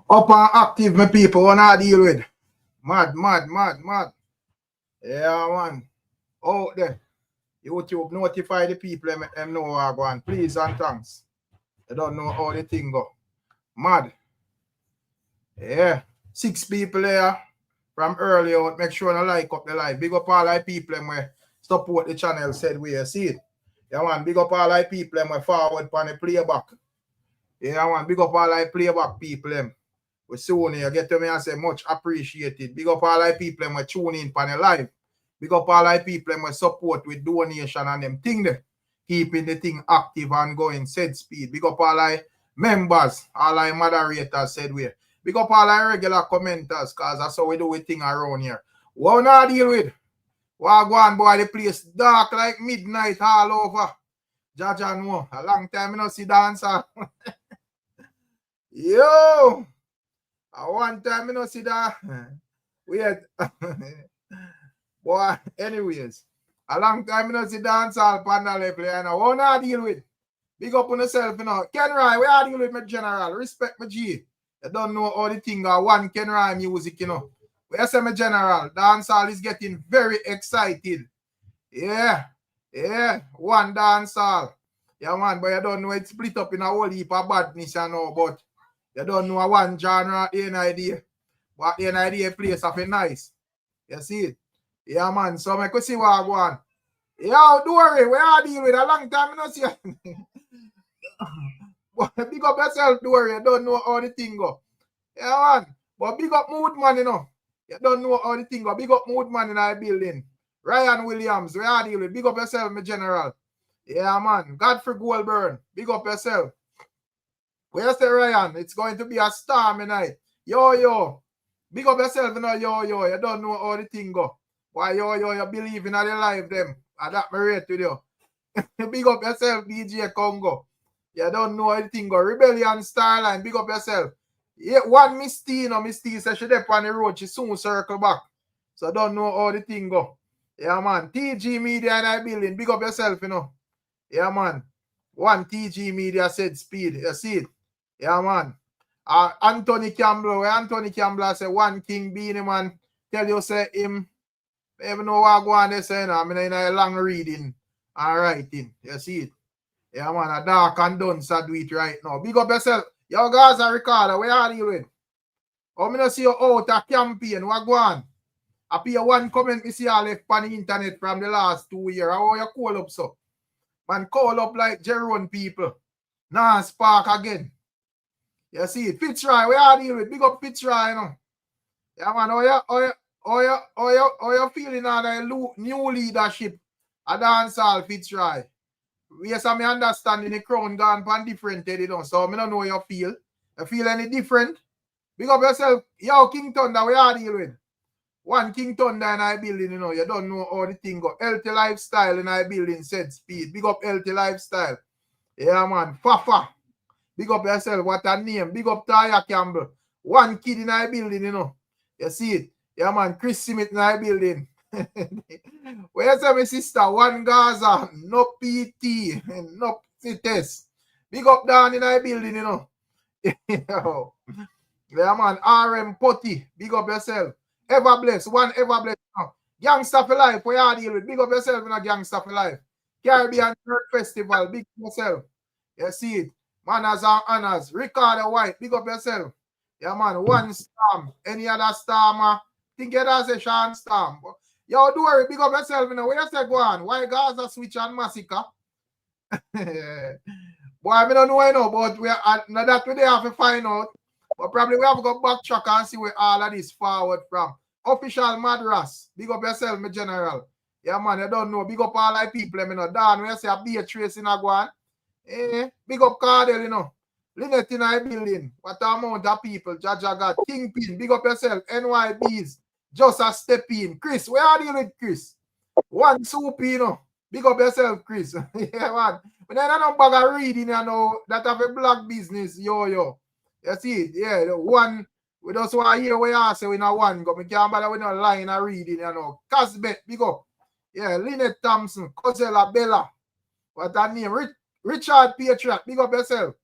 Up and active, my people, what I deal with. Mad. Yeah, man. Out there. YouTube notify the people and make them know what I go on. Please and thanks. They don't know how the thing go. Mad. Yeah. 6 people there from early out. Make sure you like up the live. Big up all the people and we support the channel said we see it. Yeah, man. Big up all the people and we forward on the playback. Yeah, man. Big up all the playback people them. We soon here get to me and say much appreciated. Big up all the people and we tune in on the live. Big up all the people and we support with donation and them thing there. Keeping the thing active and going said speed. Big up all the members, all the moderators said we. Big up all the regular commenters, because that's how we do a thing around here. What we not deal with? What go on, boy, the place dark like midnight all over. Jaja know. A long time I don't see dancer. Yo! A one time I don't see that. Weird. Boy, anyways. A long time I don't see dancehall panel play. And what not deal with? Big up on yourself, you know. Ken Rai, we are dealing with my general. Respect my G. You don't know all the thing or one Ken Rai music, you know. We say my general. Dancehall is getting very excited. Yeah. One dancehall. Yeah, man, but you don't know it's split up in a whole heap of badness, you know, but you don't know one genre at the end idea. But the end idea place of a nice. You see it? Yeah, man. So I could see what I want. Yeah, don't worry. We are dealing with a long time. You know, see. But big up yourself, don't worry. You don't know how the thing go. Yeah, man. But big up mood man, you know. You don't know how the thing go. Big up mood man in our building. Ryan Williams, we are dealing with. Big up yourself, my general. Yeah, man. Godfrey Goldburn. Big up yourself. Where's the Ryan? It's going to be a stormy night. Yo. Big up yourself, you know, yo. You don't know how the thing go. Why, yo, you believe in the life them. And that me rate with you. Big up yourself, DJ Congo. You don't know how the thing go. Rebellion Starline, big up yourself. Yeah, one Miss T, Miss T says she there on the road. She soon circle back. So I don't know how the thing go. Yeah, man. TG Media in our building. Big up yourself, you know. Yeah, man. One TG Media said speed. You see it? Yeah, man. Anthony Campbell. Anthony Campbell say one King Beanie, man. Tell you, say him. Even know what go on there, say, I mean, in a long reading and writing. You see it? Yeah, man. A dark and done, so do it right now. Big up yourself. Yo, Gaza Ricardo, where are you with? Oh, me not see you out a campaign. What go on? I pay one comment me see all left on the internet from the last 2 years. How you call up so? Man, call up like Jerome people. Nah, spark again. You see it? Fitzroy, where are you with? Big up Fitzroy, you know. Yeah, man, how you feeling on the new leadership at dancehall, Fitzroy? Yes, I understand in the crown gone pan different, you know. So I don't know how you feel. You feel any different? Big up yourself. Yo, King Thunder, we are dealing with. One King Thunder in our building, you know. You don't know how the thing go. Healthy lifestyle in our building said speed. Big up healthy lifestyle. Yeah, man. Fafa. Big up yourself. What a name. Big up Taya Campbell. One kid in our building, you know. You see it? Yeah, man. Chris Smith in our building. Where's my sister? One Gaza. No PT. No test. Big up down in our building, you know. Yeah, man. RM Potty. Big up yourself. Ever blessed. One ever blessed. Gangsta for life. Where you deal with? Big up yourself in a Gangsta for life. Caribbean Church Festival. Big up yourself. You see it? Manners and honors. Ricardo White. Big up yourself. Yeah, man. One storm. Any other storm? Think it as a Sean storm. Yo, don't worry. Big up yourself. You know. Where you say go on? Why Gaza switch on Masicka? Boy, I don't know, you know, but we are not that we have to find out. But probably we have to go backtrack and see where all of this forward from. Official Madras. Big up yourself, my general. Yeah, man, you don't know. Big up all the people, you know. Dan, where you say a Beatrice in Aguan. Big up KARTEL, you know. Lynette in our building. What amount of people? Jaja got Kingpin. Big up yourself. NYBs. Just a step in. Chris, where are you with Chris? One soup, you know. Big up yourself, Chris. Yeah, man. But then I don't bag of reading, you know, that have a black business, yo. You see it? Yeah, the one, we just want to hear what you say in a one, but we can't bother with no line of reading, you know. Casbet, big up. Yeah, Lynette Thompson, Cosella Bella. What that name? Richard Patriot, big up yourself.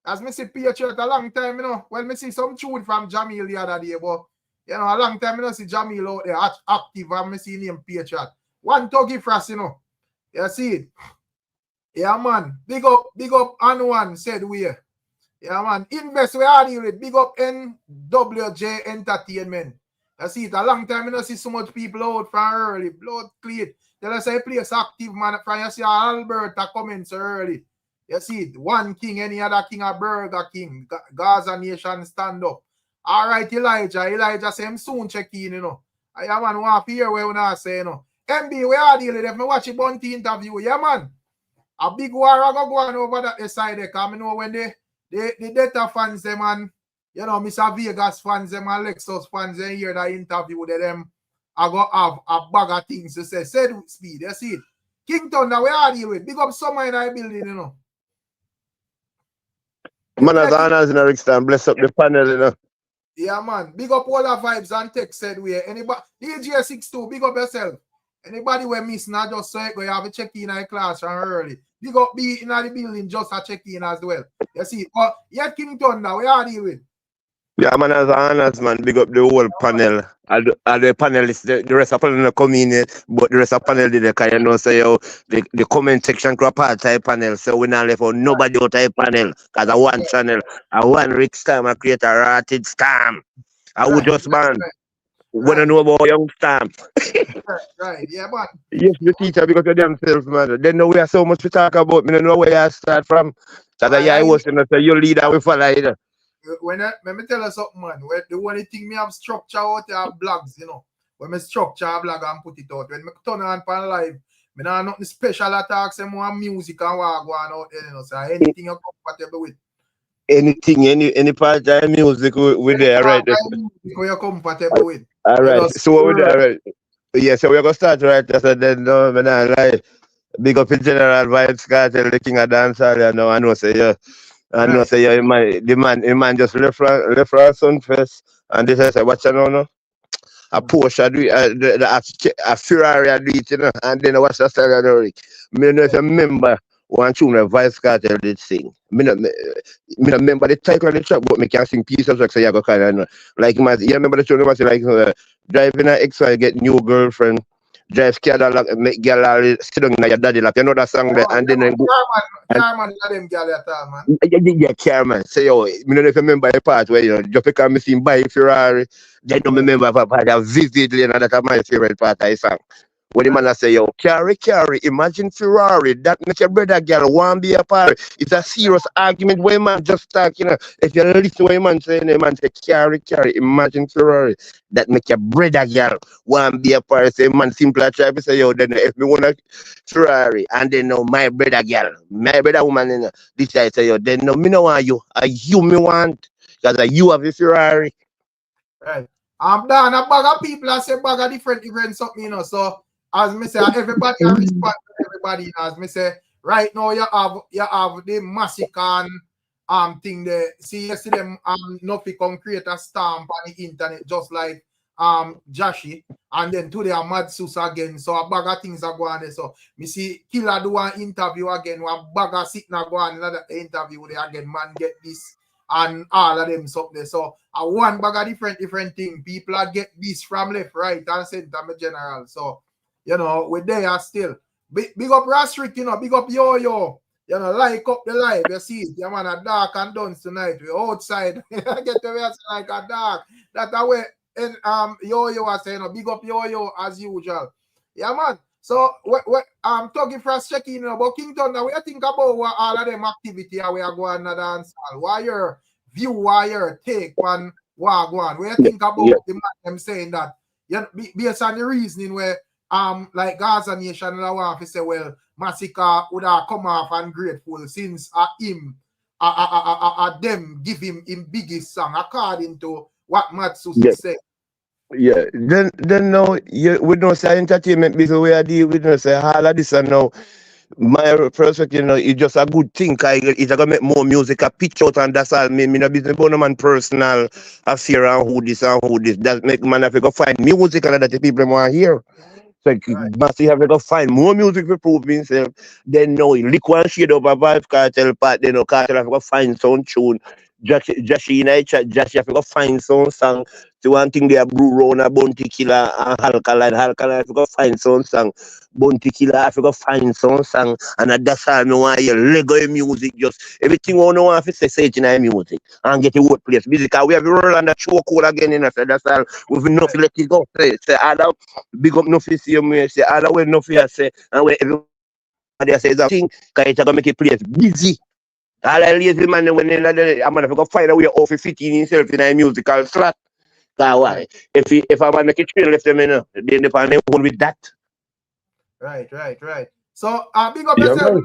As me see Patriot a long time, you know. Well, me see some tune from Jamil the other day, but you know, a long time you know see Jamil out there active and me see him Patriot. One Tuggy Frost, you know. You see it? Yeah, man. Big up and one said we. Yeah, man. Invest we are deal with. Big up NWJ Entertainment. You see it? A long time you know see so much people out from early. Blood clean. Tell us say place active, man. From you see Alberta coming so early. You see it, one king, any other king, a Burger King, Gaza Nation stand up. All right, Elijah say him soon check in, you know. I man want to hear what you not say, you know. MB, we are dealing with. If I watch a Bunty interview, yeah, man. A big war go on over that side there, because I know when the data fans, them and, you know, Mr. Vegas fans, them and Lexus fans, they hear that interview, them, I go have a bag of things to say. Said with speed, you see it. King Thunder, we are dealing with. Big up summer in our building, you know. Man, as honors in a Ricstorm, bless up the panel, you know. Yeah, man. Big up all the vibes and text said we. Anybody, DJ62, big up yourself. Anybody we miss, not just so you have a check in our class early. Big up be in the building, just a check in as well. You see, but yet King Thunder, we are dealing with. Yeah, man, as honors, man, big up the whole panel. And the panelists, the rest of the panel come in, but the rest of the panel did the you know, say, yo, the comment section to a part type panel, so we not left out nobody out of panel, because I one channel, I one Ricstorm, I create a rotted storm. I would just, man, want to know about young storm. Right, yeah, man. Yes, the teacher, because of themselves, man. They know we have so much to talk about, me don't know where I start from. Because I was saying, you lead and we follow either. Let me tell you something, man. The only thing me have structure out there blogs, you know. When me structure a blog and put it out. When me turn on pan live, me not nothing special attacks and more music and what go on out there, you know. So anything you're comfortable with. Anything, any part of music with there, right? Music you're comfortable with. All right. So what we do, right? Yeah, so we're gonna start right after then. No, me not lie. Big up in general vibes, KARTEL, the king of dancehall, you know. I know say yeah. I know say yeah, the man just left from Sun first, and this is what's you know. A Porsche, a Ferrari, I do it, you know, and then what's the style of the Rick? I don't know if you remember one tune the Vice KARTEL did sing. I don't remember the title of the track, but I can sing pieces of tracks, so you go kind of know. Like, you remember the tune, like, driving an XY, get new girlfriend, drive Cadillac, make girl sit down in your daddy lap. You know that song there, and then go. Carman, them girl at all, man. Yeah, Carman. So, yo, I don't know if you remember the part where, you know, just because I seen buy Ferrari, they don't remember that vividly, and that's my favorite part of the song. When the man say, yo, carry, imagine Ferrari, that make your brother girl want be a part. It's a serious argument where man just talk, you know. If you listen to what man say, the man say, carry, imagine Ferrari, that make your brother girl want be a part. Say, man, simply try to say, yo, then if me want a Ferrari, and then no, my brother girl, my brother woman, you know, this I say, yo, then no, me no want you, you me want, because you have a Ferrari. Right. I'm done. A bag of people, I say, bag of different something, you know, so. As me say, everybody respond to everybody. As me say, right now you have the Masicka thing there. See yesterday NUFFY come create a stamp on the internet just like Jashi, and then today a mad SUSS again. So a bag of things are going there. So me see Killer do an interview again. One bag of sitting go on another interview there again. Man get this and all of them something. So one bag of different thing. People get this from left, right, and center, me general. So. You know, we're there still. Big up Rastrick, you know, big up Yo-Yo. You know, like up the live. You see it, yeah, man, a dark and done tonight. We're outside. Get the way like a dark. That's the way Yo-Yo was saying, you know, big up Yo-Yo as usual. Yeah, man. So, talking for us checking, you know, about King Thunder, what you think about what all of them activity we are going to dance? What your view, what your take on what go on? What you think about the man them saying that? Yeah, based on the reasoning where like Gaza Nation and I want to say, well, Masicka would have come off and grateful since them give him biggest song according to what SUSS said. Yeah, then now we don't say entertainment because we are dealing with no say all of this and now my perspective, you know, it's just a good thing. It's gonna make more music, a pitch out, and that's all. Me no business about no man personal affair and who this. That make man have to go find music and that the people want to hear. So Massive have to find more music to prove himself. Then no, lick one shade over Vibe Cartel part, then no Cartel have to find some tune. Josh in a chat, Josh have to find some song. So one thing they are brew round a Bounty Killer and Alkaline. Alkaline have to find some song. Bounty Killer have to find some song. And that's all me want hear Lego music, just everything we know want to say it in our music and get the word place. Because we have to roll on the show code again in so that's all. We've enough let it go. Say other big up Nuffy same way, say other way Nuffy say, and where everybody says a thing, because it's gonna make a place busy. All I lazy man when I'm gonna find a way off fitting himself in a musical slot. Cause why? If I want to make it trail left them in, then they find one with that. Right. So big up yourself.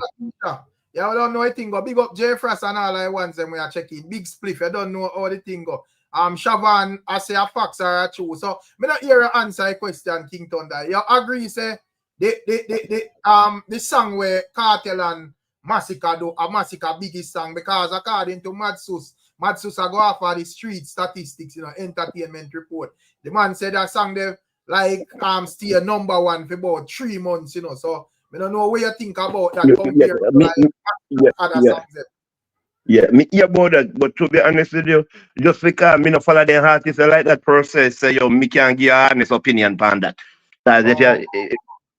Yeah, I don't know anything go. Big up J Frost and all I want them we are checking. Big spliff, I don't know how the thing go. Shavan, I say a facts are true. So me not hear an answer a question, King Thunder. You agree, say the song where Cartel and Masicka do a Masicka biggest song, because according to SUSS I go off of the street statistics, entertainment report. The man said that song they like still number one for about 3 months, So I don't know what you think about that compared to other songs. Yeah, me hear about that, but to be honest with you, just because me no follow the artists like that process, say yo, me can't give an honest opinion on that. Because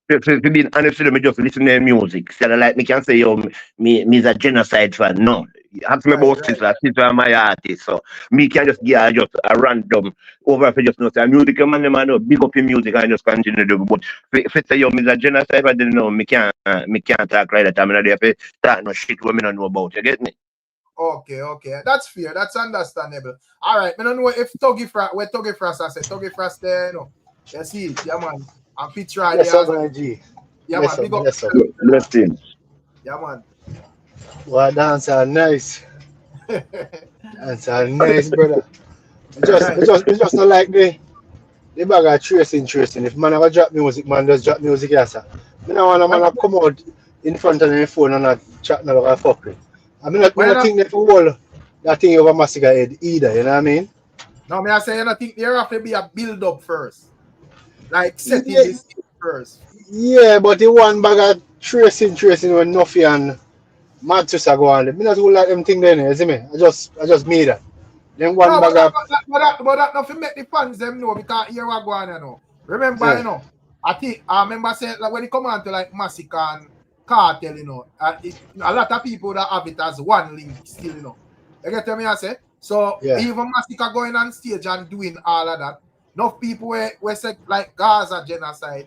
if you being honest with you, me just listen to their music. So like me can say yo, me is a genocide fan. No. Ask me about sister my artist. So me can just give just a random over if you just know say music man, know big up in music and just continue to do. But if you say yo, me is a genocide fan, then no, me can't talk like that. I'm not there to talk no shit what me don't know about. You get me? Okay. That's fair. That's understandable. All right. I don't know if Tuggy Frost I said. Tuggy Frost there, You see it, yeah, man. And picture right there. Yeah, man. Big up. Bless him. Yeah, man. Well, dance are nice. Dance are nice, brother. It's just not like the bag of tracing. If man ever drop music, man just drop music, yes, sir. I don't want a man to come out in front of the phone and not chat no like fuck with. I mean, I think that for that thing over Masicka head either, you know what I mean? No, I say I think there have to be a build up first. Like setting this first. Yeah, but the one bag of tracing when Nuffy and SUSS go on. I not who like them thing then, you see me? I just made that. Then one bag of but that nothing make the fans them know because here we go on, Remember, I remember saying like when it come on to like Masicka and Cartel, a lot of people that have it as one link still, You get what I say? So even Masicka going on stage and doing all of that, enough people were say like Gaza genocide.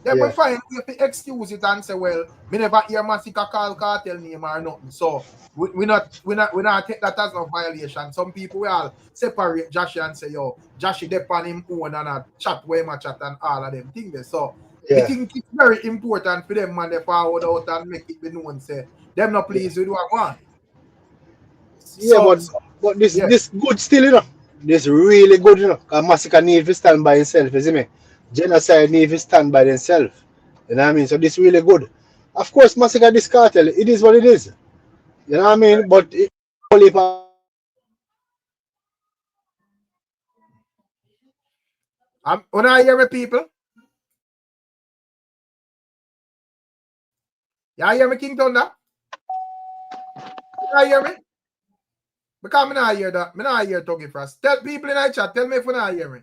They will find if they excuse it and say, well, me never hear Masicka call Cartel name or nothing. So we not take that as a violation. Some people will all separate Joshi and say, yo, Joshi dep on him own and a chat where my chat and all of them things. So I think it's very important for them man they forward out and make it be known say them not pleased with what I want. Yeah, but this good still, This really good, Because Masicka need to stand by himself, you see me? Genocide need to stand by themselves. You know what I mean? So this really good. Of course, Masicka this cartel, it is what it is. You know what I mean? But it only when I hear me, people, you hear me, King Thunder? You hear me? Because I not hear that. I not hear Tuggy Frost. Tell people in the chat, tell me if you not hear me.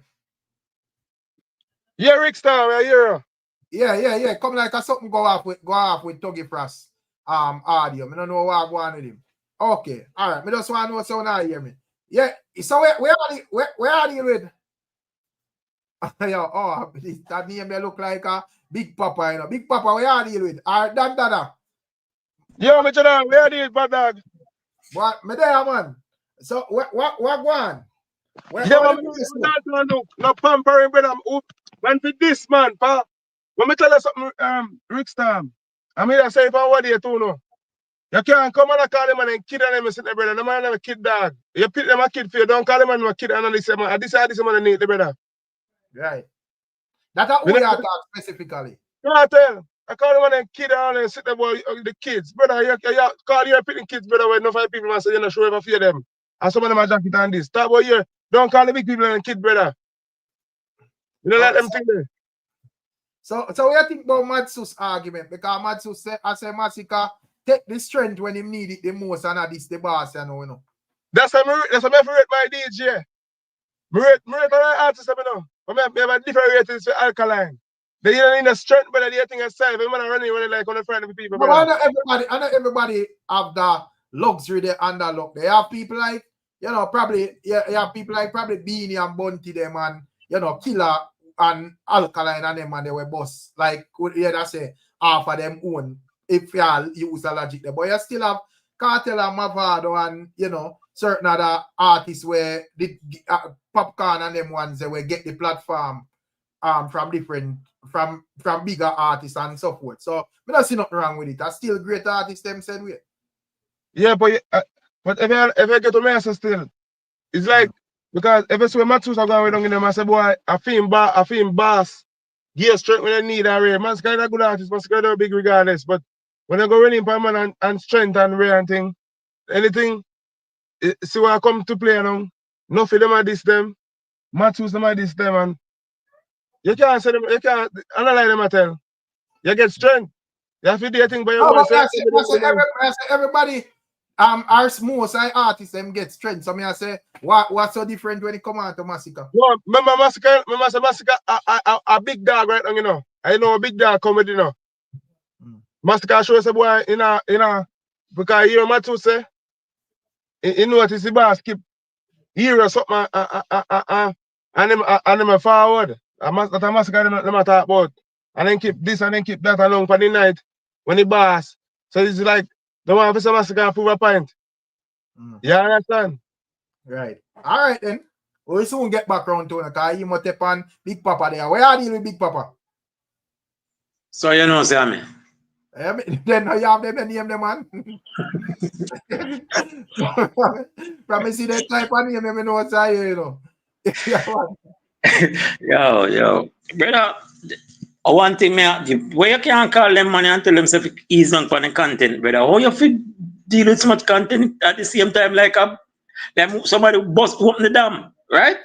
Yeah, Ricstorm, I hear you. Yeah. Come like a something go off with Tuggy Frost audio. I don't know what I go on with him. Okay, all right. I just want to know so now hear me. Yeah, so where are you with? That name may look like a Big Papa, Big Papa, where are you with? All right, Dada. Yo, me chada, where are you, bad dog? What, me there, man. So what go on? Yeah, man, no pampering, brother. Man, for this man, pa. When me tell you something, Ricstorm, I mean, I say if I want you too, no. You can't come and call them and kid and them sit there, brother. The man have a kid dog. You pick them a kid for you, don't call them and a kid and this man. This man need the brother. Right. That's who you talk specifically. Cartel. I call them and kid and sit there, boy, the kids. Brother, you call you picking kids, brother, when no 5 people man say you're not sure if I fear them. And some of them are jacket and this. Talk about you. Don't call the big people and kid, brother. You don't let them think there. So what you think about Matsus argument? Because Matsus say, I say Masicka take the strength when he need it the most, and this the boss, you know. That's a rate my DJ. Me rate my artist, you know. I have a different ratings for Alkaline. They don't need the strength, but they think aside. They man running like on the front of people. No, I know everybody have the luxury they under luck. They have people like, you know, probably you have people like probably Beanie and Bunty them and you know Killer and Alkaline and them and they were boss. Like that's say half of them own if you use the logic there. But you still have Cartel and Mavado and you know certain other artists where the Popcorn and them ones they will get the platform from different from bigger artists and so forth. So I don't see nothing wrong with it. That's still great artists them said way. Yeah, but if I get to me still, it's like because if it's where Matsus are going down in them, I say boy, I feel boss, gear strength when I need a rare. Man's kind of good artist, man's kind of big regardless. But when I go running for man and strength and rare and thing, anything, see what I come to play along. Enough of them are this them, Matsus them are this them, and you can't say them, you can't analyze them at all. You get strength. You have to do a thing by your own. Everybody most artists them get strength. So I say what's so different when it come on to Masicka? No, remember Masicka a big dog right now, you know. I know a big dog come with you know. Masicka shows a boy in a because you know say you notice the boss keep here or something and them forward. That Masicka them talk about. And then keep this and then keep that along for the night when the boss. So it's like the one officer Masicka prove a point. You understand? Right. All right then. We'll soon get back around to it because you must take on Big Papa there. Where are you with Big Papa? So you know, Sammy. Then you have them name them man. From me see that type of name, I know what's you know. Yo, brother. One thing where you can't call them money and tell them if ease on the content, brother. How you fit deal with so much content at the same time like somebody bust open the dam, right?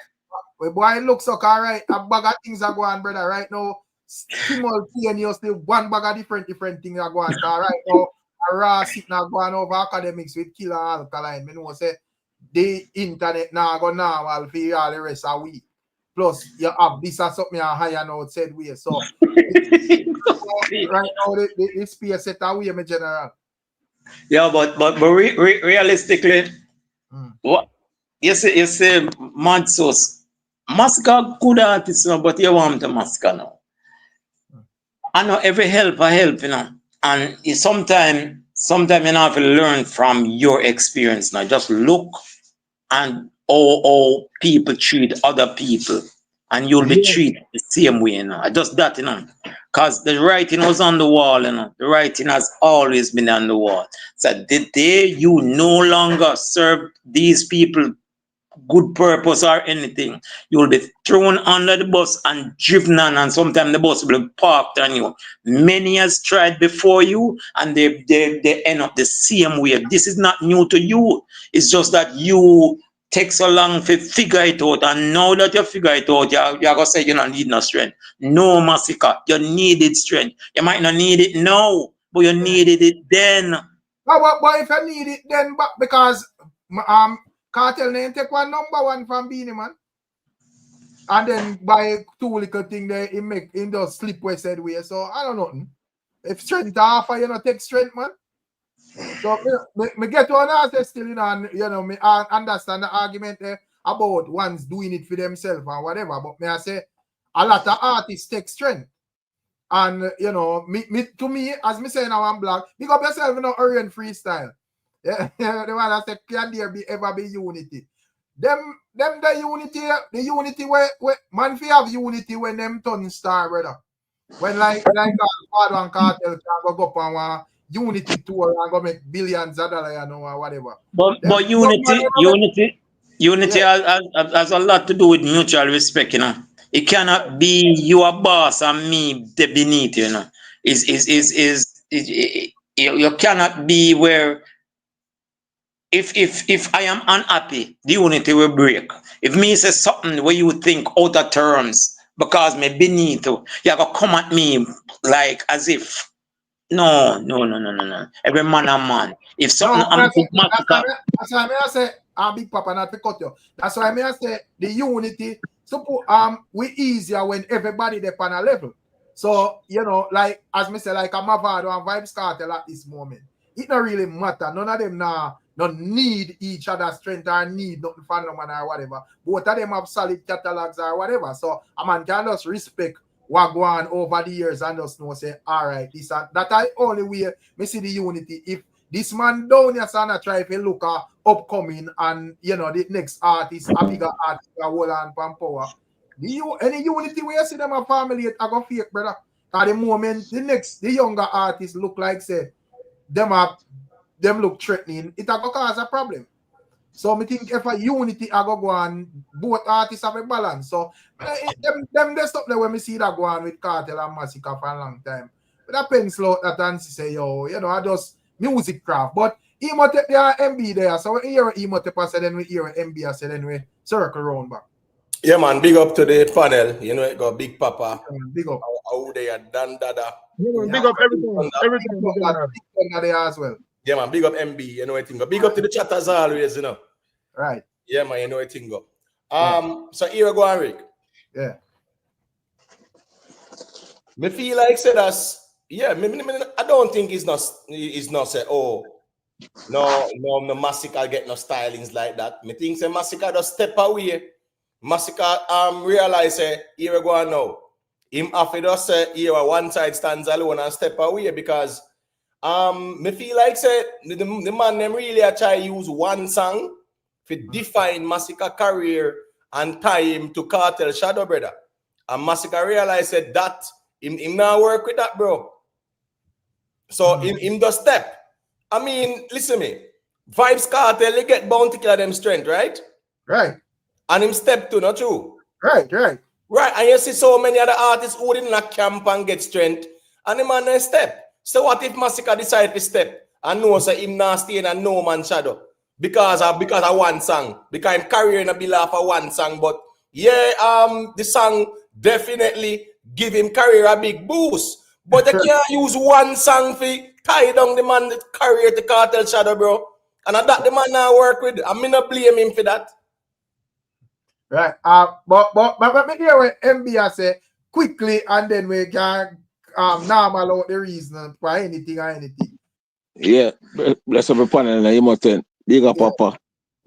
Well, boy, it looks okay, right? A bag of things are going, brother. Right now, simultaneously, one bag of different things are going. Right now, a raw sitting are going over academics with Killer Alkaline. I know say the internet now go normal for all the rest of the week. Plus, you have this or something higher now said way. So, right now, the space set away, my general. Yeah, but realistically, what you say, Mad Sauce, Masicka good artist, but you want to Masicka now. I know every help, you know, and sometimes you have to learn from your experience now. Just look and how people treat other people, and you'll be treated the same way, you know. Just that, you know, because the writing was on the wall, you know. The writing has always been on the wall. So the day you no longer serve these people good purpose or anything, you will be thrown under the bus and driven on, and sometimes the bus will be parked on you. Many has tried before you, and they end up the same way. This is not new to you. It's just that you take so long to figure it out, and now that you figure it out, you're gonna say you don't need no strength. No, Masicka, you needed strength. You might not need it now, but you needed it then. But if you need it then, because Cartel name take one #1 from Beanie man, and then by 2 little thing there, he does slip where said way. So I don't know. If strength offer, you know, take strength, man. So me get to an answer still, you know, and you know, me understand the argument there about ones doing it for themselves or whatever. But me I say a lot of artists take strength. And you know, to me, as me say now I'm black, pick up yourself in you know, Orient freestyle. Yeah, the one that say can there ever be unity? Them the unity where man fi have unity when them turn star, brother. When like Father and Cartel can go up on one unity tour and go make billions of dollars, you know, or whatever. But unity has a lot to do with mutual respect, you know. It cannot be you a boss and me the beneath, you know. You cannot be where if I am unhappy, the unity will break. If me say something where you think out of terms because me beneath you. You gotta come at me like as if no. Every man a man. If something No, I'm with Masicka, that's why I say, Big Papa, not to cut you. That's why I say the unity, we easier when everybody they on a level. So, you know, like, as me say, like a Mavado and Vibes Cartel at this moment, it don't really matter. None of them now don't need each other's strength or need nothing from no man or whatever. Both of them have solid catalogs or whatever. So, a man can just respect what go on over the years and just know, say, all right, this and that I only way me see the unity. If this man down here, son, try to look at upcoming and, you know, the next artist, a bigger artist, a whole and power. Any unity where you see them a family, it go fake, brother. At the moment, the younger artists look like, say, them look threatening, it go cause a problem. So I think if a unity I go on, both artists have a balance. So them they stop there when we see that go on with Cartel and Masicka for a long time. But that pencil out that and say, yo, you know, I just music craft. But he might take the MB there. So we hear he might take us, then we hear MB, so then we circle around back. Yeah, man, big up to the panel. You know, it got Big Papa. Big up. How they are Dan Dada. Yeah, big up everything. Everything there as well. Yeah, man, big up MB. You know, I think. Big up to the chat as always, you know. Right. Yeah, man, you know, I think. So here we go, Rick. Yeah. Me feel like say that's I don't think it's not say, oh, no, Masicka get no stylings like that. Me think say Masicka just step away. Masicka realize say here we go now. Him after just say here one side stands alone and step away because me feel like say the man them really a try use one song to define Masicka career and tie him to Cartel Shadow Brother. And Masicka realized that him now work with that, bro. So him the step. I mean, listen to me. Vibes Cartel, they get bound to kill them strength, right? Right. And him step too, not true? Right. Right, and you see so many other artists who didn't like camp and get strength, and the man step. So what if Masicka decide to step and know say him not staying and no man shadow? Because of one song. Because him carrying a bill for one song. But yeah, the song definitely give him career a big boost. But they can't use one song for tie down the man that career the Cartel Shadow, bro. And that the man now work with. I mean not blame him for that. Right. But me hear what MB say quickly and then we can normal out the reason for anything or anything. Yeah, bless up the panel and you must big up Papa.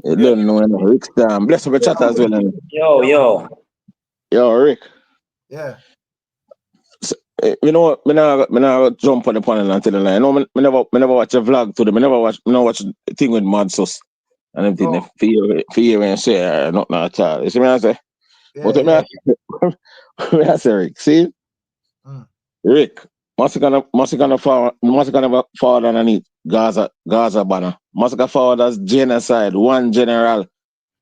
You don't know any Ricstorm. Bless up the chat as well. Yo, Rick. Yeah. So, you know what? Me now jump on the panel and tell you like, me never watch a vlog today. Me never watch the thing with SUSS and everything. For you and say not at all. You see me I say? Yeah, But me I say Rick. See? Rick, Masicka never forward underneath Gaza banner. Masicka forward as genocide, one general,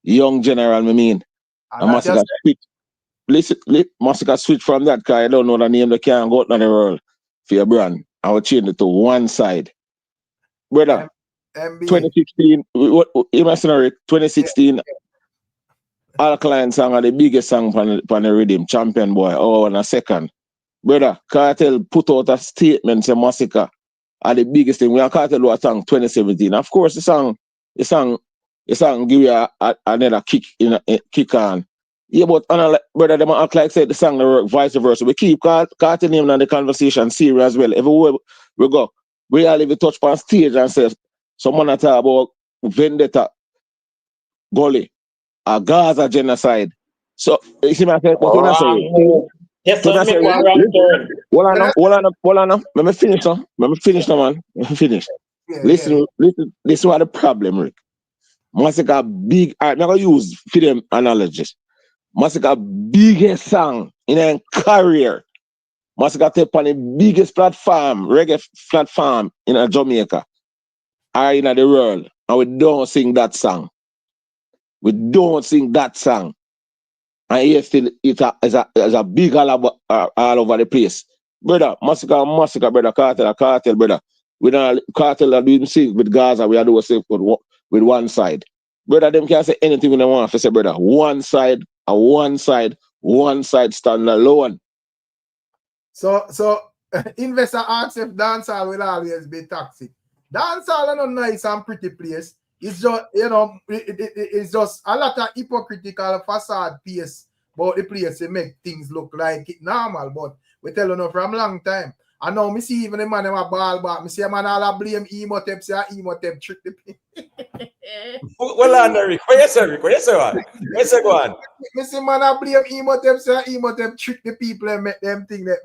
young general, me mean. And Masicka switch. Listen, Masicka switch from that because I don't know the name, they can't go out in the world for your brand. I will change it to one side. Brother, 2016, you must know, Rick, 2016, Alkaline song are the biggest song on the rhythm, Champion Boy, and a second. Brother, Cartel put out a statement saying Masicka are the biggest thing. We are Cartel who song 2017. Of course, the song give you another kick on. Yeah, but brother, them act like say the song they work vice versa. We keep Cartel name and the conversation serious as well. Everywhere we go, we all even touch on stage and say someone talk about vendetta, gully, a Gaza genocide. So you see my say, but when I say yes, hold on. Let me finish now, man. Let me finish. Listen, this is what the problem, Rick. Masicka big, I'm going to use for them analogies. Masicka biggest song in a career. Masicka take on the biggest platform, reggae platform in Jamaica or in the world. And we don't sing that song. And here still it's a big all over the place. Brother, Masicka, brother, Cartel, brother. We don't Cartel are doing sing with Gaza, we are doing safe with one side. Brother, them can't say anything when they want to say, brother. One side, one side stand alone. So investor asks if dancehall will always be toxic. Dancehall is a nice and pretty place. It's just, you know, it's just a lot of hypocritical facade piece about the place to make things look like it normal. But we tell you from a long time. I know me see even the man in my ball back. Me see a man all blame Emotep, say Emotep trick the people. Well, Rick, where you say, Rick? Where you say what? Where you say go on? Me see man all blame Emotep, say Emotep trick the people and make them think that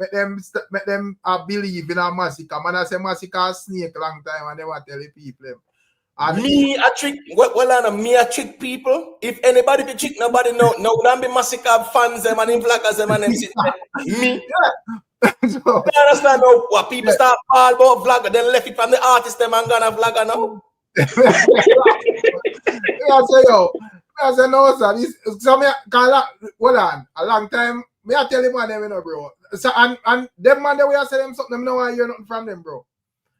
make them believe in a Masicka. Man I say Masicka snake long time and they want to tell the people. And Me a trick, well, me a trick people. If anybody be trick, nobody know. No, don't be Masicka fans them and vloggers them and them sit there. Me. so, You understand now what people start all about vlogger, then left it from the artist them and gonna vlogger now. I say no, sir. This so me hold on a long time. Me I tell him man them, you know, bro. So and them man they will say them something. Them know why hear nothing from them, bro.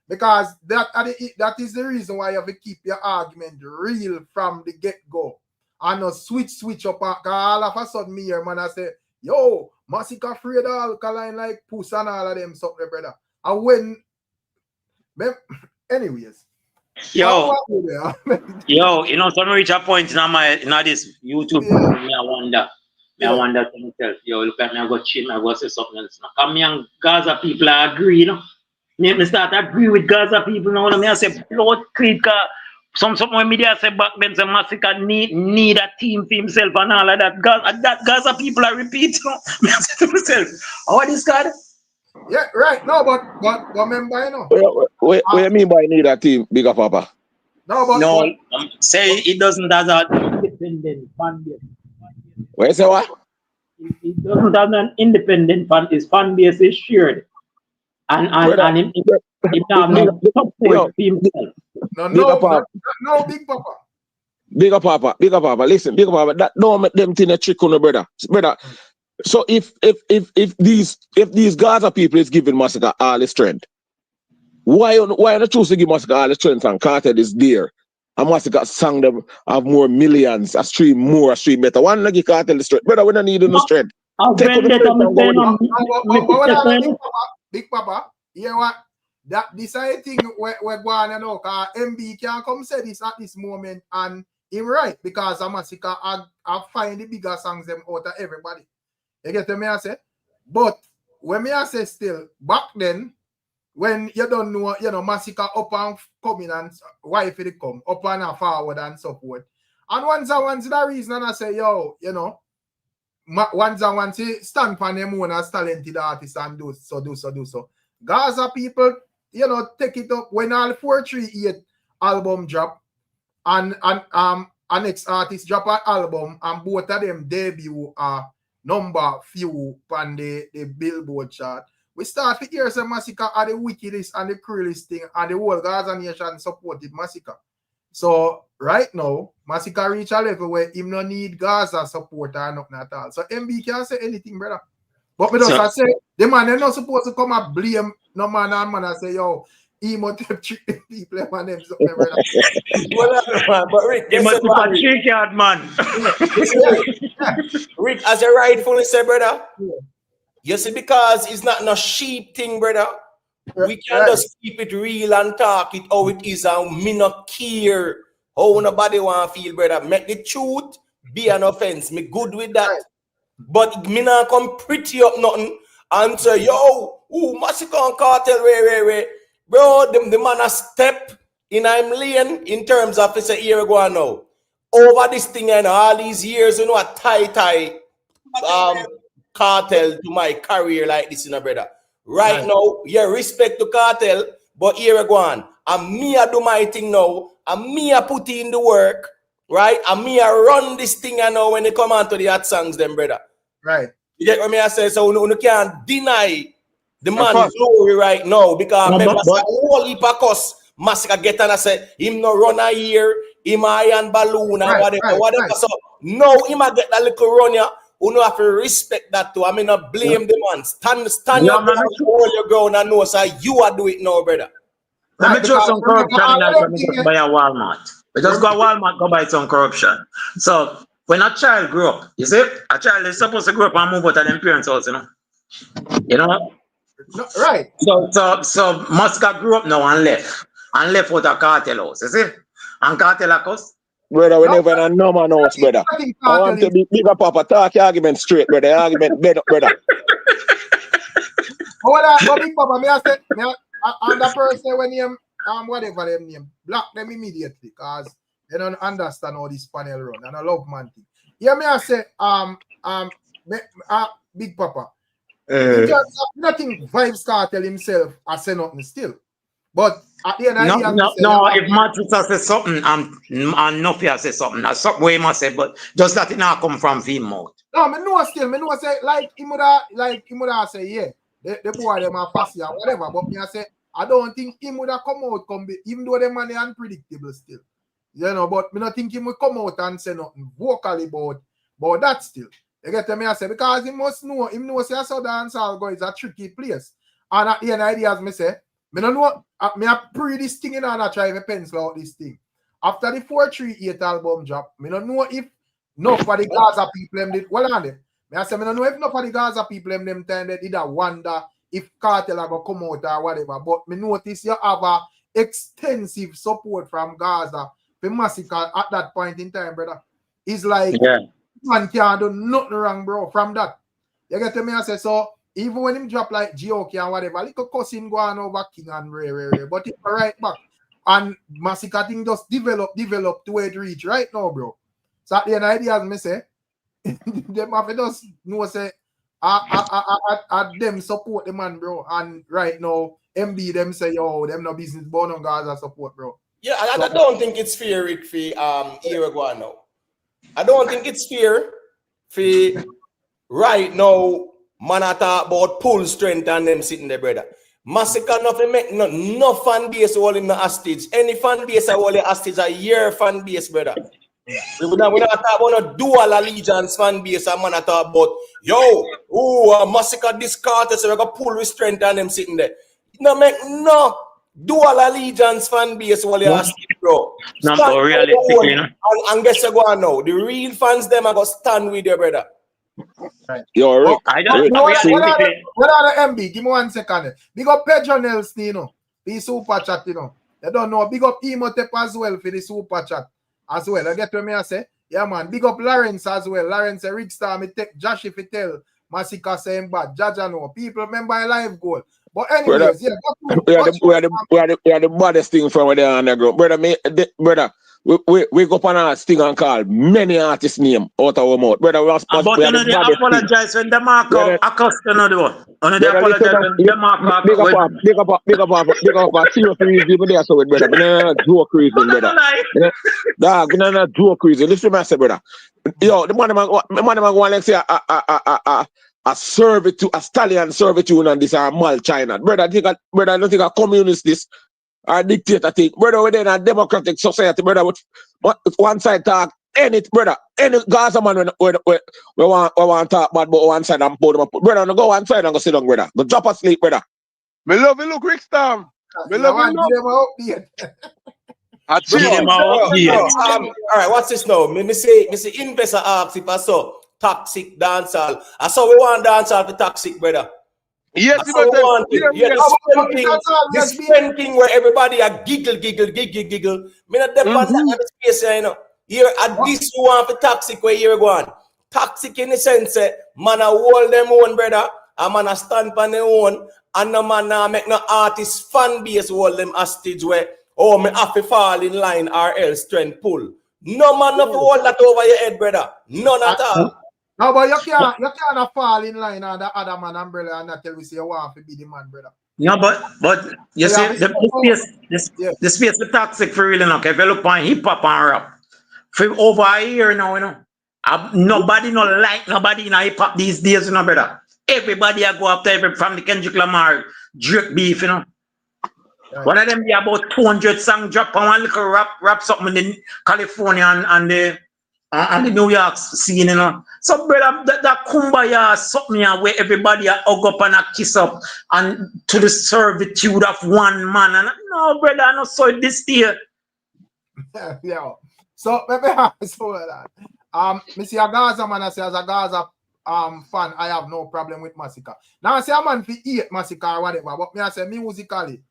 Because that is the reason why you have to keep your argument real from the get-go. And not switch up. Because all of a sudden me here, man, I say, yo, Masicka afraid of Alkaline like Puss and all of them something, brother. And when anyways. Yo, you know, some reach a point in this YouTube, yeah. I wonder to myself, yo, look at me, I go chill, I go say something else now. Come me and Gaza people I agree, you know. Me start agree with Gaza people now. Me I say blood clean, something when media say back then say Masicka need a team for himself and all of that. Gaza people I repeat, you know. Me I say to myself, how this guy? Yeah, right. No, but remember, you know. What you mean by need a team, bigger papa? No, say it doesn't have an independent fan base. What you say what? It doesn't have an independent fan. His fan base is shared. And him have no support for himself. No, big papa. Bigger papa, listen, bigger papa, that don't make them think a trick on the brother. So if these Gaza people is giving Masicka all the strength, why not choose to give Masicka all the strength and KARTEL is there? And Masicka sang them have more millions, a stream better. Why not give KARTEL the strength? Brother, we don't need no strength. Big Papa, you know what? This is a thing we're going to know, because MB can't come say this at this moment, and him right, because Masicka I find the bigger songs them out of everybody. You get me I say? But when me I say still, back then, when you don't know, you know, Masicka up and coming and wife it come, up and forward and support. And once the reason and I say, yo, you know, once stand for them own as talented artists and do so. Gaza people, you know, take it up when all 438 album drop and next artist drop an album and both of them debut number few on the Billboard chart. We start to hear some Masicka are the wickedest and the cruelest thing, and the whole Gaza nation supported Masicka. So right now, Masicka reach a level where him no need Gaza support or nothing at all. So MB can't say anything, brother. But me just say the man they're not supposed to come and blame no man and man and say, yo, he must have tricked people and them something, brother. But Rick, they must have tricked you, man. Rick, as you rightfully say, brother, you see, because it's not no sheep thing, brother. We can just keep it real and talk it how it is, and me not care how nobody want to feel, brother. Make the truth be an offense. Me good with that. But me not come pretty up nothing and say, yo, Masicka and KARTEL, wait. Bro, the man a step in I'm lane in terms of it's a year ago now. Over this thing and all these years, you know, a tie KARTEL to my career like this, you know, brother. Right now, yeah, respect to KARTEL, but here go on. And me a do my thing now, and me a put in the work, right? And me a run this thing I know when they come on to the hot songs, them, brother. Right. You get what me I say? So you can't deny the man glory right now, because remember, a whole heap of cuss Masicka get and I say, him no run a year, him a iron balloon and whatever. So now him a get that little run here. You know have to respect that too. I mean, not blame the man. Stand your ground, hold your ground, and know so you are do it now, brother. Let me throw some corruption in that. Buy a Walmart. We just go to Walmart, go buy some corruption. So when a child grow up, you see, a child is supposed to grow up and move out of them parents' house, you know. You know? No, right. So Masicka grew up now and left out of KARTEL house, you see? And KARTEL house. Brother, we never in no man house, brother. think I want to be bigger, Papa. Talk your argument straight, brother. Argument bed up, brother. But big Papa, I say, and the person when him whatever them name, block them immediately because they don't understand how this panel run and I love man thing. Yeah, me I say big Papa. Nothing Vibes Cartel himself I say nothing still. But at the end of the day, no, if Masicka says something and NUFFY says something, that's something we must say, but just that it not come from him mouth. No, me know say like him would say, yeah, the boy them are fussy or whatever, but me I say I don't think him would have come out even though the man is unpredictable still. You know, but me not think him would come out and say nothing vocally about that still. You get me I say because he must know say so dancehall go is a tricky place. And at the end of the day, as me say, me don't know me I pre this thing in and I try to pencil out this thing. After the 438 album drop, me don't know if enough for the Gaza people them did well on it. Me I say me don't know if enough for the Gaza people them time they did a wonder if KARTEL are gonna come out or whatever. But me notice you have a extensive support from Gaza for Masicka at that point in time, brother. It's like man can't do nothing wrong, bro. From that, you get to me. I say so. Even when him drop like GOK and whatever, little cousin go on over King and Ray, but it's right back. And Masicka thing just develop to where it reach right now, bro. So at the end of the day, as me say, them have to just know say, them support the man, bro. And right now, MB them say, yo, them no business born on Gaza support, bro. Yeah, I don't think it's fair, Rick, for Uruguay now. I don't think it's fair for right now. Man, I talk about pull strength and them sitting there, brother. Masicka nothing make no fan base all in the hostage. Any fan base I all the hostage a year fan base, brother. We not talk about no dual allegiance fan base. And man, I talk about Masicka this KARTEL, so we got pull with strength and them sitting there. No make no dual allegiance fan base all the hostage, bro. No, realistically, you know. And guess what go on now? The real fans them are gonna stand with you, brother. Right. Yo, Rick. I don't what are the MB? Give me 1 second. Big up Pedro Nelson, you know. The super chat, you know. They don't know. Big up Emotep as well for the super chat as well. I get what me I say. Yeah, man. Big up Lawrence as well. Lawrence a Ricstorm. Me take Josh if he tell Masicka saying bad. Jaja know. People remember a live goal. But anyways, we are the baddest thing from there on the group. Brother, we go up on our sting and call many artists' name out of our mouth. Brother, we apologize when the mark a customer do. They apologize when the mark big up serious reason there so brother. No joke reason, brother. Dog, no joke reason. Listen to me, brother. Yo, the man go like say a servitude, a stallion servitude and this are mal China. Brother, I don't think a communist this or dictator thing. Brother, we're in a democratic society, brother. With one side talk, any Gaza man we want to talk bad but one side and pull them up. Brother, no go one side and go sit down, brother. Go drop asleep, brother. Me love you, look, Ricstorm. Me love you. All right, what's this now? Me say investor asks if I saw toxic dancehall. I saw we want dancehall for toxic, brother. Yes, this thing where everybody are giggle. Me not depend on that space, you know. Here at this you want for toxic where you're going. Toxic in the sense, man, I hold them own, brother. A man a stand on their own, and no man make no artist fan base hold them hostage where me have to fall in line or else strength pull. No man not hold that over your head, brother. None at all. No, but you can't fall in line on the other man umbrella and not tell me say you want to be the man, brother. No, but you see the space is toxic for real enough. If you look on hip hop and rap, for over a year now, you know, nobody no like nobody in hip hop these days, you know, brother. Everybody I go after from the Kendrick Lamar, Drake beef, you know. Right. One of them be about 200 songs drop on one little rap something in the California and the New York scene, you know. So, brother, that kumbaya something where everybody hug up and kiss up and to the servitude of one man. And no, brother, I not saw this here. Yeah. So, maybe I saw that. me see a Gaza man, I say as a Gaza fan, I have no problem with Masicka. Now I say a man fi hate Masicka or whatever, but me I say musically,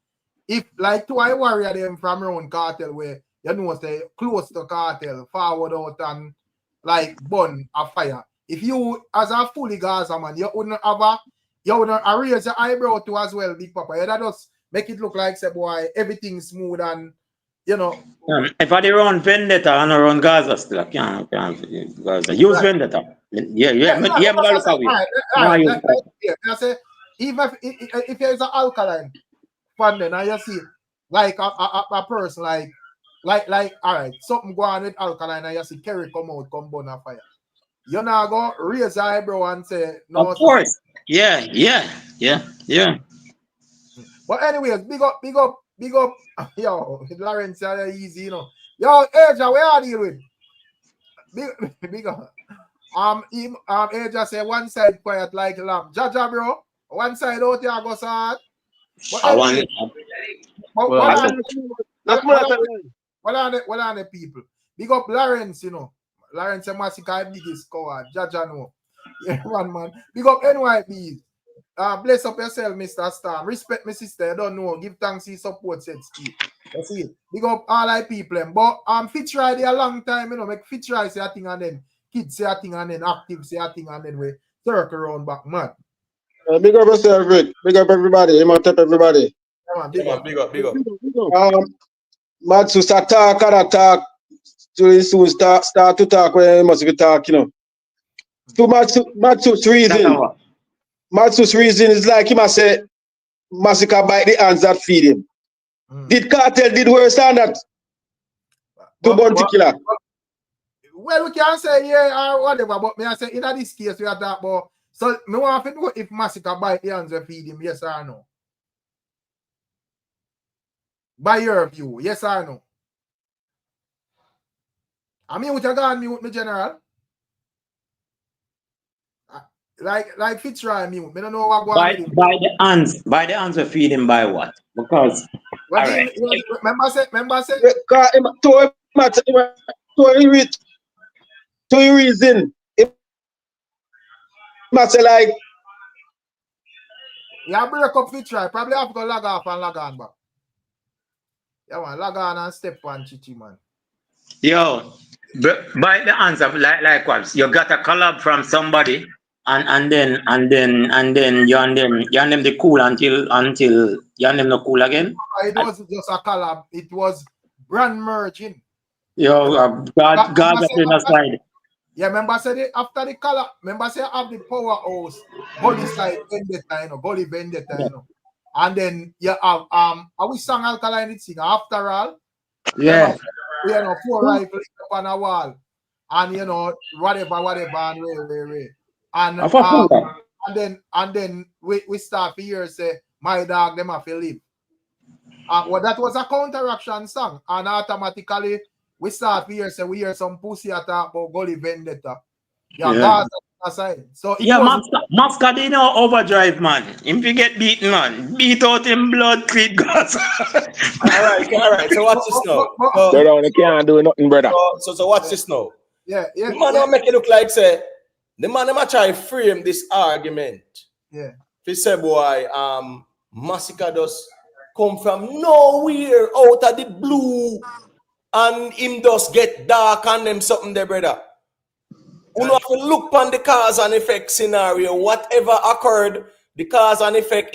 if like two I warrior them from around Cartel where you know say close to Cartel, forward out and like burn a fire. If you as a fully Gaza man, you wouldn't raise your eyebrow to as well, Big Papa. You just make it look like say boy everything smooth and you know. If I run Vendetta and around Gaza still, I can't Gaza. Use Right. Vendetta. Yeah, me look away. I say, even if there's an Alkaline fan, then I see like a person like all right, something go on with Alkaline, and you see Kerry come out, come burn a fire. You're not going to raise your eyebrow and say, no. Of course. Yeah. But anyways, big up. Yo, Lawrence, you're easy, you know. Yo, Aja, where are you with? Big up. Aja say one side quiet like lamb. Jaja, bro. One side out here go sad. But anyway, what are the people? Big up Lawrence, you know. Lawrence and Masicka biggest coward. Jaja no. Yeah, man. Big up NYB. Bless up yourself, Mr. Storm. Respect my sister. I don't know. Give thanks to support said Steve. That's it. Big up all our people. But fit try there a long time, you know. Make fit try say a thing and then kids say a thing and then active say a thing and then we circle around back, man. Big up yourself, Rick. Big up everybody. You must tap everybody. Big up. Mad to start talk, to soon start to talk when you must be talking, you know. Too much reason. Matsu's reason is like he must say Masicka bite the hands that feed him. Did Cartel did worse than that? To Bounty Killer. Well, we can say yeah or whatever, but me I say in this case we are talking about. So me want to know if Masicka bite the hands that feed him, yes or no. By your view, yes or no? I mean, what you got me with me, General? Like Fitzroy mute. I don't know what going on. By the hands of feeding by what? Because remember say to reason. It must say like break up Fitzroy. Probably have to go log off and log on back. Yeah, man, log on and step on Chichi, man. Yo, by the hands of like what? You got a collab from somebody. And then you and them the cool until you and them no cool again. It wasn't just a collab, it was brand merging. Yo, God in a side. Yeah, remember I said it after the collab. Remember I said have the powerhouse, Gully side Vendetta, you know, Gully Vendetta, you know. And then you have I wish song Alkaline it sing after all. Yeah. We you know 4 rifles up on a wall, and you know whatever and way. And then we start to hear say my dog them have to live. Well, that was a counteraction song, and automatically we start to hear say we hear some pussy attack about Gully Vendetta. Gaza aside. So Masicka did no overdrive, man. If you get beaten, man, beat out in blood, clean Gaza. All right. So watch this now. They can't do nothing, brother. So watch this now. Yeah. The man don't make it look like say. The man them try to frame this argument. Yeah. He say, boy, Masicka does come from nowhere out of the blue and him does get dark and them something there, brother. You know, if you look on the cause and effect scenario, whatever occurred, the cause and effect,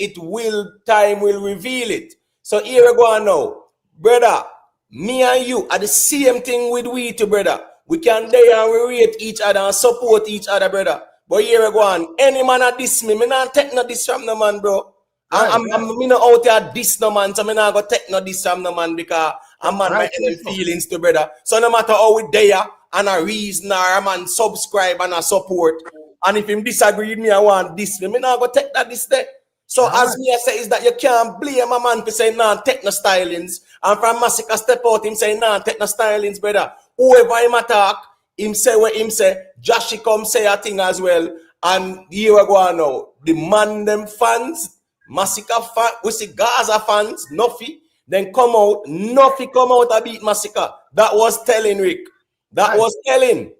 time will reveal it. So here we go now. Brother, me and you are the same thing with we two, brother. We can there and we rate each other and support each other, brother. But here we go on. Any man that diss me not take no diss from no man, bro. I'm not out there diss no man, so I'm not going to take no diss from no man because I'm man my feelings to, brother. So no matter how we there and a reason or a man subscribe and a support, and if him disagree with me, I want diss me, I'm not going to take that diss there. So as me I say is that you can't blame a man for saying nah, take no stylings. And from Masicka step out, him say nah, take no stylings, brother. Whoever him attack, him say what him say, Joshy come say a thing as well. And here we go on now. The man them fans, Masicka fan, we see Gaza fans, NUFFY, then come out, NUFFY come out and beat Masicka. That was telling, Rick. That was telling.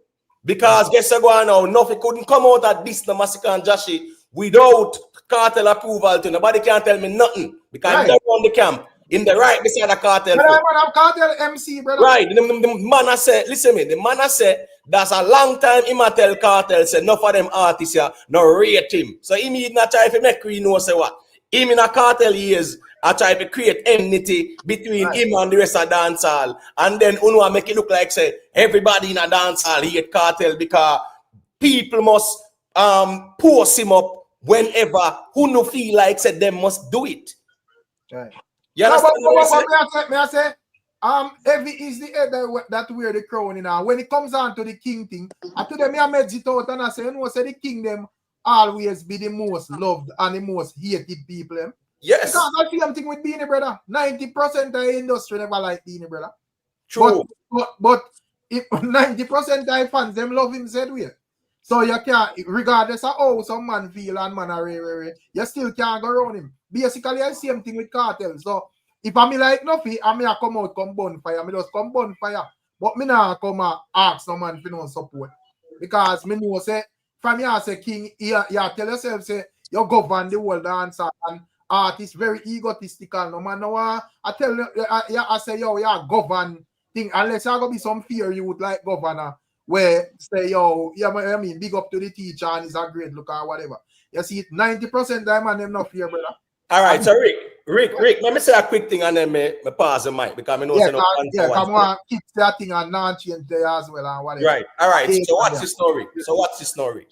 Because guess what now? Nuffy couldn't come out at this, the Masicka and Jashi, without cartel approval. To nobody can tell me nothing. Because they're on the camp. In the right beside the cartel. But I have cartel MC, brother. Right. The man I said, listen me, the man I said, that's a long time him a tell cartel say enough of them artists here no rate him. So he need not try to make we know say what. Him in a cartel years I try to create enmity between him and the rest of dancehall. And then Uno make it look like say everybody in a dancehall hate cartel because people must post him up whenever who no feel like said them must do it. Right. You understand may I say, heavy is the head that wear the crown in. When it comes on to the king thing, I told them I made it out and I say, you know, say the king them always be the most loved and the most hated people. Them. Yes. Because I feel something with Beanie Brother. 90% of the industry never like Beanie Brother. True. But if 90% of the fans them love him said way. So you can't, regardless of how some man feel and man are you still can't go around him. Basically, I see same thing with cartel. So if I'm like Nuffy, I may come out, come bonfire, I just come bonfire. But me not come ask no man for no support. Because me know say, from here say king, you tell yourself say you govern the world dancer and artist very egotistical. No man no I tell you, I say yo, govern thing unless you go be some fear you would like governor. Where say yo, I mean, big up to the teacher and he's a great look or whatever. You see it, 90% of them and them not fear, brother. All right, so Rick, let me say a quick thing and then me pause the mic because I know come on, keep that thing and not change there as well and whatever. Right, all right. So what's the story?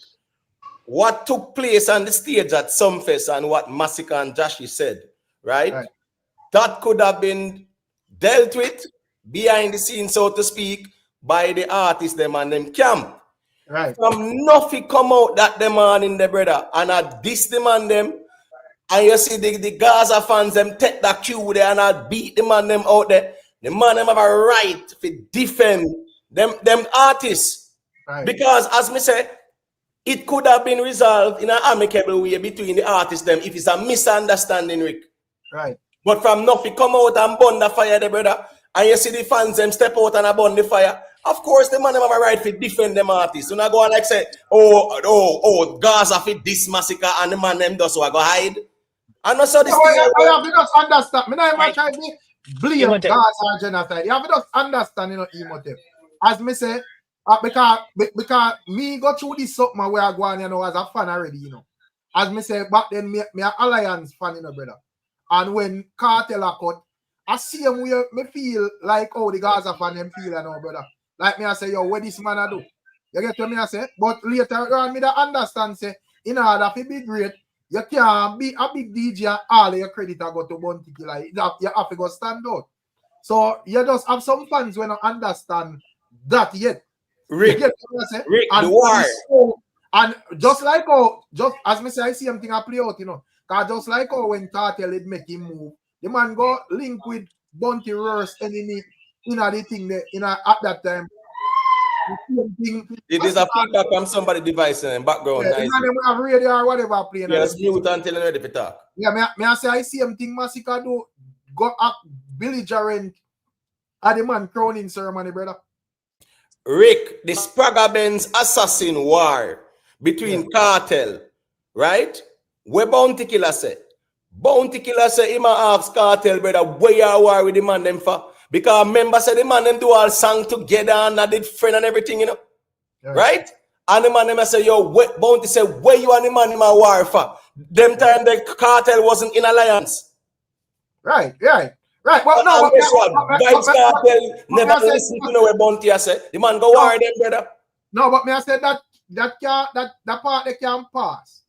What took place on the stage at Sumfest and what Masicka and Jashi said, right? That could have been dealt with behind the scenes, so to speak, by the artists them and them camp. Right. From Nuffy come out that demand in the brother and I diss them and them. And you see the Gaza fans them take that cue there and I beat the man them out there. The man them have a right to defend them artists. Right. Because as me say, it could have been resolved in an amicable way between the artists them if it's a misunderstanding, Rick. Right. But from Nuffy come out and burn the fire the brother. And you see the fans them step out and burn the fire. Of course, the man have a right to defend them artists. So now go and like say, oh, Gaza fit this massacre and the man them does so I go hide. And also this thing. I have to just understand. Me not even try to blame Gaza or genocide. You have to just understand, you know, emotive. As me say, because me go through this something where I go on, you know, as a fan already, you know. As me say, back then, me an Alliance fan, you know, brother. And when Cartel are cut, I see him where me feel like, oh, the Gaza fan them feel, you know, brother. Like me, I say, yo, what this man I do? You get what me I say? But later on, me that understand, say, in order to be great, you can't be a big DJ and all your credit are go to Bounty Killer. You have to go stand out. So you just have some fans when you understand that yet. Rick, you get what I say? Rick, and the war. So, and just like how, just as me say, I see something I play out, you know. Because just like how when Cartel did make him move, the man go link with Bounty worst enemy in the thing there, at that time. It is a feedback from somebody device in background. Yeah, nice. The man have radio or whatever playing. Yes, mute until ready for talk. Yeah, me I say I see something Masicka do go up belligerent at the man crowning ceremony, brother. Rick, the Spraga Benz assassin war between Cartel, right? Where Bounty Killer say? Bounty Killer say him ask Cartel, brother, where you are with the man them for? Because members say the man them do all song together and I did friend and everything, you know. Right? And the man them say, yo, Bounty say, where you and the man in my war for? Them time the Cartel wasn't in alliance. Right. Well, no, guess what? Vybz Cartel never listen to know what Bounty I say. The man go war them, brother. No, but me I said that part they can pass.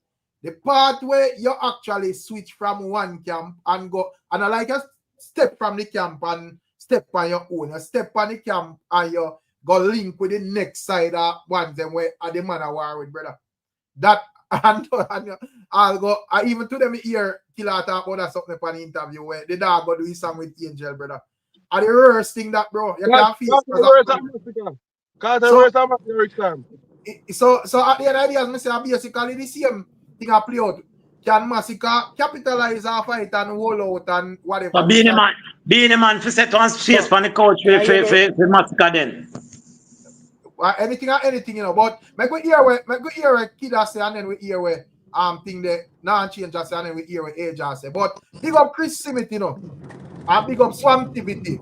The part where you actually switch from one camp and go, and I like a step from the camp and step on your own. You step on the camp and you go link with the next side of one them where the man are war with, brother. That and I'll go. I even to them here Killer talk about something upon the interview where the dog go do his song with Angel, brother. And the worst thing that, bro, you can't feel. So at the end of the day, as I say, basically the same thing I play out. Can Masicka capitalize our fight and hold out and whatever? But being a man for set one space on the couch for Masicka then. anything or anything, you know. But make we hear what kid I say, and then we hear where thing that non-change just say, and then we hear what age I say. But big up Chris Simit, you know, and big up Swamptivity.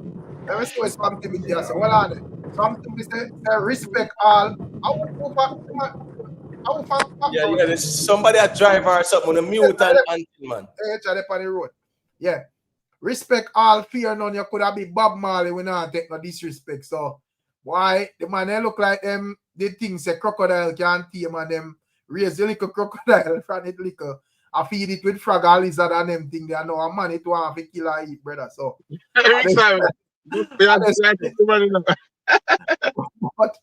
Let me see what Swamptivity I say. Well on it. Swamptivity say respect all. Yeah, there's somebody a driver or something on a mute and man. On the road. Yeah. Respect all, fear none. You could have been Bob Marley. We not take no disrespect. So why the man they look like them? They think say crocodile can't tame and them raise the little crocodile from it little. I feed it with frog and lizard and them thing. They know a man it want to kill and eat, brother. So but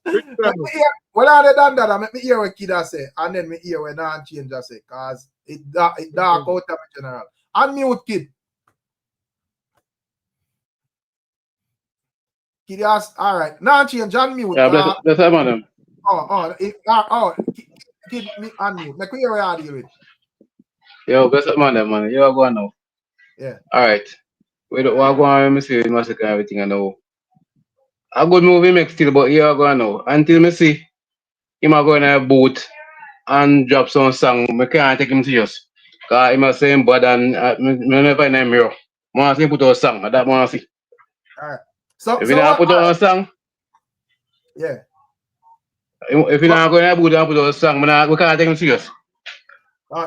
well, other than that, I make me hear what kid I say, and then me hear what non-change I say, cause it dark out of general. Unmute kid. Kid ask, all right. Non-change unmute. Yeah, that's how man. Kid me unmute. Make me hear what I deal with. Yo, best up man, man. You are going now. Yeah. All right. We don't want to go on. Me see Masicka and everything. I know. A good movie make still, but you are going now. Until me see him a go in a boat and drop some song, me can't take him serious. Cause him a saying bad and me never find him mirror. I want to see him put out a song. That I want to see. All right. So if you not put out a song, yeah. If you not going to boat and put out a song, we can't take him serious.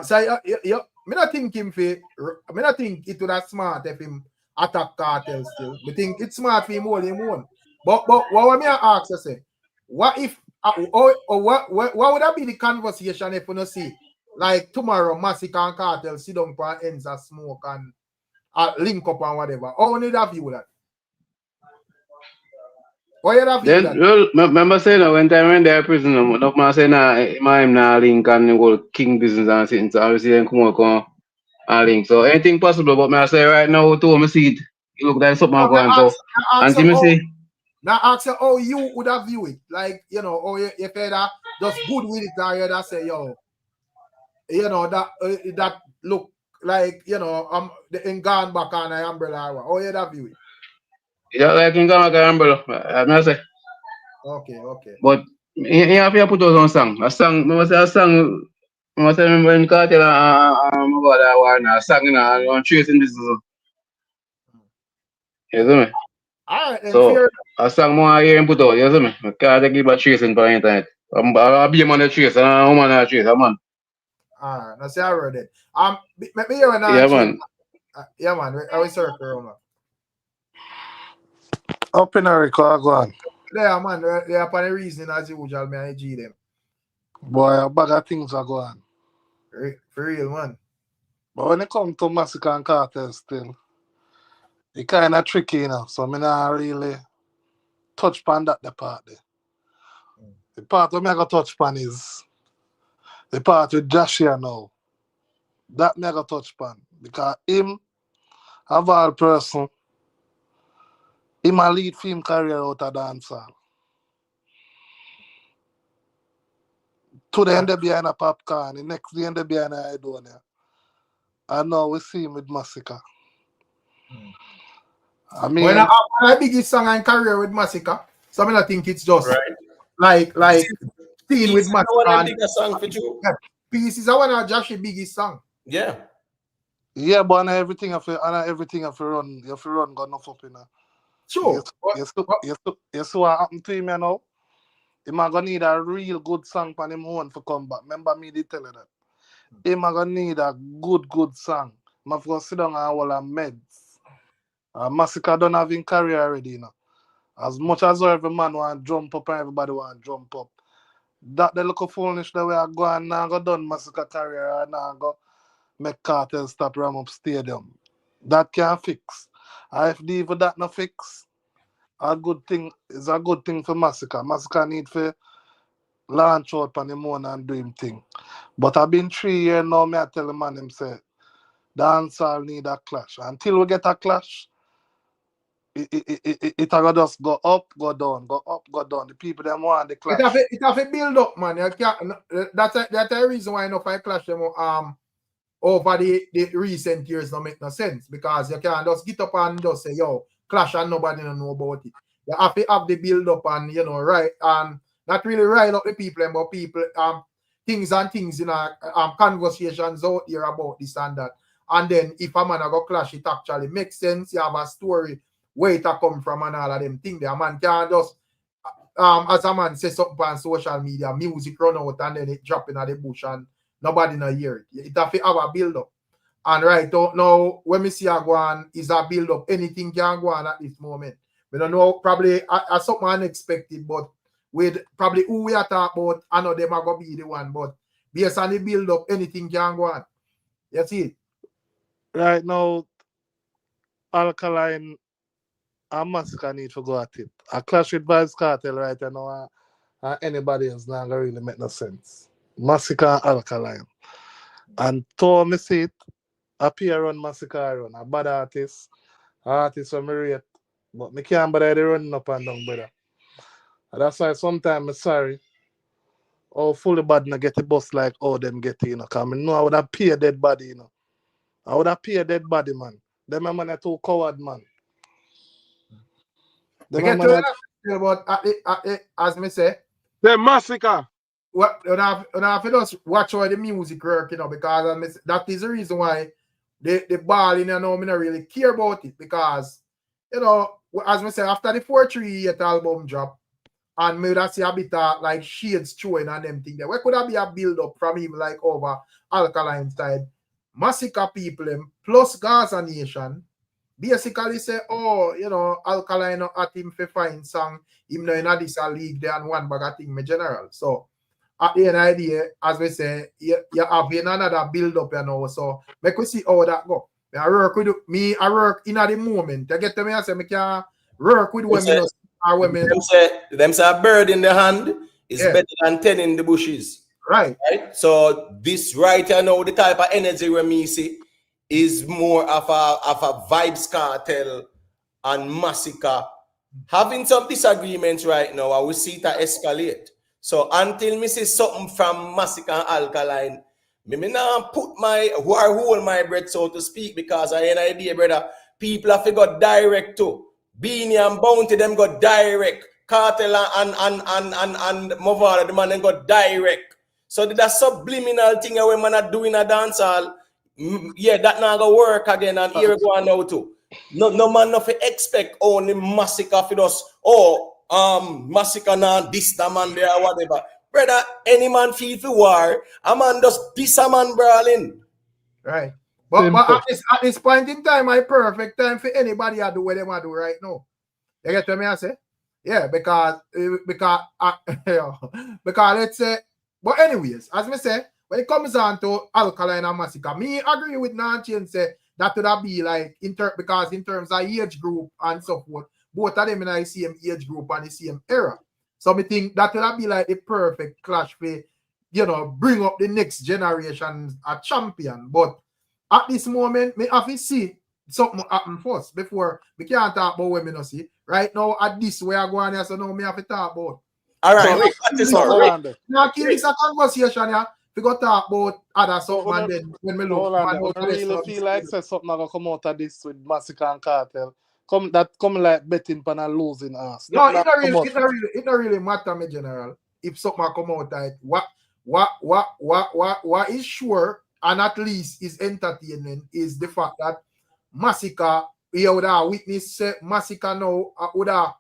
So me not think him for. Me not think it would have smart if him attack cartel still. Me think it's smart for him hold him on. But what me ask you say? What if what would that be the conversation if you not see like tomorrow Masicka and Cartel sit down for ends of smoke and link up and whatever? How would that view that? What you that view that? Well, remember saying that when time when they're in prison, enough man say him na link and go king business and sitting. So obviously then come and link. So anything possible, but I say right now to me see it. It look like something going so. Until me see. Now ask you how you would have view it. Like, you know, or if you just good with it or you that say, yo, you know, that look like, you know, in gone back on the umbrella. How you that view it? Yeah, like in gone back on the umbrella. I say. Okay. But you have to put out some song. A song, I say a song. I say remember in Cartel about that one, a song on chasing this. You see me? All right, so a song more I hear him put out, you see me? I can't take it by chasing for internet. I'll be a man that chase and a woman that chase, a man. Alright, that's I heard it. Let me hear when yeah, man. Yeah, man. I will circle around. Up in a record, go on. Yeah, man. They are for the reason as usual, man. I G them. Boy, a bag of things are going on. For real, man. But when it comes to Masicka and Cartel still, it kind of tricky, you know. So I not really touch upon that the part there. The part where I got touch upon is the part with Joshua now. That me got touch upon. Because him, of all person, him a lead film career out of dancehall. Today, they behind a popcorn. The next day, they behind a Idonia. And now we see him with Masicka. I mean, when I biggest song and career with Masicka, so I think it's just like seen with Masicka. Song for you. Peace is one of Josh's biggest song. Yeah. Yeah, but everything have to run. You have to run, got enough up in there. Sure. You see what happened to him now? He might gonna need a real good song for him own for come back. Remember me did tell you that. He might gonna need a good song. I'm gonna sit down and all the meds. Masicka don't have in career already, you know. As much as every man want to jump up and everybody want to jump up. That they look foolish the way I go and now go done Masicka career and now go make Cartel stop ram up stadium. That can't fix. If even that no fix, a good thing is a good thing for Masicka. Masicka need to launch out on him own and do him thing. But I've been 3 years now, me I tell the man him say, dancehall need a clash. Until we get a clash, it will just go up, go down, go up, go down. The people them want the clash. It have to build up, man. That's the reason why NUFFY clash them over the recent years don't make no sense, because you can't just get up and just say, yo, clash and nobody don't know about it. You have to have the build up and, you know, right, and not really rile up the people, but people things and things in conversations out here about this and that. And then if a man a go clash, it actually makes sense. You have a story where it a come from and all of them things. A man can't just as a man says something on social media, music run out and then it drop in the bush and nobody no hear it. It have to have a build up. And right now, when we see a go on, is a build up. Anything can go on at this moment. We don't know, probably something unexpected, but with probably who we are talking about, I know them are going to be the one, but based on the build up, anything can go on. You see it? Right now, Alkaline and Masicka need to go at it. A clash with VYBZ Cartel right now, and anybody else not gonna really make no sense. Masicka and Alkaline. And to me see it, appear on Masicka run. A bad artist from me rate, but me can't bother the running up and down, brother. And that's why sometimes I'm sorry. How fully bad na get the bus like all them get, you know. Cause I know I would have paid dead body, you know. I would have paid dead body, man. Them man are too coward, man. But as me say, the Masicka. What you have to just watch how the music work, you know, because that is the reason why the ball, you know, me not really care about it, because, you know, as me say, after the 438 album drop, and me would see a bit of like shades showing and them thing there. Where could that be a build up from him like over Alkaline side? Masicka people plus Gaza Nation basically say, oh, you know, Alkaline at him for fine song, him no in this league there and one bag of thing me general. So at the end of the day, as we say, you have another build up, you know. So make we see how that go. I work with me, I work in at the moment. You get to me, I say, I can work with women. Them say a bird in the hand is better than 10 in the bushes. Right. So this right here now, the type of energy we me see is more of a VYBZ Cartel and Masicka having some disagreements right now. I will see it escalate. So until me see something from Masicka and Alkaline, me not put hold my breath, so to speak, because I have an idea, brother. People have to go direct to Beanie and Bounty, them go direct. Cartel and Movala, the man then go direct. So that subliminal thing when man are doing a dancehall, yeah, that not gonna work again. And here we go on now too. No man not expect only Masicka for us. Masicka now this the man there or whatever. Brother, any man feel for war, a man just this a man brawling. Right. But at this point in time, my perfect time for anybody to do what they want to do right now. You get what I say? Yeah, because let's say, but anyways, as me say, when it comes on to Alkaline and Masicka, me agree with Nancy and say that would have be like because in terms of age group and so forth, both of them in the same age group and the same era. So me think that would have be like the perfect clash for, you know, bring up the next generation a champion. But at this moment, me have to see something happen first before we can't talk about what me not see. Right now, at this way I go on here, so now me have to talk about. All right, now kill this a conversation here. We go talk about other something and then when we look. I really feel like say something gonna come out of this with Masicka and Cartel. Come like betting pan and losing us. No, it don't really matter, me general. If something come out of it, what is sure and at least is entertaining is the fact that Masicka, you would have witnessed Masicka now would have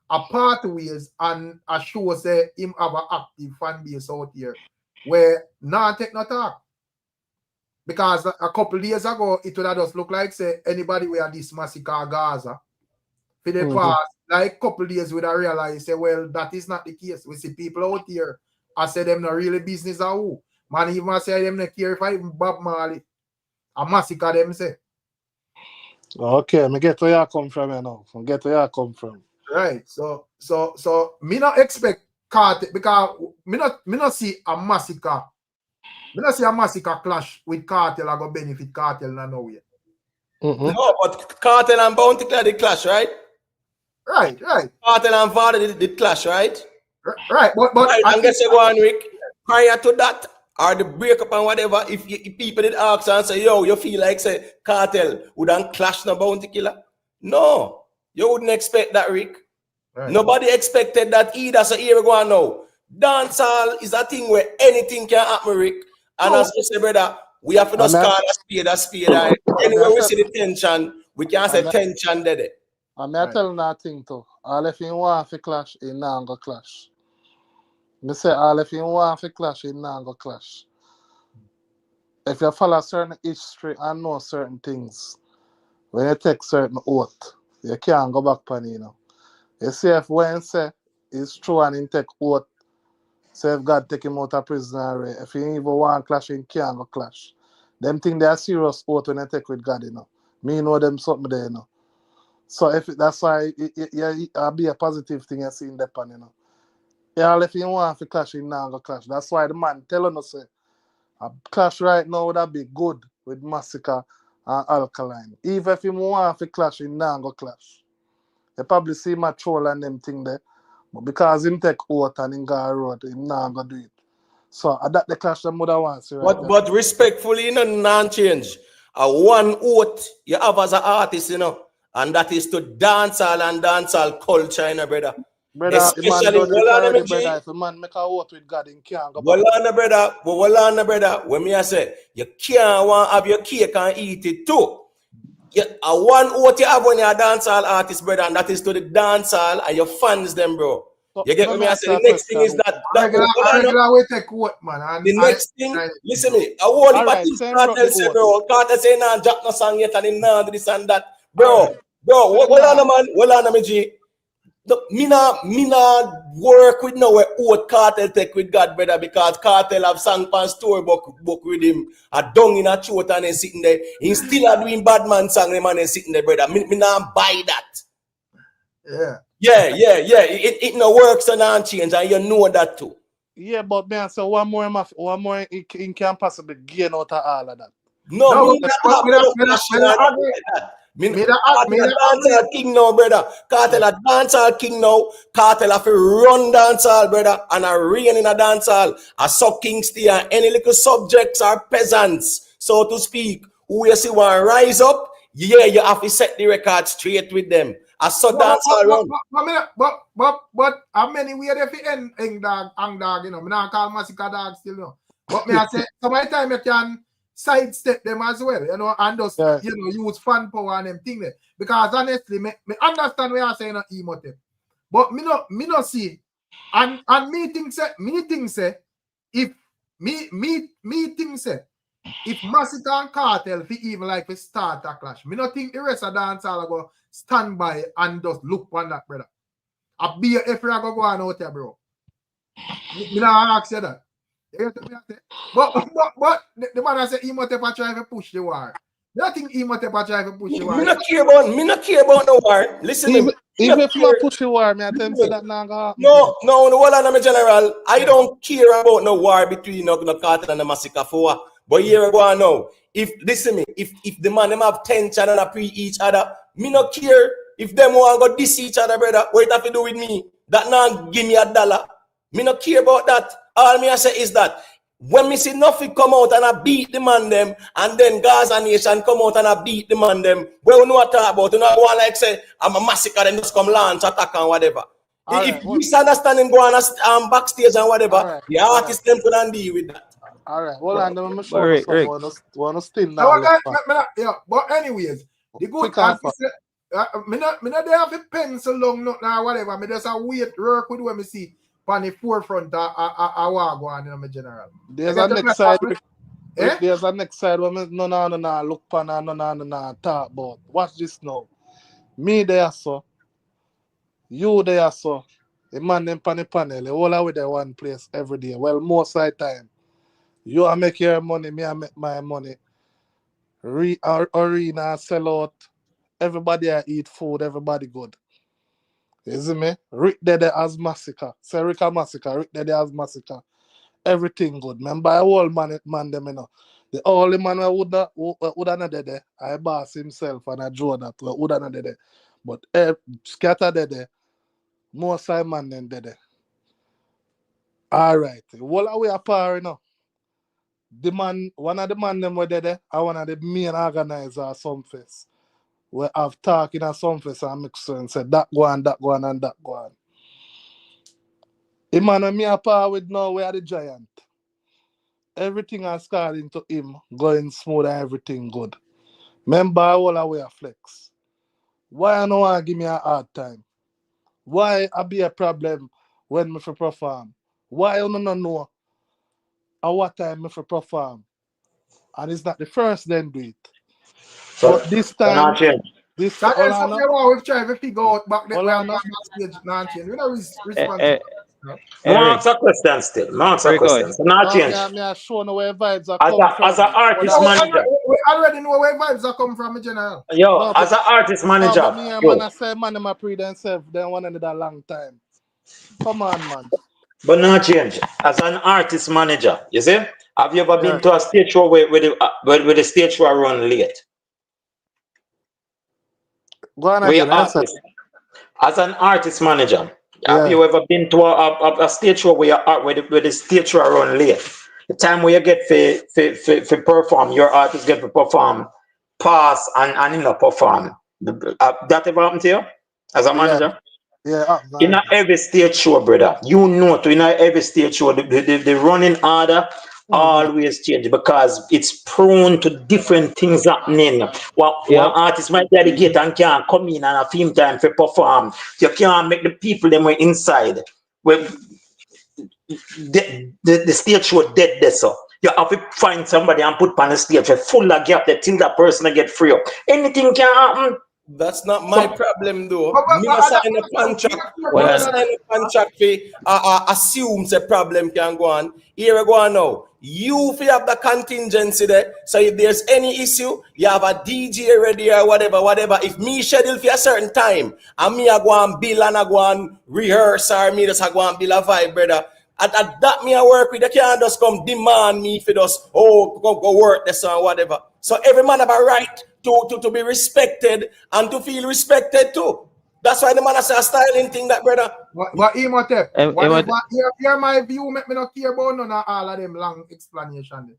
a pathways and a show say him have an active fan base out here where now take no talk. Because a couple days ago it would have just look like say anybody where this Masicka Gaza for the past like couple days would have realized say well that is not the case. We see people out here I say them not really business or who. Man even say them not care if I even Bob Marley a Masicka them say. Okay, me get where you come from you now. Get where you come from. Right. So me not expect Cartel because me not see a Masicka. Me not see a Masicka clash with Cartel I go benefit Cartel no way. No, but Cartel and Bounty the clash, right? Right. Cartel and Vada did clash, right? Right. But right, I guess you go on, Rick. Prior to that, or the breakup and whatever, if people did ask and say, yo, you feel like say Cartel wouldn't clash no Bounty Killer? No, you wouldn't expect that, Rick. Right. Nobody expected that either. So here we go on now. Dancehall is a thing where anything can happen, Rick. And as you say, brother, we have to just call a spade. Anyway, we see the tension, we can't say tension there. And I tell nothing too. All if you want to clash, it not go clash. Me say all if you want to clash, it not go clash. If you follow certain history and know certain things, when you take certain oath, you can't go back on it, you know. You see if when say it's true and he take oath, say if God take him out of prison already, if he even want to clash, he can't go clash. Them think they are serious oath when they take with God, you know. Me know them something there, you know. So if that's why it'll be a positive thing you see in that pan, you know. Yeah, if you want to clash, you not go clash. That's why the man telling us say a clash right now would be good with Masicka and Alkaline. Even if you want to clash, you not go clash. You probably see my troll and them thing there. But because him take oath and him go road, him not go do it. So that the clash the mother wants, right? But respectfully, you know, non-change. A one oath you have as an artist, you know, and that is to dancehall and dancehall culture, you know, brother. Brother, Especially brother, if a man make a oath with God, he can't go back. Well on, brother, when me I say you can't want to have your cake and eat it too. A one oath you have when you're a dancehall artist, brother, and that is to the dancehall and your fans, them, bro. You get me? I say the next thing is that regular way take quote, man. The next thing, listen me. I want to Cartel say, bro. Cartel say nah, Jack no song yet and him nah this and that, bro. Bro, what on man? What on me, G? Me nah work with no old Cartel take with God, brother, because Cartel have sang pan storybook with him. A dung in a throat and he sitting there. He still are doing bad man song, the man is sitting there, brother. Me nah buy that. Yeah. It no works and not change, and you know that too. Yeah, but man, so one more he can possibly gain out of all of that. No, me dancehall king now, brother. Cartel a dancehall king now. Cartel have to run dancehall, brother, and a reign in a dancehall. A sub king stay and any little subjects are peasants, so to speak. Who you see want rise up? Yeah, you have to set the record straight with them. I saw dancehall run. But how many we have to end dog, hang dog, you know? Me not call Masicka dog still, you know. But me I say, sometimes you can sidestep them as well, you know, and just you know use fan power and them thing there. Because honestly, me understand what you're saying on emotive. But me no see. And me think say if if Masicka and Cartel fi even like we start a clash, me not think the rest of dancehall go stand by and just look on that, brother. I be if you go on out there, bro. Me not ask you that. But the man say he must have try to push the war. I think he must have try to push the war. Me not care about no war. Listen to me. Even if you push the war, me I tell you that now go. No, hold on, I'm general. I don't care about no war between no Cartel and the Masicka for. But here we go now. If listen me, if the man them have tension and pre each other, me not care if them want go diss each other, brother. What it have to do with me? That now give me $1. Me not care about that. All me I say is that when me see NUFFY come out and I beat the man them, and then Gaza Nation come out and I beat the man them, well, we know what talk about. You know, one like say I'm a Masicka, then just come launch attack and whatever. If misunderstanding go on backstage and whatever, the artist them couldn't deal with that. All right, well, I'm going to show you one still now. Yeah, but anyways, the good as you say, me not they have a pencil long nothing or whatever. Me just a wait work with when me see on the forefront a war going in my general. There's a next side. There's a next side where me no look pan and no talk about. Watch this now. Me there so. You there so. The man them pan the panel. They all are with their one place every day. Well, most of the time. You are make your money, me I make my money. Arena sell out. Everybody I eat food, everybody good. You see me? Rick Dede as Masicka. Say Rick a Masicka, Rick Dede as Masicka. Everything good. Remember, I all man them, you know. The only man who would not Dede, I boss himself and I draw that would not Dede. But scatter Dede, more Simon than Dede. All right. What are we apart, you know? The man, one of the man them were there, and one of the main organizers of Sumfest. We have talking at Sumfest and mix and said that go on, and that go on. The man and me a par with now, we are the giant. Everything has scarred into him, going smooth and everything good. Remember all the way a flex. Why I no want give me a hard time? Why I be a problem when me for perform? Why you no know at what time me for perform? And it's not the first then do it. So, But this so not time, change. this That hold is on, something wrong with trying to figure out back then hold we on, have backstage non-change. We don't Eh, respond eh, to that. Marks a question still. Marks a question. So not no, change. me a show no where vibes are As come a from. artist manager. We already know where vibes are coming from in general. Yo, No, as but an artist no, manager, but me and yo. man I say man them a pre themselves, then one another long time. Come on, man. But not change. As an artist manager, you see? Have you ever Yeah. been to a stage show where the stage show run late? Go on Where again, you answer. artist. As an artist manager, have Yeah. you ever been to a stage show where the stage show run late? The time where you get to perform, your artist get to perform, pass and you know perform. That ever happened to you as a Yeah. manager? Yeah. In a every stage show, brother, you know, to in a every stage show, the running order always change because it's prone to different things happening. One artist might be at the gate and can't come in and a film time for perform. You can't make the people them were inside. Well, the stage show dead there, so you have to find somebody and put on the stage for full of gap that till that person will get free up. Anything can happen. That's not my problem though. But Me not sign a contract. Me not sign a contract for assume the problem can go on. Here we go on now. You feel have the contingency there. So if there's any issue, you have a DJ ready or whatever. If me schedule for a certain time, and me I go and bill and I go and rehearse or me just I go and bill a vibe, brother. At that me I work with, they can't just come demand me for just, go work this or whatever. So every man have a right to be respected and to feel respected too. That's why the man has a styling thing that, brother. What Imhotep? Hear my view, make me not care about none of all of them long explanation.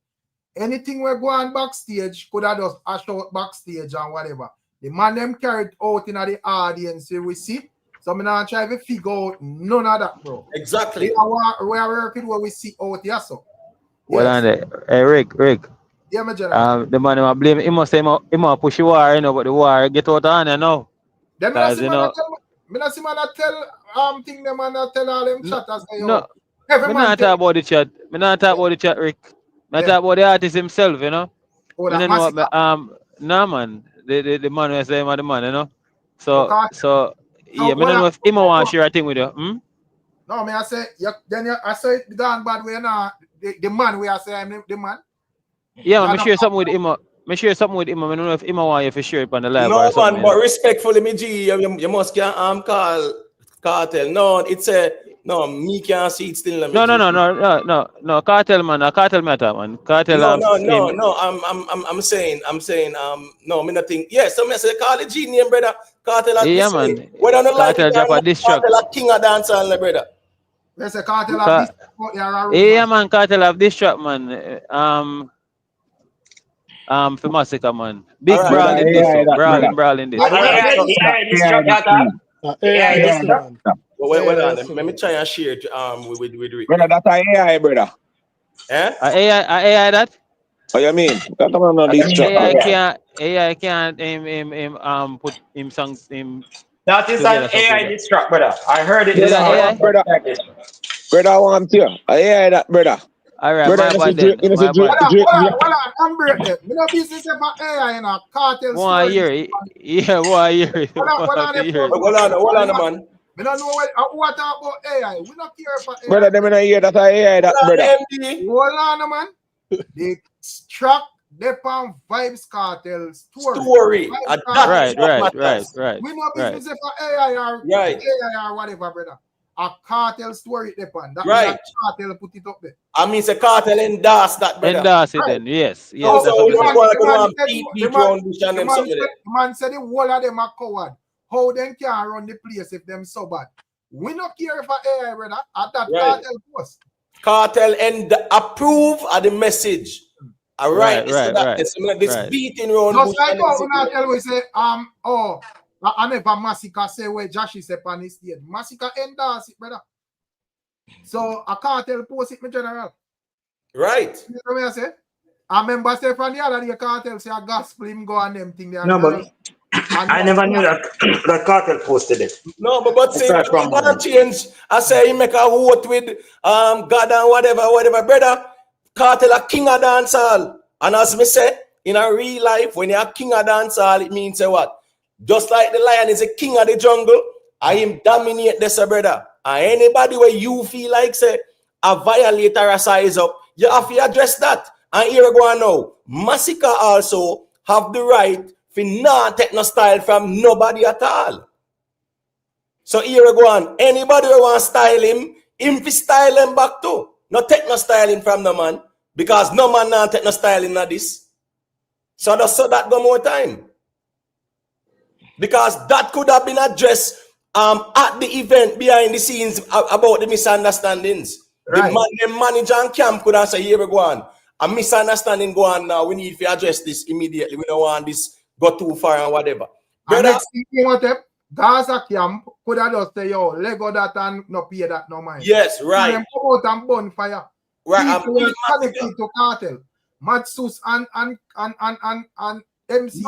Anything we go on backstage, could have just ash out backstage and whatever. The man them carried out in the audience, we see. So I'm not trying to figure out none of that, bro. Exactly. We are working where we see out here, so. Well, Yes. Rick. Yeah, my general. The man who blame him must say he must push the war, you know, but the war get out of hand, you know. Then Because, you know, me not see man tell thing them and tell all them chatters. No, me not talk about the chat. Me not talk about the chat, Rick. Me talk about the artist himself, you know. Oh, me that know Masicka. no man. The man who say him the man, you know. So yeah, me don't know if him want to share a thing with you. No, me I say I say it gone bad way now. The man we are saying the man. Yeah, me share something with him. Me share something with him. I don't know if him want you to share it on the live No or something. man, but respectfully, me G, you must can call Cartel. No, it's no, me can't see it still. No, Cartel man, Cartel matter man. Cartel No. I'm saying no, me nothing. Yes, so me say call the G name, brother. Cartel at yeah, this man. way. Whether you like Cartel it drop or a not, diss track. Cartel a king of dancehall, brother. Let's say Cartel of this. Yeah, man, Cartel have this track, man. For Masicka, man. Big right. brawling this, so. Brawling this. This track man. Well, let me try and share it with Rick. Brother, that's a AI, brother. Eh? AI that? What you mean? Come on, this track. AI can't put him songs him. That is an AI diss track, brother. I heard it. Brother, I want you. AI that, brother. All right, brother, my bad then. Hold on, I'm breaking. Me no business about AI in a Cartel story. Yeah, why hear? Hold on, man. We don't know what about AI. We not care for AI. Brother, them in a hear that AI that, brother. Hold on, man. The track depend Vibes Cartel story. Right. We no business for AI or whatever, brother. A Cartel story depend. That right. Cartel put it up there. I mean, it's a Cartel endorse that, brother. Endorse it then, yes. The man said the whole of them are coward. How them can run the place if them so bad? We not care for AI, brother. At that Cartel post. Cartel and approve of the message. All right. This beating around. Just like how we tell we say, I never Masicka say where Josh is up on his stage. Masicka endorse it, brother. So a cartel post it, my general. Right. You know what I say? I remember say from the other day cartel say a gospel him go and them thing there. No, but I never knew that that cartel posted it. No, but see, Aside when from you change, I say he make a vote with God and whatever, brother. Cartel a king of dancehall. And as me say, in a real life, when you're a king of dancehall, it means say what? Just like the lion is a king of the jungle, I him dominate this, brother. And anybody where you feel like say a violator a size up, you have to address that. And here we go now. Masicka also have the right to not take no style from nobody at all. So here we go on. Anybody who want to style him fi style him back too. Not take no styling from the man. Because no man not take no styling of this. So that go more time. Because that could have been addressed at the event behind the scenes about the misunderstandings. Right. The manager and camp could have said, here we go on. A misunderstanding go on now. We need to address this immediately. We don't want this go too far and whatever. And next thing you want them, Gaza camp could have just say, yo, Lego that and no pay that no mind. Yes, right. And come out and bonfire. Right. People are connected to cartel. SUSS and MC.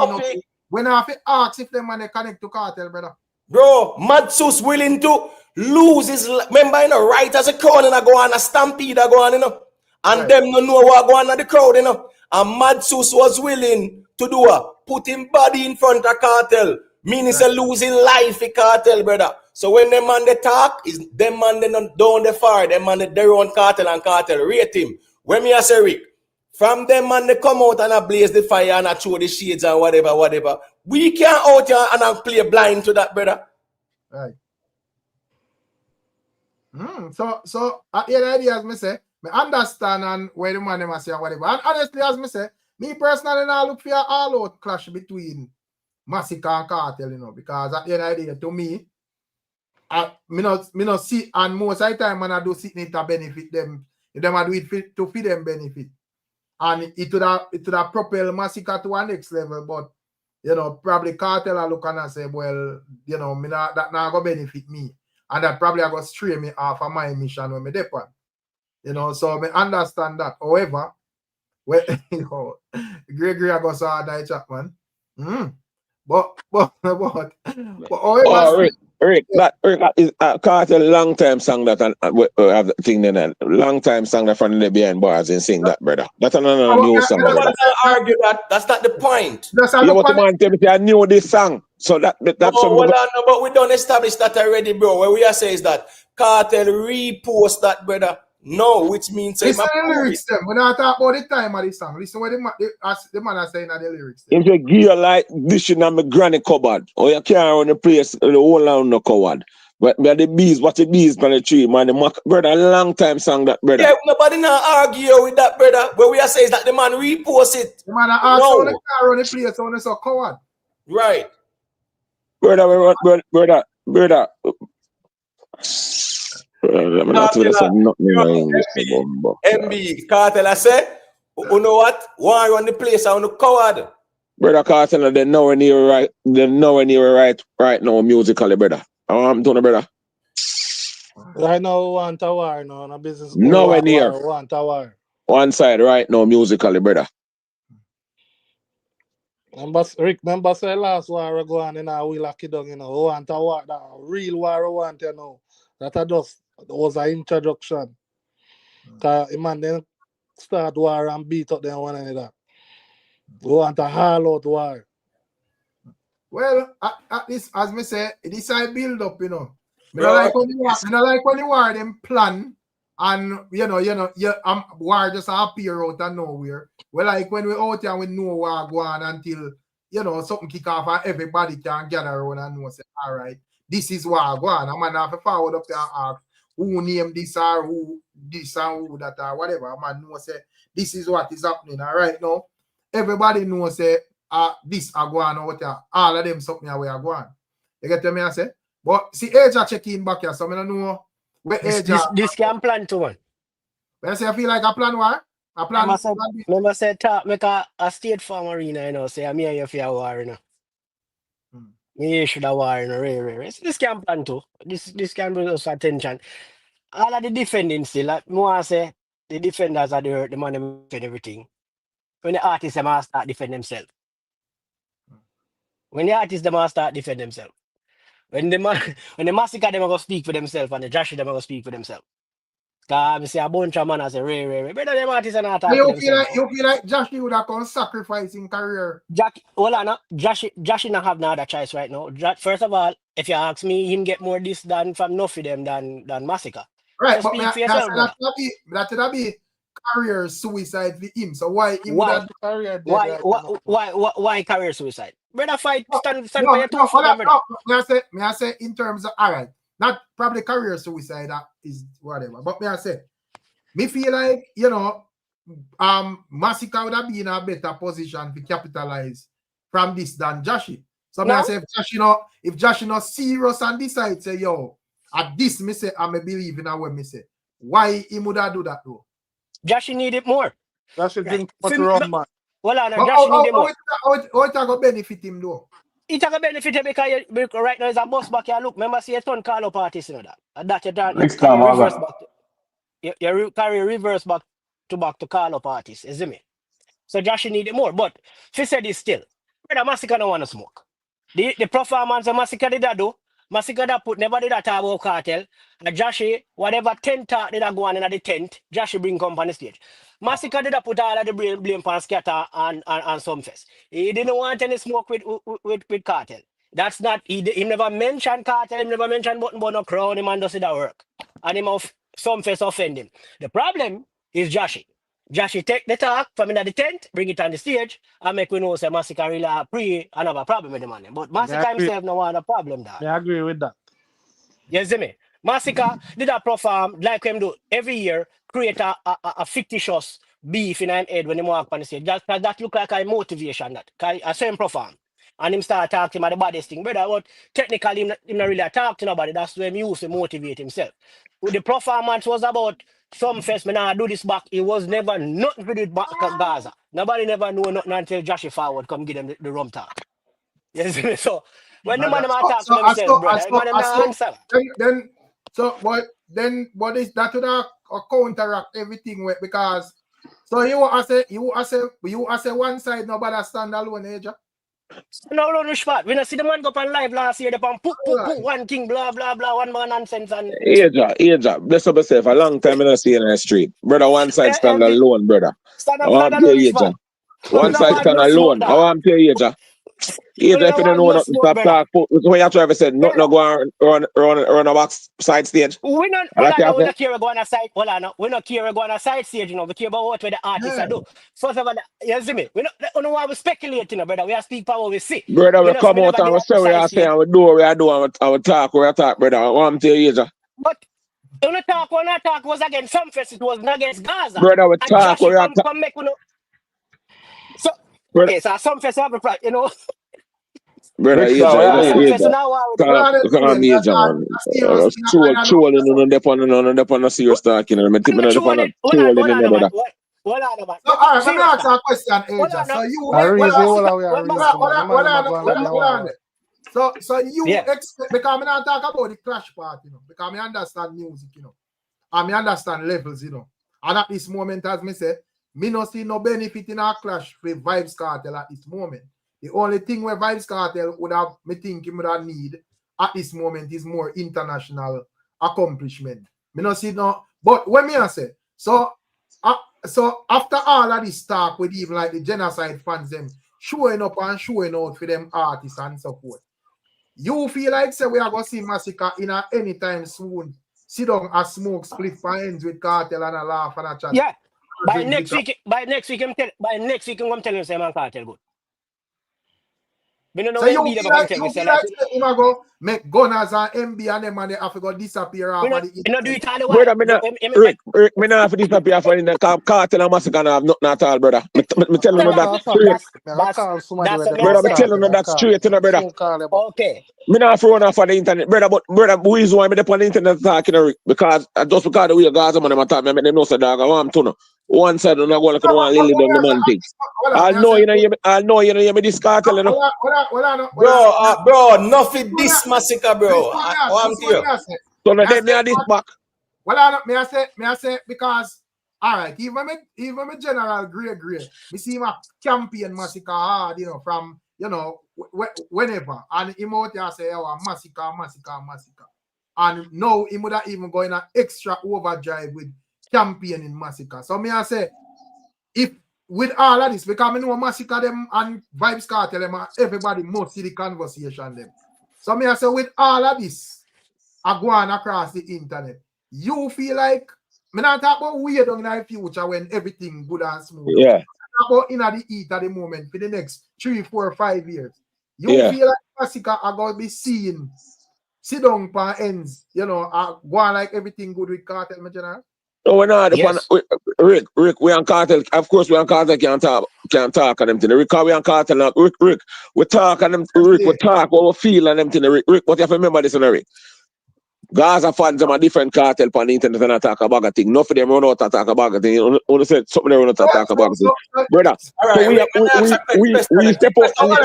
When I have to ask if them man connect to cartel, brother. Bro, SUSS willing to lose his member, you know, right as a crowd and I go on a stampede, I go on, you know. And right. Them don't know what go on at the crowd, you know. And SUSS was willing to do put him body in front of cartel. Meaning right. It's a losing life for cartel, brother. So when them man they talk, is them man they don't down the far, them man they their own cartel and cartel rate him. When me I say Rick, from them man they come out and I blaze the fire and I throw the shades and whatever. We can't out here and I play blind to that, brother. Right. So at the idea as me say, I understand and where the man must say and whatever. And honestly, as me say, me personally now look for an all-out clash between Masicka and cartel, you know, because at the end of the day, to me, me not see, and most of the time when I do sit it to benefit them, if them I do it to feed them benefit. And it would have propel Masicka to a next level, but you know, probably cartel I look and say, well, you know, that now go benefit me. And that probably I go stray me off of my mission when me depend. You know, so I understand that. However, well, you know, Gregory I go saw that chat, man. But however, Rick, that is a cartel long time song that have the thing then long time song that from the behind bars and sing that, brother. That's another new song. I argue that that's not the point. Yeah, what the man tell me I knew this song. So that's something. No, but we don't establish that already, bro. What we are saying is that cartel repost that, brother. No, which means listen to the lyrics them. When I talk about the time of the song, listen what the man are saying at the lyrics. If you gear like this in my granny cupboard, or you can't run the place the whole around the cupboard. But the bees, what the bees on the tree, man, brother, a long time song that, brother. Yeah, nobody now argue with that, brother. What we are saying is that the man repost it. The man are on the car on the place on the so coward. Right. Brother. MB cartel, I say, you know what? Why run the place on the coward? Brother cartel, they're nowhere near right. They're nowhere near right now musically, brother. I'm doing it, brother. Right now, want a war now, no business. Nowhere near. Want a war. One side right now musically, brother. Rick, remember say last war we go on in a wheel of kidong, you know, we want a war, that real war we want, you know. That was an introduction. Man then start war and beat up them one another. We want a all out war. Well, at this, as me say, this I build up, you know. I don't like when the war them plan and war just appear out of nowhere. Well, like when we out here we know war go on until something kick off and everybody can gather around and know say, all right, this is war go on. I'm gonna have to forward up there and ask who named this or who this and who that or whatever. I'm gonna know say this is what is happening. All right now. Everybody knows say this are going out there. All of them something away are going. You get me I say? But see Aja check in back here, so I don't know where this can plan to one. When I say I feel like a plan what? A plan. Remember say talk make a State Farm arena, you know, say I'm here for a war, you know. Me should have war, you know, really. This can plan too. This can bring us attention. all of the defending still, like more say the defenders are the man them defend everything. When the artists them all start defend themselves. When the artists them all start defend themselves. When the Masicka them are gonna speak for themselves and the Josh them are gonna speak for themselves. Cause I see a bunch of man I say Ray. Brother them artists are not talking for themselves. You feel like Josh would have come sacrificing career. Hold on, Josh not have no other choice right now. First of all, if you ask me, him get more this than from NUFFY them than Masicka. Right, So but speak for yourself, brother. that would be career suicide for him. So why him Why career suicide? Brother fight stand for your 2 foot, brother. May I say in terms of alright, not probably career suicide that is whatever. But may I say, me feel like Masicka would have been in a better position to capitalize from this than Joshy. So may I say if Joshy not serious and decide say yo at this me say I may believe in what me say. Why he would have do that though? Joshy need it more. Joshy drink much rum, man. Well, Joshy need it more. How it going to benefit him though? It going to benefit him because right now is a boss back here. Look, remember see a ton call up artists, you know that. And that you carry reverse back. You carry reverse back to call up artists, you see me? So Joshy need it more. But if he said this still, brother Masicka don't want to smoke. The performance of Masicka did that do. Masicka that put never did that talk about cartel. And Joshy, whatever tent talk did that go on in the tent, Joshy bring come on the stage. Masicka did that put all of the blame on Scatter and Sumfest. He didn't want any smoke with cartel. That's not, he never mentioned cartel, he never mentioned button no crown, him and does that work. And him of Sumfest offend him. The problem is Joshy. Joshy take the talk from in the tent, bring it on the stage, and make we know say Masicka really pre and have a problem with the man. But Masicka himself no want a problem that. I agree with that. You see me? Masicka did a perform like him do every year, create a fictitious beef in him head when he walk on the stage. That look like a motivation that I saw him perform. And him start talking about the baddest thing. Brother, but technically him not really talk to nobody. That's when he used to motivate himself. The performance was about some fest, man, I do this back. It was never nothing to do with Gaza. Nobody never knew nothing until Joshy forward come give them the rum talk. Yes, so when the man talk to themselves, brother, what is that to counteract everything with because so you say one side nobody stand alone, eh? No spot. We not see the man go on live last year, they put one king, blah blah blah, one man nonsense and Aja, bless up yourself. A long time I don't see you in the street. Brother, one side stand alone, brother. Stand alone, Aja. One side stand alone. I want to tell you, Aja. Aja, if you don't know nothing, stop talking. What you try to say, not go on run a back side stage. We not care go on a side. We not care go on a side stage, you know. We care about what the artists are do. First of all, you see me. We don't want to speculate, you know, brother. We are speak for what we see. Brother, we come out and we say we are saying we do, and we talk, brother. I want to tell you, Aja. But when I talk was against some fest, it was not against Gaza. Brother, we talk, we are come make you know. So okay, so some fest have a problem, you know. Brother, Aja, calm me, John. Trolling on the serious talking. I'm trolling brother. All right, let me ask a question, Aja. So you expect because I not talk about the clash part, you know, because I understand music, you know, and I understand levels, you know, and at this moment, as me say, me no see no benefit in our clash with Vybz Kartel at this moment. The only thing where Vybz Kartel would have, me think, him would have need at this moment is more international accomplishment. Me no see no, but when me I say, so after all of this talk with even like the genocide fans them showing up and showing out for them artists and so forth, you feel like say we are going to see Masicka in a anytime soon sit down and smoke split ends with Kartel and a laugh and a chat? Yeah. By next week I'm telling you say man Kartel good. So you feel like him go make Gunners and MB and them and they have to go disappear off of the internet. Do it all the way. Rick, me not have to disappear for the Kartel and Masicka have nothing at all, brother. Me tell you that straight. Brother, me tell you that straight, brother. Okay. Me not have to run off of the internet, brother, but brother, the reason why me up on the internet talking, Rick, because just because the way Gaza man them talk, me make them know say dog, I want to know. One side don't go like the one Lily down the man thing. I know you know hear me this Kartel, you know. Bro, NUFFY this Masicka, bro. I want to hear. So now them this back. Well, may I say because all right, even me general grey, me see my champion Masicka hard, from whenever, and him out there say, oh, Masicka, and now he would have even going an extra overdrive with championing Masicka. So me I say, if with all of this, because I know Masicka them and VYBZ Kartel them, everybody must see the conversation them. So me I say, with all of this, I go on across the internet. You feel like, me not talk about way down in the future when everything good and smooth. Yeah. Talk about in the heat at the moment for the next 3, 4, 5 years. You feel like Masicka are going to be seen, sit down for ends, go on like everything good with Kartel, my general? No, we're not. Yes. Rick, we on Kartel. Of course, we on Kartel can't talk on them things. Rick, we on Kartel now. Rick, we talk on them. Rick, we talk what we feel on them things. Rick, but you have to remember this, Rick. Gaza fans them a different Kartel on the internet and attack about a thing. Not for them run out to talk about a thing. Only said something they run out to talk about a thing. Brother, all right, we step up. Hold on.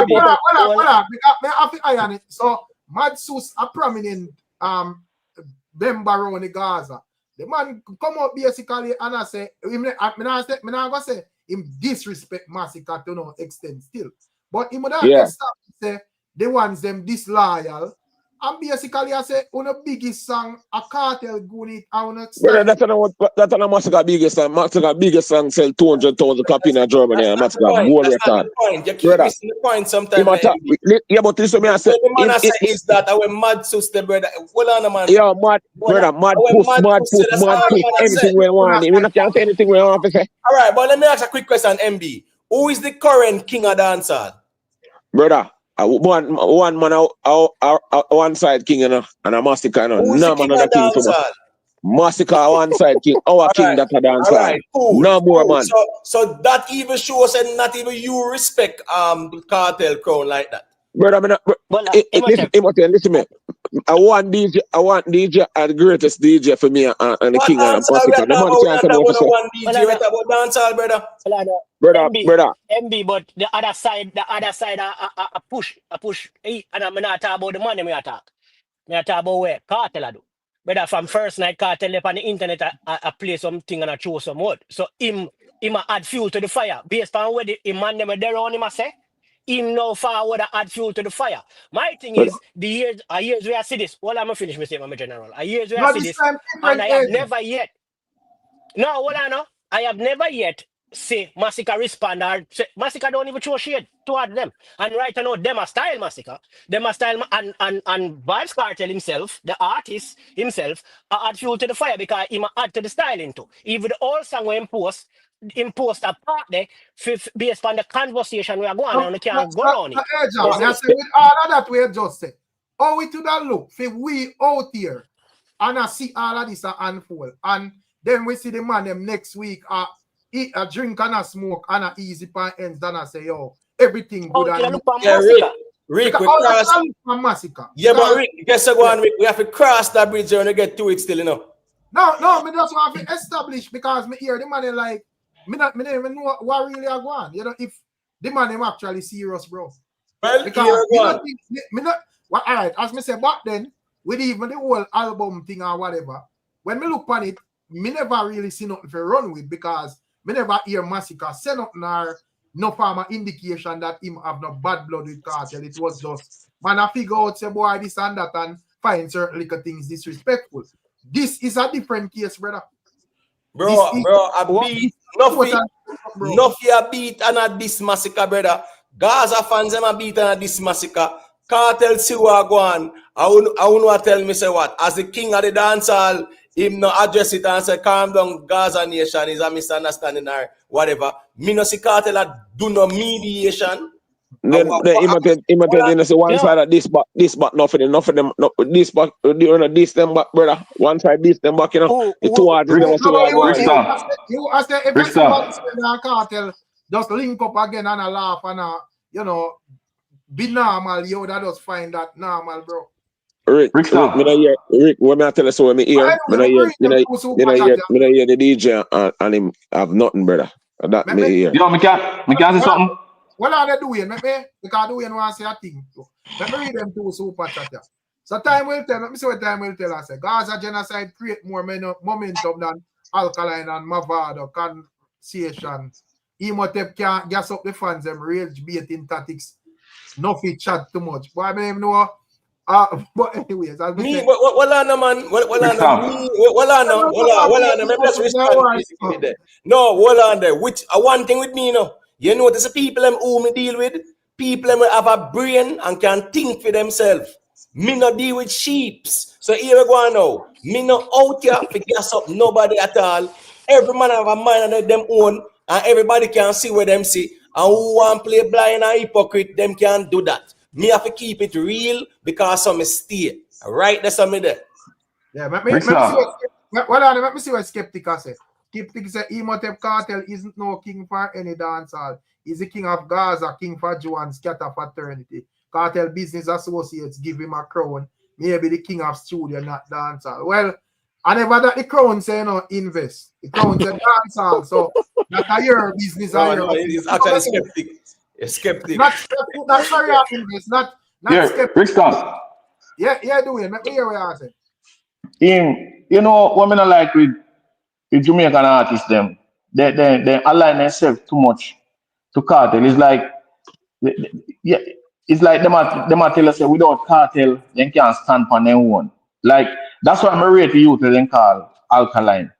I have to iron it. So, Mad SUSS a prominent member around the Gaza. The man come up basically and I say, I'm not going to say him disrespect Masicka to no extent still. But him would have to stop to say the ones them disloyal. And basically I say, on the biggest song, a Kartel going it on the Brother, that's not Masicka biggest song. Masicka biggest song sell 200,000 copies in Germany. And Masicka more record. You keep missing the point sometimes. Yeah, but listen, I say, the man I say is that our Mad SUSS, the brother. Hold on, man. Yeah, mad push, anything we want. We not can't say anything we want to say. All right, but let me ask a quick question, MB. Who is the current king of dancehall? Brother, one man, one side king, and a Masicka, no man, another king. Masicka, one side king, our king that a dancehall. Right, cool. No more, man. So that even shows that not even you respect the Kartel crown like that. Brother, listen me. I want DJ the greatest DJ for me and the king and Masicka. The man can't tell me what to say. Brother. MB, but the other side, I push. And I'm not talking about the money me attack. Me talk about where Kartel do. Brother, from first night Kartel up on the internet, I play something and I choose some word. So him add fuel to the fire. Based on where the man them there on him I say. Him now forward add fuel to the fire. My thing is, the years we have see this. Well, I'm finish my statement, my general. A years we have see this, and I have never yet. No, hold on, no. I have never yet say Masicka respond or say, Masicka don't even throw shade toward them. And right now, them a style Masicka. Them a style and VYBZ Kartel himself, the artist himself, add fuel to the fire because he add to the styling too. Even the old song we impose a part there based on the conversation we are going on and we can't go on it. I say with all of that we just said, how we to that look if we out here and I see all of this unfold and then we see the man them next week eat a drink and a smoke and a easy pan ends then I say yo everything good and Rick, we cross Masicka. Yeah, but Rick, guess what, Rick, we have to cross that bridge when we get to it still, No, me just want to establish because me hear the man like me don't even know what really are going. If the man them actually serious, bro. Well, because all right, as me say back then, with even the whole album thing or whatever, when me look on it, me never really see nothing to run with because me never hear Masicka say nothing or no farmer indication that him have no bad blood with Kartel. It was just man I figure out say boy this and that and find certain little things disrespectful. This is a different case, brother. Bro, a beat. Nuffy a beat and a DISS Masicka, brother. Gaza fans them a beat and a DISS Masicka. Kartel see what go on. I want to tell me say what? As the king of the dancehall, him no address it and say calm down Gaza nation is a misunderstanding or whatever. Me no see Kartel a do no mediation. Then imagine say one side of this but nothing of them this back this them back brother one side this them back it's too hard you as the if Kartel just link up again and a laugh and be normal that just find that normal bro. Rick, when I tell you so when me hear the DJ and him have nothing brother that me hear. Me can say something. What are they doing? Because doing want to say a thing. Let me read them two super chat. So time will tell. Let me see what time will tell. I say Gaza genocide create more momentum than Alkaline and Mavado conversation. Emotep can't gas up the fans. Them rage baiting tactics. NUFFY chat too much. But I don't even know. But anyways, I'll be well on, man. Well on. Let me just respond basically there. No, hold on there. Which one thing with me, you know. You notice the people them who me deal with, people them have a brain and can think for themselves. Me not deal with sheeps. So here we go now. Me not out here to gas up nobody at all. Every man have a mind on them own, and everybody can see where them see. And who want to play blind and hypocrite, them can't do that. Me have to keep it real because some stay. Right, that's something there. Yeah, let me see what Skeptic said. Skeptic said Emotep Cartel isn't no king for any dancehall. He's the king of Gaza, king for Jew and scatter fraternity. Cartel business associates give him a crown. Maybe the king of studio, not dancehall. Well, I never that the crown say no invest. The crown say dancehall. So that's your business. No, it's actually Skeptic. It's Skeptic. Not sorry, invest. Not Skeptic. Ricstorm. Yeah, do it. Let me hear what I say. You know, what I like with Jamaican artists, them, they align themselves too much to Cartel. It's like, it's like them tell us without Cartel, they can't stand on their own. Like, that's why I'm rate the youth they call Alkaline.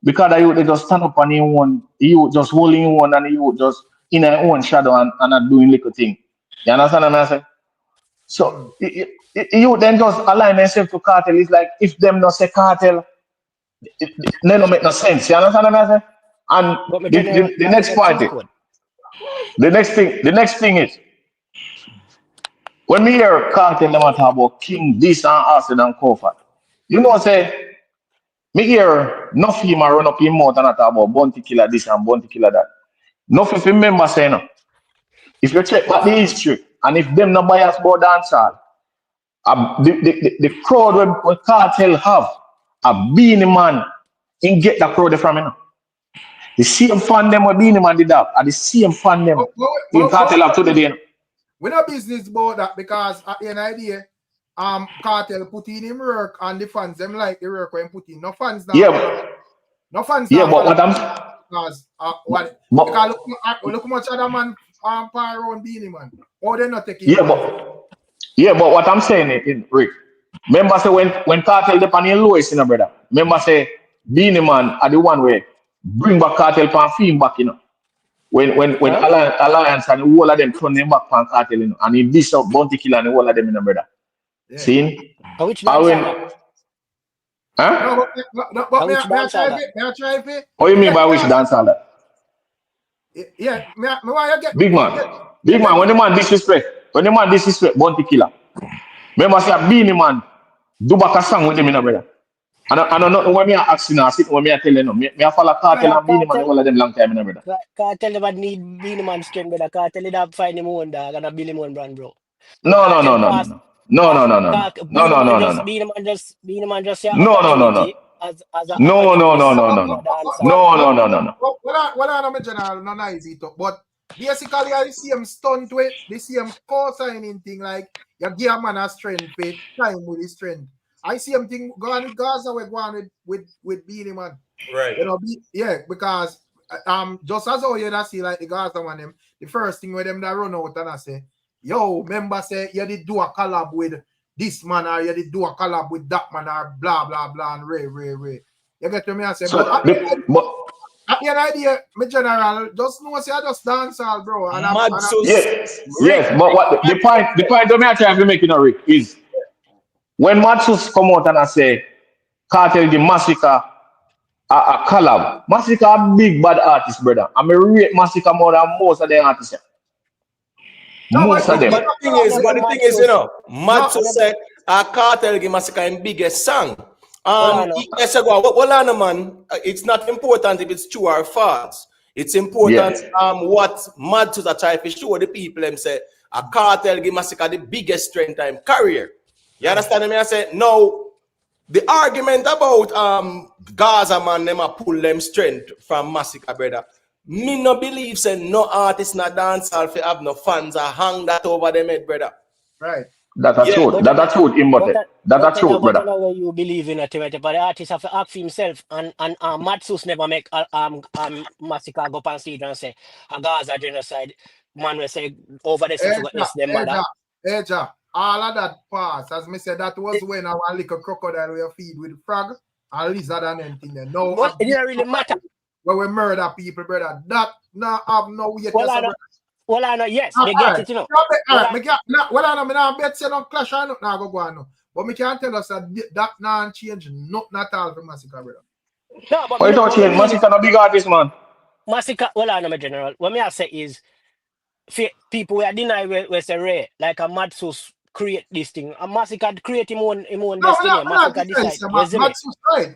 Because the youth, they just stand up on their own, the youth just holding one, and the youth just in their own shadow and not doing little thing. You understand what I'm saying? So, you then just align themselves to Cartel. It's like if them not say Cartel, they don't make no sense. You understand what I'm saying? And the next party, the next thing is when we hear Cartel them talk about King, DISS and Acid and Comfort. You know say me hear NUFFY man run up in mouth and talk about bounty killer this and bounty killer that. NUFFY if you remember saying no. If you check back the history and if them not bias about dancehall. The crowd when Cartel have a Beanie Man and get the crowd from him. The same fan them with Beanie Man did that, and the same fan them in Cartel have today. We no business about that because at the end of the day, Cartel put in him work and the fans them like the work when put in. No fans now. Yeah. No fans yeah, now. But what I'm because because look much other man power around Beanie Man. Or they not taking but what I'm saying is, Rick, remember say when Cartel depend on lowest, you know, brother. Remember say Beanie Man are the one way bring back Cartel pan film back, you know. When Alliance and the whole of them turn them back pan Cartel, you know, and he diss up Bounty Killer and the whole of them, you know, brother. Yeah. See? Which dance? Huh? But may I try it? What do you mean by which dance all that? Yeah, me want you get Big man, when the man disrespect Bounty Killer. Remember say Beanie Man do back a song with them, you know, brother. And I don't know when me are asking or sitting when me are telling them. Me follow Cartel and Beanie Man all of them long time, you know, brother. Cartel never need Beanie Man strength, brother. Cartel did have find him own dog and a Billy Man brand, bro. No. Beanie Man just as a Well, I'm a general, no nice it up, but basically I see him stunt with the same co-signing thing, like you give a man a strength, pay time with his strength. I see him thing going with Gaza, we're going with Beanie Man. Right. You know, because just as how you see like the Gaza one them, the first thing with them that run out and I say, yo, remember say you did do a collab with this man or you did do a collab with that man or blah blah blah and Ray. You get to me and say, so at the end of the day, my general, just know say I just dance all, bro. And yes, but what the point that me I try to make, you know, Rick, is when Matsus come out and I say Cartel the Masicka a collab. Masicka a big bad artist, brother. I rate Masicka more than most of the artists. Most of them. But the thing is, you know, Matsus said a Cartel give Masicka in biggest song. Yes, man, it's not important if it's true or false. It's important what Matsus are trying to show the people and say a Cartel give Masicka the biggest strength time career. You understand me? I say no. The argument about Gaza man them a pull them strength from Masicka, brother. Me no believe say no artist na dancehall fi have no fans or hang that over them head, brother. Right. That's a truth. That's a truth, Imbote. That's a truth, But brother. what you believe in it, but the artist have to ask himself, and Matsus never make Masicka go up on stage and say a Gaza genocide. Man will say over the stuff got them mother. Eja, all of that pass, as me said, that was when I want little crocodile we feed with frog and lizard and anything there. No, well, it didn't really matter. When we murder people, brother, that now have no weight. Well, I know, yes, they get it, you know. I know, bet say no clash or nothing go on. But me can't tell us that now change nothing at all for Masicka, brother. No, but why don't change? Masicka no big artist, man. Masicka, well, I know, my general. What me I say is, people we are deny we say rare, like a Matsus create this thing. A Masicka create him own destiny. Masicka decide. Matsus right.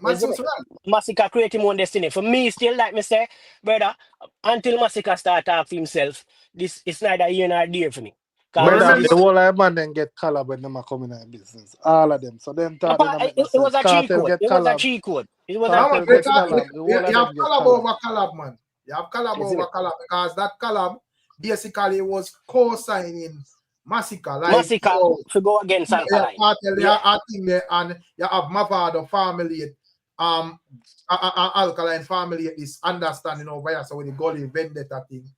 Masicka create him own destiny. For me, still like me say, brother, until Masicka start talk for himself, this is neither here nor there for me. Brother, the whole of man then get collab when them are coming in business. All of them. So them thought it was a cheat code. It was a cheat code. It was a cheat code. You have collab over collab, man. You have collab over collab because that collab basically was co-signing Masicka. Like, Masicka to go against Alkaline. I think there, and you have Mavado family, Alkaline family is understanding over here. So with the Gully vendetta thing.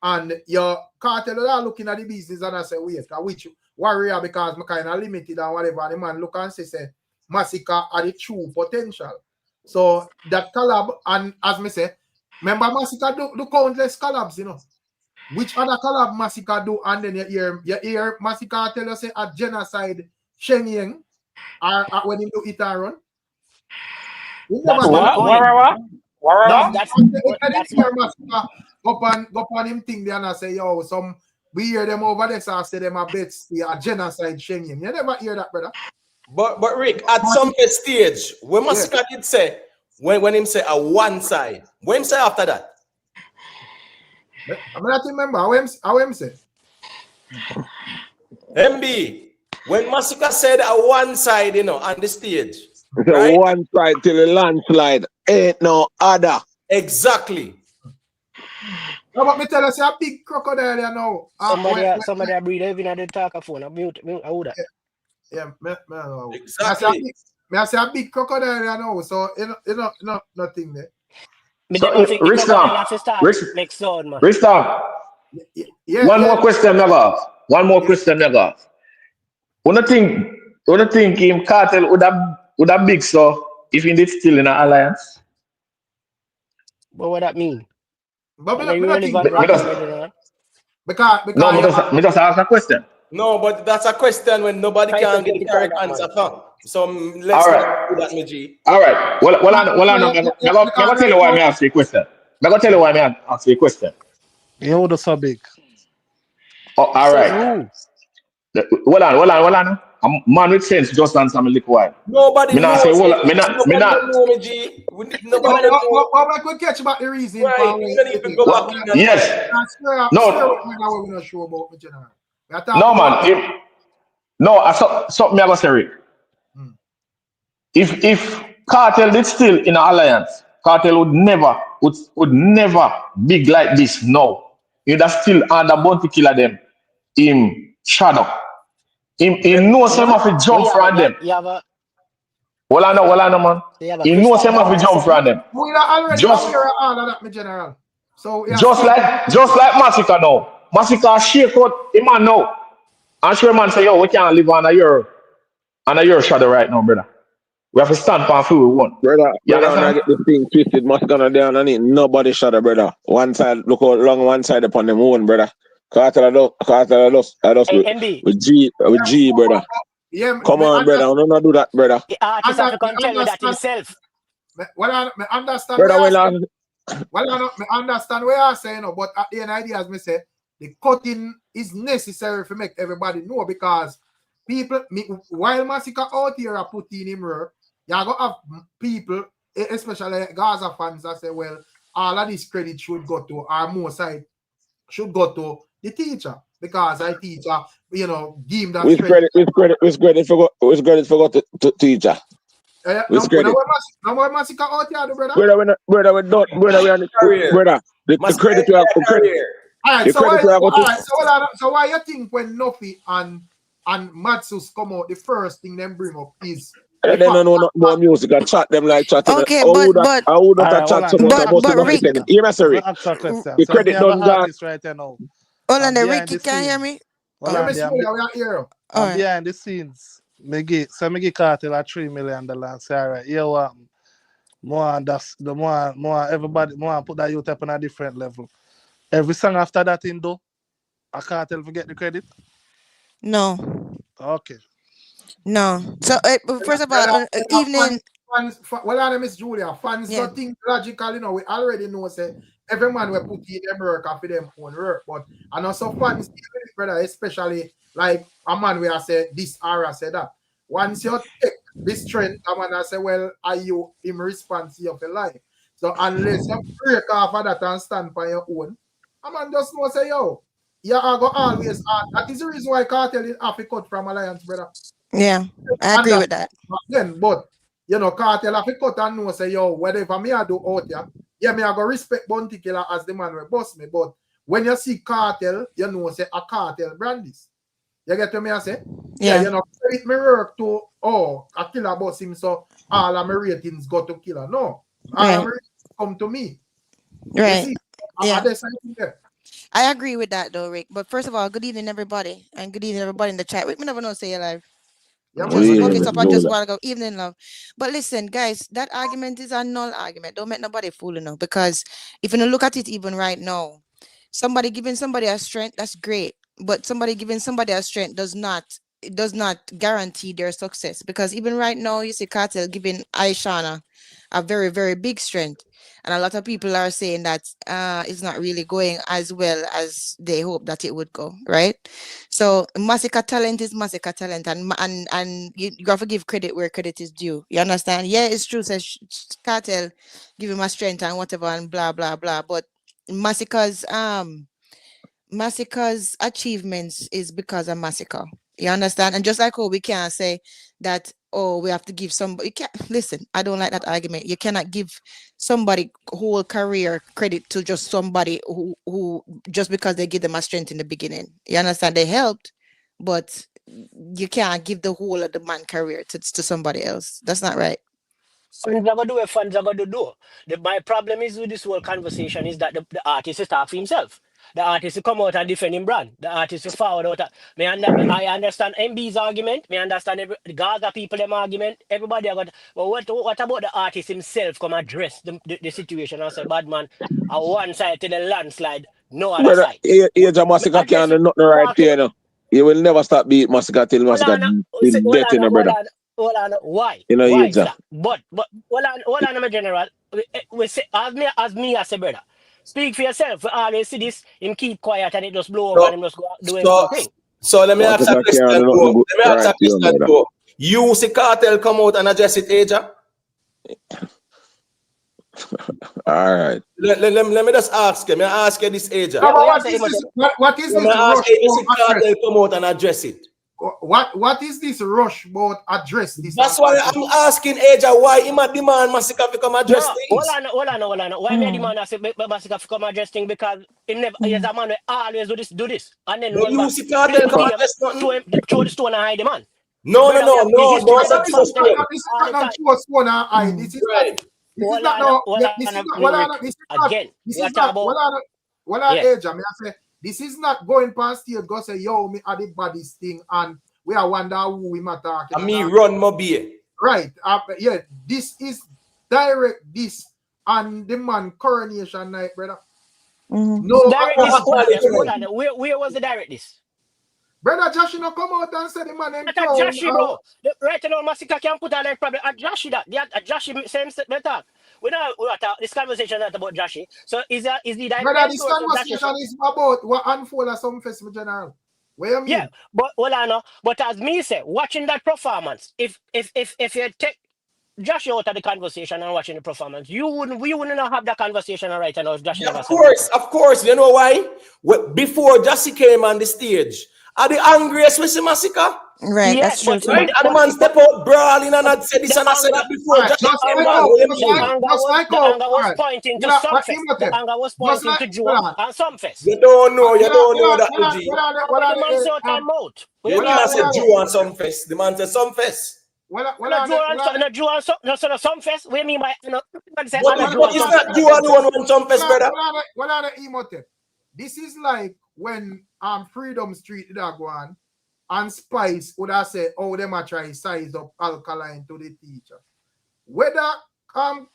And your Kartel are looking at the business and I say, wait, which warrior because I'm kind of limited and whatever. And the man look and say Masicka are the true potential. So that collab, and as me say, remember Masicka do countless collabs, you know. Which other collab Masicka do, and then you hear Masicka tell us a genocide Shenyang or when you do it and run. That's Go on him thing there and I say, yo, we hear them over there, so I say them a bets a genocide Shenyang. You never hear that, brother. But Rick, at some stage, when Masicka did say, when him say a one side, when him say after that? I not remember how him say. MB, when Masicka said a one side, you know, on the stage. Right? One side till the landslide, ain't no other. Exactly. No, but me tell us a big crocodile you know. Somebody breathe even at the talk phone. I mute I would. Yeah, exactly. I say a big crocodile you know, so you know nothing there. Ricstorm. One more question, never. One more question, never. When I think him Kartel would have big so if he did still in an alliance. But what that mean? But me just ask a question. No, but that's a question when nobody can get the correct answer from. So let's not do that, G. All right. Well, I'm tell you why I ask you a question. I'm gonna tell you why I ask you a question. You that's so big. Oh, all right. Hold on. A man with sense just answer me little while. Nobody knows. Nobody know me, G. Nobody knows. I could catch about the reason. Yes. No, man. No, I saw something I was saying. If Kartel did still in an alliance, Kartel would never big like this. No, you'd have still under bounty killer them in shadow. He knows some of it jump from them. Well, I know, man. He knows some of it jump from them. We are already aware of all of that, my general. So just like Masicka now. Masicka shake out him man now. I'm sure man say, yo, we can't live on a year shadow right now, brother. We have to stand for who we want. Brother, I get the thing twisted, Masicka down and it nobody shadow, brother. One side, look how long one side upon them own, brother. Kartel with G, brother. Yeah, come on, brother. I don't do that, brother. The artist have to tell you that himself. Well, I understand. Brother, I understand what you're saying, but at the end of the day, as me say, the cutting is necessary to make everybody know because people, while Masicka out here are putting him here, you're going to have people, especially Gaza fans, that say, well, all of this credit should go to, our more side should go to the teacher because I teacher, give him that credit. With credit for to teacher. With credit. No more Masicka out here, brother. Brother, we don't. Brother, we are the credit we have for credit. All right, so why you think when NUFFY and and Matsus come out, the first thing them bring up is They don't know nothing about music and chat them like chatting. Okay, How would but that chat someone that must have Rick, taken? Hear me, sorry. Ask a question. The So credit me have done an gone. artist right now. hold on, behind Rick, you the can't hear scene. me? Hold Oh. on, All right. behind the scenes, me give Cartel a $3 million and say, all right, here what more everybody more put that youth up on a different level. Every song after that in though, a Cartel will get the credit? No. Okay. No. So first of all, evening. Fans, well, Miss Julia, fans don't think logical, you know. We already know say every man will put in them work after them own work, but and also fans, brother, especially like a man where I say this or I say that. Once you take this trend, a man I say, well, are you him responsible of your life? So unless you break off of that and stand by your own, a man just know say, yo, you are go always that is the reason why Cartel is half a cut from Alliance, brother. Yeah, I agree with that. But you know, Cartel have to cut and know say, yo, whatever me I do out here, yeah, me I go respect Bounty Killer as the man will boss me. But when you see Cartel, you know say a Cartel brand this. You get what me I say? Yeah, you know, credit me work to a killer boss him, so all of my ratings go to Killer. No. All of my ratings come to me. Right. You see? Yeah. There. I agree with that though, Rick. But first of all, good evening everybody. And good evening everybody in the chat. Rick, me never know say you live. Just woke it up and just want to go evening love. But listen, guys, that argument is a null argument. Don't make nobody fool enough, because if you look at it even right now, somebody giving somebody a strength, that's great. But somebody giving somebody a strength does not guarantee their success. Because even right now, you see Cartel giving Aishana a very, very big strength. And a lot of people are saying that it's not really going as well as they hope that it would go, right? So Masicka talent is Masicka talent, and you have to give credit where credit is due. You understand? Yeah, it's true. Says Cartel, give him a strength and whatever and blah blah blah. But Masicka's achievements is because of Masicka. You understand? And just like we can't say that, we have to give somebody. You can't listen. I don't like that argument. You cannot give somebody whole career credit to just somebody who just because they give them a strength in the beginning. You understand? They helped, but you can't give the whole of the man career to somebody else. That's not right. Fans are gonna do what fans are gonna do. My problem is with this whole conversation is that the artist is talk for himself. The artist will come out and defend him brand. The artist will forward out. I understand MB's argument. I understand the Gaza people them argument. Everybody are got. But what about the artist himself come address the situation and say, bad man, on one side to the landslide, no other side. Age of Masicka can't do nothing right there, you know. You will never stop beat Masicka till Masicka is dead, you know, brother. Hold on. Why? You know, Why? But hold on, my general. We say as me as a brother. Speak for yourself. We always see this. Him keep quiet and it just blow over and him just go doing something. So let me ask a question too. You see Cartel come out and address it, Aja? All right. Let me just ask you. I ask you this, Aja. What is this? What is this? Ask you, Cartel come out and address it. What is this rush about address this? That's why I'm asking Aja why he might demand Masicka to come address things. Hold on. Why me demand Masicka to come address things? Because he never he's a man who always do this. And then but you see Cartel come address nothing. Throw the stone and hide the man. No. This is not throw a stone and hide. This is not. This is not Aja. Me I say this is not going past here. Go say yo, me at the body's thing, and we are wonder who we are talking. And me run my beer. Right. Yeah. This is direct this and the man coronation night, brother. No. Direct this. Hold on. Where was the direct this? Brother Josh, you know, come out and say the man in town. Josh, bro. Right now, Masicka can put on that problem. Josh, that. Josh, same better. We know this conversation is not about Joshy. So is the direct? Brother, this conversation is about what unfold as some festival general. Where you mean? Yeah, but but as me say, watching that performance, if you take Joshy out of the conversation and watching the performance, we wouldn't have that conversation right now if Joshy never said of course. You know why? Before Joshy came on the stage, are the angriest with Masicka? Right, that's Yes, true but too. Right? And the man step out brawling and had said this the and I said anger, that before. Alright, Just just explain, like man. how, What you just mean? like, just like the how, anger was alright. pointing to You know, what Sumfest. The Imhotep, anger was just pointing like, to hold Joe on. and Sumfest. You don't know that, the G. What But are the man the, short time out. What You you did not talking say about? Jew on some fest. The man said some fest. No, Joe and Sumfest. What do you mean by say But Joe and it's Sumfest? not Jew alone on some fest, brother. What are the Imhotep? This is like when Freedom Street did go on and Spice would have said, oh, them are trying to size up Alkaline to the teacher. Whether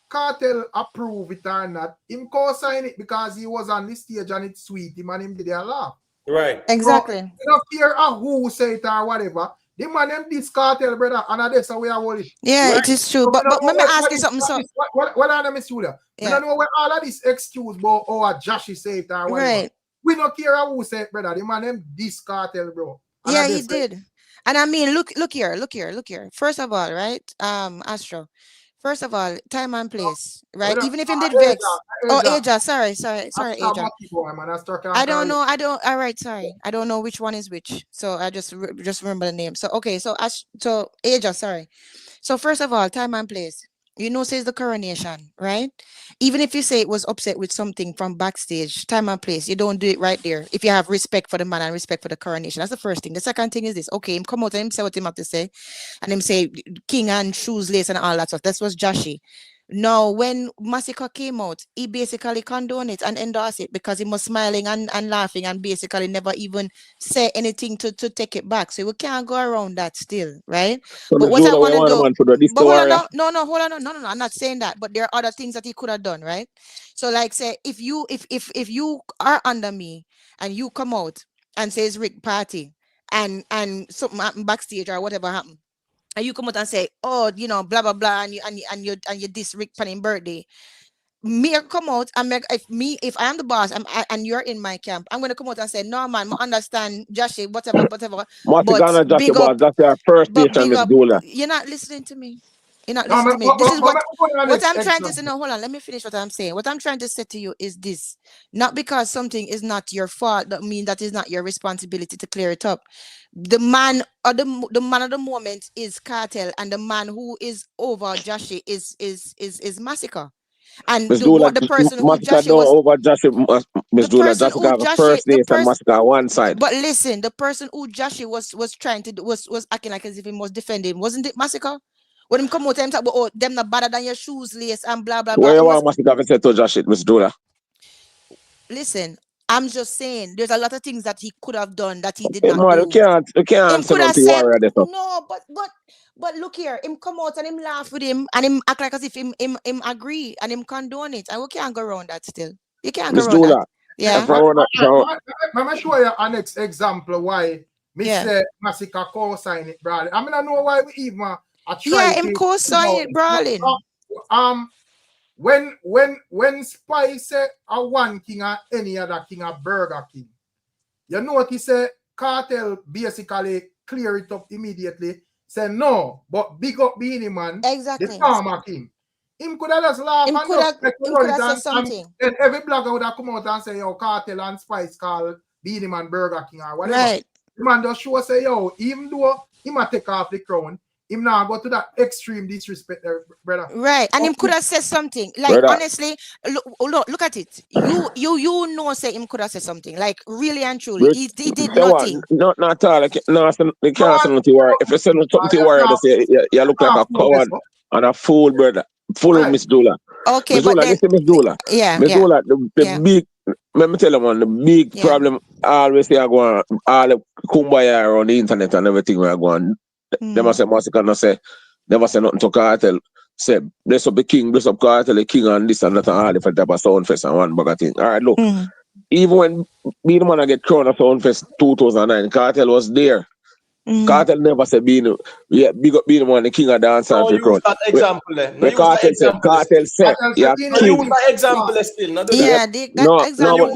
Cartel approve it or not, him co-sign it because he was on the stage and it's sweet him and him did a laugh. Right. Exactly. So, you don't care who say it or whatever. The man them this Cartel, brother, and that's how we are it. Yeah, right? it is true. So But let me ask you something. So what are them Julia? We don't know what all of this excuse about or Joshy say it or whatever. right. We don't care who say it, brother. The man them this Cartel, bro. And Yeah, he did. And I mean, look here. First of all, right? Astro. First of all, time and place, right? Even if him did vex. Oh, Aja, sorry, Aja. I don't know. All right, sorry. I don't know which one is which. So I just remember the name. So okay, so Aja, sorry. So first of all, time and place. You know, says the coronation, right? Even if you say it was upset with something from backstage, time and place, you don't do it right there. If you have respect for the man and respect for the coronation, that's the first thing. The second thing is this. Okay, him come out and him say what him have to say, and him say king and shoes lace and all that stuff. That was Joshy. Now, when Masicka came out, he basically condoned it and endorsed it because he was smiling and laughing and basically never even say anything to take it back. So we can't go around that still, right? So but what I want to do, but hold on, no, I'm not saying that, but there are other things that he could have done, right? So like say, if you are under me and you come out and says Rick party and something happened backstage or whatever happened, and you come out and say, oh, you know, blah blah blah, and you diss Rick Panning birthday. Me come out and make if I am the boss and you're in my camp, I'm gonna come out and say, no man, I understand Joshy, whatever. But big up, that's our first station, Miss Dula. You're not listening to me. You're not listening to me. This is what I'm trying to say. No, hold on. Let me finish what I'm saying. What I'm trying to say to you is this: not because something is not your fault, that means that is not your responsibility to clear it up. The man or the man of the moment is Cartel, and the man who is over Joshy is Masicka. And the person who Joshy was over Joshy, Miss Dula, Joshy have a first day and Masicka on one side. But listen, the person who Joshy was trying to do was acting like as if he was defending, wasn't it Masicka? When him come out and talk about, oh, them not better than your shoes lace and blah blah blah. Where you want Masicka to say to Joshy, Miss Dula? Listen, I'm just saying there's a lot of things that he could have done that he did not do. You can't say nothing warrior there. No, but look here, him come out and him laugh with him and him act like as if him agree and him condone it. And we can't go around that still. You can't go around that. Yeah. Let me show you an next example why Mr. Masicka co-sign it, brother. I mean, I know why we even him co-sign it, brawling. When Spice said a one king or any other king or Burger King, you notice Cartel basically clear it up immediately. Say no, but big up Beanie Man, exactly. the farmer king. Him could have just laugh and said something. And every blogger would have come out and say, yo, Cartel and Spice call Beanie Man Burger King or whatever. Right. The man just show say, yo, even though he might take off the crown, him now go to that extreme disrespect, brother. Right, and him could have said something. Like brother. Honestly, look at it. You know, say him could have said something. Like really and truly, he did nothing. Not at all. They can't say nothing warrior. If you say something warrior, they say you look like a coward and a fool, brother. Full of Miss Dula. Okay, Miss but Dula, listen, Miss Dula. Yeah, Miss Dula, the big. Let me tell you, man, the big problem always say I go on all the kumbaya around the internet and everything where I go on. They must say Masicka no say never say nothing to Cartel. Say bless up the king, bless up Cartel, the king and this and that and all different type of Soundfest and one bag of thing. All right, look. Even when Beanie Man get crowned at Soundfest 2009, Cartel was there. Cartel never said big up Beanie Man, the king of dance and the crown. That example there. No, Cartel said, yeah, king. Use that example still. Not yeah, that example.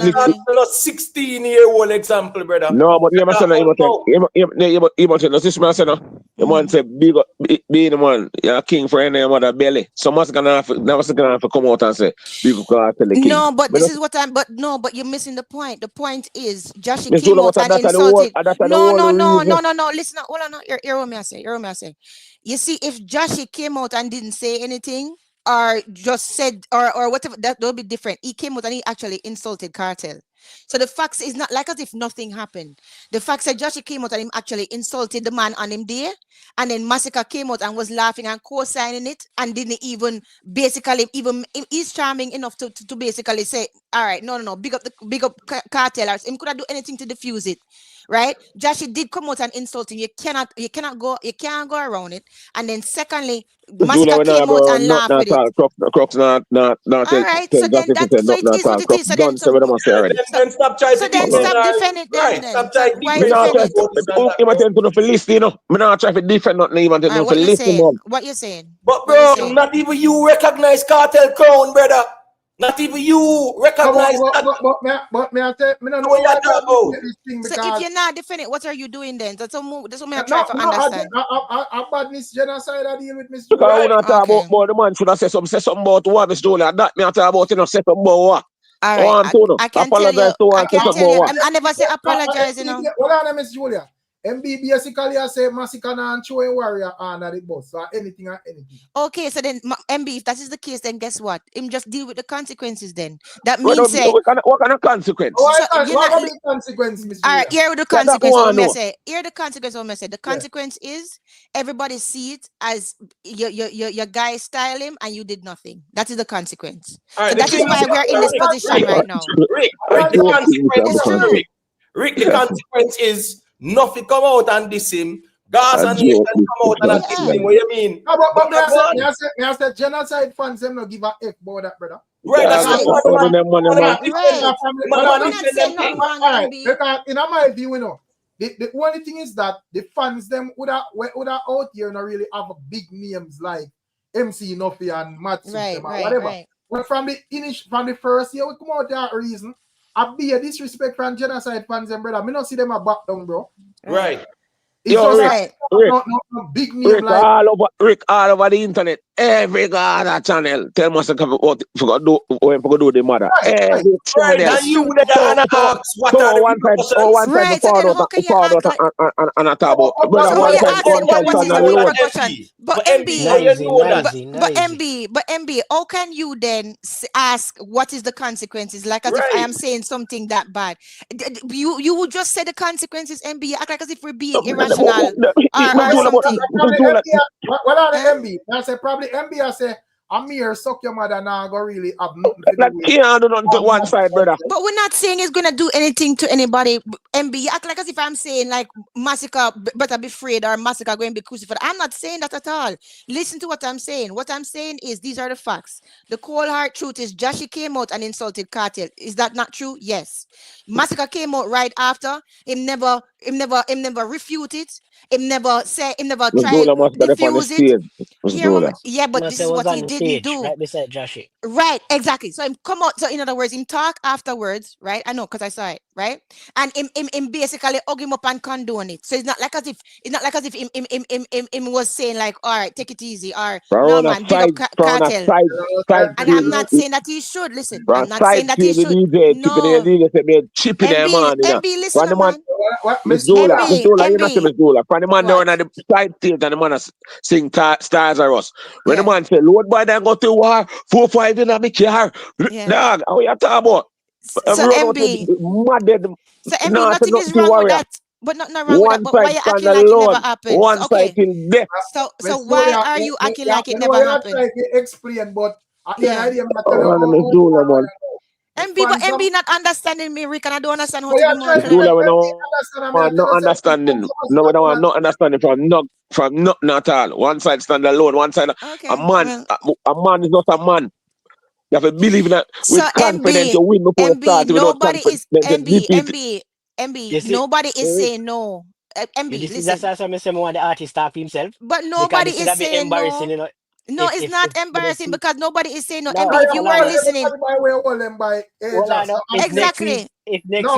No, 16-year-old example, brother. No, but you must say the man said, big up Beanie Man, you're a king for any mother belly. So much gonna have to come out and say, big up Cartel, the king. No, but this is what but you're missing the point. The point is Joshy came out and insulted. No. listen, hold on, hear what me I say. Hear what me I say. You see, if Joshy came out and didn't say anything, or just said, or whatever, that would be different. He came out and he actually insulted Cartel. So the facts is not like as if nothing happened. The fact that Joshy came out and him actually insulted the man on him there, and then Masicka came out and was laughing and co-signing it, and didn't even basically even he's charming enough to basically say, all right, no, big up Cartel. Him could have do anything to diffuse it, right? Joshy did come out and insult him. You can't go around it. And then secondly, Masicka came out and laughed with it. Crooks not All right, so then that so it is what it is. So then Then stop trying to then stop defend it then. Stop trying to Why defend defend it? even tend to list, you know. Me not try to defend nothing, even tend to What you list him saying? up. What you saying? But bro, not even you recognize Cartel Crown, brother. Not even you recognize that. But me I say, me no know What you why talking about? this thing So because if you're not defending, what are you doing then? That's what I no, try to understand. I badness genocide I deal with Miss Because Julia. I want to talk about the man should have said something about what Miss Julia. That me I talk about, you know, say something about what. All right, I can tell you. I can tell you. I never say apologize, you know. Well, on Miss Julia. MB basically I say Masicka and showing warrior under the bus or anything or anything. Okay, so then MB, if that is the case, then guess what? Him just deal with the consequences then. That What means say what kind of consequence? What are the consequences, Miss all Julia? right, here with the consequence. What I say? Here the consequence. What I say? The consequence is everybody see it as your guy style him and you did nothing. That is the consequence. Right, so that is why we are in this position right now. Rick, the consequence is nothing come out and diss him. Gaza nation come out and diss him. What you mean? No, but I said genocide fans them no give a F about that, brother. Right, that's what because in my view, you know, the only thing is that the fans them would have out here not really have big names like MC Nuffy and Masicka whatever. But from the first year we come out that reason, I be a disrespect from genocide fans them, brother. Me not see them a back down, bro. Right. It's just like no big name Rick, like all over the internet. Every Gaza channel tell Masicka what for do the mother. Every channel. You that ask what are the one side and I talk about brother one side alone. But MB, how can you then ask what is the consequences? Like as if I am saying something that bad. You would just say the consequences, MB. Act like as if we're being irrational or something. What are the MB? I say probably MB. I say Amir suck your mother now go really have nothing to do with yeah, do nothing to one side, brother. But we're not saying it's gonna do anything to anybody. MB, you act like as if I'm saying like Masicka better be afraid or Masicka going to be crucified. I'm not saying that at all. Listen to what I'm saying. What I'm saying is these are the facts. The cold hard truth is Joshy came out and insulted Cartel. Is that not true? Yes. Masicka came out right after. Him never refute it. Him never tried to diffuse it. Yeah, but this is what he didn't do. Right beside Joshy. Right, exactly. So him come out. So in other words, him talk afterwards, right? I know because I saw it, right? And him basically hug him up and condone it. So it's not like as if him was saying like, all right, take it easy, or no man, big up Cartel. And I'm not saying that he should listen. I'm not saying that he should. No. MB, listen, man. Miss Julia, you not see Miss Julia. From the man down at the side stage and the man sing Stars Are Us. When the man say, Lord boy, then go to war, 4-5 in my car. Dog, how you talk about? So MB, nothing is wrong with that. But not wrong with that. But why you acting like it never happened? One side till death. So why are you acting like it never happened? Explain, but MB, but MB not understanding me, Rick, and I don't understand how to be more clear. Not understanding. No, not understanding from nothing at all. One side stand alone. One side, a man is not a man. You have to believe in that with confidence you win before you start. Nobody is MB. Nobody is saying no. MB, listen. That's why I say the artist talk for himself. But nobody is saying no. You know? No, it's not embarrassing because nobody is saying no. No, MB, if you were listening, exactly. If next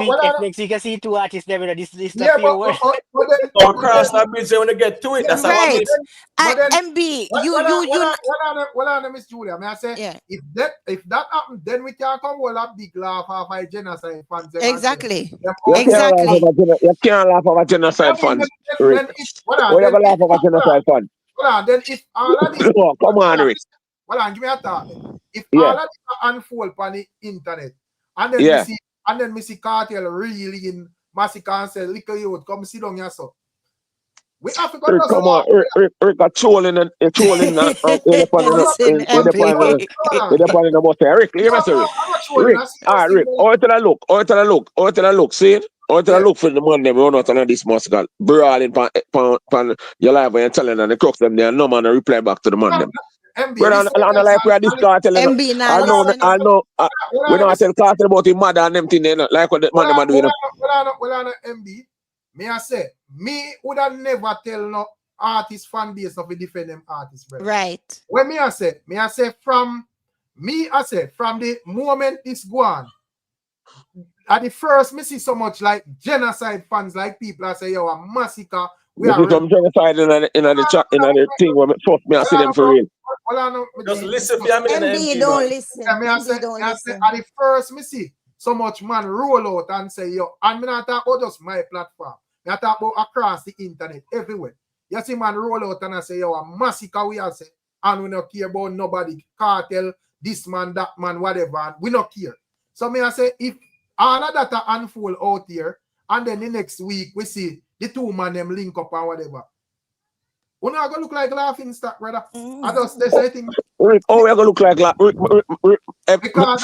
week you see two artists there, this the fear word. So cross that bridge when they get to it. That's right. MB, Well, on Miss Julia, may I say, if that happens, then we can come all a big laugh off my genocide fans. Exactly. Exactly. You can't laugh over genocide fans. Rick. What are you laugh over genocide fans? Then if all of this, come on, Rick. Well, give me a thought. If all of this unfold on the internet, and then we see Cartel really in Masicka and say, "Little youth, come sit down here, so." We have to go. Rick, come on, Rick, a trolling and trolling. Rick, leave us, Rick. Rick, out to the look, see it? Out to the look for the man them run out on this Masicka, brawling pan your life and telling them the crux them there, no man reply back to the man them. We're on the life where this Cartel. I know. We don't tell Cartel about him mother and them thing, like what the man them are doing. Well, MB, may I say, me would have never tell no artist fan base of a defend them artists, brother. Right. When me I say from the moment this go on, at the first me see so much like genocide fans, like people I say, yo, a Masicka. We are some genocide in the chat, in the thing where first me I see them for real. Just listen for me. MB don't listen. MB don't listen. At the first me see so much man roll out and say, yo, and me not talk about just my platform. Me talk about across the internet, everywhere. You see man roll out and I say, yo, a Masicka we are say, and we not care about nobody, Cartel, this man, that man, whatever, and we not care. So me I say, if all of that unfold out here, and then the next week we see the two man them link up and whatever. We're not gonna look like laughing stock, brother. I just say thing. We're gonna look like because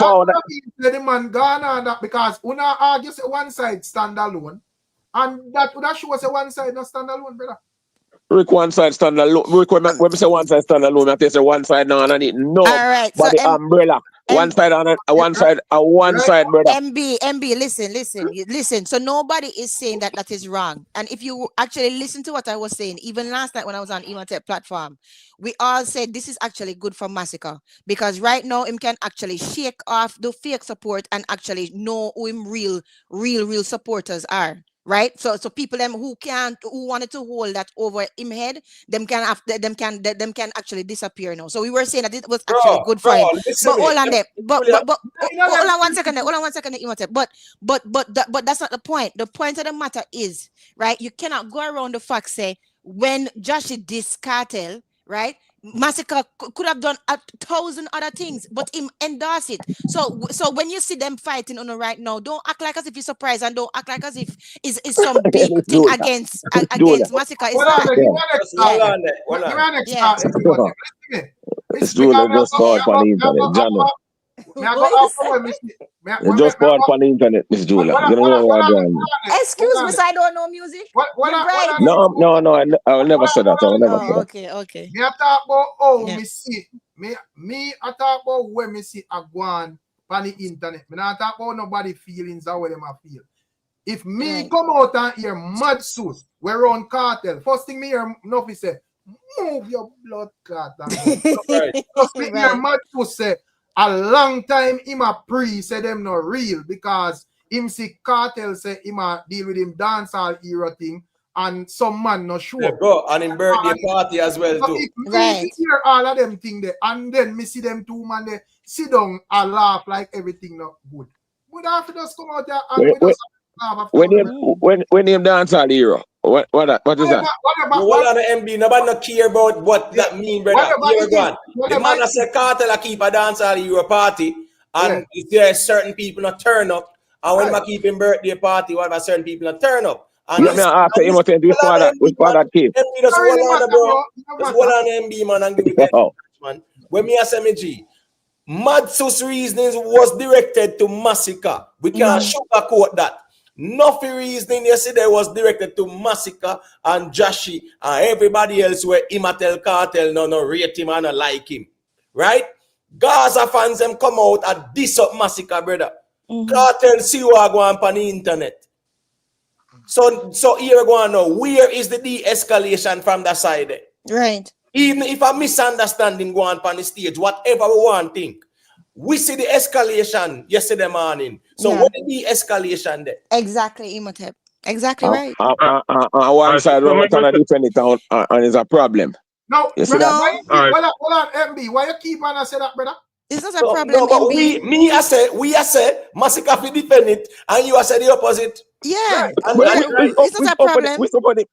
the man gone on that because we not argue say one side stand alone, and that show us a one side not stand alone, brother. Rick, one side stand alone. Rick, when we say one side stand alone, I say one side now and it no. All right, but so the umbrella. One side on one side, brother. MB, listen. So nobody is saying that is wrong. And if you actually listen to what I was saying, even last night when I was on Imatech platform, we all said this is actually good for Masicka because right now him can actually shake off the fake support and actually know who him real supporters are. Right, so people them who wanted to hold that over him head, them can actually disappear now. So we were saying that it was actually good for him. But hold on there, but hold on one second, but that's not the point. The point of the matter is, right, you cannot go around the fact say when Joshi diss Cartel, right, Masicka could have done 1,000 other things, but him endorse it. So when you see them fighting on the right now, don't act like as if you're surprised and don't act like as if it's some big thing against Masicka. It's not. It's Julia just called on the internet, Jano. You just called on the internet, Miss Julia. You don't know what I'm doing. Excuse me, so I don't know music. Right. No, I will never say that. I will never say that. Okay. Me I talk about how me see. Me I talk about where me see a go on the internet. Me not talk about nobody feelings or what them a feel. If me come out and hear mad SUSS, we're on Cartel. First thing me hear NUFFY say, move your blood clot. First thing me hear mad SUSS say, a long time him a pre say them not real because him see Cartel say him a deal with him dancehall era thing and some man not sure. Yeah, bro, and in birthday party as well so too. If me hear all of them thing there and then me see them two man they sit down and laugh like everything not good. Would have to just come out there and we just laugh after when him dancehall era. What is that? What on the MB? Nobody not care about what that mean, brother. The man that say Cartel a keep a dancehall hero party, and if there are certain people not turn up, and when I keep him birthday party, what about certain people not turn up? And after him, which father came? MB just hold on, bro. Just hold on, MB man, and give me that, man. When me say me G, Mad SUSS reasonings was directed to Masicka. We can't sugarcoat that. NUFFY reasoning yesterday was directed to Masicka and Joshi and everybody else where Imatel Cartel no rate him and no like him. Right? Gaza fans them come out and diss up Masicka, brother. Cartel see what go on the internet. So here we go on now. Where is the de-escalation from that side? Right. Even if a misunderstanding go on the stage, whatever we want to think. We see the escalation yesterday morning. So what is the escalation there? Exactly, Imhotep. Exactly right. One side we want to defend it and it's a problem. No, you see brother, that? hold on, MB. Why you keep on say that, brother? It's not a problem, no, but MB. we say Masicka fi defend it, and you say the opposite. Yeah, Right. it's not a problem.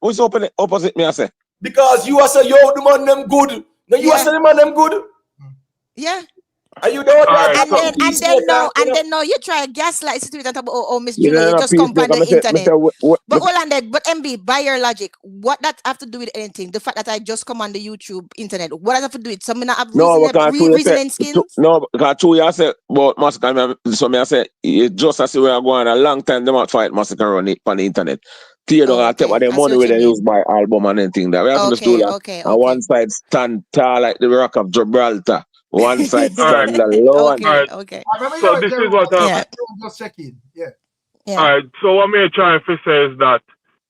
Who's open opposite me, I say? Because you say yo the man them good. Then you say the man them good. Yeah. Are you don't and then now you try gaslight situation about Miss Julia, you just come on the internet. But hold on there, but MB, by your logic, what that have to do with anything? The fact that I just come on the YouTube internet, what does that have to do with it? So I have reasoning skills? No, because two years say about Masicka, so I say it just as we are going a long time, they might fight Masicka on the internet. Tear down take their money where they use by album and anything that we have to just do that. And one side stand tall like the Rock of Gibraltar. One side stand alone. Okay. So this is what just checking. Yeah. All right. So what me trying to say is that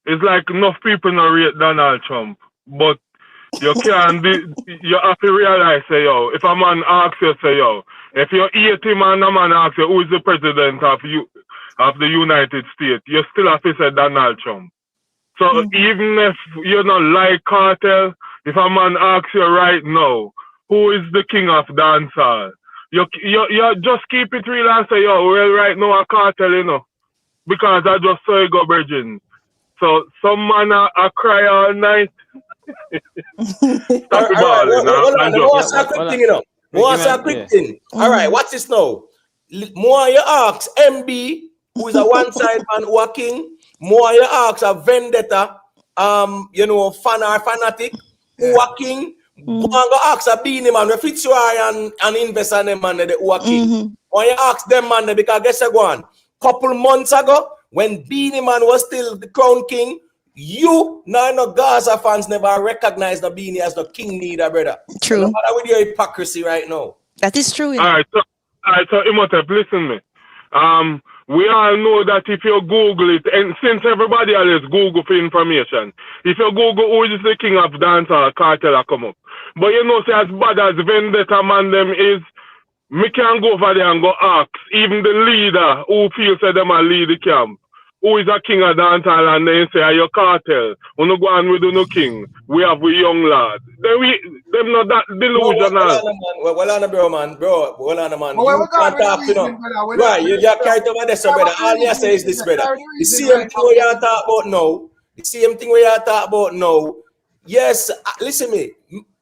it's like enough people not rate Donald Trump, but you can't. You have to realize, say yo, if a man asks you, say yo, if you hate him and a man asks you who is the president of the United States, you still have to say Donald Trump. So even if you don't like Cartel, if a man asks you right now, who is the king of dancehall? You just keep it real and say, yo, well, right now a Cartel, you know, because I just saw you go virgin. So some man I cry all night. Stop the quick thing. All right, what's this now? More you ask MB, who is a one-side man who a king. More you ask a vendetta, fanatic, who a king. Go ask a Beanie man, if it's you and invest in them man, the who a king. When you ask them man, because guess what? Couple months ago, when Beanie man was still the crown king, you no Gaza fans never recognized the Beanie as the king neither, brother. True. So no matter with your hypocrisy right now. That is true. All right, so Imhotep, listen me. We all know that if you Google it, and since everybody else Google for information, if you Google who is the king of dancehall, Cartel will come up. But you know, say as bad as Vendetta man them is, me can go over there and go ask even the leader who feels that them a lead the camp, who is a king of dancehall, and then say, are you Cartel? We no go on with no king. We have a young lad. Them not that delusional. Well on, bro, man. You can't talk to them. Right, you get carried over there, so brother. All me say is this, brother. The same thing we are talking about now. Yes, listen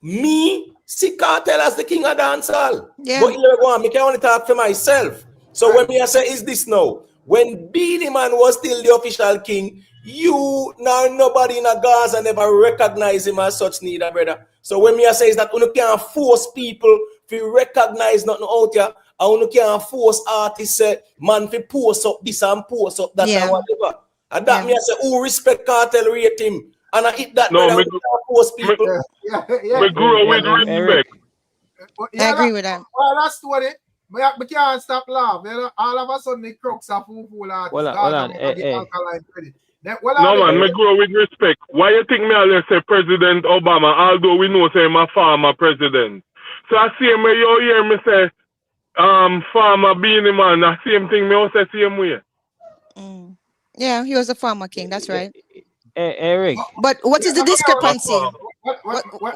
me see Cartel as the king of dancehall. Yeah. But you go on, me can only talk for myself. So when me say is this now, when Beanie Man was still the official king, you now nobody in a Gaza never recognize him as such neither, brother. So when me say is that you can't force people to recognize nothing out here, and you can't force artists man to post up this and post up that and whatever. And that me say who respect Cartel rate him. And I hit that brother, force people. We grow with respect. I agree with that. Well, that's what it. We can't stop laugh. You know, all of a sudden the crooks are full artists. Hold on. Alkaline credit. No man, me grow with respect. Why you think me always say President Obama, although we know say my former president. So I see me you hear me say farmer Beanie Man, the same thing me also say same way. Yeah, he was a farmer king, that's right. Eric. But what is the discrepancy?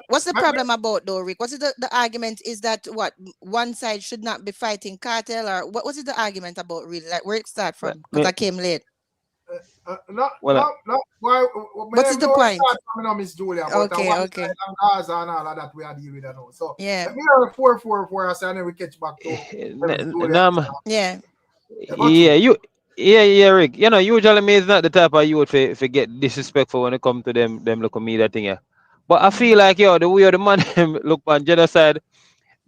What's the problem about though, Rick? What's the argument is that what one side should not be fighting Cartel, or what was it the argument about really? Like where it start from? Because I came late. What is the point? Miss Julia, okay. Gaza and all of that we are dealing with now. So yeah, we are 4-4-4 and then we catch back to Yeah, Rick. You know, usually me is not the type of youth to get disrespectful when it comes to them local media thing. Yeah. But I feel like the way the man look on genocide,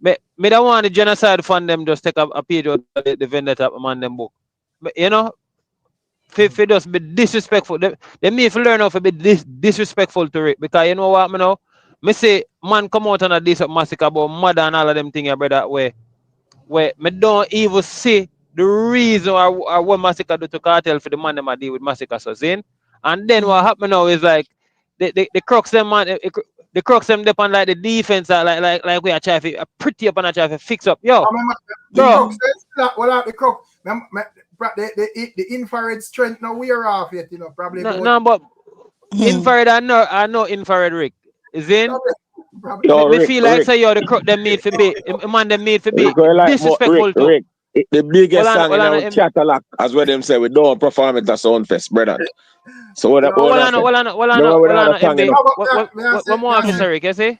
me don't want the genocide fund them just take a page of the vendetta man them book. You know, if just be disrespectful, they may learn how to be disrespectful to Rick, because you know what me know? Me say man come out and a this Masicka about mother and all of them things, brother, where me don't even see the reason why what Masicka do to Cartel for the man them deal with Masicka so zin. And then what happen now is like the crux them man the crux them depend like the defense, like we are trying to pretty up and try to fix up. Yo, the crux is that the crux. The infrared strength now we're off yet, you know, probably. No, but infrared I know infrared Rick. Is in? Me feel like say yo the crux them made for be man them made for be disrespectful too. Rick. The biggest song in our Chatterlock, as what them say, we don't perform it at Soundfest, brother. So what more officer Rick, you see?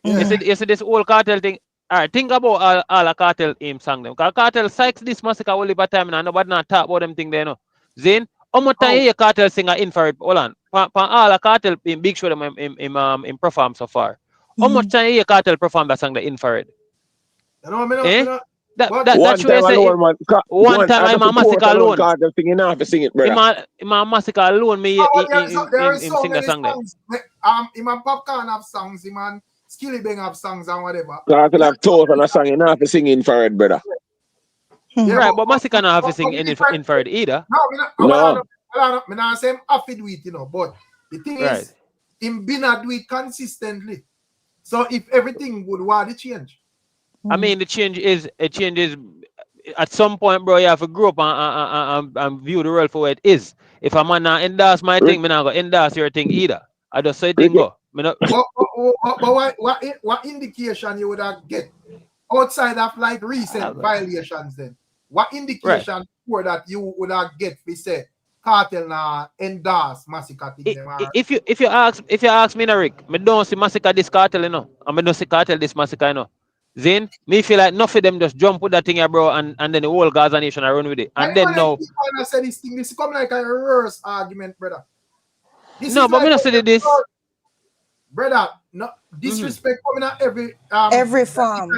You see this whole cartel thing. Alright, think about all a cartel aim song them. Cause cartel Sykes this Masicka all the time and nobody not talk about them thing there, no. Zane, how much time you cartel sing a infrared? Hold on. All a cartel in big show them in perform so far. How much time you cartel perform that song the infrared? That's true. One time I'm a Masicka alone. Cartel singing off, sing it, brother. I'm a Masicka alone. Me sing the song there. Him Popcorn have songs. Him Skilly Bang have songs and whatever. Cartel have told on a song enough to sing infrared, brother. Right, but Masicka not have to sing infrared either. No. I'm not saying have to do it, you know, but the thing is, him be not do it consistently. So if everything would want to change. I mean, the change is at some point, bro. You have to grow up and view the world for what it is. If a man not endorse my thing, me not go endorse your thing either. I just say thing go. But what indication you would have get outside of like recent violations then? What indication for that you would have get we say cartel na endorse Masicka thing? If you ask me, Rick, me don't see Masicka this cartel, you know. I don't see cartel this Masicka, you know. Then me feel like enough of them just jump with that thing here, bro, and then the whole Gaza nation I run with it. And then now say this thing, this come like a reverse argument, brother. No, but me not say this. Brother, no disrespect coming at every farm.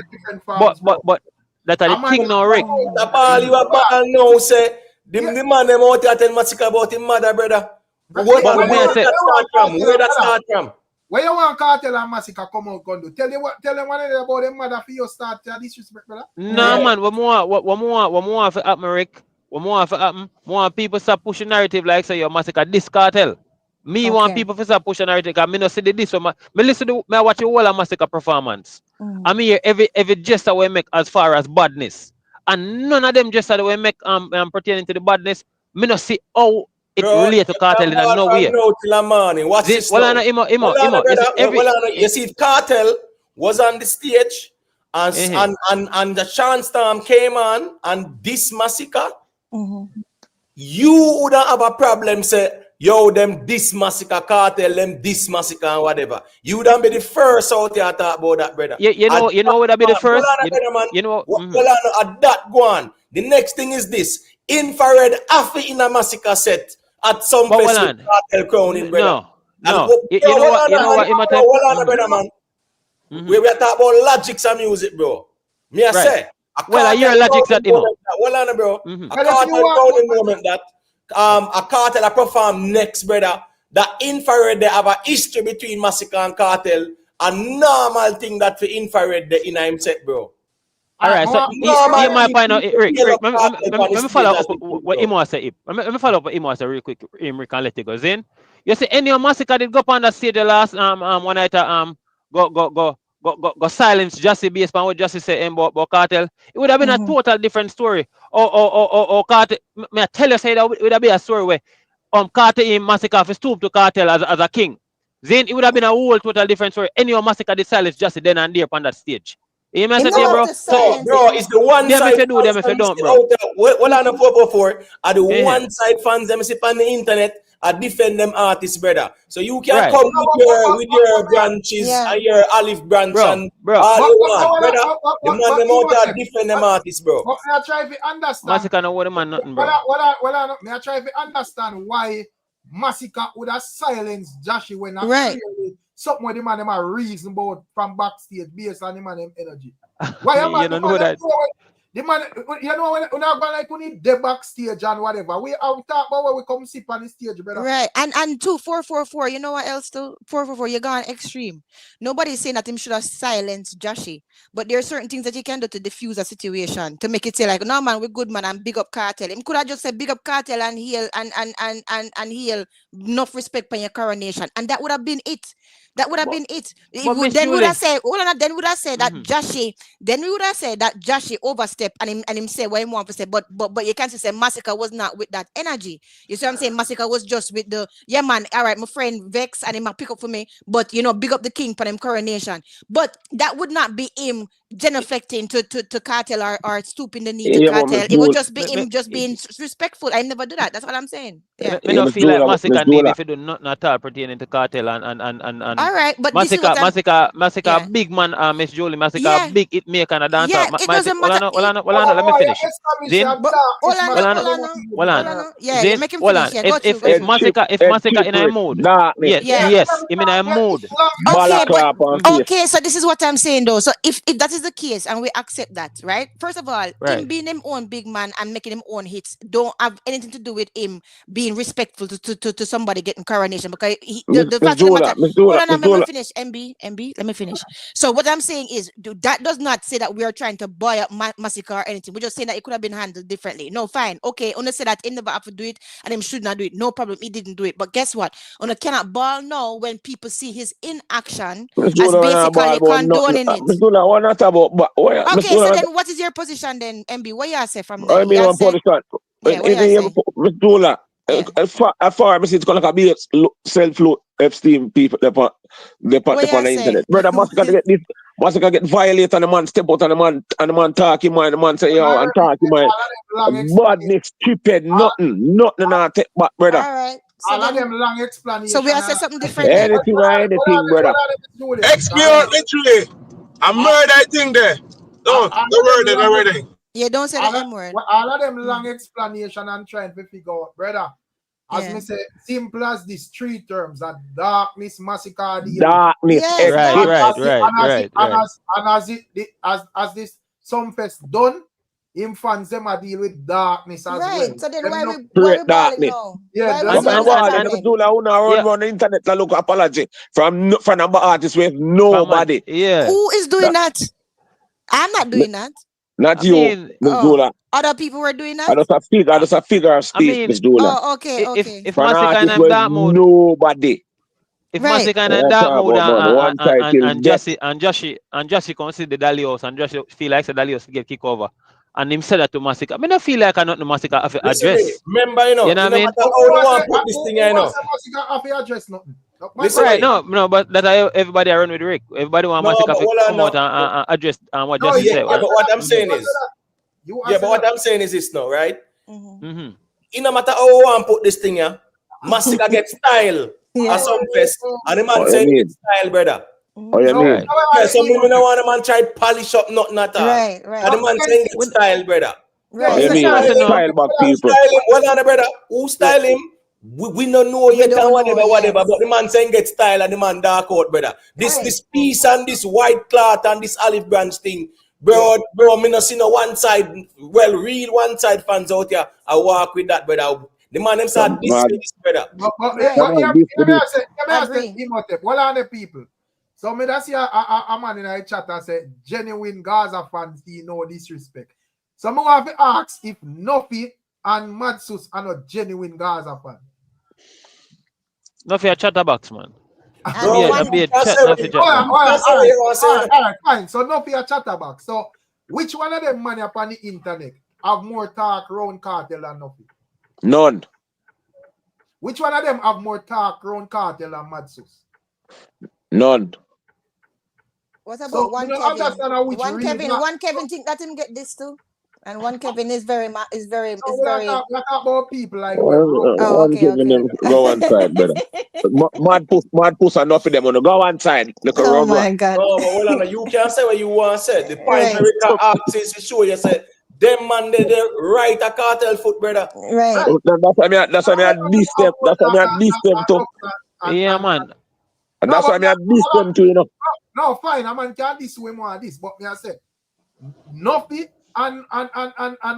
But that are the thing now, Rick. The ball you are ball now, say the man them out there tell Masicka about him mother, brother. Where that start from? Where you want cartel and Masicka come out gun do? Tell them what about them mother for your start to disrespect, brother. No man, what more for happen, Rick? What more for happen? More people start pushing narrative like say your Masicka this cartel. Me want people to start pushing narrative because me not see this one. Me listen to me watch the whole of Masicka performance. I mean every gesture we make as far as badness. And none of them gesture we make pertaining to the badness. Me not see how it relate to cartel in no way. Watch this. You see, cartel was on the stage and the chant storm came on and this Masicka. You wouldn't have a problem say, yo, them this Masicka cartel, them this Masicka and whatever. You wouldn't be the first out there to talk about that, brother. You know what I be the first? You know at that go on. The next thing is this. Infrared after in a Masicka set at some place with cartel crowning, brother. No. You know what, brother, man. We were talking about logics and music, bro. Me I say. Well, I hear logics at him. Well, on, bro. A cartel crowning moment that a cartel I perform next, brother. The infrared they have a history between Masicka and cartel. A normal thing that for infrared they in him set, bro. All right, so you might find out, Rick, let me follow up what Imo say. Let me follow up what Imo say real quick, Rick, and let it go. Then, you see, any of Masicka did go up on the stage the last one night, go silence Jussie based on what Jussie said about cartel. It would have been a total different story. Or cartel, may I tell you, say that would have been a story where cartel in Masicka for stoop to cartel as a king. Then it would have been a whole total different story. Any of Masicka did silence Jussie then and there on that stage. You must say, bro. So, bro, it's the one side. If you do them, if you don't, bro. Well, I know 444 are the one side fans them sit on the internet and defend them artists, brother. So you can come with your branches and your olive branch and all you want, brother. The man them out there defend them artists, bro. But I try to understand. Masicka no what the man nothing, bro. I try to understand why Masicka would have silenced Joshi when something where the man them are reason about from backstage based on the man them energy. Why am I know that? The man, you know, when I go like we need the backstage and whatever. We talk about where we come sit on the stage, brother. Right. And 444, you know what else too? 444, you're gone extreme. Nobody's saying that him should have silenced Joshy. But there are certain things that you can do to diffuse a situation, to make it say like, no man, we're good man, and big up Cartel. Him could have just said big up Cartel and heal and heal enough respect for your coronation. And that would have been it. That would have been it. Then would have said, hold on, then would have said that Joshy, then we would have said that Joshy overstepped and him say what he want to say, but you can't say Masicka was not with that energy. You see what I'm saying? Masicka was just with the, yeah man, all right, my friend Vex and him a pick up for me, but you know, big up the king for him coronation. But that would not be him genuflecting to Cartel or stooping the knee to Cartel. It would just be him just being respectful. I never do that. That's what I'm saying. Yeah. I don't feel like Masicka need if you do nothing at all pertaining to Cartel and all right, but Masicka, big man, Miss Julie, Masicka, big it maker and a dancer. Yeah, it doesn't matter. Let me finish. Yeah, make him finish. If Masicka in a mood, yes, him in a mood. Okay, so this is what I'm saying though. So if that is the case and we accept that, right? First of all, him being him own big man and making him own hits don't have anything to do with him being respectful to somebody getting coronation, because the fact of the matter. Hold on, let me finish. MB, let me finish. So what I'm saying is, that does not say that we are trying to buy up Masicka or anything. We're just saying that it could have been handled differently. No, fine. Okay, Una said that he never have to do it and him should not do it. No problem, he didn't do it. But guess what? Una cannot ball now when people see his inaction as basically condoning it. Okay, so then what is your position then, MB? What you say from there? I mean, one position. Miss Dula, as far as it's going to be self-esteem people on the internet. Brother, Masicka get violated and the man step out and the man talk him and the man say, yo, and talk him and badness, stupid, nothing not take back, brother. All right. So all of them long explanations. So we are saying something different. Anything, brother. Explain literally. A murder thing there. Don't word it. Yeah, don't say the M word. All of them long explanation and trying to figure out, brother. As me say, simple as these three terms: that darkness, Masicka, darkness. Right. And as this Sumfest done, him fans them a deal with darkness as well. So then why we darkness? Yeah, run the internet to look apology from number artists with nobody. Yeah. Who is doing that? I'm not doing that. Not you, Ms. Dula. Other people were doing that? I just a figure of speech, Ms. Dula. Oh, okay. If Masicka and that mood, nobody. If Masicka and that mood and Joshy consider the Dalios and Joshy feel like the Dalios get kick over, and him said that to Masicka, I mean, I feel like I not the Masicka have to address. Remember, you know what I mean? How you want to put this thing, you know? Masicka have to address nothing. Right, no, but that everybody run with Rick. Everybody want Masicka to come out and address what Joshy said. But what I'm saying is, but what I'm saying is this now, right? It no matter how you want to put this thing here, Masicka get style at some fest, and the man saying get style, brother. Oh, you mean? Yeah, some people don't want the man try to polish up nothing at all. Right. And the man saying get style, brother. Right. You mean style back people? Well, on the brother, who style him? We don't know yet and whatever, but the man saying get style and the man dark out, brother. This piece and this white cloth and this olive branch thing, bro, me not see no one side, well, real one side fans out here. I walk with that, brother. The man himself this, brother. What are the people? So me that's here a man in a chat and say genuine Gaza fans, he no disrespect. So me have to ask if NUFFY and SUSS are not genuine Gaza fans. NUFFY a chatterbox, man. All right, fine. So NUFFY a chatterbox. So which one of them man upon the internet have more talk around Cartel than NUFFY? None. Which one of them have more talk around Cartel than SUSS? None. What about one Kevin? One Kevin think that him get this too? And one Kevin is very. We're talking about people like. Okay. Go one side, brother. Mad puss and enough of them on the go one side. Look oh my God. No, you can't say what you want to say. The point America asks is to show you say them man they right a cartel foot, brother. Right. That's why I diss them. That's why I diss them too. Yeah, man. And that's why I diss them too, you know. No, fine. I man can't diss way more this, but me I say NUFFY and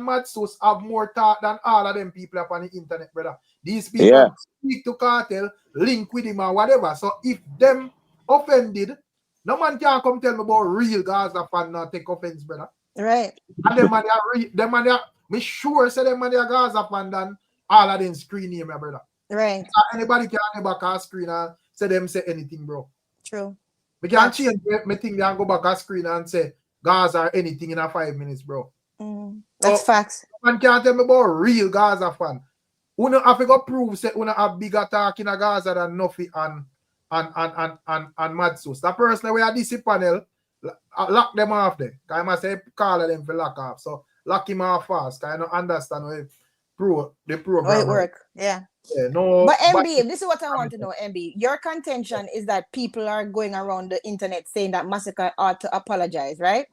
Mad SUSS have more thought than all of them people up on the internet, brother. These people speak to Cartel, link with him or whatever. So if them offended, no man can come tell me about real Gaza fan not take offense, brother. Right. And them man are me sure say them man are Gaza fan than all of them screen name, my brother. Right. Anybody can never cast screen and say them say anything, bro. True. We can't change me thing and go back at screen and say Gaza or anything in a 5 minutes, bro. That's facts. Man can't tell me about real Gaza fan. Una have to go prove say una have bigger talk in a Gaza than Nuffy and Mad SUSS. That person where this panel lock them off there. I must say call them for lock off. So lock him off fast. I don't understand why the program. Oh, it work. Yeah. Yeah, no, but MB, this is what I want to know, MB. Your contention is that people are going around the internet saying that Masicka ought to apologize, right?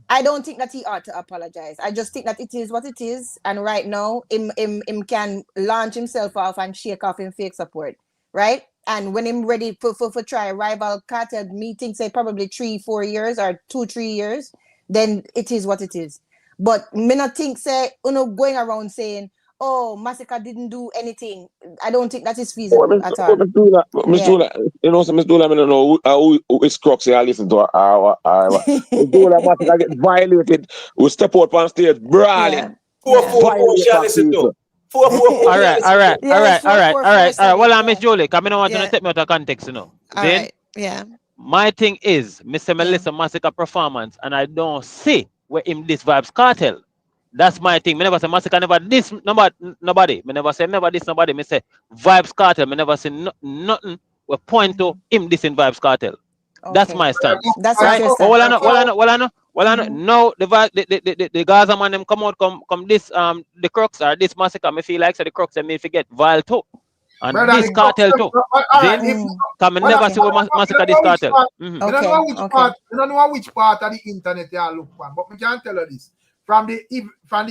I don't think that he ought to apologize. I just think that it is what it is. And right now, him can launch himself off and shake off him fake support, right? And when him ready for try rival cartel meeting, say probably 3-4 years or 2-3 years, then it is what it is. But me not think say, going around saying, oh, Masicka didn't do anything. I don't think that is feasible at all. Miss Dula, you know, Miss Dula, I don't know who is Crocs I listen to Miss Dula, Masicka get violated. We step out on stage, brawling. 4-4 shall listen to. 4-4. All right. Well, I'm Miss Jolie, because I don't want to take me out of context, you know. Right. Yeah. My thing is, Mr. Melissa Masicka performance, and I don't see where him this vibes cartel. That's my thing. Me never say Masicka never this nobody. Me never say never this nobody. Me say Vibes Cartel. Me never say nothing. We point to him this in Vibes Cartel. Okay. That's my stance. That's right. Well, I know. No, the Gaza man them come this the Crooks or this Masicka. Me feel like so the Crooks and me forget Vile too. And brother, this cartel too. Then come and never see what Masicka this cartel. I don't know which part of the internet you look for, but me can tell you this. From the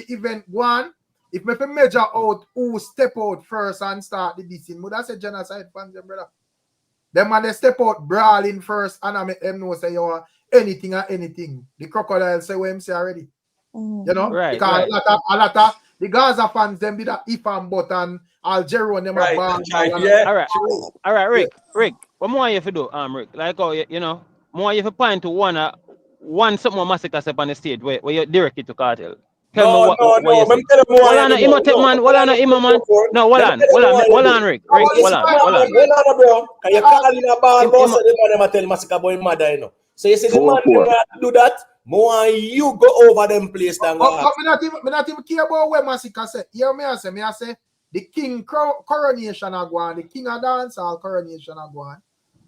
event one, if me measure out who step out first and start the dissing, would I say genocide fans, brother? Them man they step out brawling first and I make them know say you anything or anything. The crocodile say what him say already. You know? Right, because a lot of the Gaza fans them did that if and but and Algero and them right, All right, Rick. What more you have to do, Rick? Like you know, more you have to point to one something Masicka step on the stage where you direct it to cartel. No. Rick. Bro. Can you call in a ball boss and the man tell Masicka boy mother, you know. So you say the man do that, more you go over them place than but me not even care about where Masicka say. Hear me I say the king coronation are going, the king of dancehall coronation are going.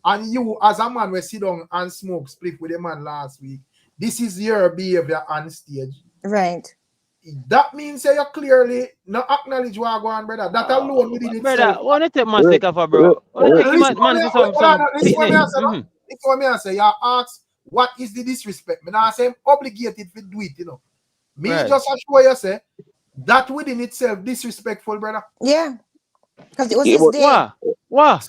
And you, as a man, will sit down and smoke split with a man last week. This is your behavior on stage. Right. That means you clearly not acknowledge what I'm going, brother. That alone within itself. Brother, what you take Masicka for, bro? It's what me I say. You ask, what is the disrespect? Me now say I'm obligated to do it, you know. Me just assure you say, that within itself disrespectful, brother. Yeah. Because it was his day. Why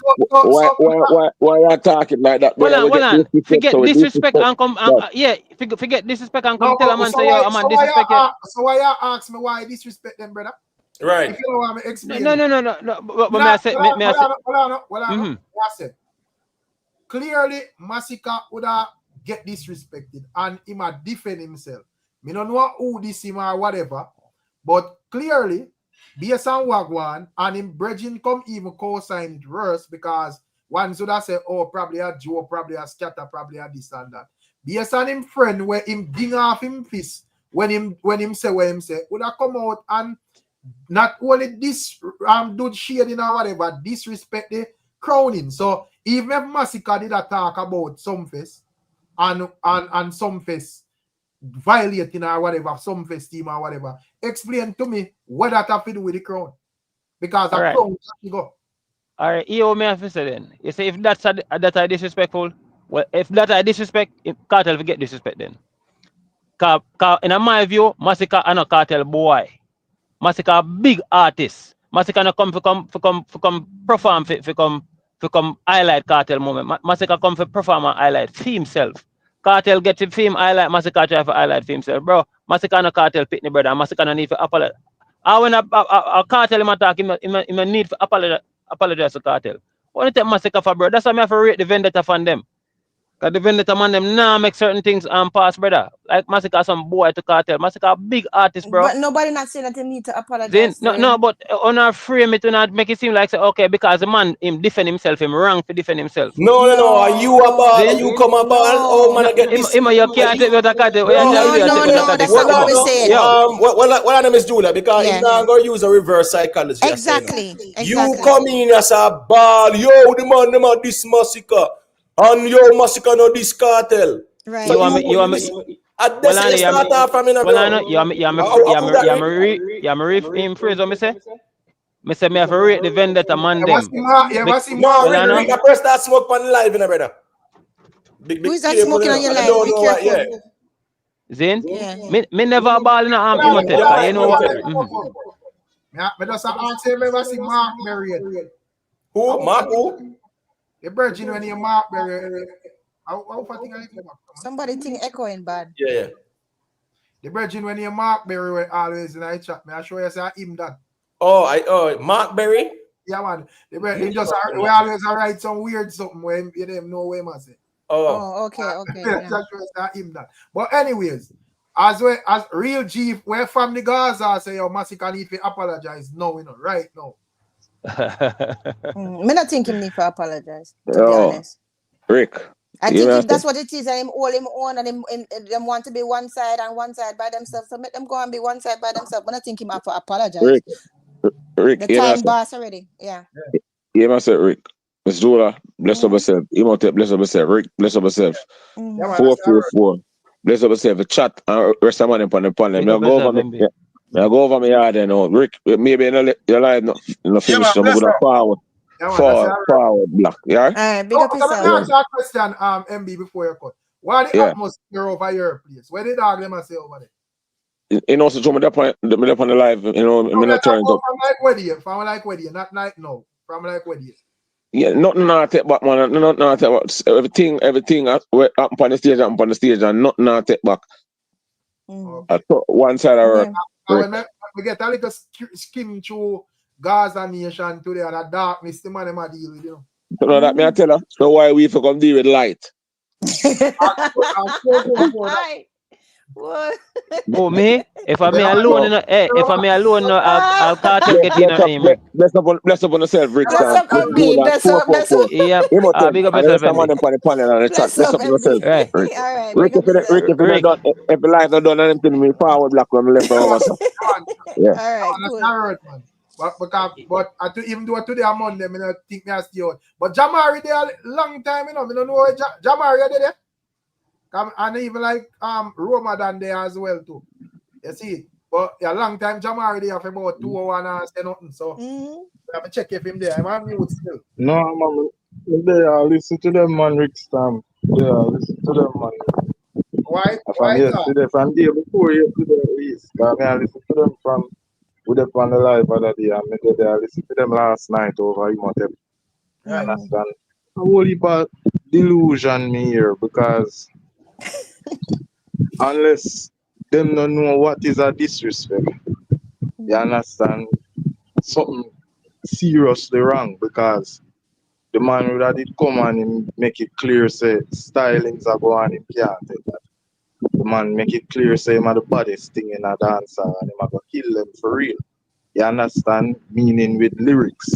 you talking like that? Hold on. Forget disrespect and come. Forget disrespect and come tell a man say I'm a disrespect. So why you ask me why I disrespect them, brother? Right. If you know what I explain. No. But I said, clearly Masicka would have get disrespected and he might defend himself. Me don't know who this him or whatever, but clearly. Based on Wagwan and him bridging come even co-sign it worse because one should have said, oh, probably a Joe, probably a scatter, probably a this and that. Based on him friend where him ding off him fist when him say what him say, would have come out and not only this dude shading or whatever, disrespect the crowning. So even if Masicka did a talk about some face and some face violating or whatever, some face team or whatever, explain to me what that have to do with the crown. Because the crown has to go. All right, you may have to say then. You say if that's a disrespectful, well, if that I disrespect, cartel will get disrespect then. In my view, Masicka and a cartel boy. Masicka a big artist. Masicka no come perform for come highlight cartel moment. Masicka come for perform and highlight for himself. Cartel get him film highlight, Masicka try for highlight for himself. Bro, Masicka no Cartel pick me brother, and Masicka no need for apologize. When a Cartel him attack, him need for apologize to Cartel. What you take Masicka for, bro? That's why I have to rate the vendetta from them. Because the vendetta man them now make certain things pass, brother. Like Masicka some boy to Cartel. Masicka a big artist, bro. But nobody not saying that he need to Then apologize. no, but on our frame it will not make it seem like say, okay, because the man him defend himself, him wrong to defend himself. No. Are you a ball? Are you come a ball? Oh man, I get this. Him you can't take the Cartel. No, that's not what we said. What I name is Julia because Yeah. he's not gonna use a reverse psychology. Exactly. You come in as a ball, yo, the man this Masicka, and yo Masicka no this Cartel. Right. So you want me? At this you start off from in a you reef him phrase what me say? Me say me have to rate the vendetta man them. No, Rick, press that smoke on live, brother. Who is that smoking on your live? Be careful. Zin? Yeah. Me never ball in a arm imitate. You know what? Me just answer me was Mark Marriott. Who? Mark who? The virgin when you Mark Marriott. How far thing I come up? Somebody think echoing bad. Yeah. The virgin when you Mark Berry always in the chat. Me I show you say him that. Oh, Mark Berry? Yeah, man. They just we always write some weird something when you them know where man say. Oh, okay. Yeah. That's him that. But anyways, as real G, we're from the Gaza say your Masicka need to apologize. No, you know, right now. Me not think him need to apologize, to be honest. Rick. I think if that's what it is, and him all him own, and them want to be one side and one side by themselves, so make them go and be one side by themselves. But I think him have to apologize. Rick, the time boss already. Yeah. Yeah, myself, Rick. Miss Dula, bless up herself. Imhotep, bless up herself. Rick, bless up herself. 444. Bless up herself. A chat and rest of money upon the panel. I'll go over me. I'll go over my yard and Rick, maybe your life no finish. I'm gonna forward. Forward block. Yeah. Big up yourself. Let me ask you a question, MB, before you cut. What the atmosphere over your place? Where the dog them say over there? You know, so to me up on the live, you know, I'm not turn up. From like where you, not like no. From like where you. Yeah, nothing not take back, man. Nothing not take back. Everything up on the stage, and nothing not take back. One side of we get a little skim through Gaza nation today, and the darkness, the man them deal with, you know. So now that me I tell her, so why we for come deal with light? What? Oh me? If I'm alone, I'll Cartel get in a name. Bless up on yourself, Rick. Bless up, MB. Bless up. Yeah, big up yourself, MB. Bless up on yourself. Right. All right. Rick, if the life not done anything, me forward black when me left over. Yeah. All right, cool. But even though today I'm Monday, I don't think me I stay out. But Jamari there a long time, you know. I don't know where Jamari there. And even like Ramadan there as well too. You see, but a long time Jamari there for about 2 hours and say nothing. So I have to check if him there. I'm on mute still. No, man, listen to them man, Ricstorm. Yeah, listen to them man. Why? From yesterday, from day before yesterday at least. Because I listen to them from with them on the live other day, and I listen to them last night over Imhotep. You understand? A whole heap of delusion me here because unless them don't know what is a disrespect, you understand? Something seriously wrong because the man who that did come and him make it clear say stylings are going him can't take that. The man make it clear say him are the baddest thing in a dancer and him are gonna kill them for real. You understand? Meaning with lyrics.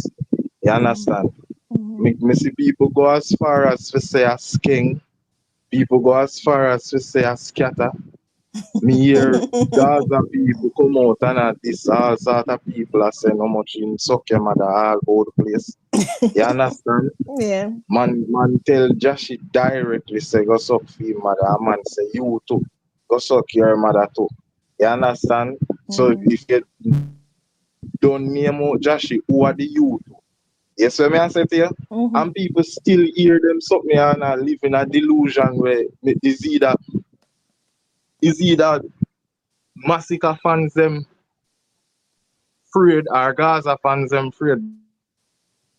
You understand? Me see people go as far as to say a sking. People go as far as to say a scatter. Me hear Gaza people come out and this all sort of people are saying how much in suck your mother all over the place. You understand? Yeah. Man tell Joshi directly say go suck for your mother. A man say you too. Go suck your mother too. You understand? So if you don't name out Joshi, who are the youth? Yes, what I say to you? And people still hear them something and live in a delusion where is either Masicka fans them afraid or Gaza fans them afraid.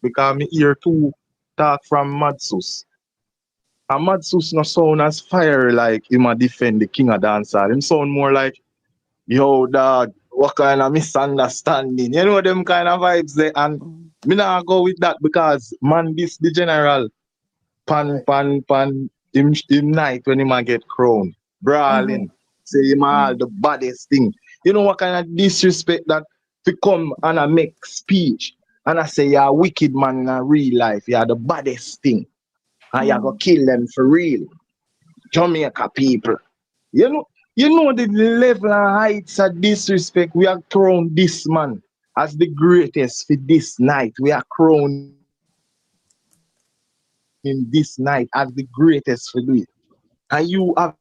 Because me hear two talk from SUSS. And Mad SUSS no sound as fiery like him a defend the king of dancehall. Him sound more like, yo dog, what kind of misunderstanding? You know them kind of vibes there. And me not go with that because man, this the general pan him night when him a get crowned. Brawling. Say him all the baddest thing. You know what kind of disrespect that to come and I make speech and I say you're a wicked man in a real life, you're the baddest thing. And you're gonna kill them for real. Jamaica people. You know the level and heights of disrespect. We are crowned this man as the greatest for this night. We are crowned in this night as the greatest for it. And you have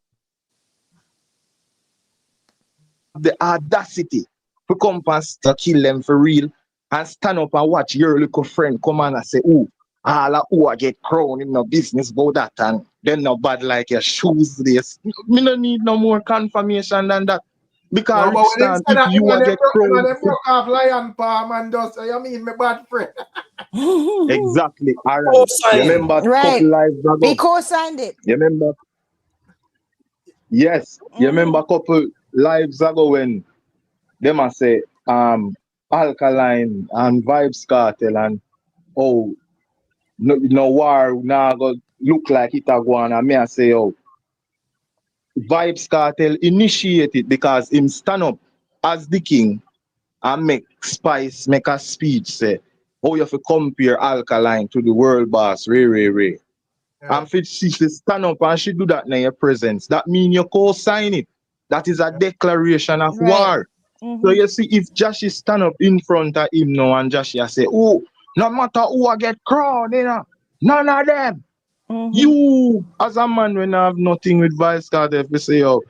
the audacity to come past to kill them for real and stand up and watch your little friend come on and say, oh, all of who I get crowned in no business about that and then no bad like your shoes this. Me no need no more confirmation than that. Because no, but if you are get crowned. Them broke off lion palm and just you mean my bad friend. Exactly. All right. You remember couple lives ago? We co-signed it. You remember? Yes. You remember a couple lives ago when them a say Alkaline and VYBZ Cartel and oh no war now go look like it a go on and me I say oh VYBZ Cartel initiated because him stand up as the king and make a speech say oh you have to compare Alkaline to the world boss Ray. Yeah. And if she stand up and she do that in your presence, that means you co-sign it. That is a declaration of war. So you see, if Joshie stand up in front of him now and Joshie say, oh, no matter who I get crowned, you know, none of them. You, as a man, when I have nothing with VYBZ Cartel, if you say, oh,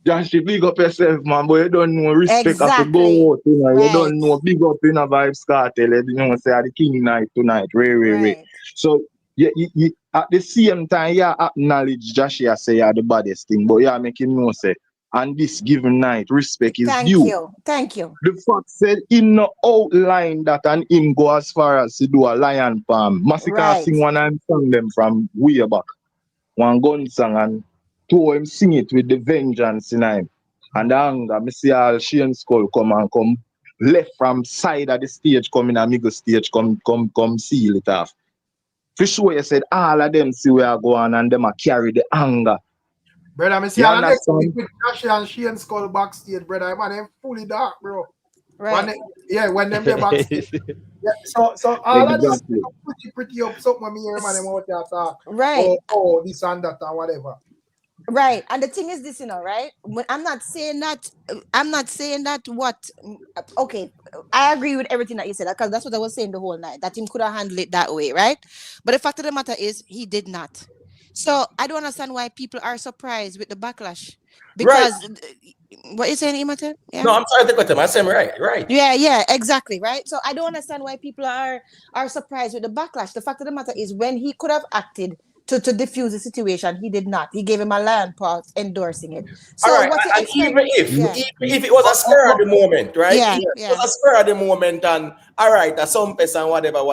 Joshie, big up yourself, man, but you don't know respect of to go out, you know, you don't know big up in a VYBZ Cartel, you know, say, the king night tonight, Ray. So, you at the same time, you acknowledge Joshie say you're the baddest thing, but you make him know, say, and this given night, respect is due. Thank you. The fact said him no outline that and him go as far as to do a lion palm. Masicka sing one and song them from way back. One gun song and two him sing it with the vengeance in him. And the anger, me see all Shane Skull come left from side of the stage, come in a middle stage, come seal it off. For sure you said all of them see where I go on and them a carry the anger. Brother, I see all the next week with Joshie and Shane Skull backstage, brother. Man, they're fully dark, bro. Right. When them there backstage. So all of this pretty up something when me hear man them out there talk. Right. Oh, this and that and whatever. Right. And the thing is this, you know, right? I'm not saying that what okay, I agree with everything that you said, because that's what I was saying the whole night, that him could have handled it that way, right? But the fact of the matter is he did not. So I don't understand why people are surprised with the backlash. Because what you saying, Imate? Yeah. No, I'm sorry to cut him. I said right. Yeah, exactly, right. So I don't understand why people are surprised with the backlash. The fact of the matter is when he could have acted to diffuse the situation, he did not. He gave him a lion paw endorsing it. So all right, and even if it was a spur of the moment, right? Yeah. It was a spur of the moment, and all right, a some person, whatever.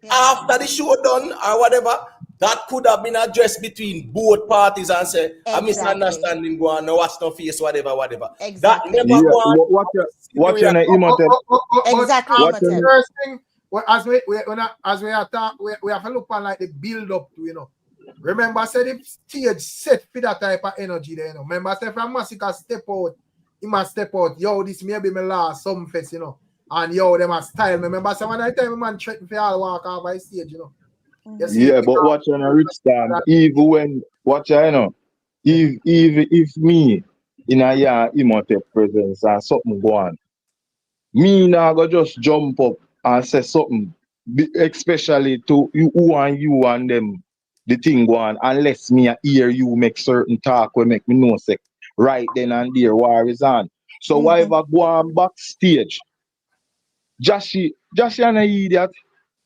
Yeah. After the show done or whatever, that could have been addressed between both parties and say a misunderstanding go on, no watch no face, whatever. Exactly. That never go on. Watch your exactly. The first thing, as we attack, we have to look on like the build up to, you know. Remember, I said the stage set for that type of energy there, you know. Remember, I said from Masicka step out, he must step out. Yo, this may be my last some fest, you know. And yo, them a style. Remember, so when I tell man threaten for all walk off by stage, you know. Yeah, but watch on a Ricstorm, even when watch you know, if me in a year Imhotep presence and something go on, me now go just jump up and say something, especially to you and them. The thing go on, unless me hear you make certain talk will make me know say right then and there war is on. So whatever go on backstage, Joshie an idiot.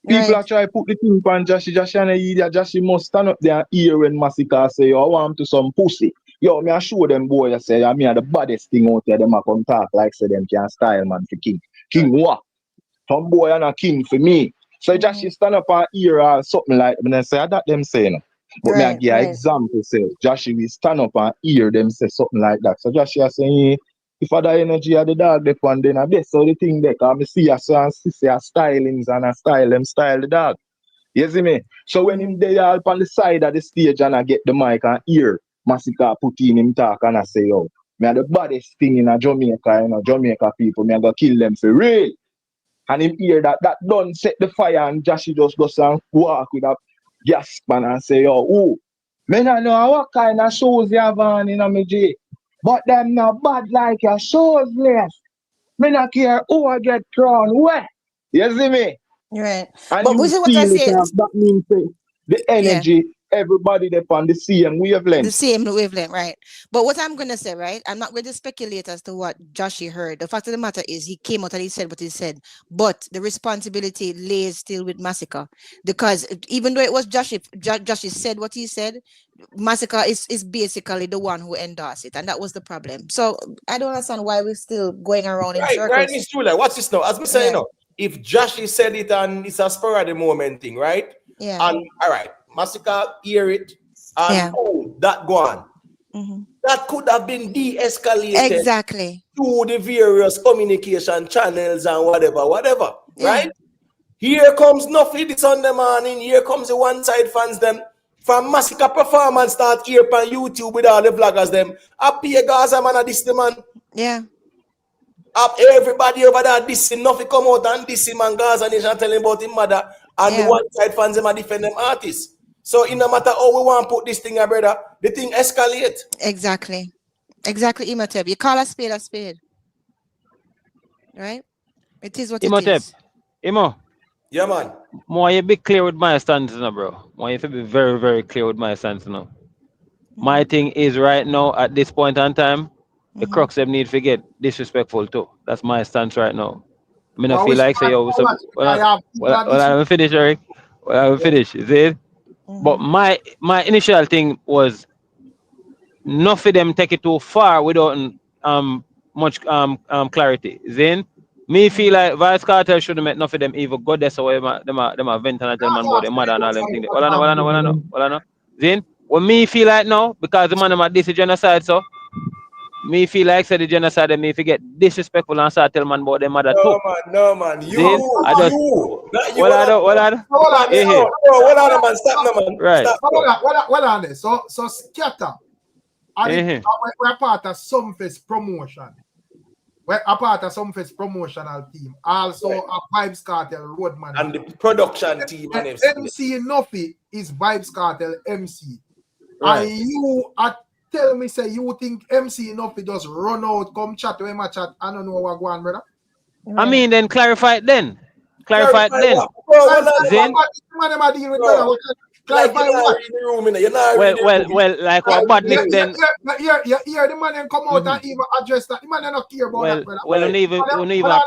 People are trying to put the thing on Joshie an idiot. Joshie must stand up there and hear when Masicka say, yo, I want to some pussy. Yo, me I show them boy I say, I mean the baddest thing out there, them a come talk like say them can style man for king. King what? Some boy and a king for me. So Joshie stand up and hear or something like and then say that them saying. But me I Right, give an right. example, say, Joshie will stand up and hear them say something like that. So Joshie is saying, if I the energy of the dog, they one then I guess so the thing there, cause me see a so and see a stylings and a style them style the dog. You see me? So when him they all on the side of the stage and I get the mic and hear Masicka put in him talk and I say, yo, me are the baddest thing in a Jamaica, you know, Jamaica people, me I go kill them for real. And him hear that done set the fire and Joshie just goes and walk with a gas pan and say, yo, oh, me not know what kind of shoes you have on in a me J. But them not bad like your shoes less. Me not care who I get crown where. You see me? Right. And But you which is what I feel it say. up. That means the Yeah. energy, everybody there on the same wavelength. The same wavelength, right? But what I'm gonna say, right? I'm not going to speculate as to what Joshie heard. The fact of the matter is, he came out and he said what he said. But the responsibility lays still with Masicka, because even though it was Joshie said what he said, Masicka is basically the one who endorsed it, and that was the problem. So I don't understand why we're still going around in circles. Right, Miss Julia. Watch this now. As me say, no, if Joshie said it and it's a spur of the moment thing, right? Yeah. And all right, Masicka hear it and that go on. That could have been de-escalated Exactly through the various communication channels and whatever, right? Here comes NUFFY this Sunday morning. Here comes the one side fans them from Masicka performance start here on YouTube with all the vloggers them. Up here Gaza man a this the man. Yeah. Up everybody over there dissing NUFFY come out and diss him and Gaza Nation telling about him mother and the one side fans them a defend them artists. So it no matter how we want to put this thing, brother, the thing escalate. Exactly, Imhotep. You call a spade, right? It is what Imhotep. it is. Imo. Yeah, man. More you be clear with my stance now, bro. More you be very, very clear with my stance now. My thing is right now at this point in time, the crux them need to get disrespectful too. That's my stance right now. I mean, I feel like say yo, so I finish, Eric. I will finish. Is it? But my initial thing was not for them take it too far without much clarity. Then me feel like Vice Cartel should have met enough of them even go there so them a vent and tell man about them mother and all them things. Well I know. Then when me feel like now, because the man them at this genocide, so me feel like said the genocide and me forget disrespectful and start tell man about them mother too. No man. You. Well I don't. Hold on, man. Stop now, man. Right. Well on this. So scatter. We're part of SUSS promotion. We're a part of SUSS promotional team. Also a VYBZ Cartel road manager. And the production team and MC NUFFY is VYBZ Cartel MC. Right. And you tell me say you think MC NUFFY just run out, come chat to him a chat. I don't know what go on, brother. I mean then clarify it then. Clarify it then. Well, like what badness then. Yeah, the man come out and even address that. The man not care about that, brother. Well, don't even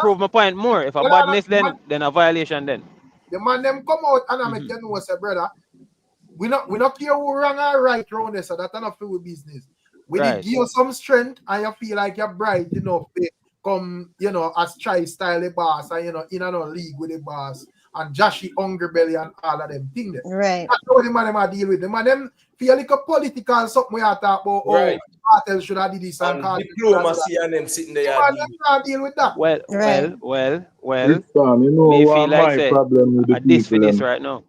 prove my point more. If a badness then a violation then. The man them come out and I make you know, say, brother, we not care who wrong or right around this, so that's not for business. We did give you some strength and you feel like you're bright enough to come, as try style the boss and in another league with the boss. And Joshie Hungry Belly and all of them things. Right. That's how the man them deal with. The man them feel like a political something we are talking about. Right. Cartel should have did this and diplomacy and them sitting there. Man deal with that. Well. You know me what feel like my problem with the this people for this right now.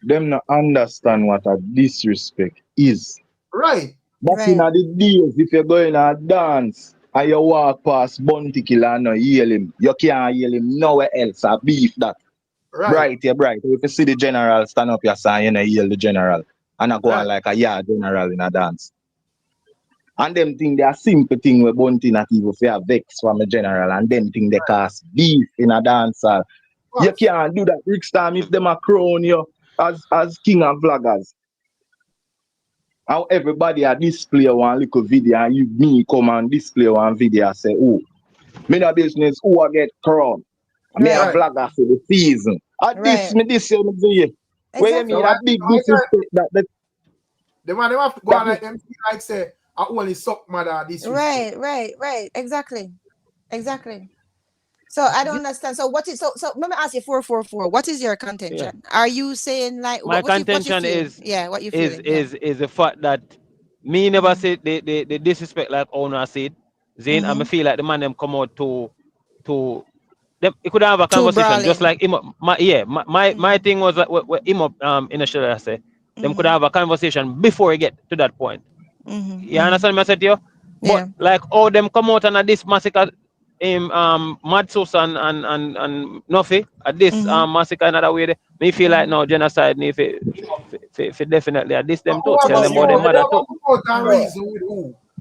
Them not understand what a disrespect is. Right. But in the days, if you're going to dance and you walk past Bounty Killer and not hear him, you can't hear him nowhere else. A beef that. Right, you're bright. If you see the general stand up your sign, you know, hear the general. And I go on like a general in a dance. And them think they are simple thing with Bounty not even fair vex from a general, and them think they cause beef in a dance. You can't do that next time if them a crown you as king of vloggers. How everybody a display one little video and me come and display one video and say, oh, me no business who I get crowned. Me a vlogger for the season. This year, where you mean a big disrespect that the man them have to go on like MC like say I only suck mother this. Right. Exactly. So I don't understand. So what is so let me ask you 444. What is your contention? Are you saying like My what you contention feeling? is What you feeling? is the fact that me never say the disrespect like owner said. Zane, I feel like the man them come out to them. It could have a conversation just like him. My thing was that him up in a show I say them could have a conversation before we get to that point. You understand me? I said to you, but like all them come out and this massacre. Mad SUSS and NUFFY at this massacre another way. Me feel like no genocide. Me for definitely at this them too. Tell them about them mother too.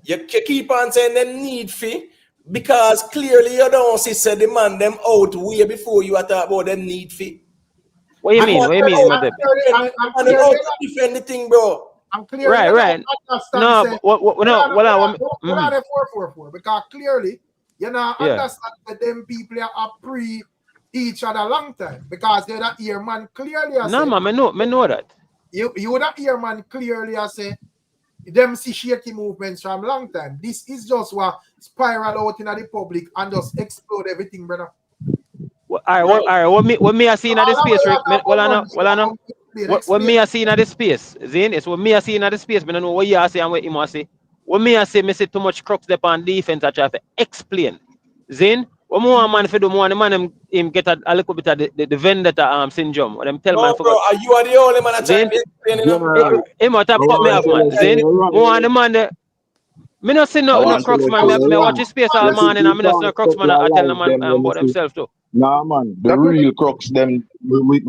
You keep on saying them need fee because clearly you don't see say the man them out way before you are talking about them need fee. What you mean? What you mean? I'm defend the thing, bro. I'm clearly right. No, what no, what 444 because clearly you know understand that them people are pre each other long time because they're that ear man clearly. No, man, me know that. You would that ear man clearly say them see shaky movements from long time. This is just what spiral out in the public and just explode everything, brother. All right. What me I seen at the space, Rick? Well, I know. What me I seen at the space, Zane? It's what me I seen at the space. I don't know what you say and what him say. What me I say, me see too much crooks there on defense. I try to explain. Zane, what more man for do more? The man him get a little bit of the vendetta syndrome. What them tell man for. Bro, are you the only man that try to explain? Him might have cut me off, man. Zane, more the man there. Me not see no crooks man. Me watch his space all morning and me not see no crooks man. I tell them man about themselves too. Nah, man, the real crooks them we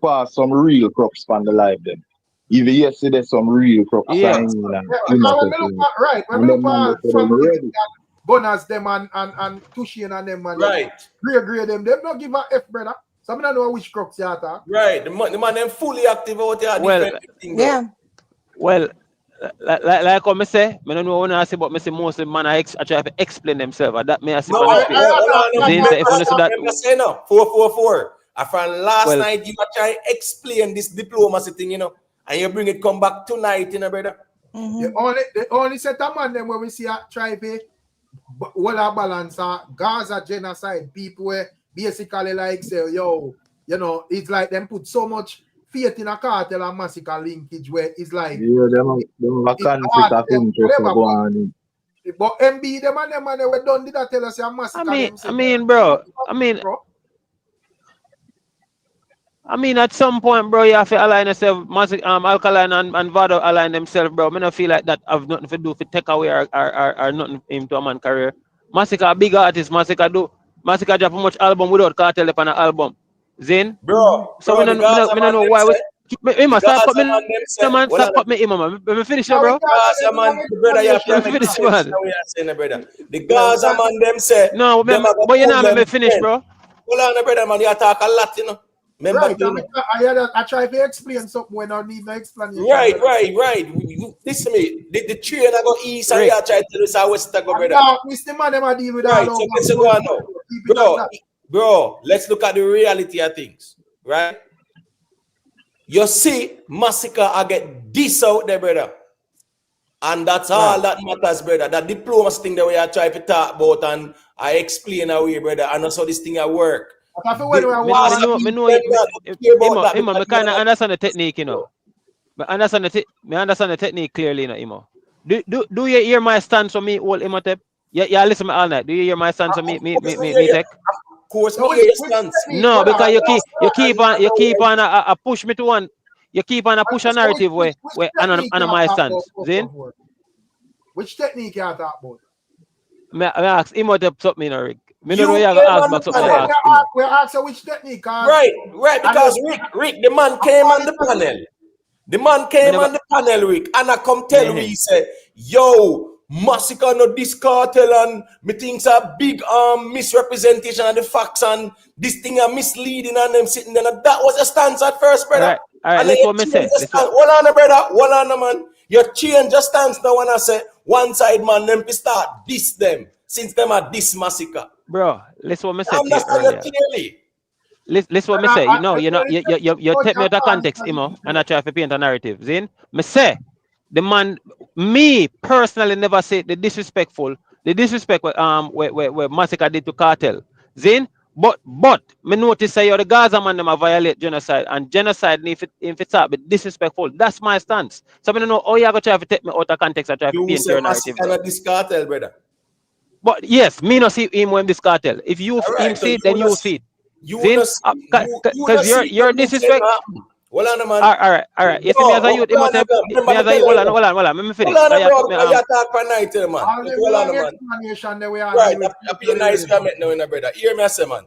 pass some real crooks on the live them. Even yesterday some real crooks. Right. When we look at Bonus them and Tushin and them man. Right. Grade them. Them not give a F, brother. So I don't know which crooks you are. Right. The man them fully active out there. Well, like I say, I don't know what I say, but I say most of the man I try to explain themselves. And that may I say. Say no. 444. From last night you are trying to explain this diplomacy thing, you know, and you bring it come back tonight, you know, brother. The only set of man them where we see a try to balance Gaza genocide. People where basically like say, yo, you know, it's like them put so much faith in a cartel and Masicka linkage where it's like but MB them and we done did that tell us a Masicka. I mean at some point, bro, you have to align yourself. Alkaline and Vado align themselves, bro. I don't feel like that have nothing to do to take away or nothing into a man career. Masicka a big artist. Masicka drop how much album without cartel upon an album. Zane? Bro, so we don't know why we must stop put me man, stop put me man. Let me finish bro. Gaza man, brother, you have to finish, man. The Gaza man them say. No, but you know let me finish, bro. Hold on, brother, man, you talk a lot, you know. I try to explain something when I need no explanation. Right. Listen to me. The train I go east and you try to tell us how west I go, brother. Mr. Man, them deal with right, so let's go on now. Bro, let's look at the reality of things, right? You see, Masicka, I get this out there, brother. And that's all that matters, brother. That diplomacy thing that we are trying to talk about and I explain away, brother. And that's how this thing at work. I kind of understand the technique, you know. But understand the technique clearly, you know, Imo. Do you hear my stance on me, old Imhotep? Yeah, listen to me all night. Do you hear my stance on me tech? Of course, no, because you keep on push me to one. You keep on a push a narrative where on my stance. Zin? Which technique you are talking about? I ask Imhotep something, you know, Rick. Me don't know you have to ask back something. We ask which technique. Right, because Rick, the man came on the panel. The man came on the panel, Rick, and I come tell me, he said, yo, Masicka no this cartel and me thinks a big misrepresentation of the facts and this thing are misleading and them sitting there. That was a stance at first, brother. All right, let's what me say. Hold on, brother. Hold on, man. You change your stance now when I say one side, man, them to start diss them since them are diss Masicka. Bro, listen what me say. Clearly. Listen what me say. You know, you take me out of context, Imo, and I try to paint a narrative. Zin? Me say, the man, me personally never say the disrespect where Masicka did to cartel. Zin, but me notice say the Gaza man them a violate genocide, and genocide if it's a bit disrespectful. That's my stance. So I don't know how you gonna try to take me out of context and try to You paint say your narrative, Masicka bro. not this cartel, brother. But yes, me not see him when this cartel. If you All him right, so see it, then you see it. you Zin, not you because not see you're nothing saying disrespect. happen. Hold on, man. All right. You see me No, as a youth, hold him must on, say remember me me as a tell youth. you. Hold on. Let me Hold finish. on, Cause you bro, put me because you talk for night, man. All them Hold on, long man. explanation that we are Right, deal with. I be nice comment now, brother. Hear me, I say, man.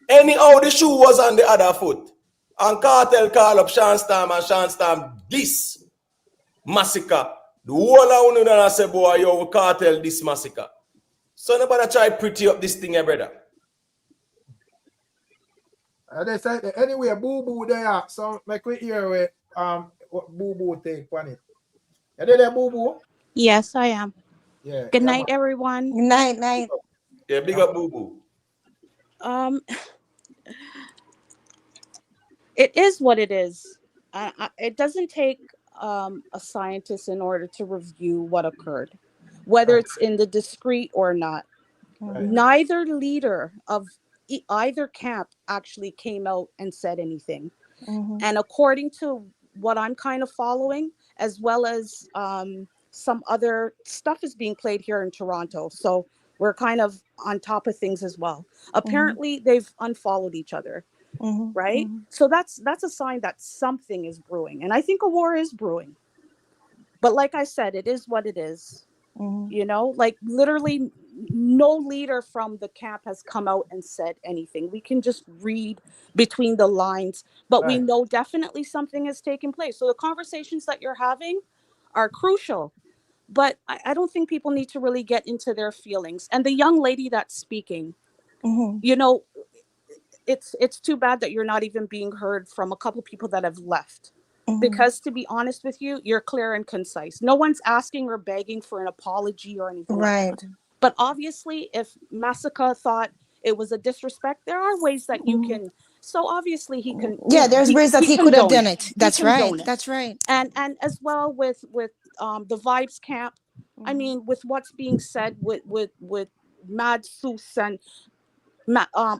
Anyhow, the shoe was on the other foot. And Cartel call up Sean Storm and Sean Storm this Masicka. The whole of you say, boy, yo, Cartel this Masicka. So nobody try pretty up this thing, brother. They say anyway, boo boo there. So make we hear what boo boo take on it. You there, boo boo? Yes, I am. Yeah. Good Yeah, night, man. everyone. Good night. Yeah, big up boo boo. It is what it is. It doesn't take a scientist in order to review what occurred, whether it's in the discrete or not. Right. Neither leader of either camp actually came out and said anything. And according to what I'm kind of following, as well as some other stuff is being played here in Toronto. So we're kind of on top of things as well. Apparently, they've unfollowed each other. Right? So that's a sign that something is brewing. And I think a war is brewing. But like I said, it is what it is. You know, like literally no leader from the camp has come out and said anything. We can just read between the lines, but we know definitely something has taken place. So the conversations that you're having are crucial, but I don't think people need to really get into their feelings. And the young lady that's speaking, you know, it's too bad that you're not even being heard from a couple people that have left. Because to be honest with you, you're clear and concise. No one's asking or begging for an apology or anything like that. But obviously, if Masicka thought it was a disrespect, there are ways that you can. So obviously, he can. Yeah, there's ways that he could have done it. That's right. That's right. And as well with the Vibes camp. I mean, with what's being said with Mad SUSS and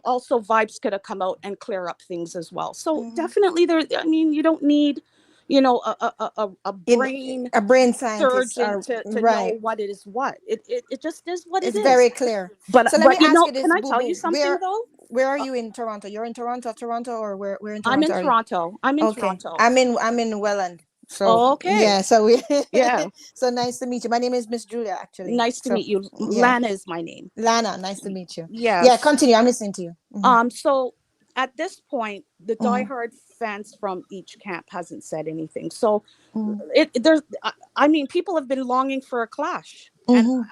also Vibes could have come out and clear up things as well. So definitely there. I mean, you don't need, you know, a brain scientist surgeon to know what it is. What it just is what it's it is. very clear. But So let me you ask know, you this, can I Boo tell Boo. you something though? Where are you in Toronto? You're in Toronto, or where in Toronto? I'm in are you? Toronto. I'm in Okay. Toronto. I'm in Welland. So okay. yeah, so we Yeah. So nice to meet you. My name is Miss Julia, actually. Nice to meet you. Yeah. Lana is my name. Lana, nice to meet you. Yes. Yeah, continue. I'm listening to you. So at this point, the diehard fans from each camp hasn't said anything. So there's, I mean, people have been longing for a clash, and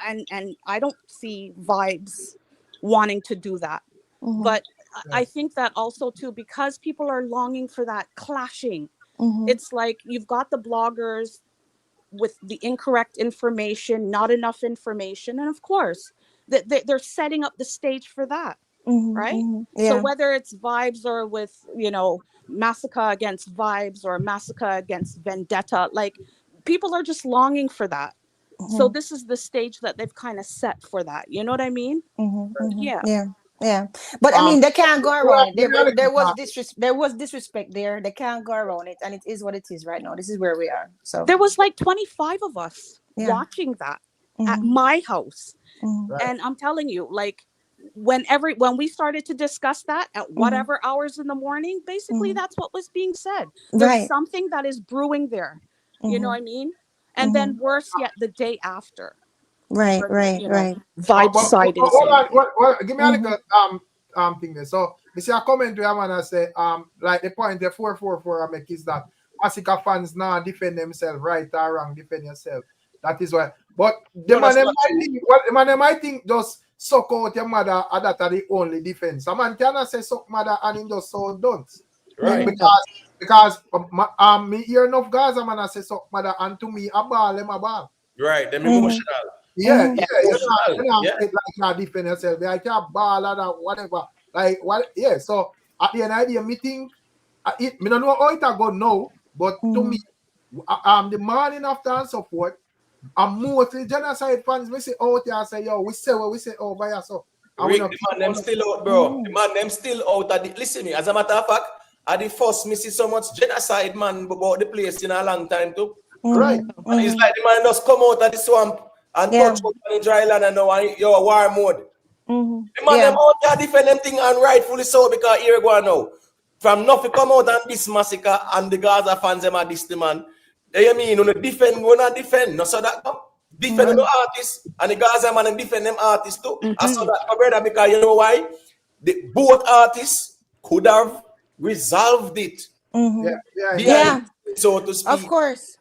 I don't see Vibes wanting to do that. But I think that also too, because people are longing for that clashing. It's like you've got the bloggers with the incorrect information, not enough information, and of course they're setting up the stage for that. Right? Yeah. So whether it's Vibes or with, you know, Masicka against Vibes or Masicka against Vendetta, like people are just longing for that. So this is the stage that they've kind of set for that. You know what I mean? Yeah. But I mean, they can't go around it. There was disrespect there. They can't go around it, and it is what it is right now. This is where we are. So there was like 25 of us watching that at my house. And I'm telling you, like, when we started to discuss that at whatever hours in the morning, basically that's what was being said. There's something that is brewing there. You know what I mean? And then worse yet, the day after. Right. Vibe side. Hold on, give me a little thing there. So we see a comment where I'm gonna say like the point the 444 I make is that Masicka fans now defend themselves, right or wrong, defend yourself. That is why. But the man might think just suck out your mother and that are the only defense. A man cannot say suck mother and him just so don't. Right. Because me hear enough Gaza man I say suck mother, and to me a ball them a ball. Right, them emotional. Yeah. You know, like you defend yourself. I can't ball or whatever. Like what? Yeah. So at the end of the day, me think me don't know how it go now, but to me, the morning after and so forth, and mostly genocide fans, we say out here and say, yo, we say what we say over here. So Rick, the man them still out, bro. The man them still out. Listen me, as a matter of fact, at the first me see so much genocide, man, about the place in a long time too. Right. And it's like the man just come out of the swamp and touch out on the dry land and now you're war mode. The man them out there defend them thing and rightfully so because here go now. From nothing come out and this massacre and the Gaza fans them are this the man. You mean on the defend, we not defend. No so that defend the artists and the Gaza man and defend them artists too. I saw that my brother because you know why? Both artists could have resolved it. So to speak. Of course.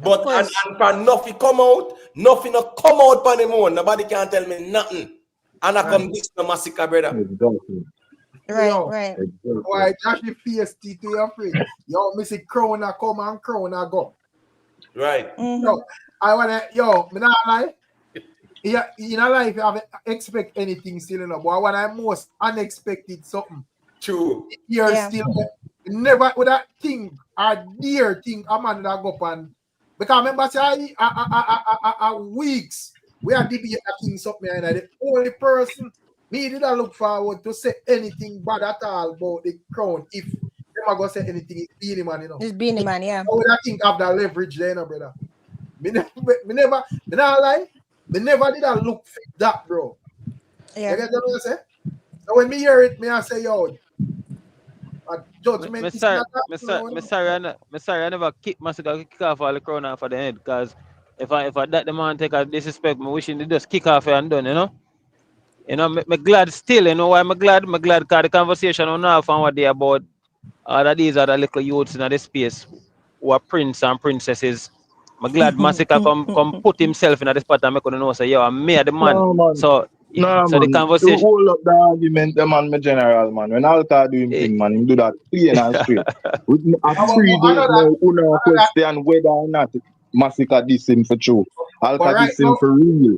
But and for nothing come out, nothing not come out for the moon. Nobody can tell me nothing. And I come this no massacre, brother. Right. Why Josh the PST to your friend? Yo, Missy Crown come and Crown go. Right. Yo, I wanna me not lie. Yeah, in a life, I expect anything still, you know, but when I most unexpected something. True. You're still never with that thing or dear thing a man that go up and because remember say weeks we are debating king something and the only person me did not look forward to say anything bad at all about the crown if them are gonna say anything it's Beanie Man, you know. It's Beanie Man, yeah. I would think of that leverage there, you know, brother. Me never did I look for that, bro. Yeah. You get what I say? So when me hear it, me I say, yo, judgment. Sorry, I never kick Masicka kick off all the crown off of the head because if I that the man take a disrespect, me wishing they just kick off and done, you know. You know, me glad still, you know why I'm glad? Me glad because the conversation on now from what they about that these are the little youths in the space who are prince and princesses. I'm glad Masicka come put himself in the spot and make them know say, yo, I'm me the man. No, so man, the conversation. to hold up the argument, the man, my general, man. When Alka do him thing, man, him do that plain and straight. With a 3 days now, no question whether or not Masicka diss him for true. Alka diss him for real.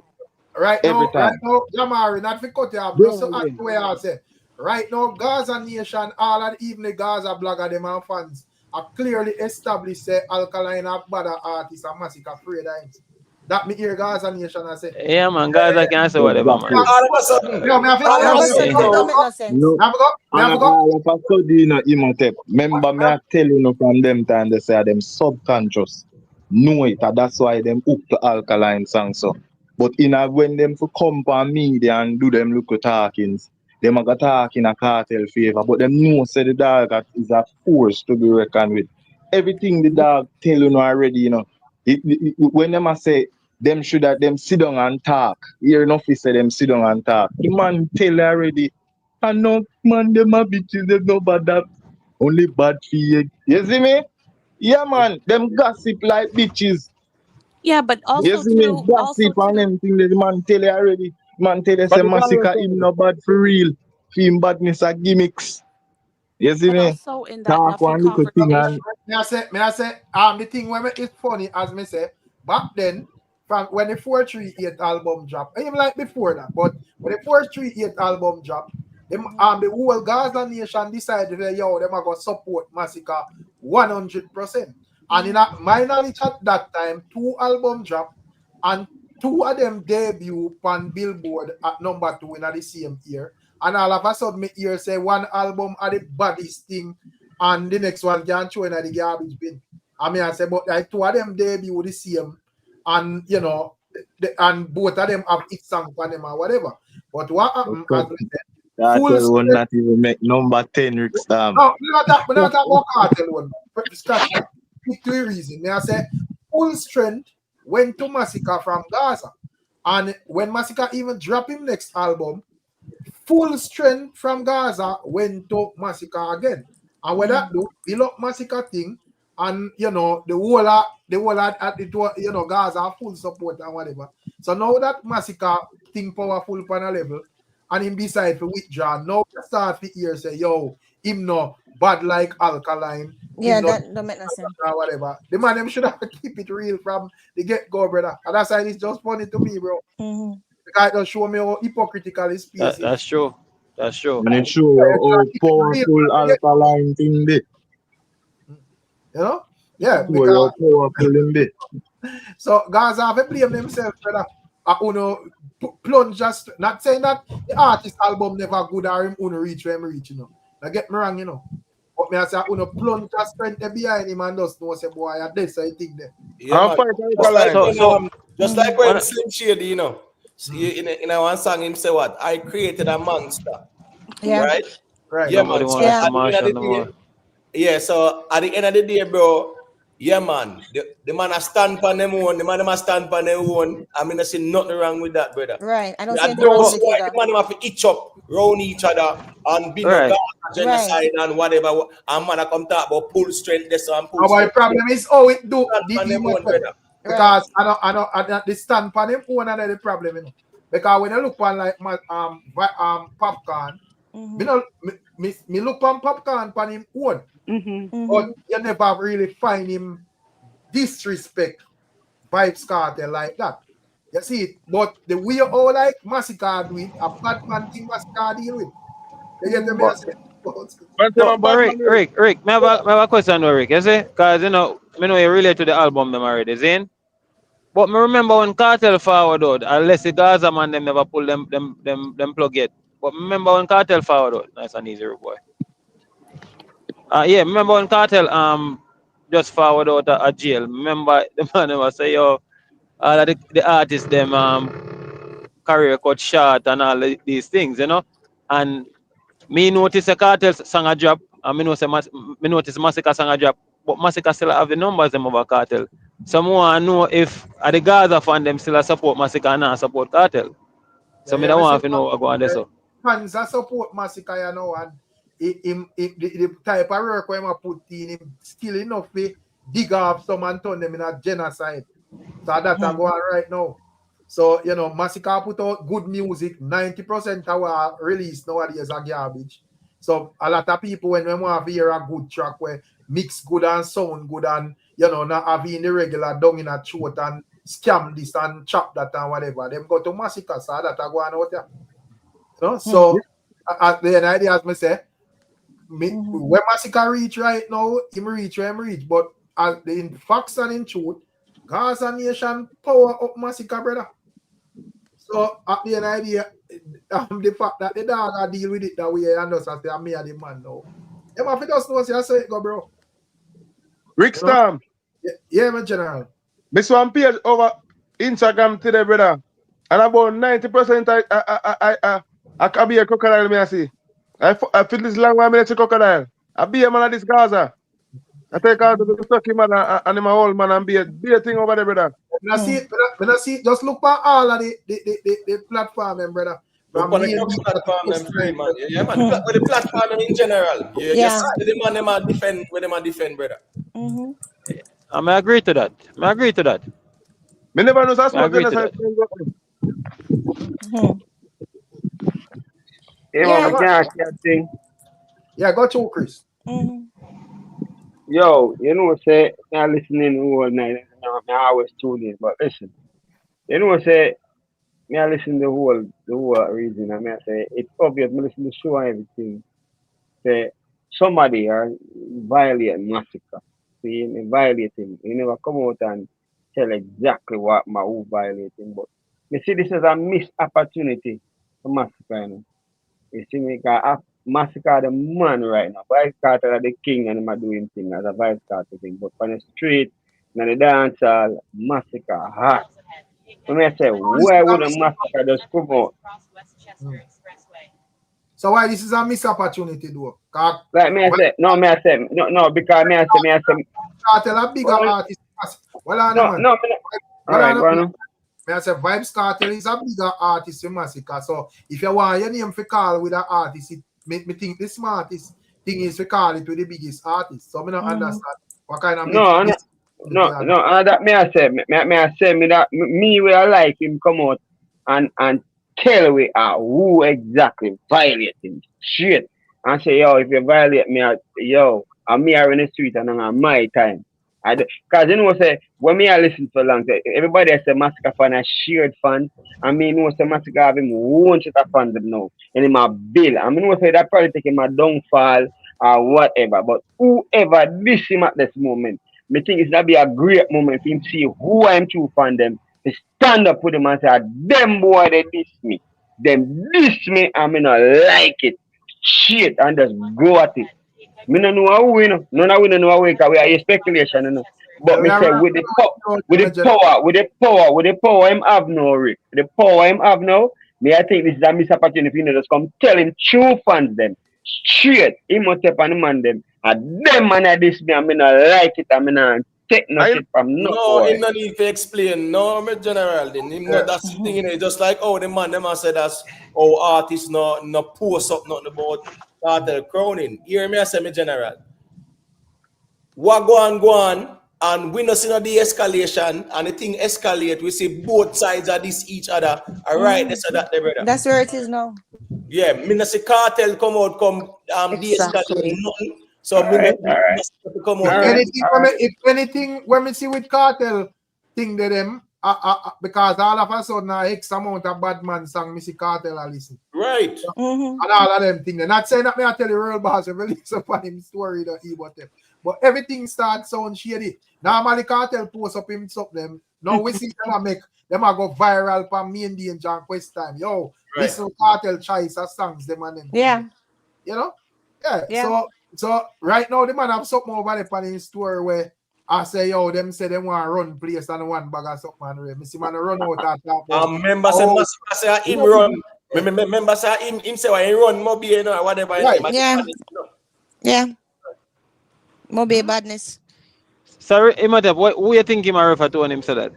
Right Every now, time. Jamari, not for cut you, just so the way I say. Right now, Gaza Nation, all and even the Gaza blogger, them and fans are clearly established say Alkaline are bad artists and Masicka afraid of him. That me hear Gaza Nation I say. Yeah, man, Gaza can say whatever, man. All of a sudden. No, me have to all of a sudden, Imhotep. Remember, me I tell you from them time they say them subconscious know it, and that's why them hook to Alkaline song so. But when them for come for media and do them look talkings, them are talk in a cartel favor, but them know say the dog is a force to be reckoned with. Everything the dog tell you already, you know. When them say them should have them sit down and talk. Here NUFFY say them sit down and talk. The man tell already. And no man them a bitches, them no bad that only bad for you. You see me? Yeah man, them gossip like bitches. Yeah, but also you see me? Gossip and everything the man tell you already. Man tell you say Masicka him no bad for real. Him badness are gimmicks. You see me? Also in that talk one little thing and me I say, the thing when it's funny as me say, back then, from when the 438 album dropped, even like before that, but when the 438 album dropped, them the whole Gaza Nation decided that yo, them are gonna support Masicka 100%. And in my knowledge at that time, 2 albums dropped, and 2 of them debut on Billboard at number 2 in the same year. And all of a sudden, me hear say 1 album are the baddest thing, and the next one can show in the garbage bin. I mean, I say, but like 2 of them debut the same, and you know, and both of them have hit song for them or whatever. But what happened? Cartel will not even make number 10 Ricstorm. No, we're not talking about Cartel one. Scratch that. Two reasons. I say full strength went to Masicka from Gaza, and when Masicka even drop him next album, full strength from Gaza went to Masicka again. And when that do, build up Masicka thing, and you know the whole you know Gaza full support and whatever. So now that Masicka thing powerful on a level, and him decide to withdraw. Now start to hear say, yo, him no bad like Alkaline. Yeah, that don't make no sense. Or whatever. The man them should have to keep it real from the get-go, brother. And that's why it's just funny to me, bro. The guy just show me how hypocritical his piece is. That's true. That's true. And it show how powerful Alkaline thing be. You know? Yeah. Because powerful in be. So Gaza have to blame themselves, brother. plunge just not saying that the artist album never good or him uno reach where him reach, you know. Now get me wrong, you know. But me I say uno plunge just strength behind him and just know say boy I this I think that. Yeah, man. Just like when Slim Shady, you know. In one song him say what? I created a monster. Yeah. Right? Right. Yeah, Nobody man. So wants at to the march end of on the the day, wall. yeah, so at the end of the day, bro, yeah, man, the man a stand on them own, the man a stand on their own. I mean, I see nothing wrong with that, brother. Right. I don't see I anything wrong don't with see it why either. the man have to each up round each other and be no Right. Gaza genocide and whatever. And man a come talk about pull strength this and pull Our strength. problem is how it do Stand on them own, brother. because I know the stand pan him one of the problem, you know. Because when I look on like my popcorn, me look on popcorn pan him own. But you never really find him disrespect Vybz Kartel like that. You see it, but the way all like Masicka do it, a bad man thing Masicka deal with. You get me? But Rick, me have a question though, Rick, you see? Because you know you relate to the album them already, Zane. But me remember when Cartel forward out, unless the Gaza man them never pull them plug yet. But remember when Cartel forward out, nice and easy, boy. Yeah, remember when Cartel just forward out a jail. Remember the man never say yo all of the artists them career cut short and all these things, you know. And me notice a Cartel song a drop, and me notice Masicka song a drop, but Masicka still have the numbers them over Cartel. Someone know if the Gaza fan them still support Masicka and not support Cartel. So me don't want to know what go on there. So fans that support Masicka, you know, and the type of work where I put in him still enough to dig off some and turn them in a genocide. So that's go on right now. So, you know, Masicka put out good music. 90% of our release nowadays are garbage. So a lot of people when they want to hear a good track where mix good and sound good and, you know, not having the regular down in a throat and scam this and chop that and whatever, them go to Masicka. So that's go on out there. You know? So at the end of the day, as I say, where Masicka reach right now, him reach where him reach. But in facts and in truth, Gaza Nation power up Masicka, brother. So at the end of the day, the fact that the dog deal with it that way and just say I'm me and the man now. You have to just know say it go, bro. Ricstorm. Yeah, my general. This one page over Instagram today, brother. And about 90% I can be a crocodile, me I see. I feel this long one minute crocodile. I be a man of this Gaza. I take out the sucky man and my old man and be a thing over there, brother. When I see it, just look for all of the platform, them, brother. Look on the platform them free, man. Yeah, man. With the platform in general. You see the man them a defend where them a defend, brother. I agree to that. I agree to that. Me never know that's I agree to that. Yeah, man, I can't thing. Yeah, go to Chris. Yo, you know say I listening all night. I always tune in, but listen, you know say me I listen the whole reason. I mean I say it's obvious. Me listen to the show and everything. Say somebody are violating Masicka. See, violating. You never come out and tell exactly what my who violating, but me see this as a missed opportunity for Masicka. You know? You see me, cause Masicka the man right now. Vybz Kartel are the king and him are doing things as a Vybz Kartel thing. But on the street, in the dance hall, Masicka hot. So me say, why wouldn't Masicka just come out? So why this is a missed opportunity, though? Like me I say, no, because me I say, Kartel a bigger artist. Well, no, alright, go on. I say Vybz Kartel is a bigger artist than Masicka. So if you want your name to call with an artist, it make me think the smartest thing is to call it with the biggest artist. So I don't understand what kind of that me I say, me will I like him come out and tell we who exactly violating shit and say yo if you violate me I'm me are in the street and on my time. Because you know say when me I listen for long time, everybody I say Masicka fan a shared fan. I mean know say Masicka have him one shit of fans now. And him a bill. I mean know say that probably take him a downfall or whatever. But whoever diss him at this moment, me think it's gonna be a great moment for him to see who I'm true fan them to stand up with them and say, them boy they diss me. Them diss me and me not like it. Shit, and just go at it. Me no know how we know. None of we know how we because we are speculation, you know. But me say with the power him have now, Rick. The power him have now, me I think this is a missed opportunity, you know, just come tell him true fans them. Straight, he must step on the man them. And them man at this me and me not like it and me not take no shit from no No, boy. him not need to explain. No, my general. Then him not that's the thing, you know. Just like the man them said that's artists no post up nothing about cartel crowning. Hear me, I say my general. What go on, and we not see no de-escalation, and the thing escalate. We see both sides of this each other. All right, that's that, brother. That's where it is now. Yeah, me not see cartel come out de-escalate nothing. So me not come out. If anything, when we see with cartel thing to them, because all of a sudden X amount of bad man song, me see cartel I listen. Right. And all of them things. Not saying that me I tell you real boss release upon him story that he about them. But everything starts sound shady. Normally cartel post up him up them. Now we see them make them go viral for main danger and quest time. Yo, listen cartel choice of songs them and them. Yeah. You know? Yeah. So right now the man have something over there on his story where I say, yo, them say they want to run place and one bag of something and me see man run out and talk about. Member say him run. Remember say him say why he run Moby, you know, whatever. Right. Yeah. Moby badness. Sorry, Imhotep, who you think him a refer to when him say that?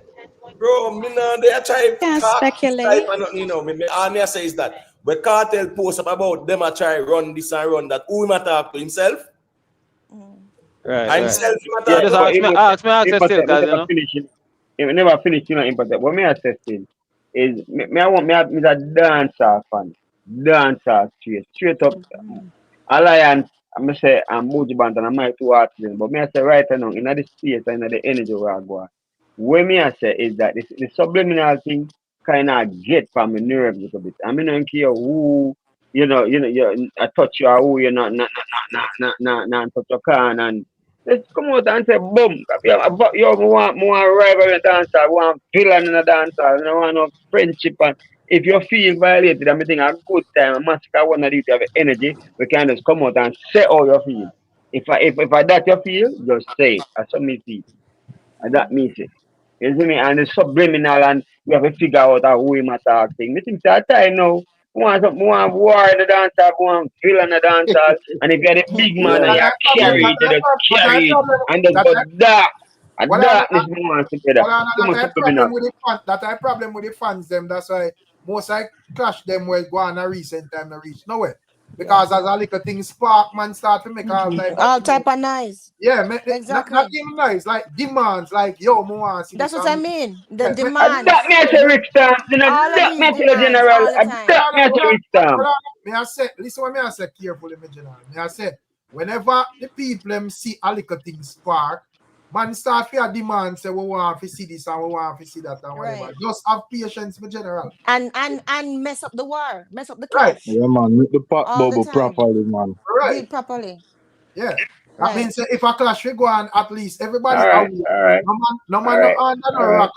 Bro, me no, they are trying to speculate. You know, all me say is that when cartel post up about them a try run this and run that, who him a talk to himself? Right. Himself, Yeah, just ask me still, because you know. He never finished, you know, Imhotep. What me assessing is me a dancer fan. Dancer straight up. Alliance, I say I'm Muji Band and I might two artists, but me I say right now in the space and in the energy where I go. What me I say is that the subliminal thing kind of get from the nerves a little bit. I mean, I don't care who I touch you or who you not touch your can and let's come out and say boom. You want more rival in a dancer, I want villain in a dancer, I want no friendship and if you feel violated, I'm thinking a good time, a Masicka one of these have energy, we can just come out and say how you feel. If I that you feel, just say it. That's what me feel. And that means it. You see me? And it's subliminal and we have to figure out how we matter thing. Me think that time now. We want war in the dancer, we want villain in the dancer, and if you're the big man and you carry it, you just carry it, and just go dark. And darkness we want together. That's a problem with the fans them. That's why most I clash them where go on a recent time to reach nowhere. Because as a little thing spark, man start to make all type of noise. Yeah, exactly. Not even noise, like demands, like yo, more. That's what I mean. The demands. That me say Ricstorm. That me say general. That me say Ricstorm. Me I say, listen what me I say carefully, me general. Me I say, whenever the people them see a little thing spark, man start to demand say we want to see this and we want to see that and whatever. Right. Just have patience, my general. And mess up the war, mess up the clash. Right. Yeah, man. Make the pot bubble properly, man. Right. Do it properly. Yeah. That means if a clash we go on, at least everybody. All right. No man no under no rock.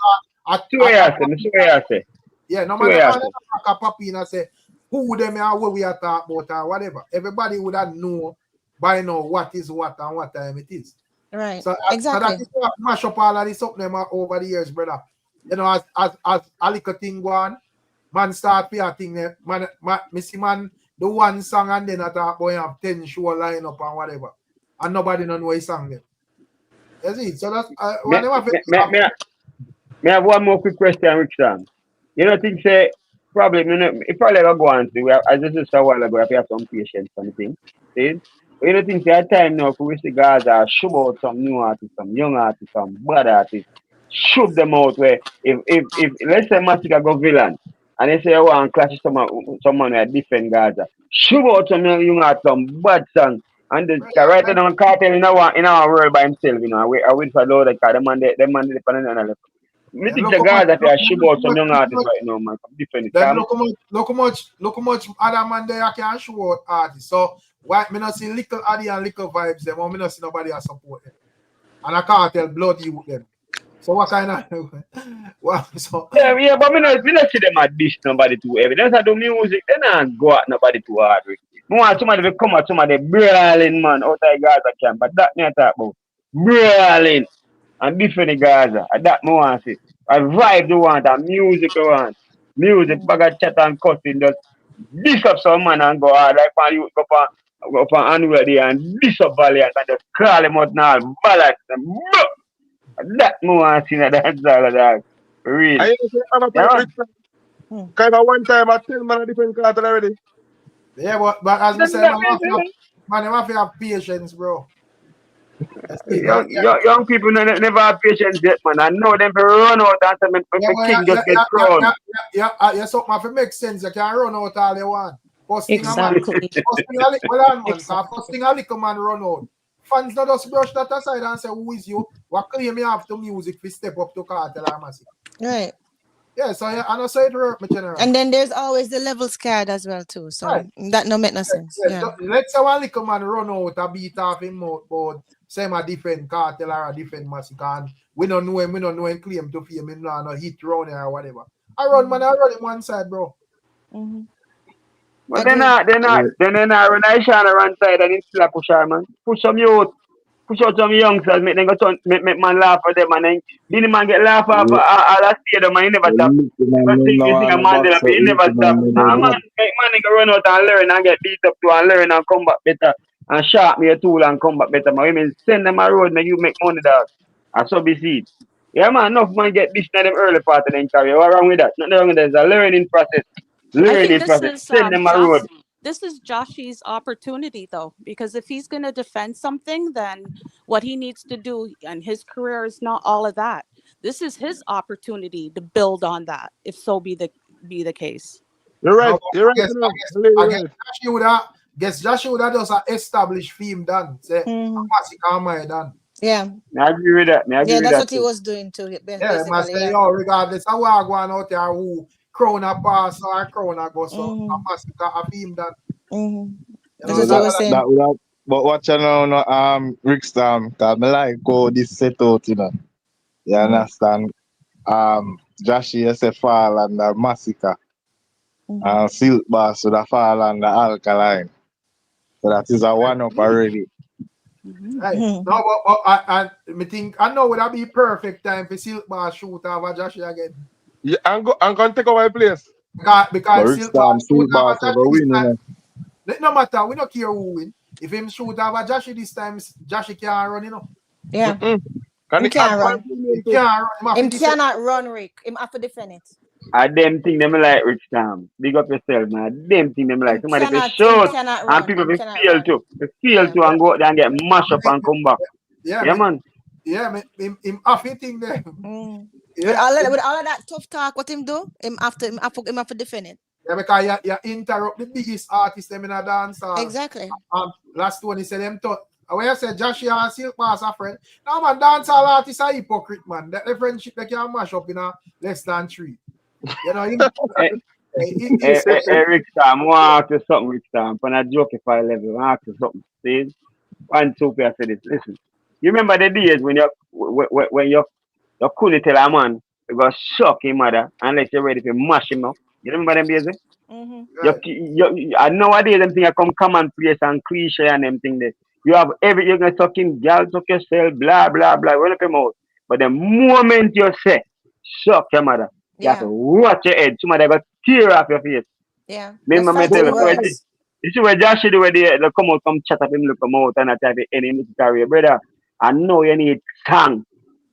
Yeah, no man no rock a puppy and say who them are what we are talking about or whatever. Everybody would have know by now what is what and what time it is. Right. So exactly. So that is mash up all of this up them over the years, brother. You know, as a little thing go on, man start pay a thing there. Man, the one song and then I talk about you have 10 show line up and whatever. And nobody know his song there. You see? So that's me have one more quick question, Ricstorm. You know, think say probably if I let go on to as I just a while ago, I have some patience and thing. See? But you know, think say time now for we see Gaza shove out some new artists, some young artists, some bad artists, shove them out where if let's say Masicka go villain and they say I want to clash someone who defend Gaza, shove out some young artists, some bad song. And the right now cartel in our world by himself, you know. I wait for Lord that the man depending on the me think the guys that are shove out some young artists right now, man. Different. Look how much other man there can show out artists. So why me not see little Addy and little vibes them, or me not see nobody else support them. And I can't tell blood you with them. So what kind of well, so Yeah, but me not see them at dish nobody too heavy. That's how do music, they not go at nobody too hard. Rick. Me want somebody to come at somebody brawling man out of Gaza camp, but that me I talk about. Brawling and different in Gaza. And that me want to see. A vibe you want, a music you want. Music, bag of chat and cussing, just diss up some man and go hard like when you go for annual day and diss up Valiant and just call him out now, balance them. That me want to see that dancehall dog. For real. I have a Yeah, point, kind of one time I tell man a different cartel already. yeah, but as I say, man, you have to have patience, bro. Young people never have patience yet, man. I know them for run out and some king just get crowned. Yeah, something to make sense. You can run out all you want. First thing a little man run out. Fans not just brush that aside and say, who is you? What claim you have to music to step up to Cartel or Masicka? Right. Yeah, so yeah, I know say it hurt me general. And then there's always the levels card as well too. So right. that no make no sense. Yeah. Let's say one little man run out a beat off him mouth board, say a different Cartel or a different Masicka, and we don't know him claim to fame him no hit round or whatever. I run him one side, bro. But they're not run I shine around side and it's still a push her, man. Push some youth. Push out some youngsters, make them go turn, make man laugh for them, and then the man get laugh off all that stadium, and he never stop. First thing you see a man there, he never stop. Nah, man, make man nigga run out and learn and get beat up to and learn and come back better and sharp me a tool and come back better. Man, women send them a road, make you make money, dog. And so be seen. Yeah, man, enough man get this in them early part of their career. What wrong with that? Nothing wrong with that. It's a learning process. Learning process. Send them a road. This is Joshy's opportunity, though, because if he's going to defend something, then what he needs to do, and his career is not all of that. This is his opportunity to build on that, if so be the case. You're right. I guess Joshua would have just an established theme done. Say, Masicka done. Yeah. I agree with that. That's what he was doing too. Yeah, must say, regardless of what going out there, who crown a pass or crown a go, so Masicka a theme done. That's what I was saying. But watch out now, Rickstorm, because I like how this set out, you know. You understand? Joshy say fall under Masicka. And Silk Bass would have fall under Alkaline. So that is a one-up already. Right. No, but I think I know would that be perfect time for Silk Bass shoot over Joshy again. Yeah, I'm going to take over my place. Because Silk Bass shoot over Joshy. No matter, we don't care who win. If him shoot over Joshy this time, Joshy can't run, you know. Yeah. He can't run. Him cannot run, Rick. Him have to defend it. I them think them like Ricstorm. Big up yourself, man. Them think them like somebody can shoot and people will feel to. They feel to and go out there and get mashed up and come back. Yeah, man. Yeah, him have to think there. Yeah. With all of that tough talk, what him do? Him have to defend it. Yeah, because you interrupt the biggest artist them in a dance. Exactly. Last one he said them to. When you say Joshy and Silk Bass are friend, now man, dancehall artists are hypocrite, man. The friendship they can mash up in a less than 3. You know, Rickstorm, I want to ask you something, Rickstorm. On a jokeify level, I ask you something. See? 1, 2, I said this. Listen, you remember the days when you couldn't tell a man you go shock him mother unless you're ready to mash him up. You remember them days? Nowadays them things come commonplace and cliche and them things there. You have you're gonna talk him, girl, talk yourself, blah blah blah, run up your mouth. But the moment you say shock your mother, you have to watch your head. Somebody got tear off your face. Yeah. Remember me tell you, you see where Joshy do where they come out, come chat up him, look come out and I type any in his career, brother. I know you need song.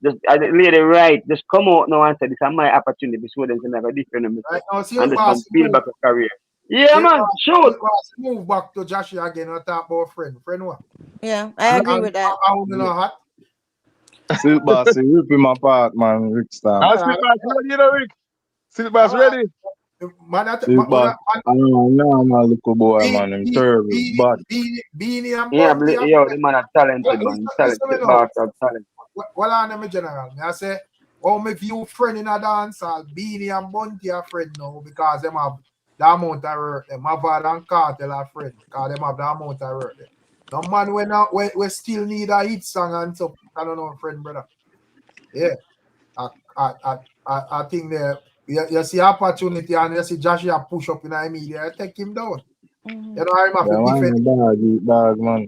Just lady right, just come out now and say this is my opportunity to show them to have a different and just build back a career. Yeah, man, sure. Move back to Joshy again and talk about friend. Friend what? Yeah, I agree with that. Silk Bass, you rip him apart, man, Rickstorm. Silk Bass ready, you know, Rick? Silk Bass ready? Silk Bass, no, man, little boy, man, I'm terrible, bad. Beanie and yo, the man is talented, man. Talented, bastard, talented. Well, I'm a general. I say, my view friend in a dancehall, Beanie and Bunty are friend now because them have the amount of work. Them have and Cartel are friend because them have the amount of work. No man, we still need a hit song and so I don't know, friend, brother. Yeah. I think that you see opportunity and you see Joshua push up in the media, take him down. Mhm. You know, I'm Yeah, a different. dog, man.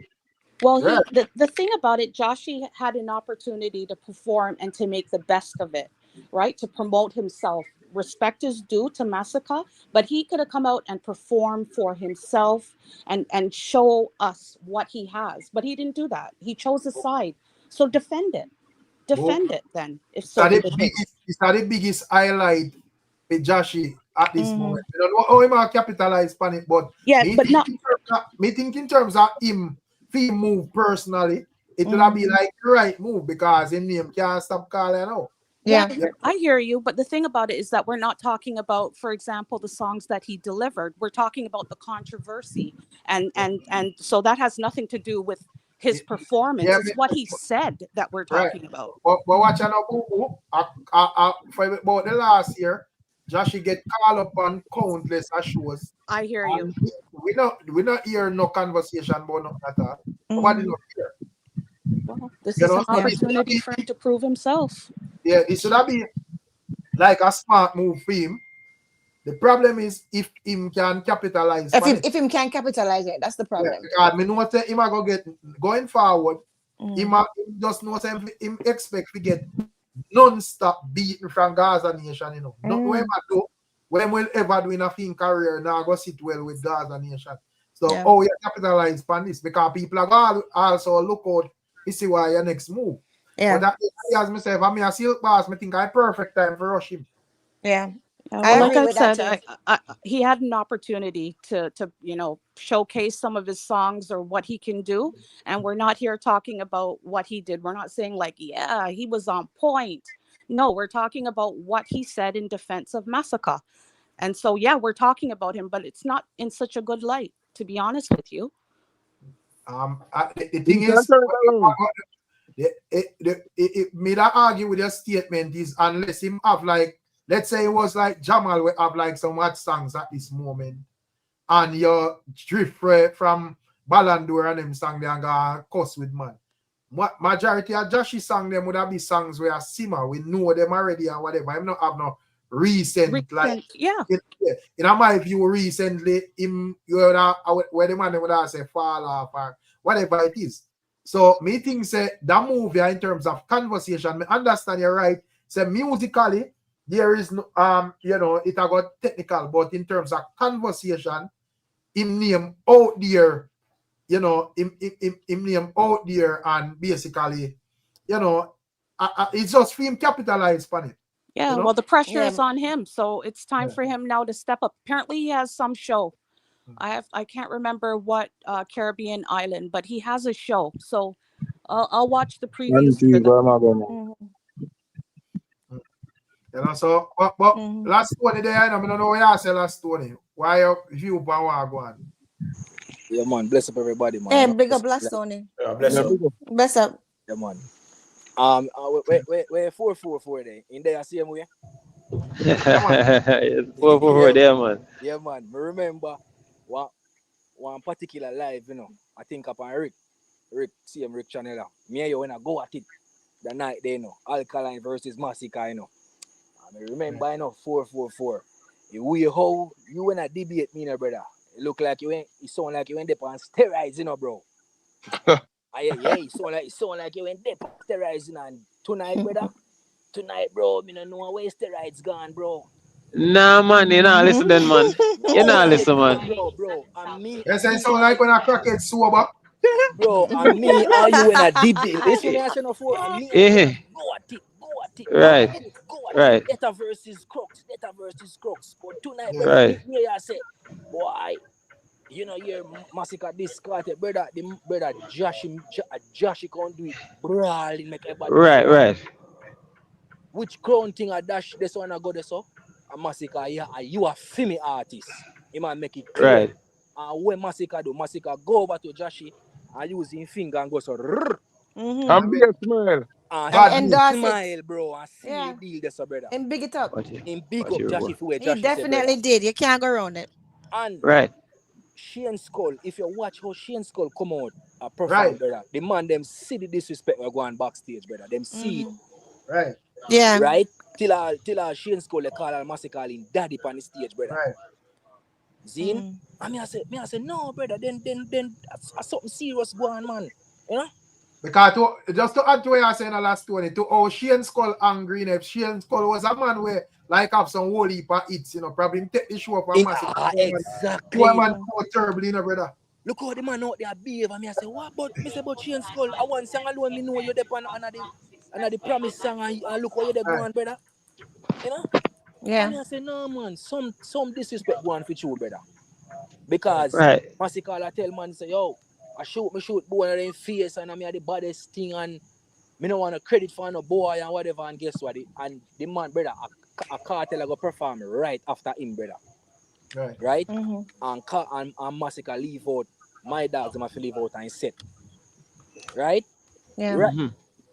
Well, Yeah. the thing about it, Joshy had an opportunity to perform and to make the best of it, right? To promote himself. Respect is due to Masicka, but he could have come out and performed for himself and show us what he has. But he didn't do that. He chose a side. So defend it. Defend it then, if so be the case. It's not the biggest highlight with Joshi at this Mhm. moment. I don't know how he might capitalize on it, but Yeah, but not. me think in terms of him, if he move personally, it will be like the right move because his name can't stop calling out. Yeah, I hear you. But the thing about it is that we're not talking about, for example, the songs that he delivered. We're talking about the controversy. And so that has nothing to do with his performance. Yeah, It's what he said that we're right. talking about. But watch out now, boo boo. For about the last year, Joshi get called up on countless shows. I hear you. We not hear no conversation about no matter. Nobody not here. Well, this You is know, an opportunity for him to prove himself. Yeah, it should be like a smart move for him. The problem is if him can capitalize on it. If him can capitalize it, that's the problem. Yeah, because me know what him go get going forward. Him just know him expect to get non-stop beating from Gaza Nation, you know. Not when do when will ever do in a film career now go sit well with Gaza Nation. So you capitalize on this because people are going also look out to see why your next move. Yeah. But that as myself, I mean a silk pass, I think I perfect time for rush him. Yeah. Well, like I said, he had an opportunity to showcase some of his songs or what he can do, and we're not here talking about what he did. We're not saying like, yeah, he was on point. No, we're talking about what he said in defense of Masicka, and so yeah, we're talking about him, but it's not in such a good light, to be honest with you. The thing is, me that argue with your statement is unless him have like, let's say it was like Jamal we have like some hot songs at this moment, and your drift from Ballandor and them song they and go cuss with man. Majority of Joshi song them would have be songs where simmer, we know them already and whatever. I'm not have no recent like in my view recently him where the man would have say fall off or whatever it is. So me think say that movie in terms of conversation, me understand you're right. Say musically there is no it got technical, but in terms of conversation, him name out there, him name out there and basically, it's just for him capitalize on it. Yeah, well, the pressure is on him, so it's time for him now to step up. Apparently, he has some show. I can't remember what Caribbean island, but he has a show. So I'll watch the previews for that. So but last one there, I don't know what you say last one. Why you want go on? Yeah, man. Bless up everybody, man. Hey, big up last Tony. Bless up. Bless up. Yeah, man. Wait, 444 there. In there, I see him where? 444 there, man. Yeah, man. I remember one particular live, I think upon Rick, see him Rick channel. Me and you when I go at it the night there, Alkaline versus Masicka, I remember, 444. We how you when I debate me, brother. It look like it sound like you went up on steroids, bro. Yeah, it sound like you went up on steroids, and tonight, brother. Tonight, bro, me no know where steroids gone, bro. Nah, man, you not listen then, man. You not listen, man. Bro, and me. Yes, it sound like when I crack it sober. Bro, and me, are you in a debate? This one I said no for, and me, go at it. Right. Right. Data versus Crooks. But tonight, right. me I say, boy, you're Masicka this KARTEL, brother. The brother Josh can't do it. Brawling make everybody. Right. Which crown thing I dash this one I go there so? A Masicka, you a female artist. He might make it clear. Right. And when Masicka go over to Joshi and use his finger and go so. And be a smile. And smile, bro. And see the deal there, so brother. And big it up. In big up Joshi for where He Joshi definitely did. You can't go around it. And right. Shane Skull, if you watch how Shane Skull come out perform, brother, the man them see the disrespect we're going backstage, brother. Them see it. Right. Yeah. Right? Till Shane Skull they call her Masicka in daddy on the stage, brother. Right. Zine? And me I say, no, brother, then something serious going on, man. You know? Because just to add to what you're saying the last 20, to how Shane Skull angry, if Shane Skull was a man where like have some whole heap of hits, you know, probably take the show for Masicka. Exactly. Poor man so terribly, you know, brother. Look how the man out there behave, and me I say, what? But me say, but Shane Skull, I want song alone, me know you're there on the promise song, and look how you're there going, brother. You know? Yeah. And me I say, no, man, some disrespect going for you, brother. Because Masicka I tell man, say, yo, I shoot boy in the face, and I mean the baddest thing, and me no want to credit for no boy and whatever, and guess what? And the man, brother, a Cartel I go perform right after him, brother. Right? And Masicka leave out. My dogs have to leave out and set. Right? Yeah. Right.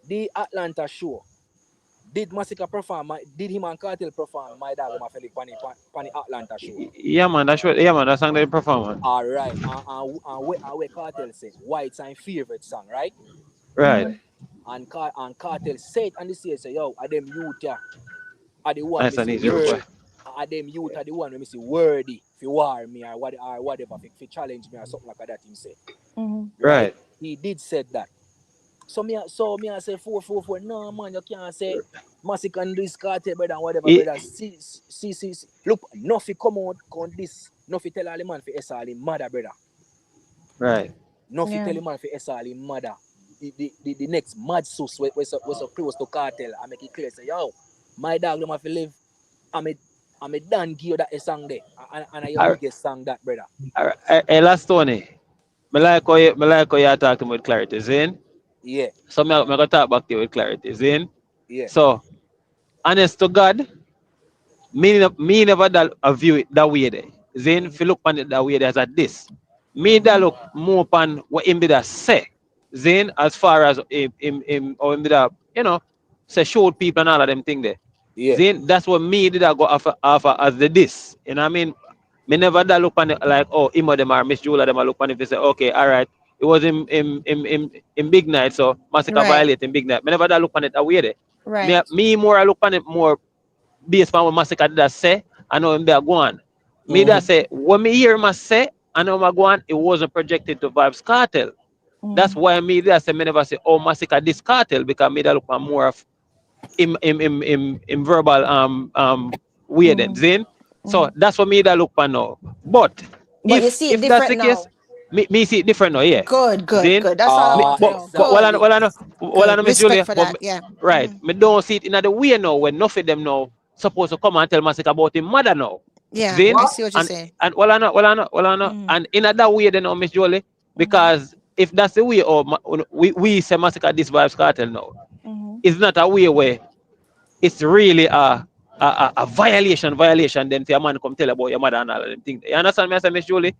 The Atlanta show. Did Masicka perform? Did him and Cartel perform? My dog have to leave on the Atlanta show. Yeah, man, that's what. Yeah, man, that's song they perform, man. All right. And what Cartel say? White's my favorite song, right? Right. And Cartel said and they say, yo, are them youth yeah, are the one Nice and easy, worthy. boy. Are them youth are the one when me say worthy if you war me or whatever if you challenge me or something like that him say. Right. He did said that. So me I say 444. No man, you can't say Masicka and this Cartel brother and whatever brother. See. Look, NUFFY come out on this. NUFFY tell all the man for S all him mother brother. Right. NUFFY tell the man for S all him mother. The next mad SUSS we're so close to Cartel and make it clear say yo, my dog don't have to live. I'm a done give you that song there. And I your biggest song that brother. Hey, last Tony. Me like how you talk to me with clarity, Zin. Yeah. So me gonna talk back to you with clarity, Zin. Yeah. So honest to God, me never that view it that way there. Zin, if you look on it that way there's a this. Me that look more upon what him did say. Zin, as far as him or him did you know, say showed people and all of them thing there. Yeah. Zin, that's what me did I go offer as the this. You know what I mean? Me never that look on it like, oh, him or them or Miss Julia them I look on it and say, okay, all right. It was in Big Night, so Masicka violate in Big Night. Me never that look on it that way there. Right. Me more I look on it more based on what Masicka did that say, I know him there go on. Me that say, when me hear him say, I know him go on, it wasn't projected to VYBZ Cartel. That's why me that say, me never say, oh, Masicka this Cartel, because me that look on more of in verbal way then, Zin. So that's what me that look on now. But you see it if that's the different case, now. me see it different now, yeah. Good. Zin? That's all I want to know. Well, I know, Miss Julia, for that, yeah. Right. Me don't see it in the way now when enough of them now supposed to come and tell Masicka about his mother now. Yeah, Zin? I see what you're saying. And well, I know. And in that way, then, Miss Julie, because if that's the way, we say Masicka this VYBZ Cartel now, it's not a way where it's really a violation. Then for a man come tell about your mother and all of them things. You understand me? I say, Miss Julie.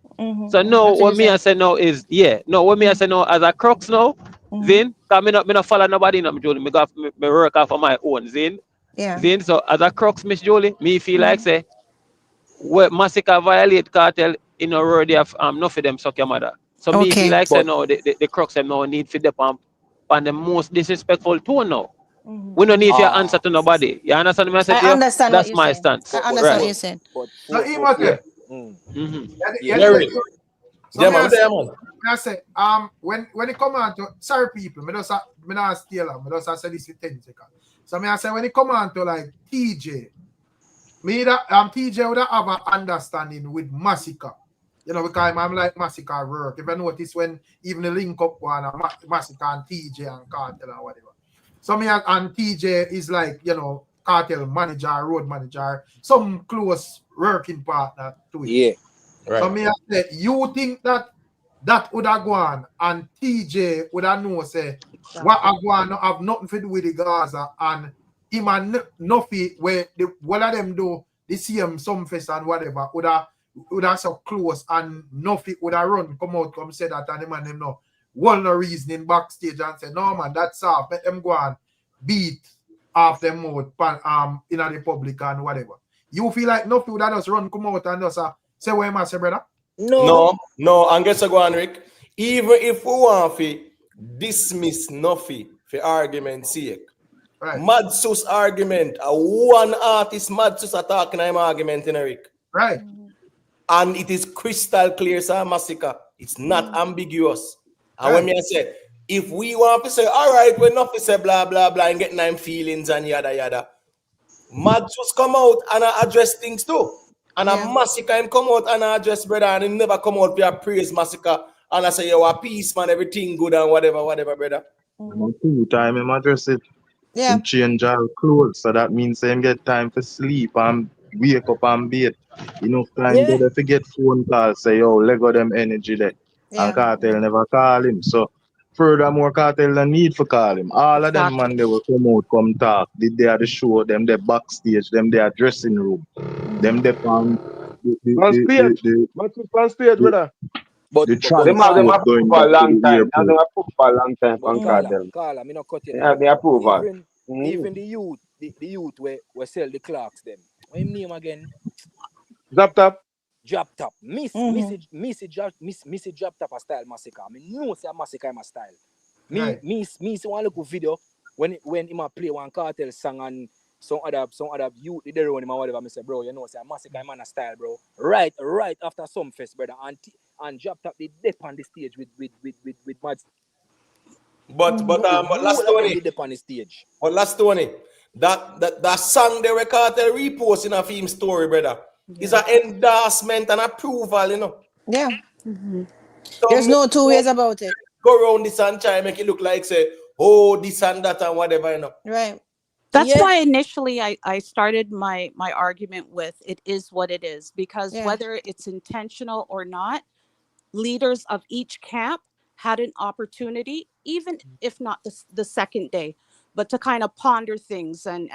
So no, what me I say now is what me I say now as a crux now, Zin, because me not follow nobody, no, Miss Julie. Me work off of my own, Zin. Yeah. Zin. So as a crux, Miss Julie, me feel like say, where Masicka violate Cartel in a word they have enough of them suck your mother. So me feel like say no, the crux them now need for them on the most disrespectful tone now. We don't need your answer to nobody. You understand me? I understand that's what my you're saying. stance. I understand what you're saying. So he must say. I say, when it come on to sorry people, me not steal them, me just say this in 10 seconds. So I say when it come on to like TJ, me that TJ would have an understanding with Masicka. You know, because I'm like Masicka work. If I notice when even the link up one Masicka and TJ and Cartel and whatever. So me and TJ is like, you know, Cartel manager, road manager, some close working partner to it. Yeah. Right. So me I say, you think that would have gone and TJ would have know say what I go no have nothing to do with the Gaza and him and NUFFY where one of them do the same some fest and whatever would have so close and NUFFY would have run come out come say that and him and them know one no reasoning backstage and say no man that's soft let them go and beat off them out in the public and whatever. You feel like NUFFY would have just run come out and just say what am I say brother? No, and guess what, Rick? Even if we want to dismiss NUFFY for argument's sake, Mad SUSS argument. A one artist Mad SUSS attacking him argument in Eric. Right. And it is crystal clear, sir, Masicka. It's not ambiguous. And when me say, if we want to say, all right, we're not to say blah, blah, blah, and get nine feelings and yada, yada. Mad SUSS come out and address things too. And a Masicka him come out and address, brother, and he never come out for praise Masicka. And I say, yo, a peace, man, everything good and whatever, brother. Two time him address it. Yeah. Him change all clothes, so that means him get time for sleep and wake up and bait. Enough time there to get phone calls, say, yo, let go them energy there. And Cartel never call him. So furthermore, Cartel no need for call him. All of them man they will come out, come talk. Did they at the show, them they backstage, them they are dressing room. Them they on stage, brother. But the them have them approved for a long time. Now them approved for a long time from Cartel. Carla, me not cut you. They have the approval. Even the youth we sell the clocks them. What him name again? Drop top. Missy drop top a style Masicka. I mean, no say Masicka my style. Me see one look video when him a play one Cartel song and some other youth they run him or whatever. Me say, bro, you know say Masicka man a style, bro. Right after some fest, brother, and drop top they dip on the stage with Mad. But last Tony, dip on the stage. But last Tony, that song they were Cartel repost in a film story, brother. Is an endorsement and approval, you know. Yeah. So there's no two ways about it. Go around this and try make it look like say, oh, this and that and whatever, you know. Right. That's why initially I started my argument with it is what it is, because whether it's intentional or not, leaders of each camp had an opportunity, even if not the second day, but to kind of ponder things and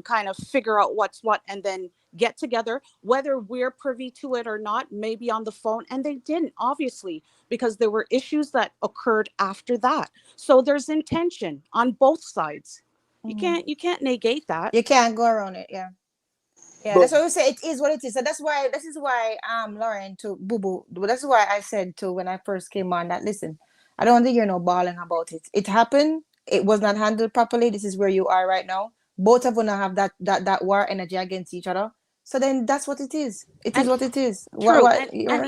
kind of figure out what's what, and then get together, whether we're privy to it or not, maybe on the phone. And they didn't, obviously, because there were issues that occurred after that. So there's intention on both sides. You can't negate that. You can't go around it. Yeah, that's why we say it is what it is. So this is why Lauren to Boo Boo. That's why I said to when I first came on that listen, I don't think you're no balling about it. It happened. It was not handled properly. This is where you are right now. Both of them have that war energy against each other. So then that's what it is. It is what it is. True. And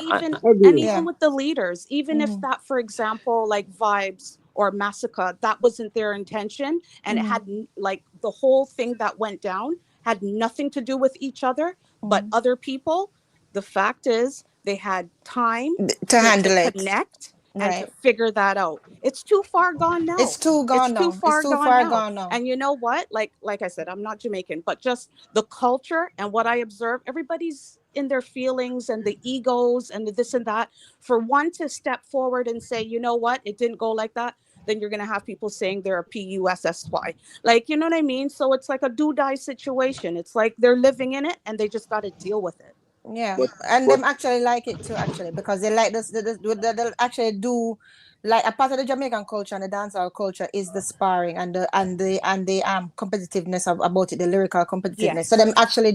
even with the leaders, even if that, for example, like VYBZ or Masicka, that wasn't their intention, and it had like the whole thing that went down had nothing to do with each other, but other people. The fact is, they had time to handle it, connect, and to figure that out. It's too far gone now. It's too far gone now. And you know what? Like I said, I'm not Jamaican, but just the culture and what I observe, everybody's in their feelings and the egos and the this and that. For one to step forward and say, you know what, it didn't go like that, then you're going to have people saying they're a PUSSY. Like, you know what I mean? So it's like a do-die situation. It's like they're living in it and they just got to deal with it. Yeah, and them actually like it too, actually, because they like this. They'll actually do like a part of the Jamaican culture and the dancehall culture is the sparring and the competitiveness about it, the lyrical competitiveness. Yes. So they actually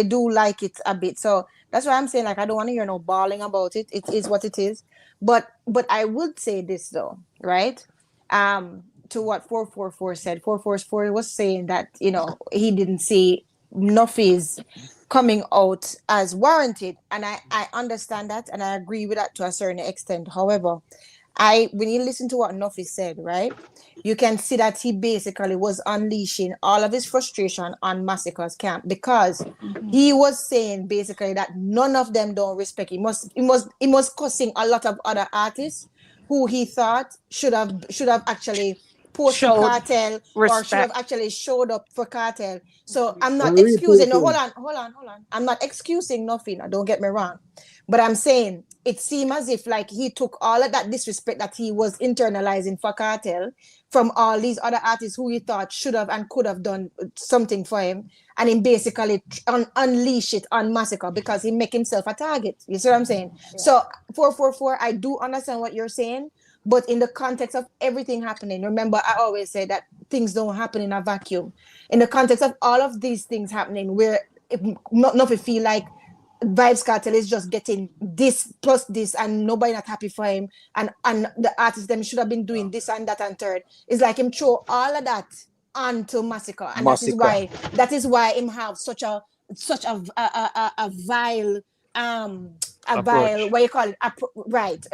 do like it a bit. So that's why I'm saying, like, I don't want to hear no bawling about it. It is what it is. But I would say this though, right? To what 444 said. 444 was saying that, you know, he didn't see NUFFY's coming out as warranted, and I understand that and I agree with that to a certain extent. However, when you listen to what NUFFY said, right, you can see that he basically was unleashing all of his frustration on Masicka's camp, because he was saying basically that none of them don't respect him. He was cussing a lot of other artists who he thought should have actually posted Cartel or should have actually showed up for Cartel. So I'm not excusing. No, hold on. I'm not excusing nothing. Don't get me wrong. But I'm saying it seemed as if like he took all of that disrespect that he was internalizing for Cartel from all these other artists who he thought should have and could have done something for him, and he basically unleash it on Masicka because he make himself a target. You see what I'm saying? Yeah. So 444, I do understand what you're saying. But in the context of everything happening, remember, I always say that things don't happen in a vacuum. In the context of all of these things happening, where not feel like VYBZ Cartel is just getting this plus this and nobody not happy for him, and the artists them should have been doing this and that and third. It's like him throw all of that onto Masicka, and that is why him have such a vile Approach. what you call it, right,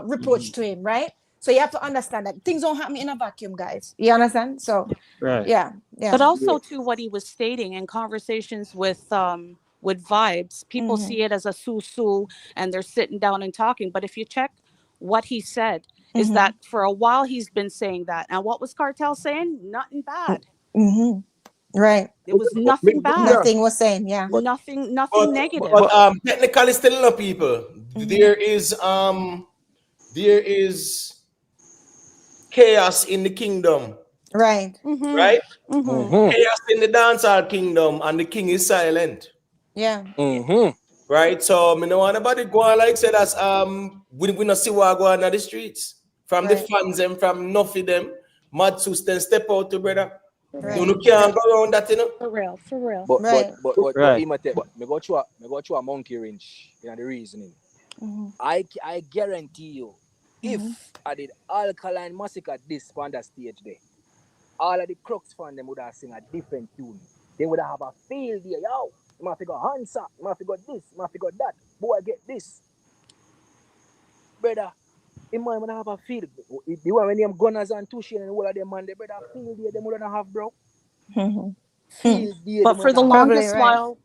reproach to him, right? So you have to understand that things don't happen in a vacuum, guys. You understand? So Right. yeah. But also to what he was stating in conversations with Vibes, people see it as a SUSS and they're sitting down and talking. But if you check what he said, is that for a while he's been saying that. And what was Cartel saying? Nothing bad. Right. It was nothing bad. Nothing was saying, yeah. Nothing negative. But technically still enough people. There is chaos in the kingdom. Right. Right? Chaos in the dancehall kingdom, and the king is silent. Yeah. Right? So me no want nobody go on like say that's we not see what go on the streets. From the fans and from NUFFY them, Mad SUSS then step out to brother. You can't go around that, you know. For real. But me go through a monkey wrench in the reasoning. I guarantee you, if I did Alkaline Masicka this on the stage there, all of the Crux fans them would have sing a different tune. They would have a field there, yo. You must go Hansa, you must go this, you must go that. Boy, get this. Brother, you might have a field. The one when them gunners and Tushy and all of them man, they brother field there, them wouldn't have, bro. Field there. But for the longest while,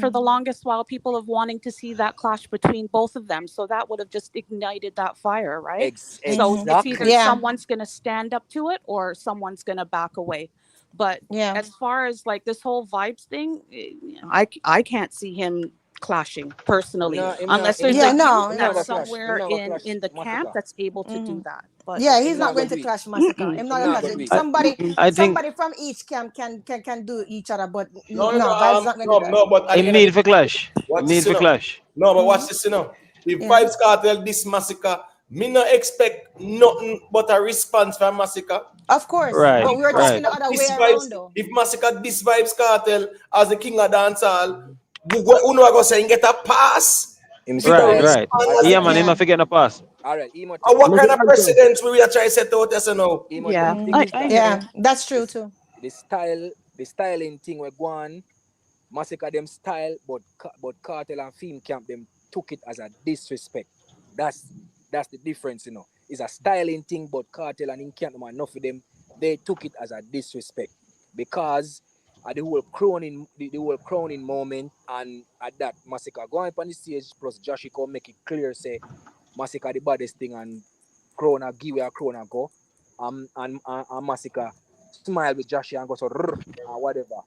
for the longest while, people have wanting to see that clash between both of them. So that would have just ignited that fire, right? So it's either someone's going to stand up to it or someone's going to back away. But as far as like this whole Vibes thing, I can't see him clashing personally, unless there's that's somewhere in the camp that's able to do that. But he's not going to clash Masicka. I'm not going to. Somebody from each camp can do each other, but Vibes not going to do that. But It need for clash. Need for clash. No, but watch this, you know. If Vibes Cartel this Masicka, me not expect nothing but a response from Masicka. Of course. Right. But we're talking the other way around though. If Masicka this Vibes Cartel as the king of dancehall, who know I go say get a pass? Right. Yeah, man, he must forget a pass. All right. What kind of precedents we are trying to set out as now? Yeah, that's true too. The styling thing we're going, Masicka them style, but Cartel and Fame Camp them took it as a disrespect. That's the difference, you know. It's a styling thing, but Cartel and Fame Camp, enough of them, they took it as a disrespect because at the whole crowning moment, and at that Masicka going up on the stage, plus Josh come make it clear, say Masicka the baddest thing, and crown a give a crown a go, and Masicka smile with Josh and go so or whatever.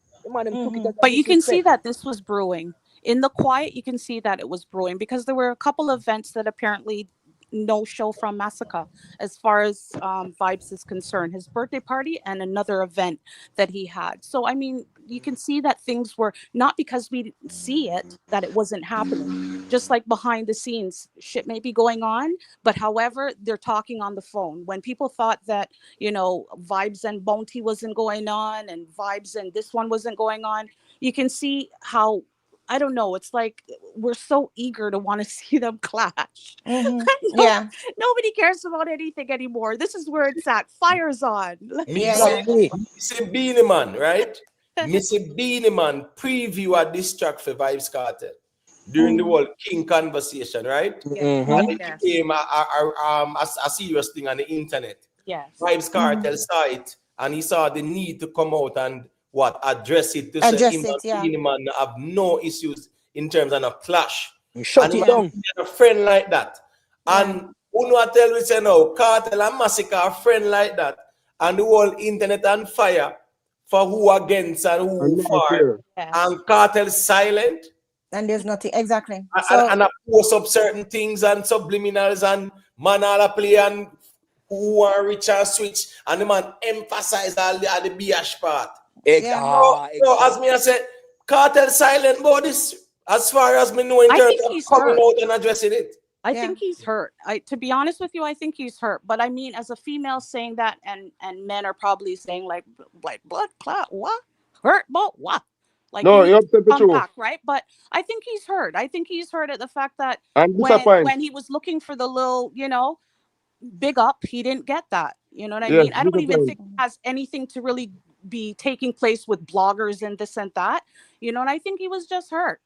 But you can see that this was brewing in the quiet. You can see that it was brewing because there were a couple of events that apparently no show from Masicka as far as Vibes is concerned, his birthday party and another event that he had. So I mean, you can see that things were not because we didn't see it that it wasn't happening, just like behind the scenes shit may be going on, but however they're talking on the phone. When people thought that, you know, Vibes and Bounty wasn't going on and Vibes and this one wasn't going on, you can see how, I don't know, it's like we're so eager to want to see them clash. Nobody cares about anything anymore. This is where it's at. Fire's on. Mr. Beanie Man, right? Mr. Beanie Man preview a diss track for Vibes Cartel during the whole King conversation, right? And it became a serious thing on the internet. Vibes Cartel saw it and he saw the need to come out and address it to say him and Beanie Man have no issues in terms of a clash. Shut it down. A friend like that. And who know I tell we say no, Cartel and Masicka a friend like that. And the whole internet on fire for who against and who for. And Cartel silent. And there's nothing exactly. And I post up certain things and subliminals and man all play and who are rich and switch and the man emphasize all the BH part. So as me I said, Cartel silent about this as far as me know in terms of coming out and addressing it. I think he's hurt. To be honest with you, I think he's hurt. But I mean, as a female saying that, and men are probably saying like blood clot, what? Hurt, but what? Like, no, you're upset the truth, back, right? But I think he's hurt. I think he's hurt at the fact that when he was looking for the little, you know, big up, he didn't get that. You know what I mean? I don't even think it has anything to really be taking place with bloggers and this and that, you know, and I think he was just hurt.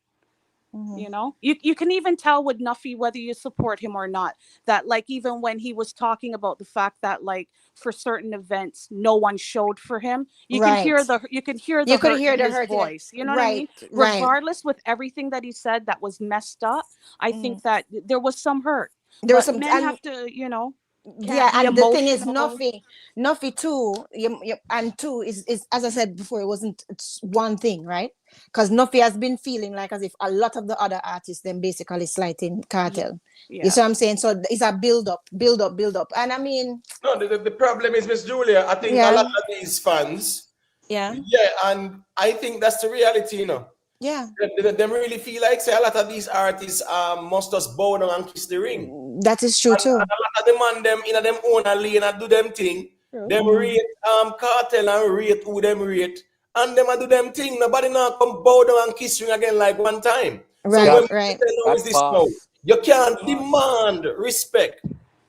You know, you can even tell with Nuffy whether you support him or not, that like even when he was talking about the fact that like for certain events no one showed for him, you can hear the hurt in his voice. You know what I mean? Regardless, with everything that he said that was messed up, I think that there was some hurt. There was but some, men have to, you know, yeah, be and the thing is, emotional. Nuffy too, and two is as I said before, it wasn't one thing, right? Because Nuffy has been feeling like as if a lot of the other artists then basically slighting Cartel. You see what I'm saying? So it's a build up, and I mean, no, the problem is, Miss Julia, I think a lot of these fans, and I think that's the reality, you know. Them really feel like say a lot of these artists must just bow down and kiss the ring. That is true too. And a lot of them and them in them own lane and do them thing. Them rate Cartel and rate who them rate. And them do them thing. Nobody now come bow down and kiss ring again like one time. So when now is this now? You can't demand respect.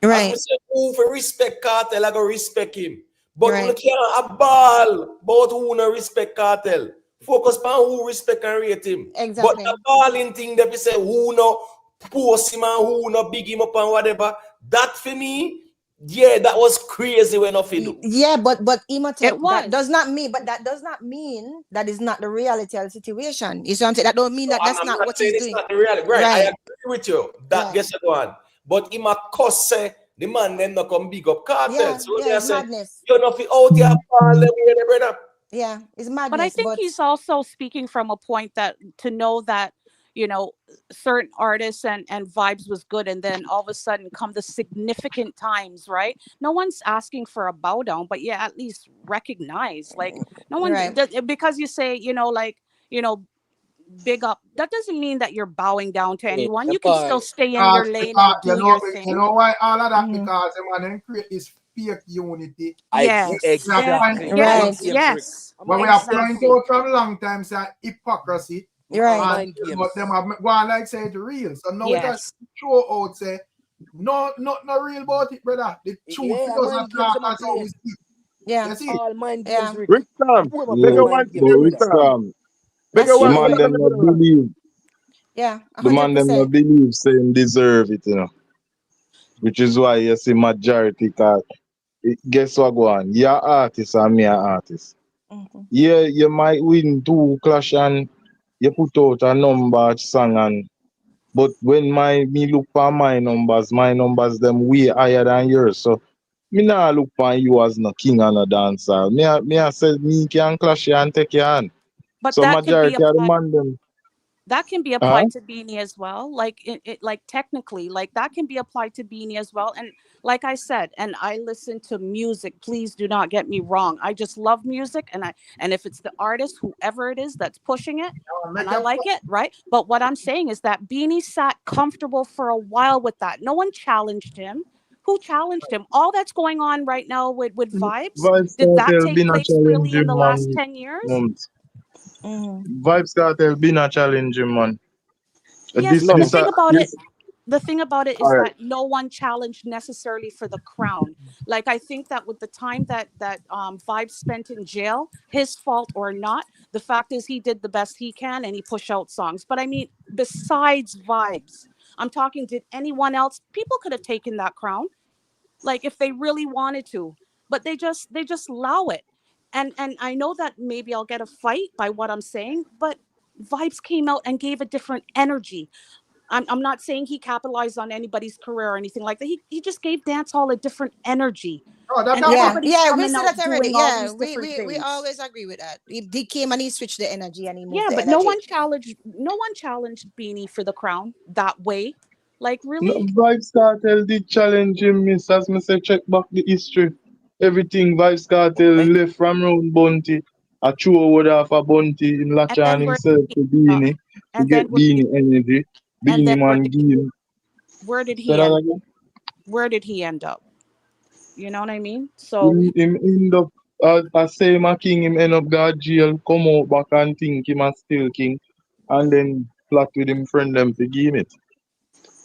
As me say, who for respect Cartel, I go respect him. But we can't a ball about who no respect Cartel. Focus on who respect and rate him. But the balling thing that we say who no post him and who no big him up and whatever, that for me, that was crazy when I feel. Yeah, but that does not mean that is not the reality of the situation. You see what I'm saying? That don't mean that that's not what he's doing. Not the reality. Right. I agree with you. That gets it on. But in my cost say the man then not come big up Cartel. So it's madness. You're not out here brother. Yeah, it's madness. But I think he's also speaking from a point that to know that, you know, certain artists and vibes was good, and then all of a sudden come the significant times, right? No one's asking for a bow down, but at least recognize, like no one because you say, you know, like, you know, big up, that doesn't mean that you're bowing down to anyone. You can still stay in your lane and do your thing. You know why all of that? Because the man create this fake unity. Exactly. Yes. When we are pointing out from a long time, say hypocrisy. But them have one like say it's real. So now it has show out say no real about it, brother. The truth doesn't talk as how we speak. Yeah. All mind games. Ricstorm. The man them not believe. Yeah. 100%. The man them not believe saying deserve it, you know. Which is why you see majority cause guess what go on? You're artist and me an artist. Yeah, you might win 2 clash and you put out a number song but when me look for my numbers them way higher than yours. So me nah look for you as no king and a dancer. Me I said me can clash you and take your hand. But so majority of the man them. That can be applied to Beanie as well. Like like technically, like that can be applied to Beanie as well. And like I said, and I listen to music. Please do not get me wrong. I just love music, and if it's the artist, whoever it is that's pushing it, and I like it, right? But what I'm saying is that Beanie sat comfortable for a while with that. No one challenged him. Who challenged him? All that's going on right now with Vibes. Did that take place really in the last 10 years? Vibes Cartel been a challenging man. Yes, but the thing about it is that no one challenged necessarily for the crown. Like I think that with the time that Vibes spent in jail, his fault or not, the fact is he did the best he can and he pushed out songs. But I mean, besides Vibes, I'm talking, did anyone else? People could have taken that crown, like if they really wanted to, but they just allow it. And I know that maybe I'll get a fight by what I'm saying, but Vibes came out and gave a different energy. I'm not saying he capitalized on anybody's career or anything like that. He just gave dancehall a different energy. We said that already. Yeah, we always agree with that. He came and he switched the energy and he moved the but energy. no one challenged Beanie for the crown that way. Like really? No, Vibes Cartel did challenge him, miss. As me say, check back the history. Everything Vibes Cartel left from round Bunty. A chew would have a Bunty in Lachan himself to Beanie. To get Beanie energy. Beanie man game. Where did he end up? You know what I mean? So him end up a same a king, him end up got jail, come out back and think him a still king, and then plot with him friend them to give it.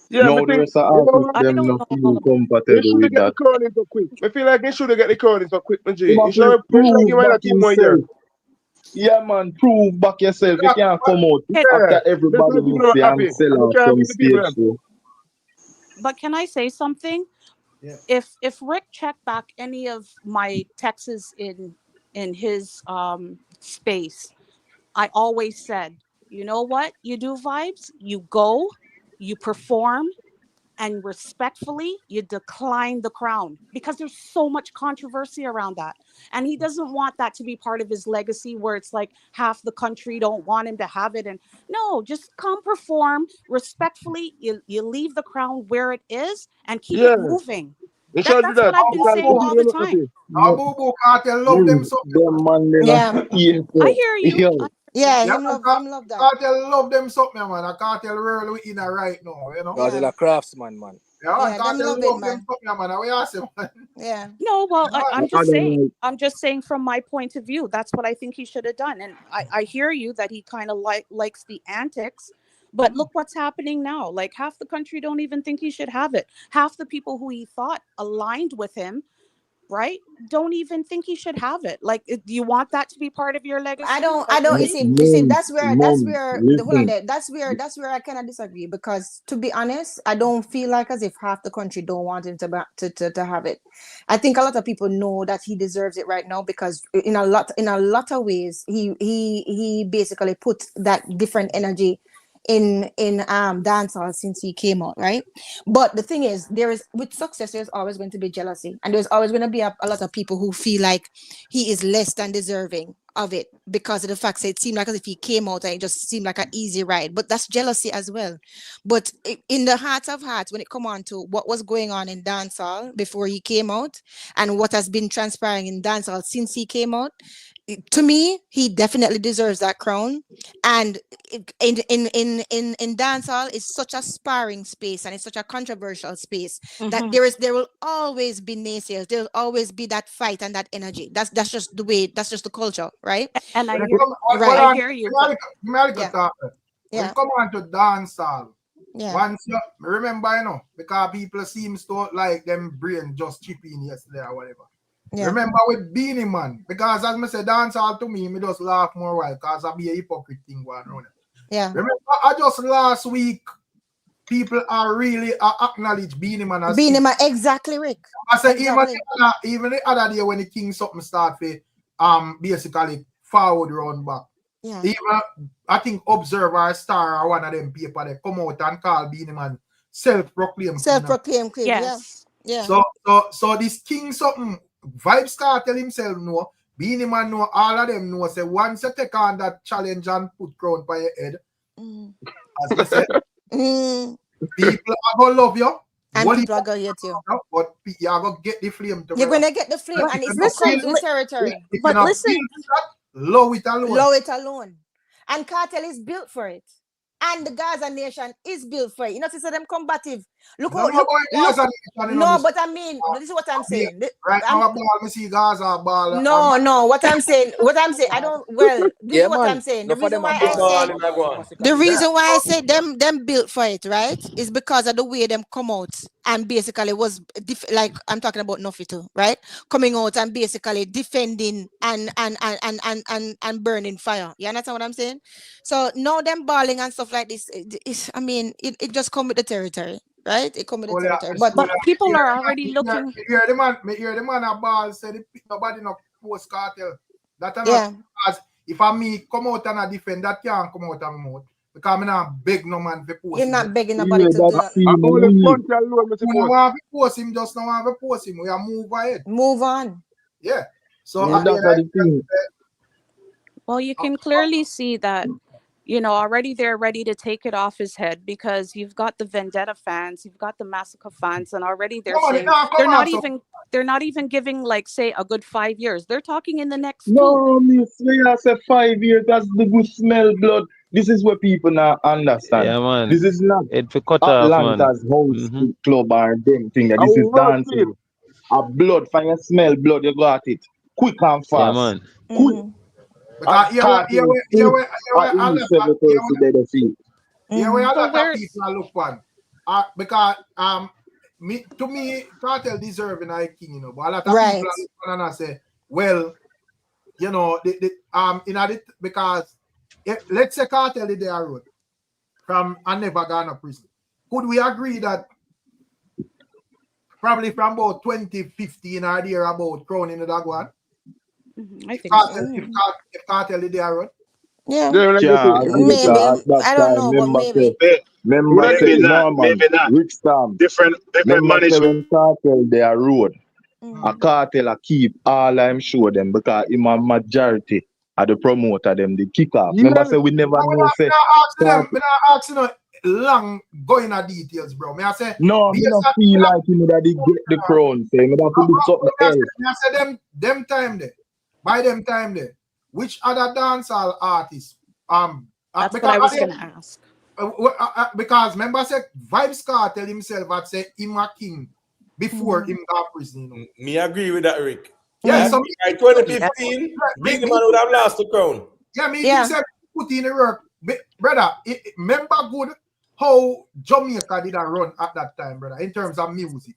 Yeah, me Now the think, rest of you know artists what? I them don't no know all feel about They comfortable should have with get the that. crowning for quick. I feel like they should have get the crowning for quick, my You G. have to You should have prove give back him like 2 more years. himself. Yeah, man, prove back yourself. You can't come out it. after Yeah, that's everybody why people miss are you and happy. sell And they out can't some give the people stage them. show. But can I say something? Yeah. If Rick checked back any of my texts in his space, I always said, you know what? You do vibes, you go, you perform, and respectfully, you decline the crown because there's so much controversy around that. And he doesn't want that to be part of his legacy where it's like half the country don't want him to have it. And no, just come perform respectfully. You leave the crown where it is and keep Yeah, it moving. they should do That's what that. I've They been can't saying keep all people the them time. happy. Now, Boo Boo Cartel love them so. Them man, they Yeah. not here I for. hear you. Yo, Yeah, Yeah, him love that. Cartel love them something, man. A Cartel world we in a right now, you know. Because Yeah. they're a craftsman, man. Yeah, Yeah, them Cartel love it, love them man. something, man. We ask him, man. Yeah. No, well, Yeah, I'm I just don't saying. like. I'm just saying from my point of view, that's what I think he should have done. And I hear you that he kind of likes the antics, but look what's happening now. Like half the country don't even think he should have it. Half the people who he thought aligned with him, right, don't even think he should have it. Like, do you want that to be part of your legacy? I don't Like, you really? see Mom, that's where hold on listen. there. That's where I cannot disagree because to be honest, I don't feel like as if half the country don't want him to have it. I think a lot of people know that he deserves it right now because in a lot of ways he basically put that different energy in dancehall since he came out, right? But the thing is, there is with success, there's always going to be jealousy, and there's always going to be a lot of people who feel like he is less than deserving of it because of the fact that it seemed like as if he came out and it just seemed like an easy ride. But that's jealousy as well. But in the heart of hearts, when it come on to what was going on in dancehall before he came out and what has been transpiring in dancehall since he came out, to me, he definitely deserves that crown. And in dancehall, it's such a sparring space and it's such a controversial space that there will always be naysayers. There will always be that fight and that energy. That's just the way. That's just the culture, right? And I When it hear, come, right. hold I on, hear you. America, But when Yeah. it come on to dancehall, Yeah. once you remember, you know, because people seems to like them brain just chip in yesterday or whatever. Yeah. Remember with Beanie Man, because as I say dancehall to me just laugh more while because I be a hypocrite thing going on. Yeah. Remember, I just last week people are really acknowledge Beanie Man as Being exactly, Rick. I say Exactly. even the other day when the King something start for basically forward round back. Yeah. Even I think Observer Star or one of them people they come out and call Beanie Man self-proclaimed Queen. yes. Yeah. So this King something Vibes Cartel himself know, Beanie Man know, all of them know say once you take on that challenge and put crown by your head, as we said, people are gonna love you. And people are gonna hate you. But you are gonna get the flame to You're gonna get the flame, and it's the territory. But listen, low it alone. And Cartel is built for it. And the Gaza nation is built for it. You know, to say them combative. Look, but I mean, this is what I'm saying. Right now, I see Gaza ball. No, what I'm saying, I don't. Well, this is what I'm saying. The reason why I said them built for it, right, is because of the way them come out and basically was like I'm talking about NUFFY too, right? Coming out and basically defending and burning fire. You understand what I'm saying? So now them balling and stuff like this, it just come with the territory, right? It come with the territory. But people are already looking. Hear the man a ball said nobody no post Cartel. That because if I me come out and I defend, that can't come out of my mouth. Because I'm not beg no man to post You're him. not begging nobody to do that. You don't want to post him, just don't want to post him. We are move ahead. Move on. Yeah. So well, you can clearly see that, you know, already they're ready to take it off his head because you've got the Vendetta fans, you've got the Masicka fans, and already they're saying they're not even giving, like, say, a good 5 years. They're talking in the next 2. No, Miss Leah say 5 years. That's the good smell blood. This is what people now understand. Yeah, man. This is not it for cut off, man. Atlanta's house club or them thing. This is dancing. A blood, when you smell blood, you got it. Quick and fast. Yeah, man. Quick. Here we other people look on. because to me, Cartel deserving a king, you know. But a lot of Right. people are gonna say, well, you know, because let's say Cartel did their road from and never gone to prison. Could we agree that probably from about 2015 or there about Crown in the Dagwan? I think so. If Cartel did their road? Yeah. Maybe. I don't know, but maybe. Remember say Norman, maybe not. Ricstorm. Different Remember say management. when Cartel they are road. A Cartel a keep all I'm sure them because him a majority of the promoter them the kick off. Remember say we never know say. Me not asking them long going into details, bro. Me I say No, me not feel like him that he get the crown. Say me have to do something else. Me I say them time there. By them time there. Which other dancehall artists? That's what I was gonna ask. Because remember I said VYBZ Cartel himself had said him a king before him got prison. You know? Me agree with that, Rick. Yeah, so by 2015, Big Man would have lost the crown. Yeah, me himself put in the work. Brother, remember good how Jamaica did a run at that time, brother, in terms of music.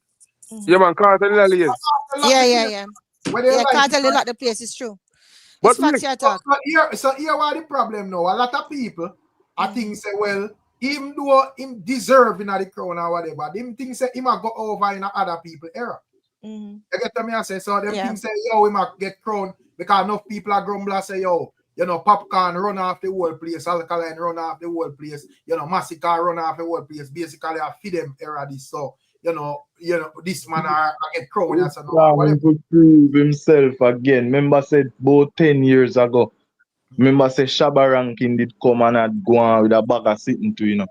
Yeah, man, Cartel in the years. Yeah. Yeah, Cartel a lot the place, is true. But it's facts you talk. So here what the problem now. A lot of people I think say, well, even though him deserve in the crown or whatever, them things say he might go over in other people era. You get to me I say, so them things say, yo, we might get crown because enough people are grumbling say, yo, you know, Popcorn run off the whole place, Alkaline run off the whole place, you know, Masicka run off the whole place. Basically, I feed them era this. So, you know, this man I get crown and so Trying to prove himself again. Remember said about 10 years ago. Remember say Shabba Rankin did come and had go on with a bag of sitting to, you know.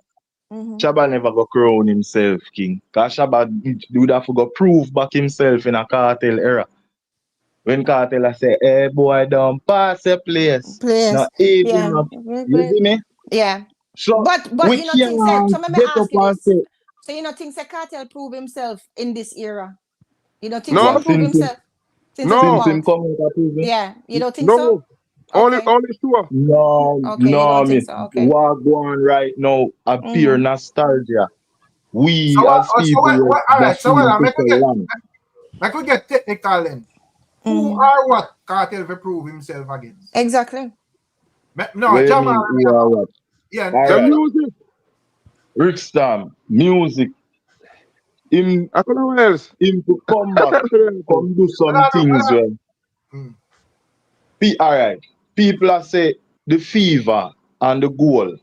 Shabba never go crown himself king. Cause Shabba would have to go prove back himself in a Cartel era. When Cartel I say, hey boy, don't pass a place. Now even up. You see me? Yeah. So but we you know things that, so let me get ask up you and this. say, So you know things that Cartel prove himself in this era. You know things No. that prove himself since No. he come him out. come out of prison. Yeah. You don't think No. so? Only Okay. two. No, Okay, you no, don't me. think so? Okay. What going right now appear nostalgia. We as people all right, so well, make we get technical then. Who are what Cartel will prove himself against? Exactly. No, Jamal. who are what? Yeah, All right. music. Ricstorm, music. Him I don't know what else. Him to come back, come do some things well. All right. People are say the fever and the goal.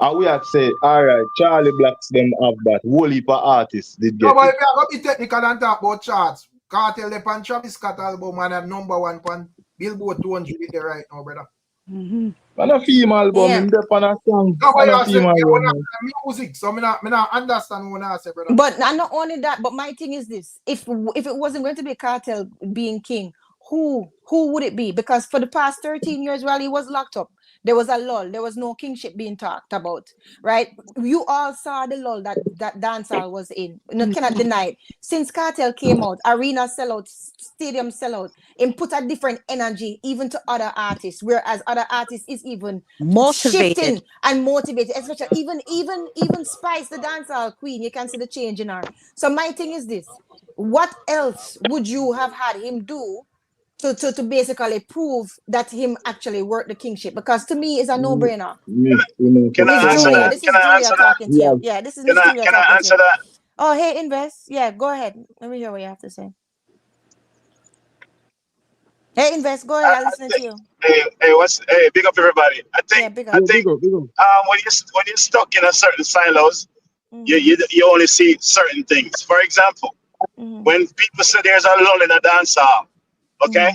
And we have say, all right, Charlie Blacks them have that. Whole heap of artists did get No, but it. if you are going to be technical and talk about charts, Cartel the pan Travis Scott album and at #1 pan Billboard 200 with the right now, brother. And a female album, him there on a song. No, but And a you say female you music, so me not understand what I say, brother. But not only that, but my thing is this: if it wasn't going to be Cartel being king, who would it be? Because for the past 13 years while he was locked up, there was a lull. There was no kingship being talked about, right? You all saw the lull that dancehall was in. You cannot deny it. Since Cartel came out, arena sellout, stadium sellout, and put a different energy even to other artists, whereas other artists is even Motivated. shifting and motivated, especially even Spice, the dancehall queen. You can see the change in her. So my thing is this: what else would you have had him do to basically prove that him actually worked the kingship? Because to me, it's a no-brainer. Can I answer that? This is Julia talking to you. Yeah, this is Miss Julia talking to you. Can I answer that? Oh, hey, Invest. Yeah, go ahead. Let me hear what you have to say. Hey, Invest, go ahead. I'm listening to you. Hey, big up everybody. I think big up. when you're stuck in a certain silos, you only see certain things. For example, when people say there's a lull in a dancehall, okay?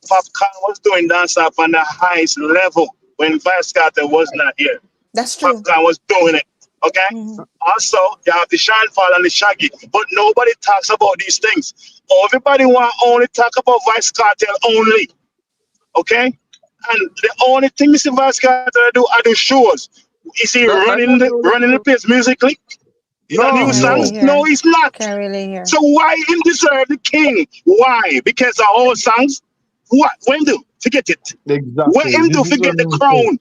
Popcorn was doing dancehall on the highest level when VYBZ Cartel was not here. That's true. Popcorn was doing it, okay? Also, you have the Sean Fall and the Shaggy, but nobody talks about these things. Everybody want only talk about VYBZ Cartel only, okay? And the only thing Mr. VYBZ Cartel do are the shows. Is he running the place musically? Is that new songs? No, he's not. Can't really hear. So why him deserve the king? Why? Because of all songs? What? When do? Forget it. Exactly. When him do forget the crown?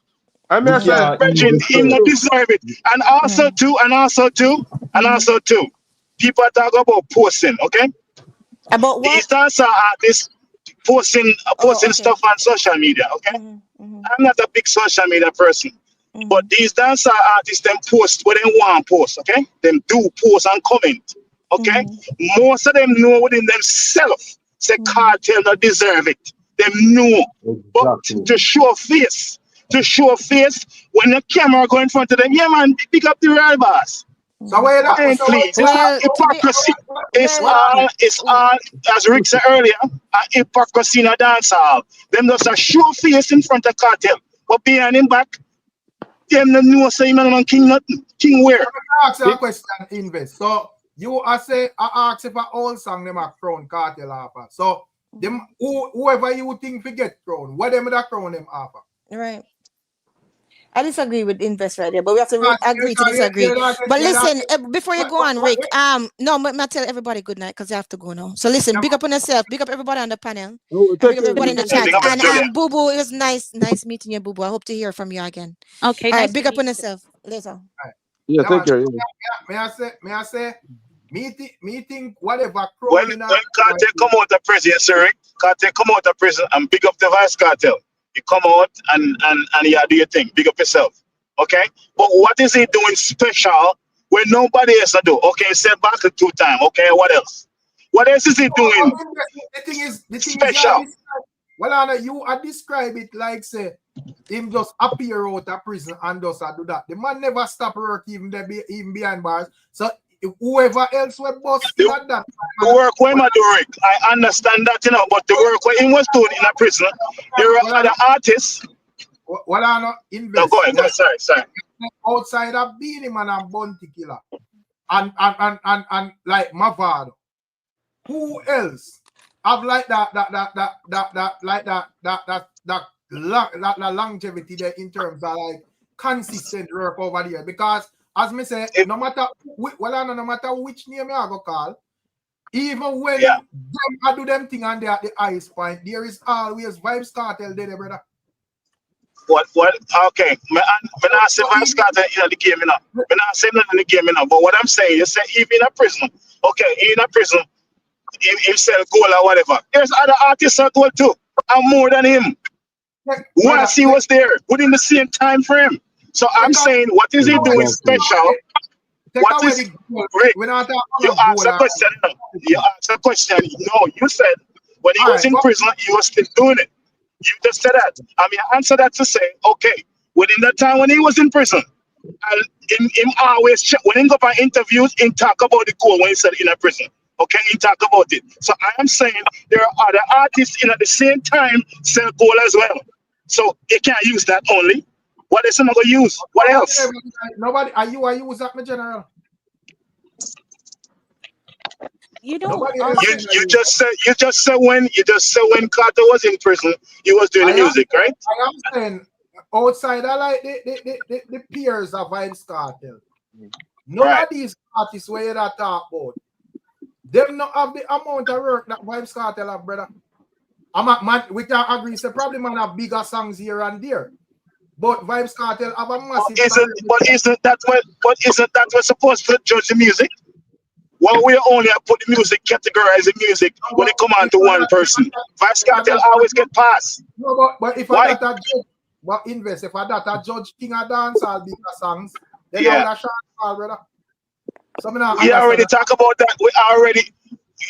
I mean, I say, Brethren, him not deserve it. And also too, people talk about posting, okay? About what? These dancer artists posting okay. stuff on social media, okay? I'm not a big social media person. But these dancer artists, them post what they want to post, okay? Them do post and comment, okay? Most of them know within themselves, say Cartel not deserve it. Them know. But to show face, when the camera go in front of them, yeah man, pick up the real boss. So where that? And please, it's not hypocrisy. It's all, as Rick said earlier, hypocrisy in a dance hall. Them just a show face in front of Cartel, but behind him back, them no know say man king nothing. King where? I ask you a question, Invest. So you I ask if a old song them a crown Cartel offer. So them whoever you think we get crown, what them that crown them offer? Right. I disagree with Invest right there, but we have to agree to disagree. But listen, before you go on, Rick, no, but I tell everybody good night because you have to go now. So listen, big up on yourself, big up everybody on the panel, big up everybody in the chat. And Boo Boo, it was nice meeting you, Boo Boo. I hope to hear from you again. Okay, all right, nice big up on yourself. Later. Yeah, take care. May I say, me think whatever when Cartel come out of prison, sir, Rick, Cartel come out of prison and big up the Vice Cartel. You come out and you do your thing. Big up yourself. Okay? But what is he doing special when nobody else do? Okay, set back 2 times. Okay, what else? What else is he doing? The thing is special. Well, Anna, you describe it like say him just appear out of prison and just do that. The man never stop work even behind bars. So whoever else will bust that. The work where I do, Rick, I understand that, you know, but the work where he was doing in a prison, there are other artists. Well, I know invest. No, go ahead. Sorry. Outside of Beanie Man and Bounty Killer and like Mavado, who else have like that longevity there in terms of like consistent work over there? Because as me say, no matter which name I go call, even when them I do them thing and they at the highest point, there is always VYBZ Cartel there, brother. What? Okay. When I say VYBZ Cartel in the game, you know. When I say nothing in the game, you know. But what I'm saying, you say even in a prison, okay, in a prison, he sell gold or whatever. There's other artists that gold too, and more than him. Once he was there within the same time frame. So I'm saying, what is he doing special? What is Rick? You asked a question. No, you said when he was in prison, he was still doing it. You just said that. I mean, I answered that to say, okay, within that time when he was in prison, and him always check when he go for interviews, he talk about the goal when he said in a prison. Okay, he talk about it. So I am saying there are other artists in at the same time sell goal as well. So he can't use that only. What else am I gonna use? What else? Nobody. Are you use that, my general? You don't. You just said when Carter was in prison, he was doing the music, right? I am saying outside, I like the peers of VYBZ Cartel. None of these artists where you talk about, them not have the amount of work that VYBZ Cartel have, brother. We can agree. So probably man have bigger songs here and there. But VYBZ Cartel have a massive. Isn't that we're supposed to judge the music? Well, we only have put the music, categorize the music when it come on to one person. VYBZ Cartel always get passed. No, but if I that judge, but invest if I that a judge King of Dancehall bigger songs, then I would have shot all, brother. So we already talk about that. We already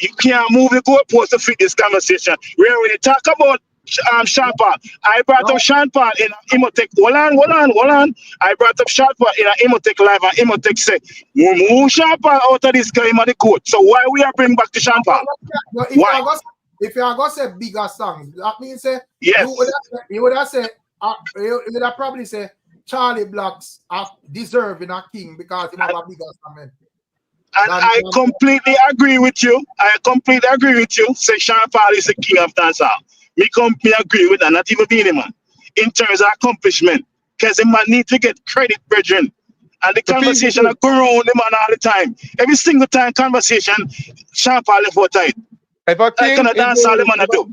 you can't move the goalpost to fit this conversation. We already talk about Sean Paul. I brought up Sean Paul in Imotech. Hold on. I brought up Sean Paul in an Imotech live, and Imotech said, move Sean Paul out of this game of the court. So why we are bring back to Sean Paul? Why? If you are going to say bigger songs, that means say yes. You would have probably say Charlie Blacks are deserving a king because he have a bigger song. And I completely agree with you. Say Sean Paul is the king of dancehall. Me completely agree with that, not even being a man. In terms of accomplishment. Because the man need to get credit, brethren. And the conversation I go around the man all the time. Every single time conversation, Sean Paul left out tight. I cannot dance all the man I do.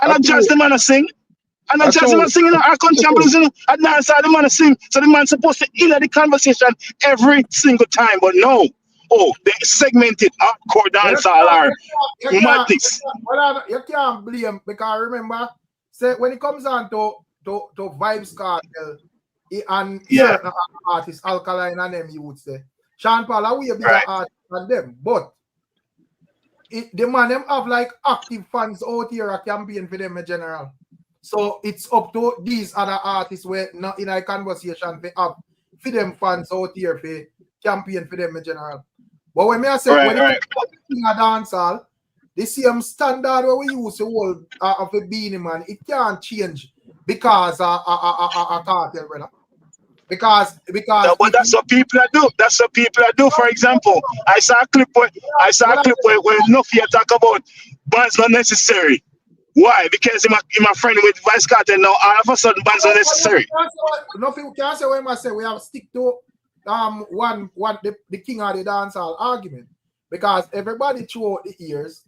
And I judge the man I sing. And not just man singing, our country champions, a dancer, the man sing. So the man supposed to enter the conversation every single time. But no. Oh, they segmented hardcore dancehall or madness. Well, you can't blame because remember, say when it comes on to VYBZ Cartel and certain artists, Alkaline and them, you would say. Sean Paul are way bigger artists than them, but the man them have like active fans out here a campaign for them in general. So it's up to these other artists where not in a conversation they have for them fans out here for campaign for them in general. But when I say when it comes to a dancehall, the same standard where we use the whole of a beanie man, it can't change because a cartel, brother. Because no, but that's what people do. That's what people do. For example, I saw a clip where NUFFY talk about bands not necessary. Why? Because I'm a friend with VYBZ Cartel now. All of a sudden, bands are necessary. Nothing can say when I say we have to stick to the king of the dancehall argument, because everybody throughout the years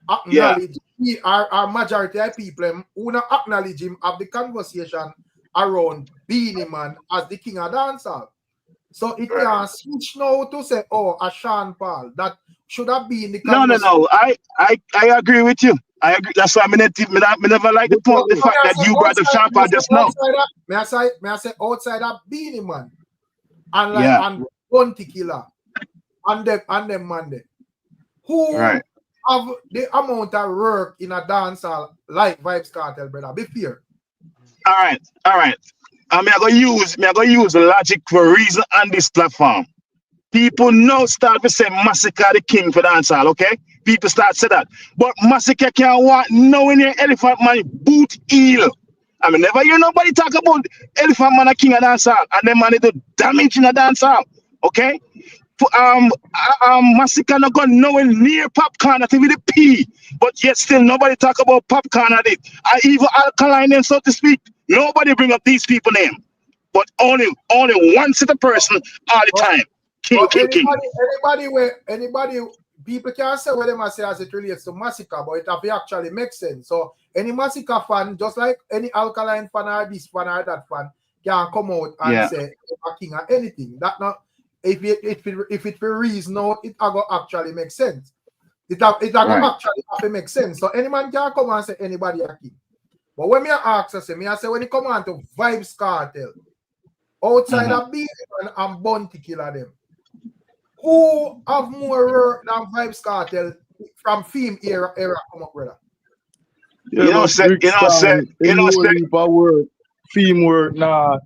acknowledge our majority of people who not acknowledge him of the conversation around Beanie Man as the king of dancehall. So it can switch now to say, oh, a Sean Paul that should have been the conversation. No. I agree with you. I agree. That's why I never like the fact that you brought up Sean Paul just now. May I say outside of Beanie Man and like and Bounty Killer and them man there, who have the amount of work in a dancehall like VYBZ Cartel, brother. Be fair. All right. I'm gonna use logic for reason on this platform. People now start to say Masicka the king for dancehall, okay? People start to say that. But Masicka can't want no in your Elephant Man boot heel. I mean, never hear nobody talk about Elephant Man a king of dancehall and them man do damage in a dancehall, okay? Masicka not got nowhere near Popcorn at with a P, but yet still nobody talk about Popcorn at it. I even Alkaline and so to speak. Nobody bring up these people name, but only one set of person all the time. King. Anybody, people can say what they say as it relates to Masicka, but it actually makes sense. So any Masicka fan, just like any Alkaline fan or this fan or that fan, can come out and say a king or anything. That not if it for reason now, it go actually make sense. It go actually make sense. So any man can come and say anybody a king. But when me ask, I say when it come on to VYBZ Cartel, outside of Beanie Man and Bounty Killer them, who have more work than VYBZ Cartel from film era come up, brother? Film work now.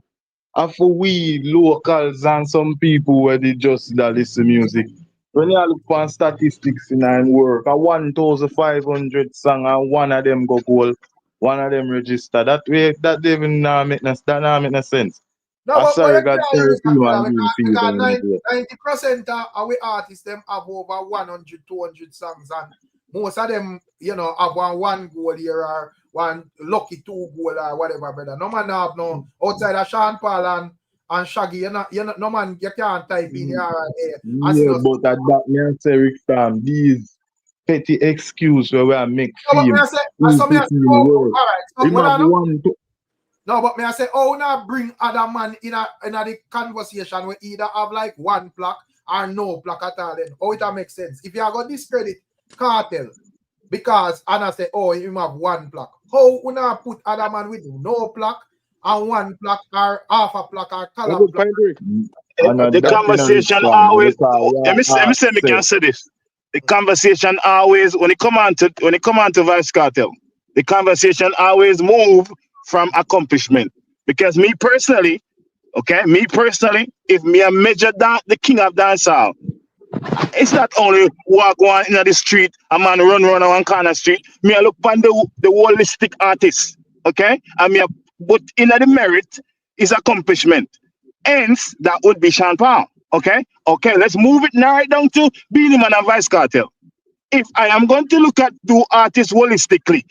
And for we locals and some people where they just listen music. When you look for statistics in our work, a 1,500 song and one of them go gold, one of them register. That way, that even make no sense. No, but sorry, God, 90% of our artists them have over 100, 200 songs, and most of them, have one goal here or one lucky 2 goal or whatever, brother. No man have no outside of Sean Paul and Shaggy. No man, you can't type in here and there. But at that man say Ricstorm, these petty excuse where we are make film. No, but may I say, now bring other man in the conversation where either have like one plaque or no plaque at all. Then it makes sense. If you are going to discredit Cartel because Anna say, you have one plaque. How would I put other man with no plaque and one plaque or half a plaque or color plaque? The conversation always. Let me say this. The conversation always when it come on to VYBZ Cartel, the conversation always move from accomplishment. Because me personally, if me a measure the king of dancehall, it's not only walk on in the street, a man run on one corner street. Me I look on the holistic artist, okay? And but in the merit is accomplishment. Hence, that would be Sean Paul, okay? Okay, let's move it now right down to Beanie Man and VYBZ Cartel. If I am going to look at 2 artists holistically,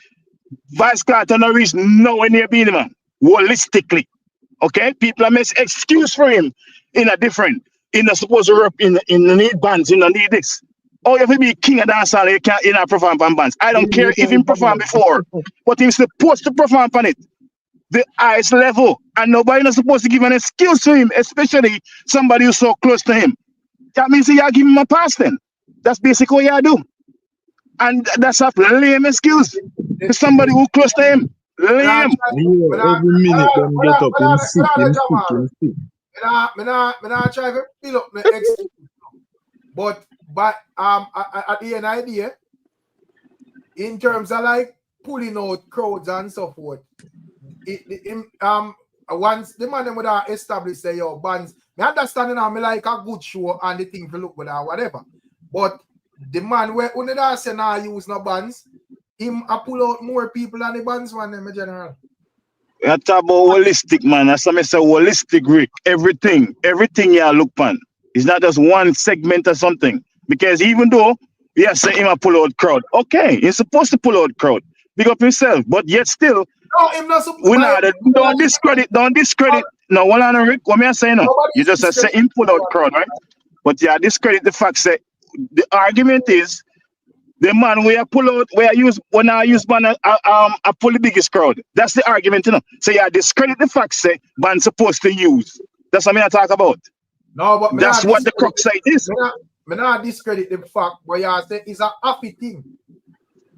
VYBZ Cartel no reach nowhere near Beanie Man, holistically, okay? People are making excuse for him in a different. In the supposed to rap in the need bands, in the need this. You have to be king of dancehall, you can't perform on bands. I don't care if he perform before, but he's supposed to perform on it. the highest level, and nobody not supposed to give an excuse to him, especially somebody who's so close to him. That means you give him a pass then. That's basically what you do. And that's a lame excuse for somebody who close to him. Lame. Yeah, every minute them get up in sick, in sick, in sick. Me not try to fill up my excuse. But at the end of the day, in terms of like pulling out crowds and so forth, once the man them would have established say yo bands, me understand now me like a good show and the thing to look good or whatever. But the man where only that say now use no bands, him a pull out more people than the bands one them in general. You talk about holistic, man. That's what I say, holistic, Rick. Everything you look on. It's not just one segment or something. Because even though, yeah, say him a pull out crowd. Okay, he's supposed to pull out crowd. Big up himself. But yet still, no, him not we not don't discredit. No, one on Rick, what me I say no? You just say him pull out crowd, right? But yeah, discredit the fact that the argument is the man where pull out, where I use when I use band, I pull the biggest crowd. That's the argument, you know. So yeah, discredit the fact say band supposed to use. That's what I talk about. No, but that's what the crux side is. Me not discredit the fact, but yeah, I say it's a happy thing.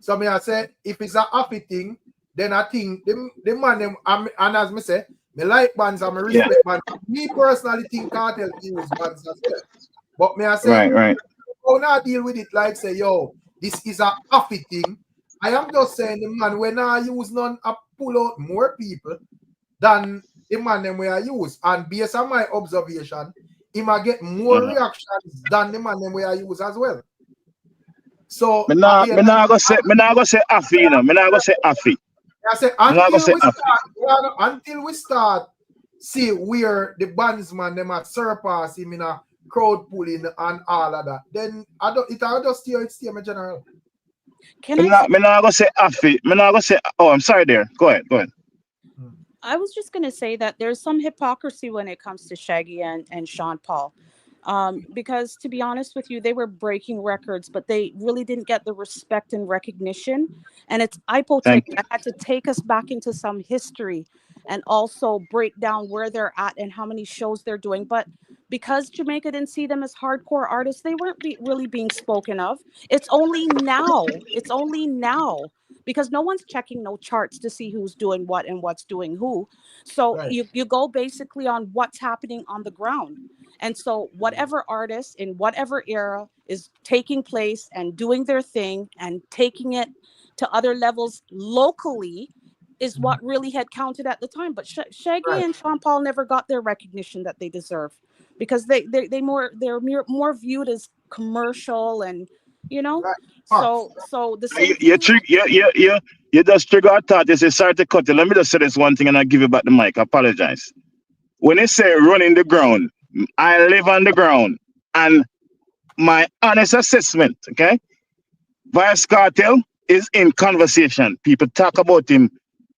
So me I say if it's a happy thing, then I think the man them and as me say, me like bands and me respect bands. Me personally think Kartel use bands as well. But me I say, right. How not deal with it like say yo. This is a happy thing. I am just saying the man when I use none I pull out more people than the man them where I use. And based on my observation, he might get more reactions than the man them where I use as well. So me not go say affy, you know. Me not go say affy. I say until we start see where the bandsman them are surpass him in a crowd pulling and all of that, then I'll just stay in general. Me not go say affy. Me not go say. Oh, I'm sorry there. Go ahead. I was just going to say that there's some hypocrisy when it comes to Shaggy and Sean Paul. Because to be honest with you, they were breaking records, but they really didn't get the respect and recognition. And it's Ipotech that had to take us back into some history and also break down where they're at and how many shows they're doing. But because Jamaica didn't see them as hardcore artists, they weren't really being spoken of. It's only now. Because no one's checking no charts to see who's doing what and what's doing who. So you go basically on what's happening on the ground. And so whatever artist in whatever era is taking place and doing their thing and taking it to other levels locally is what really had counted at the time. But Shaggy and Sean Paul never got their recognition that they deserve because they're more viewed as commercial and you know. So the same you just trigger a thought. You say sorry to cut you. Let me just say this one thing and I'll give you back the mic. I apologize. When they say running the ground, I live on the ground, and my honest assessment, okay, VYBZ Kartel is in conversation. People talk about him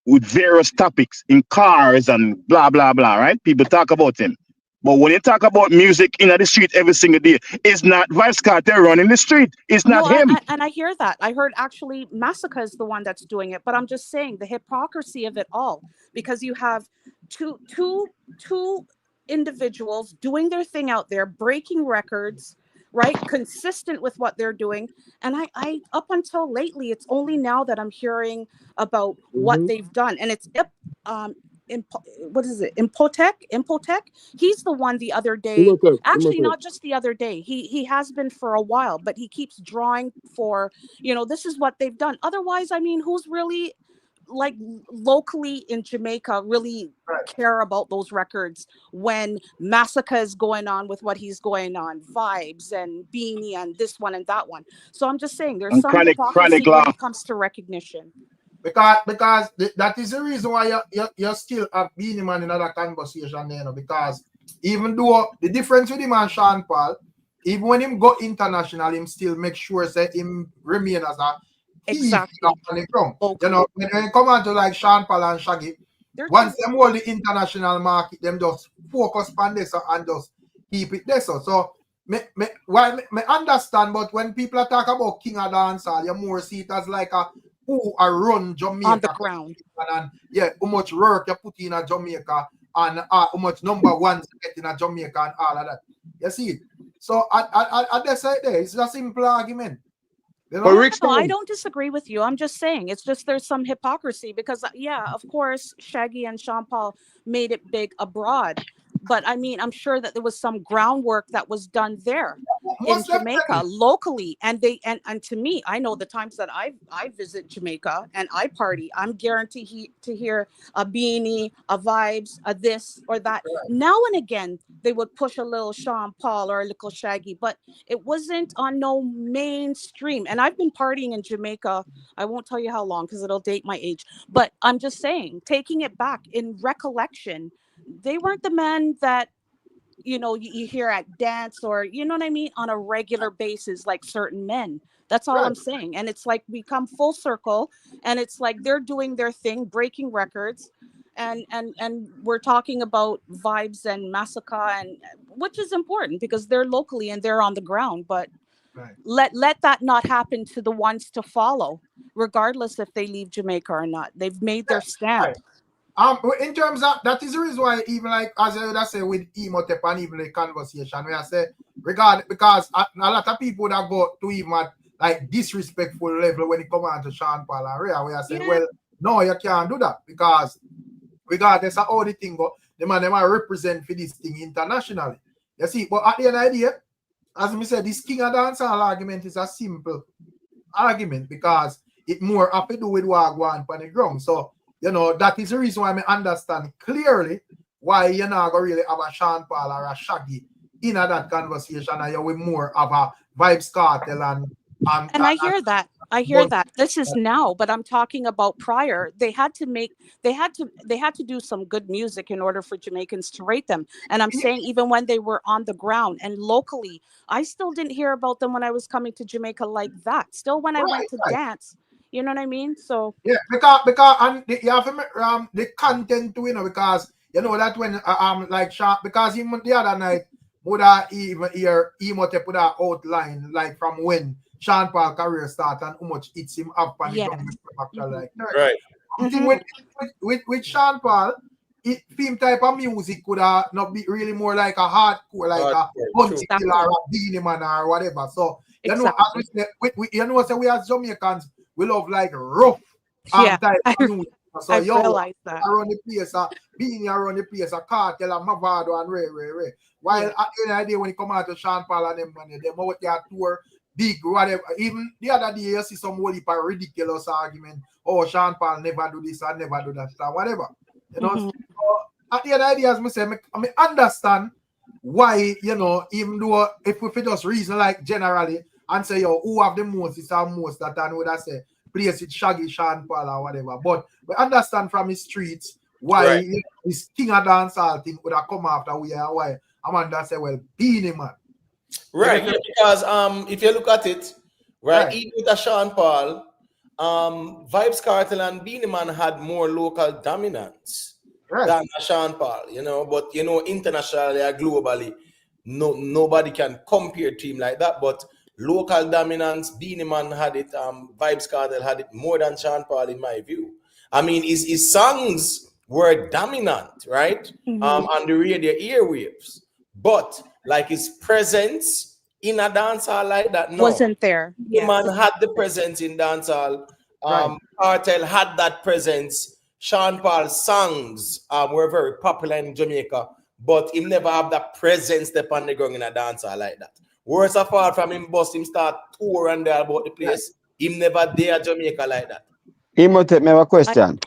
with various topics in cars and blah blah blah, right? People talk about him. But when you talk about music in the street every single day, it's not VYBZ Kartel running the street. It's not him. And I hear that. I heard actually Masicka is the one that's doing it. But I'm just saying the hypocrisy of it all, because you have two individuals doing their thing out there, breaking records, right? Consistent with what they're doing. And I up until lately, it's only now that I'm hearing about what they've done. And it's what is it? Impotech. He's the one the other day. Actually, not just the other day. He has been for a while, but he keeps drawing for, this is what they've done. Otherwise, I mean, who's really like locally in Jamaica really care about those records when Masicka is going on with what he's going on, Vibes and Beanie and this one and that one. So I'm just saying there's some hypocrisy when it comes to recognition. Because that is the reason why you still have Beanie Man in another conversation there, because even though the difference with him and Sean Paul, even when him go international, him still make sure that him remain as a exactly. When you come on to like Sean Paul and Shaggy, once them hold the international market, them just focus on this and just keep it there. So me understand, but when people talk about King of Dancehall, you more see it as like a who are run Jamaica on the ground. and yeah, how much work you put in a Jamaica and how much number ones you get in a Jamaica and all of that. You see it? So I just say there, it's a simple argument. You know? No, I don't disagree with you. I'm just saying it's just there's some hypocrisy because yeah, of course, Shaggy and Sean Paul made it big abroad. But I mean, I'm sure that there was some groundwork that was done there in Jamaica locally. And and to me, I know the times that I visit Jamaica and I party, I'm guaranteed to hear a Beanie, a Vibes, a this or that. Now and again, they would push a little Sean Paul or a little Shaggy, but it wasn't on no mainstream. And I've been partying in Jamaica. I won't tell you how long because it'll date my age. But I'm just saying, taking it back in recollection, they weren't the men that, you know, you hear at dance or, you know what I mean, on a regular basis, like certain men. That's all I'm saying. And it's like we come full circle and it's like they're doing their thing, breaking records. And we're talking about Vibes and Masicka, and which is important because they're locally and they're on the ground. But let that not happen to the ones to follow, regardless if they leave Jamaica or not. They've made their stamp. In terms of that is the reason why even like as I would say with Emotep and even the conversation where I say because a lot of people that go to even at like disrespectful level when it comes on to Sean Paul and Rhea, where I say, well, no, you can't do that because regardless of how the thing go, the man might represent for this thing internationally. You see, but at the end of the day, as I said, this king of dancehall argument is a simple argument because it more have to do with what go on the ground. So you know, that is the reason why I understand clearly why you're not going to really have a Sean Paul or a Shaggy in that conversation and you will more of a Vybz Kartel and I hear that. I hear that. This is now, but I'm talking about prior. They had to do some good music in order for Jamaicans to rate them. And I'm saying even when they were on the ground and locally, I still didn't hear about them when I was coming to Jamaica like that. Still when I went to dance. You know what I mean? So yeah, because and you have to the content too, you know, because you know that when like Sean, because even the other night would I even hear Emotep would outline like from when Sean Paul career start and how much hits him up and like right. With Sean Paul, film type of music could not be really more like a hardcore, like a Hunty Killer or a Beanie Man or whatever. So you know, as we you know, so we as Jamaicans, we love like rough type of music. So I realized that. Around the place, Beanie around the place, KARTEL and Mavado and Ray. While at the end of the day, when you come out to Sean Paul and them out there tour, big, whatever. Even the other day, you see some whole heap of ridiculous argument. Oh, Sean Paul never do this and never do that, whatever. You know, so at the end of the day, as I say, I understand why, you know, even though if we just reason like generally and say, yo, who have the most is our most that I would say place with Shaggy, Sean Paul or whatever. But we understand from his streets why you know, this king of dancehall thing would have come after we are why Amanda say, well, Beanie Man. Right, yeah, because if you look at it, even with a Sean Paul, Vybz Kartel and Beanie Man had more local dominance than a Sean Paul, you know, but you know, internationally or globally, nobody can compare to him like that. But local dominance, Beanie Man had it, Vybz Kartel had it more than Sean Paul in my view. I mean, his songs were dominant, right? On the radio airwaves. But like his presence in a dancehall like that, no. Wasn't there. The man had the presence in dancehall. KARTEL had that presence. Sean Paul's songs were very popular in Jamaica, but he never have that presence step on the ground in a dancehall like that. Worse apart from him bust him start tour and there about the place, him never there Jamaica like that. Emotep, me have a question.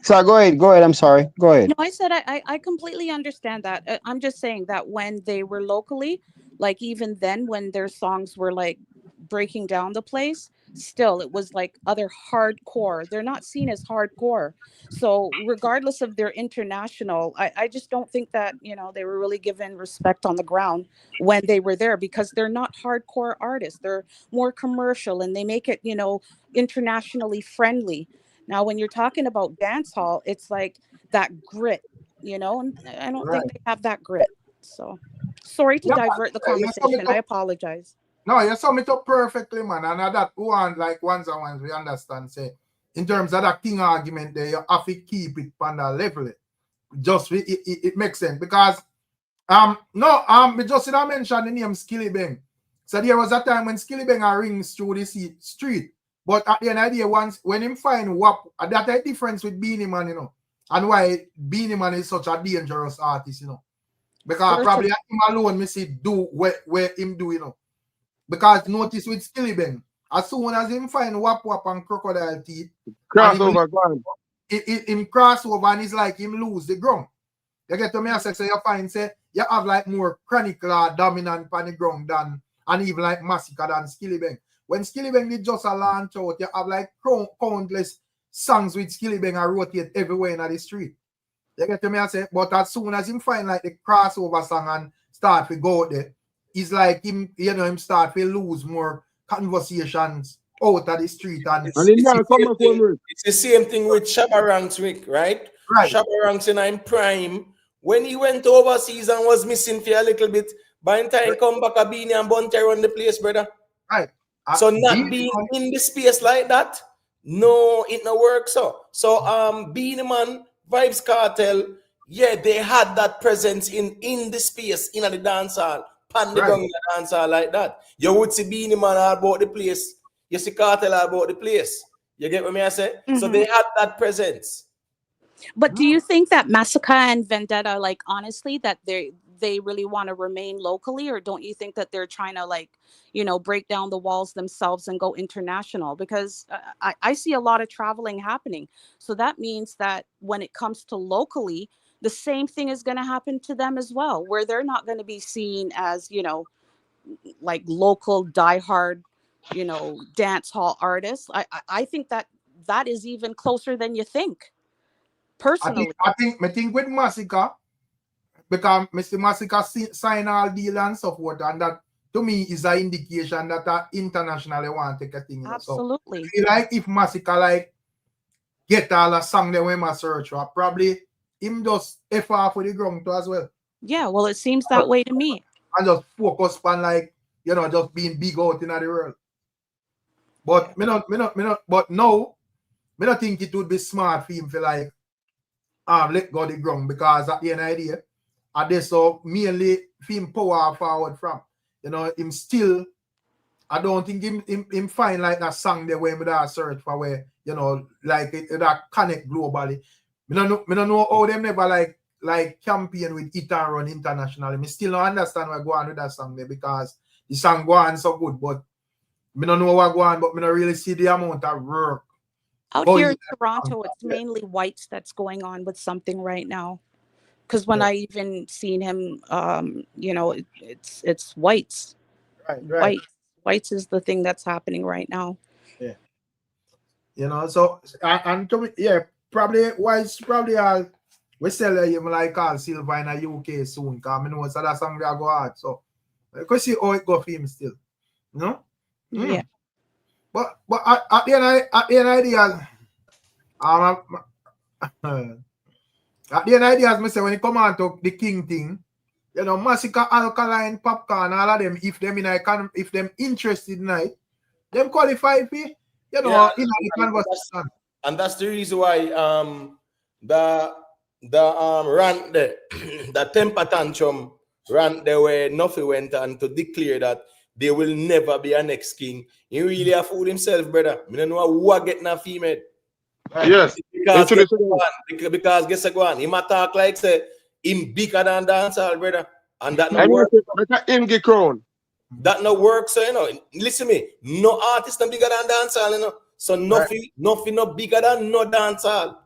So go ahead. I'm sorry. Go ahead. No, I said I completely understand that. I'm just saying that when they were locally, like even then when their songs were like breaking down the place, still it was like other hardcore. They're not seen as hardcore. So regardless of their international, I just don't think that, you know, they were really given respect on the ground when they were there because they're not hardcore artists. They're more commercial and they make it, you know, internationally friendly. Now, when you're talking about dancehall, it's like that grit, you know, and I don't think they have that grit. So sorry to divert the conversation. I apologize. No, you sum it up perfectly, man. And that one, like ones and ones, we understand. Say, in terms of that king argument there, you have to keep it on that level. Just it makes sense because we just did mention the name Skilly Bang. So there was a time when Skilly Bang rings through the street. But at the end of the day, once when him find WAP, that's a difference with Beanie Man, you know. And why Beanie Man is such a dangerous artist, you know. Because probably him alone, me see do where him do, you know. Because notice with Skilly Bang, as soon as him find WAP and Crocodile Teeth, crossover, him crossover and it's like him lose the ground. You get to me, I say, so you find, say, you have like more chronic dominant on the ground than, and even like Masicka than Skilly Bang. When Skilly Bang did just a launch out, you have like countless songs with Skilly Bang and rotate everywhere in the street. You get to me, I say, but as soon as him find like the crossover song and start to go out there, it's like him, you know, him start to lose more conversations out of the street. And it's the same thing with Shabba Ranks, Rick, right? Shabba Ranks in prime. When he went overseas and was missing for a little bit, by the time come back a Beanie and Bunty on the place, brother. Right. So not being in the space like that, no, it no work. So Beanie Man, Vybz Kartel, yeah, they had that presence in the space, in the dance hall, pan the ground in the dance hall like that. You would see Beanie Man all about the place. You see Kartel all about the place. You get what I say? So they had that presence. But do you think that Masicka and Vendetta, like, honestly, that they really want to remain locally, or don't you think that they're trying to, like, you know, break down the walls themselves and go international? Because I see a lot of traveling happening. So that means that when it comes to locally, the same thing is going to happen to them as well, where they're not going to be seen as, you know, like local diehard, you know, dance hall artists. I think that is even closer than you think. Personally, I think with Masicka, because Mr. Masicka sign all deal and so forth, and that to me is an indication that internationally want to take a thing. You know? Absolutely. So, like if Masicka like get all a song that we must search for, probably him just FR for the ground too as well. Yeah, well, it seems that way to me. And just focus on, like, you know, just being big out in the world. But but no, I don't think it would be smart for him to like let go the ground, because at the end of the day, at this so mainly him power forward from. You know, him still, I don't think him find like that song there where I search for where, you know, like that connect globally. I don't know how them never like campaign with it and run internationally. I still don't understand what's going on with that song there, because the song go on so good, but I don't know what's going on, but I don't really see the amount of work. Out here in Toronto, it's mainly whites that's going on with something right now. Because when I even seen him, you know, it's whites. Right. Whites is the thing that's happening right now. Yeah. You know, so and to me, yeah, probably whites probably all we sell him like all silver in the UK soon, because I know so that song will go hard. So you can see how it go for him still. You know? Yeah. But at the end of the day, at the end of the day, as I say, when it come on to the king thing, you know, Masicka, Alkaline, Popcorn, all of them, if them interested in it, them qualify for, you know, in the conversation. And that's the reason why the rant there, the temper tantrum rant there where NUFFY went on to declare that there will never be a next king. He really a fool himself, brother. I don't know who are getting a female. Yes. Because guess what? He might talk like say him bigger than dancehall, brother. And that no work. That no work, so you know. Listen to me. No artist no bigger than dancehall, you know. So NUFFY no bigger than no dancehall.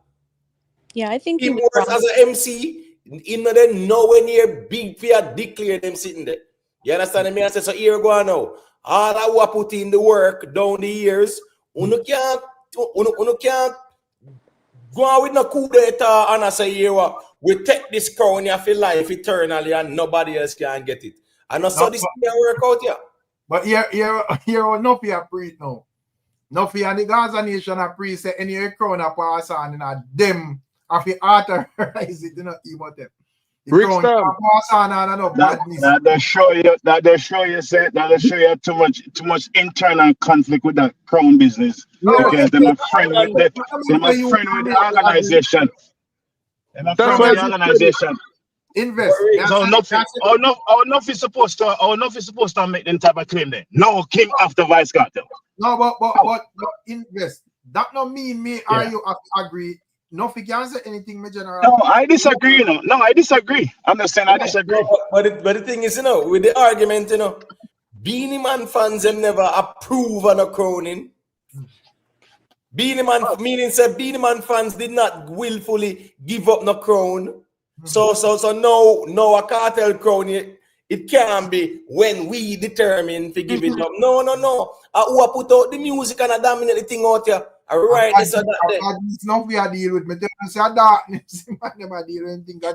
Yeah, I think he works as an MC. You know, they nowhere near big fear declare them sitting there. You understand me? I said, so here go on now. All I want put in the work down the years, you can't go on with no coup d'etat and I say, here what, we take this crown here for life eternally and nobody else can get it. And I saw this work out here. But here NUFFY a pre now. NUFFY and the Gaza nation a pre say any crown a pass on, you know, them have to authorize it, you know, about them. Ricstorm. That they show you too much internal conflict with that crown business. Because they're not friend with the organization. They're not friend with the organization. Invest. So enough is supposed to make them type of claim there. No, came after Vice Cartel. No, but invest. That not mean me or you agree. No, if you can't say anything, my general. No, I disagree. No, I disagree. I'm not saying I disagree. But the thing is, with the argument, Beanie Man fans them never approve on a crowning. Beanie Man fans did not willfully give up no crown. So no a cartel crown it can be when we determine to give it up. No. Who put out the music and dominate the thing out here. Right, this or that. It's not we are deal with me. Darkness.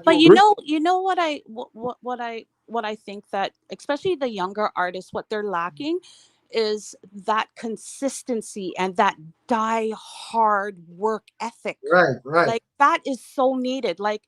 But you know what I think that especially the younger artists, what they're lacking is that consistency and that die-hard work ethic. Right. Like that is so needed. Like,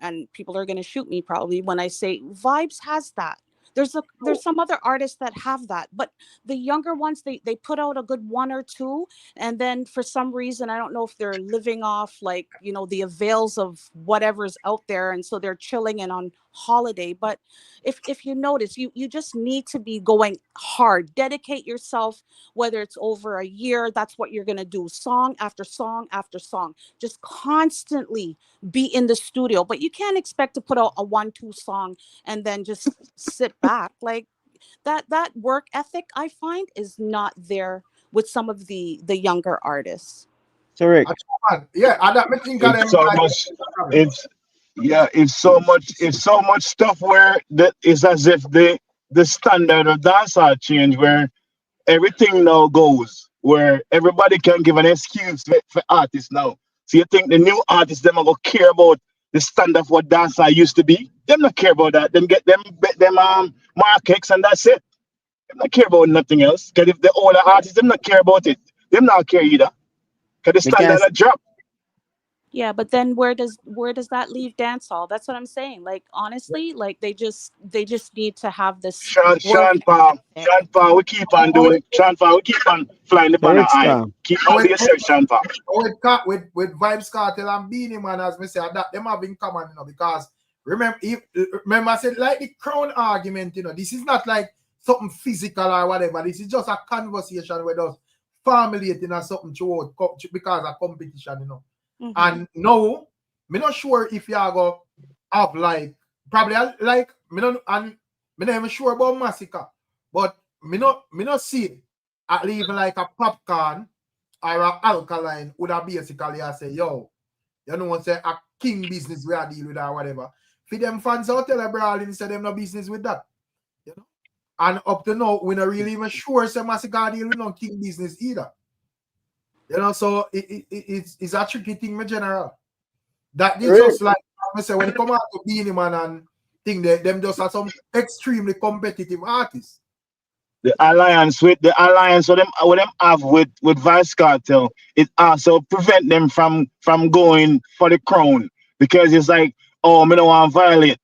and people are going to shoot me probably when I say Vibes has that. There's some other artists that have that, but the younger ones, they put out a good one or two, and then for some reason, I don't know if they're living off like, the avails of whatever's out there, and so they're chilling and on holiday. But if you notice, you just need to be going hard, dedicate yourself, whether it's over a year, that's what you're gonna do, song after song after song, just constantly be in the studio. But you can't expect to put out a 1-2 song and then just sit back. Like that work ethic, I find, is not there with some of the younger artists. So Rick, it's so much stuff where that is as if the standard of dancehall change, where everything now goes, where everybody can give an excuse for artists now. So you think the new artists them are gonna care about the standard of what dancehall used to be? Them not care about that. Them get them markets and that's it. Them not care about nothing else. Because if the older artists them not care about it, them not care either. Because the standard a drop. Yeah, but then where does that leave dancehall? That's what I'm saying. Like honestly, like they just need to have this. Sean Paul, we keep on doing it. Sean Paul, we keep on flying the banner high. Keep on the yourself, Sean Paul. With Vibes Cartel and Beanie Man, as me say, that them have in common, because remember I said like the crown argument, this is not like something physical or whatever. This is just a conversation with us formulating or something throughout because of competition, And no, me not sure if you are going to have probably me not even sure about Masicka, but me not see at least like a Popcorn or a Alkaline would have basically say, yo, say a king business we are deal with or whatever. For them fans out there, brawling, say them no business with that. And up to now, we're not really even sure say Masicka deal with no king business either. So it's a tricky thing, my general. That is just like I say when it come out to Beanie Man and thing, them just are some extremely competitive artists. The alliance with them have with Vice Cartel, it also prevent them from going for the crown, because it's like, oh, me don't want to violate.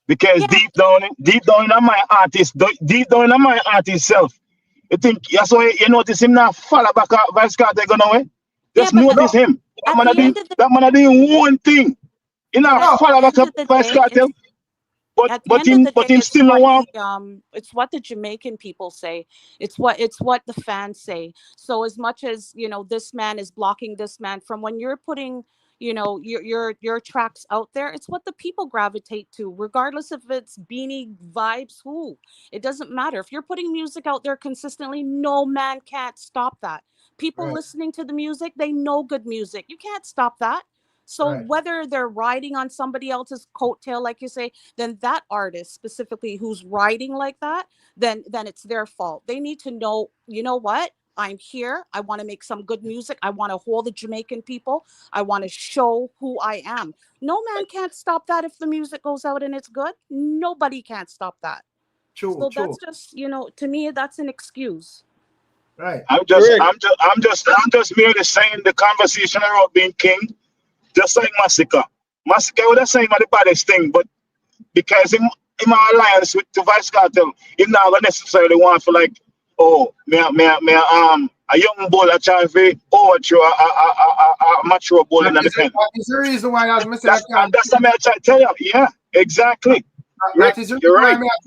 Because deep down in my artist self, you think that's why you notice him now fall back at Vice Cartel going away? Just notice him. That man doing one thing. You know, fall back at Vice Cartel. But him still no one. It's what the Jamaican people say. It's what the fans say. So as much as this man is blocking this man from when you're putting your tracks out there, it's what the people gravitate to, regardless if it's Beanie, Vibes, who. It doesn't matter. If you're putting music out there consistently, no man can't stop that. People listening to the music, they know good music. You can't stop that. So whether they're riding on somebody else's coattail, like you say, then that artist specifically who's riding like that, then it's their fault. They need to know, you know what? I'm here. I want to make some good music. I want to hold the Jamaican people. I want to show who I am. No man can't stop that if the music goes out and it's good. Nobody can't stop that. So that's just, to me, that's an excuse. Right. I'm just merely saying the conversation around being king, just like Masicka. Masicka would have saying the baddest thing, but because in my alliance with the Vice Cartel, he's not gonna necessarily want for like, oh, me a young bull a try for a mature bull in the pen. That is the reason why, as I say, That's what I try to tell you. Yeah, exactly. That is the You're reason right. why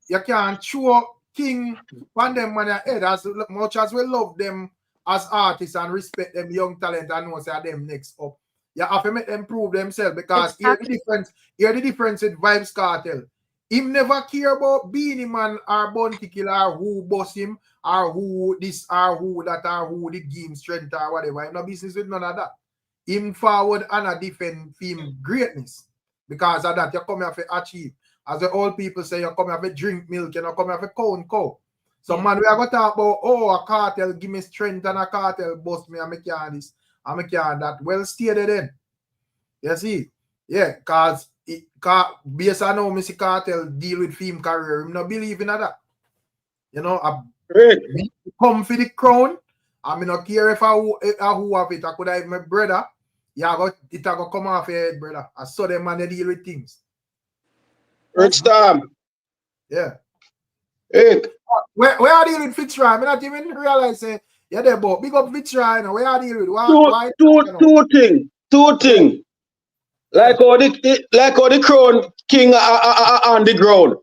you can't show king on them on their head as much as we love them as artists and respect them young talent and know say them next up. You have to make them prove themselves because here the difference with Vybz Cartel. Him never care about Beanie Man or Bounty Killer or who boss him or who this or who that or who did give him strength or whatever. Him no business with none of that. Him forward and a defend him greatness. Because of that, you come here to achieve. As the old people say, you come here to drink milk, you know, come here to cow. So man, we are going to talk about, oh, a cartel give me strength and a cartel bust me and make you this and make you that. Well stated then. You see? Yeah, because based on how Mr. Cartel deal with film career, I don't believe in that. You know, I come for the crown. I mean, not care if who have it. I could have my brother. Yeah, it go come off your head, brother. I saw them man they deal with things. Ricstorm. Yeah. Hey. Where are you dealing with Fitzroy? I not even realize say yeah there, but big up Fitzroy. You know, where are you dealing with? Two things. Like how the crown king on the ground.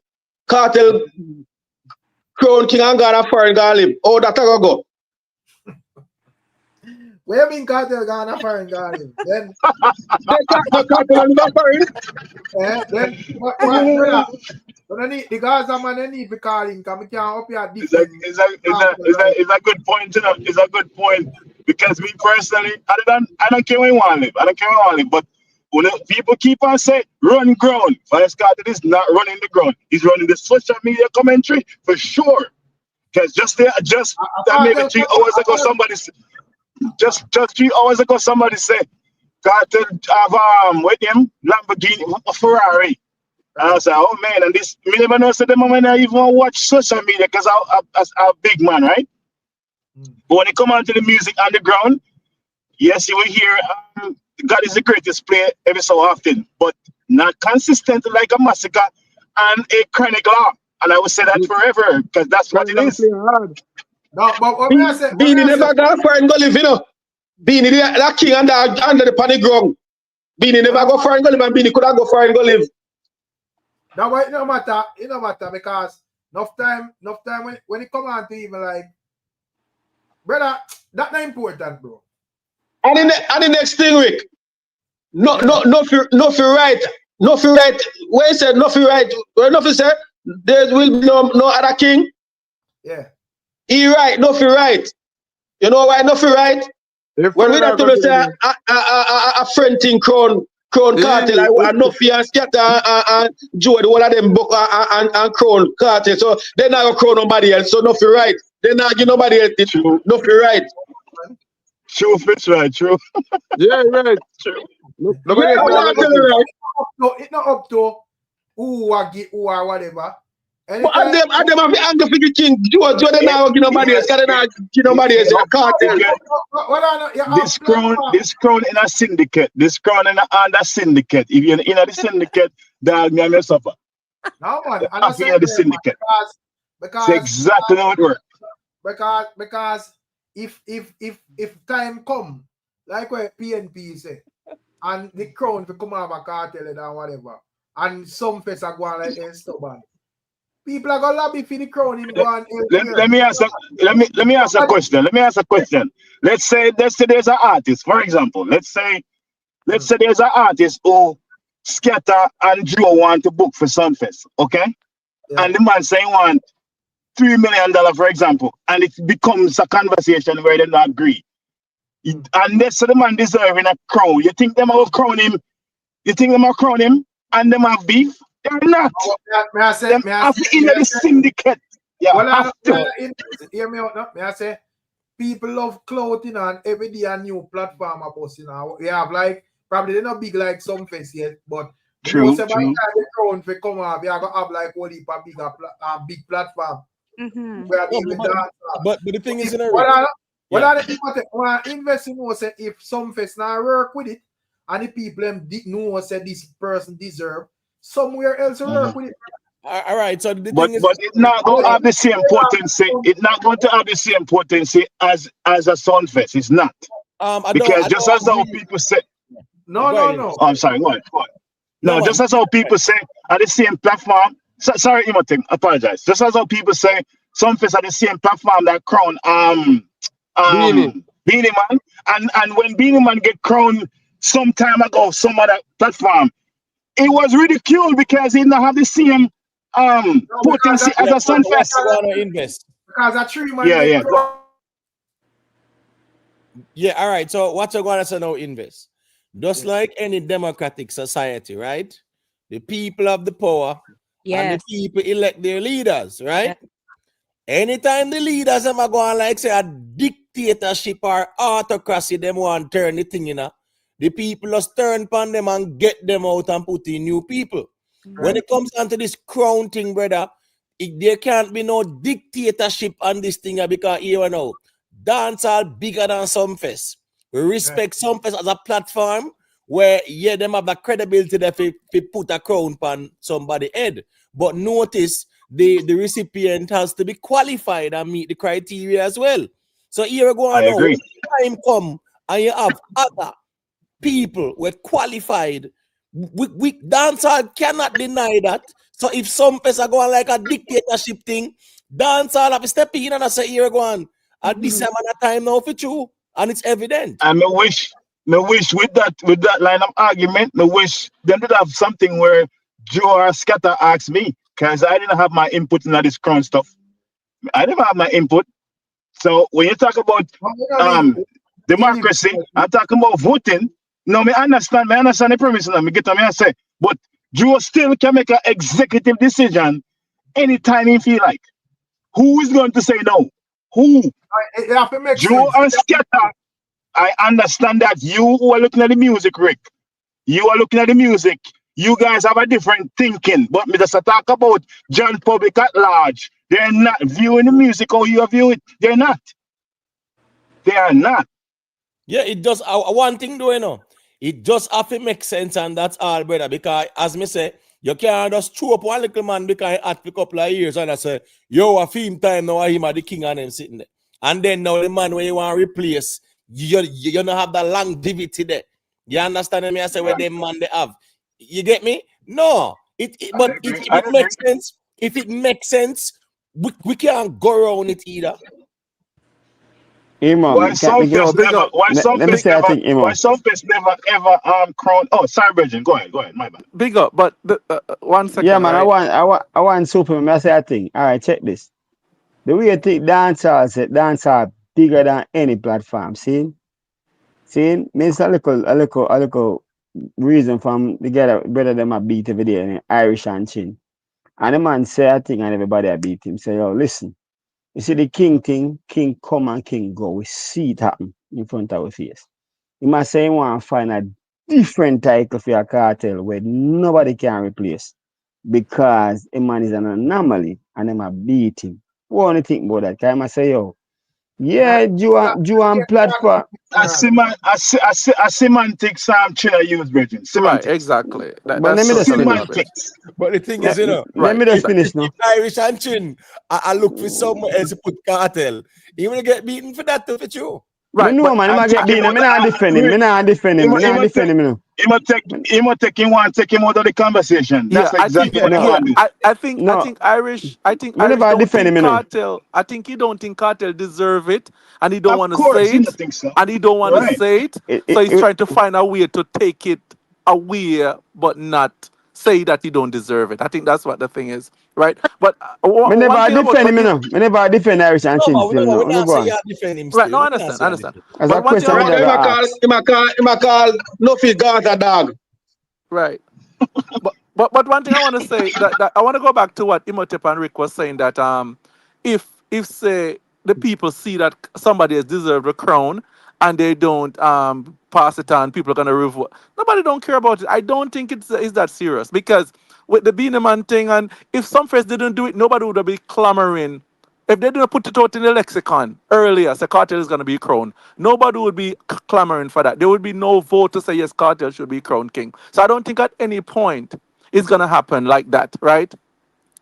Cartel crown king and Ghana foreign gonna live. Oh, that go. Where you mean Cartel Ghana foreign gonna live? Then Cartel and Ghana foreign. Then brother, the Gaza man they need to call in because we can't up here defend. It's a good point, you know. It's a good point. Because me personally, I don't care where you want to live. I don't care where you want to live. But when people keep on saying run ground, Vybz Cartel is not running the ground. He's running the social media commentary for sure. Because maybe 3 hours ago somebody said, just 3 hours ago somebody said Cartel have with him Lamborghini, a Ferrari. And I was like, oh man, and this me never know the moment I even watch social media because I'm a big man, right? But when it come on to the music on the ground, yes, you will hear God is the greatest player every so often, but not consistent like a Masicka and a Chronic Law. And I will say that forever because that's what it is. No, but what I say, Beanie never go for and go live, you know. Beanie that king under the panic ground. Beanie never go for and go live, and Beanie could have go for and go live. That why it no matter because enough time when it come on to even like brother, that's not important, bro. And the next thing, Rick, no for right. Where he said no for right, where no for said there will be no other king. Yeah. He right, no for right. You know why no for right? When we don't tell us a friend thing crown cartel, I no fear and scatter and Joe, the one of them book and crown cartel. So they not go crown nobody else. So no for right. They not give nobody else it. No for right. True, Fitz, right, true. Yeah, right. True. It's not up to who or whatever. But and them have the anger for the king. Joe, they not give nobody else. They not give nobody else. Cartel. This crown in a syndicate. This crown in under syndicate. If you're in a syndicate, dog, me and suffer. No man, I'm in the syndicate. Because it's exactly how it works. Because if time come, like what PNP say, and the crown to come out of a cartel and whatever, and some face are going like they're stubborn. People are gonna lobby for the crown in one. Let me ask a question. Let's say there's an artist, for example. Let's say there's an artist who Scatter and Joe want to book for Sunfest, okay? Yeah. And the man saying want $3 million, for example, and it becomes a conversation where they don't agree. And that's the man deserving a crown. You think them have crown him? And them have beef? They're not. May I say, in the syndicate. Yeah. Well, hear me out now. May I say, people love clothing and every day a new platform are posting now. We have like probably they're not big like some face yet, but true. By the time the crown for come out, we are gonna have like only a big platform. But the thing is, I invest in more say if some face now work with it and the people them know said this person deserve somewhere else work with it. All right, so the But thing is, it's not going to have the same potency. It's not going to have the same potency as a Sunfest. It's not. Because just as how people say, No. Oh, I'm sorry. Go ahead. No, No, just as how people say at the same platform. Sorry, Emoting. Apologize. Just as how people say Sunfest at the same platform that crown Beanie Man, and when Beanie Man get crowned some time ago, some other platform, it was ridiculed because he did not have the same potency as a Sunfest. Invest. Because a 3 man. Yeah. Yeah, all right. So what you gonna say now, invest? Just like any democratic society, right? The people have the power and the people elect their leaders, right? Anytime the leaders are going like say a dictatorship or autocracy, them want to turn the thing, the people just turn upon them and get them out and put in new people. When it comes down to this crown thing, brother, there can't be no dictatorship on this thing because here now, dance are bigger than Sunfest. We respect Sunfest as a platform where them have the credibility that if put a crown on somebody's head. But notice the recipient has to be qualified and meet the criteria as well. So here we go on now. When time come and you have other people who are qualified, we dancehall cannot deny that. So if some person are going like a dictatorship thing, dancehall have to step in and I say here we go on. At this amount of time now for you, and it's evident. And I wish with that line of argument, I wish they did have something where Joe or Scatter asked me, because I didn't have my input in this crown stuff. I didn't have my input. So when you talk about democracy, I'm talking about voting. No, I understand the premise. Me get me say, but Joe still can make an executive decision anytime he feel like. Who is going to say no? Who? Joe or Scatter? I understand that you who are looking at the music, Rick. You are looking at the music. You guys have a different thinking. But me just talk about John public at large. They're not viewing the music how you view it. They're not. They are not. Yeah, it just one thing though, it just have to make sense, and that's all, brother. Because as me say, you can't just throw up one little man because he had for a couple of years and I say, yo, a film time now, him are the king and them sitting there. And then now the man where you want to replace, you don't have that longevity there. You understand me? I say where them man they have. You get me? No. If it makes sense, we can't go around it either. Why some never ever crown? Oh, sorry, Bridget. Go ahead. My bad. Big up, but 1 second. Yeah, man. Right? I want Superman. I say a thing. All right, check this. The way you think dance are bigger than any platform. See, means a little reason from the guy brother them a beat every day in Irish and Chin. And the man say a thing and everybody a beat him. Say, yo, listen. You see the king thing, king come and king go. We see it happen in front of our face. You must say you want to find a different title for your cartel where nobody can replace. Because a man is an anomaly and them a beat him. What do you think about that? Can I must say, yo, yeah, you on platform. A semantics Chilla use, Bridget. Right, exactly. But let me just finish. But the thing is, let me just finish now. Irish and Chin, I look for someone else to put cartel. He will get beaten for that too, for you. Right, no, man, I get beaten. I'm not defending him. He might take him out of the conversation. That's exactly what I think Irish. I think Irish don't think cartel. I think he don't think cartel deserve it, and he don't want to say it, and he don't want to say it. So he's trying to find a way to take it away, but not say that he don't deserve it. I think that's what the thing is, right? But I never defend him, I never defend Irish and Chin still. Right? No, I understand. As a question, I call NUFFY Gaza dog. Right. but one thing I want to say that I want to go back to what Imhotep and Rick was saying that if say the people see that somebody has deserved a crown and they don't pass it on, people are gonna revolt. Nobody don't care about it. I don't think it's that serious because with the Beanie Man thing, and if Sunfest didn't do it, nobody would have been clamoring if they didn't put it out in the lexicon earlier, say Cartel is going to be crowned, nobody would be clamoring for that. There would be no vote to say yes, Cartel should be crowned king. So I don't think at any point it's going to happen like that, right?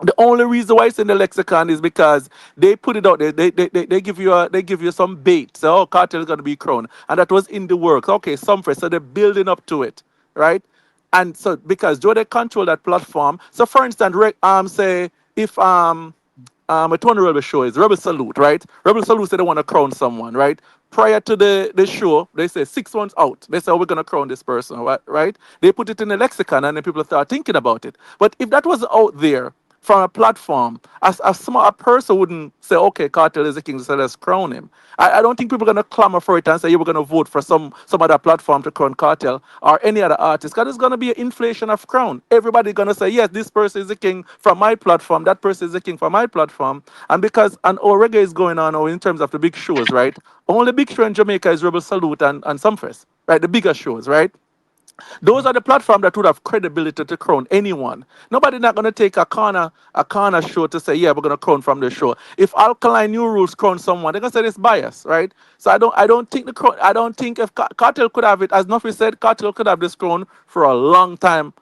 The only reason why it's in the lexicon is because they put it out there. They give you some bait. So Cartel is gonna be crowned, and that was in the works. Okay, some first, so they're building up to it, right? And so because Joe they control that platform. So for instance, say if a Tony Rebel show is Rebel Salute, right? Rebel Salute say they want to crown someone, right? Prior to the show, they say 6 months out. They say, oh, we're going to crown this person, right? They put it in the lexicon and then people start thinking about it. But if that was out there from a platform, a person wouldn't say, okay, Cartel is the king, so let's crown him. I don't think people are going to clamor for it and say, yeah, we're going to vote for some other platform to crown Cartel or any other artist, because it's going to be an inflation of crown. Everybody's going to say, yes, this person is the king from my platform, that person is the king from my platform. And because our reggae is going on in terms of the big shows, right? Only big show in Jamaica is Rebel Salute and Sumfest, right? The bigger shows, right? Those are the platforms that would have credibility to crown anyone. Nobody not gonna take a corner show to say, yeah, we're gonna crown from the show. If Alkaline New Rules crown someone, they're gonna say it's bias, right? So I don't think I don't think if Cartel could have it, as Nuffy said, Cartel could have this crown for a long time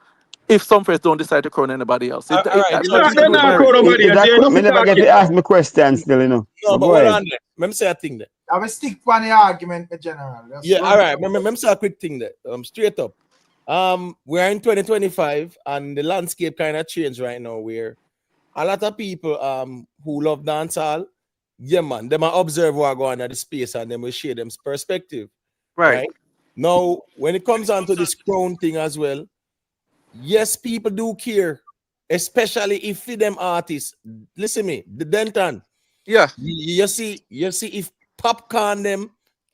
if some friends don't decide to crown anybody else. I don't think it would merit. Me never get to ask me questions still, you know. No, but go hold ahead. on there. Let me say a thing there. I will stick on the argument in general. Yeah, all right. Let me say a quick thing there. Straight up. We're in 2025 and the landscape kind of changed right now where a lot of people who love dancehall, yeah man, they might observe what going on at the space and then will share them perspective. Right. Now, when it comes on to this crown thing as well, yes, people do care, especially if them artists. Listen me, the Denton. Yeah. You see if Popcorn them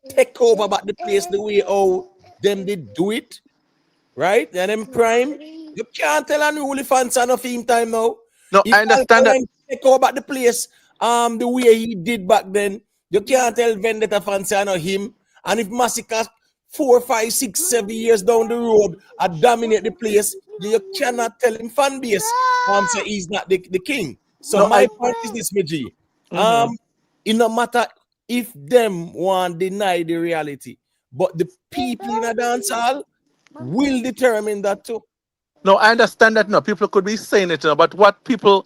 take over about the place the way how them did do it. Right? And then Prime, you can't tell an only fans enough him time now. No, if I understand that. Take over the place the way he did back then, you can't tell Vendetta fans enough him. And if Masicka 4, 5, 6, 7 years down the road dominate the place, you cannot tell him fan base say he's not the king. So No, my point is this, Meji. It no matter if them want deny the reality, but the people in a dance hall will determine that too. No, I understand that. No, people could be saying it, but what people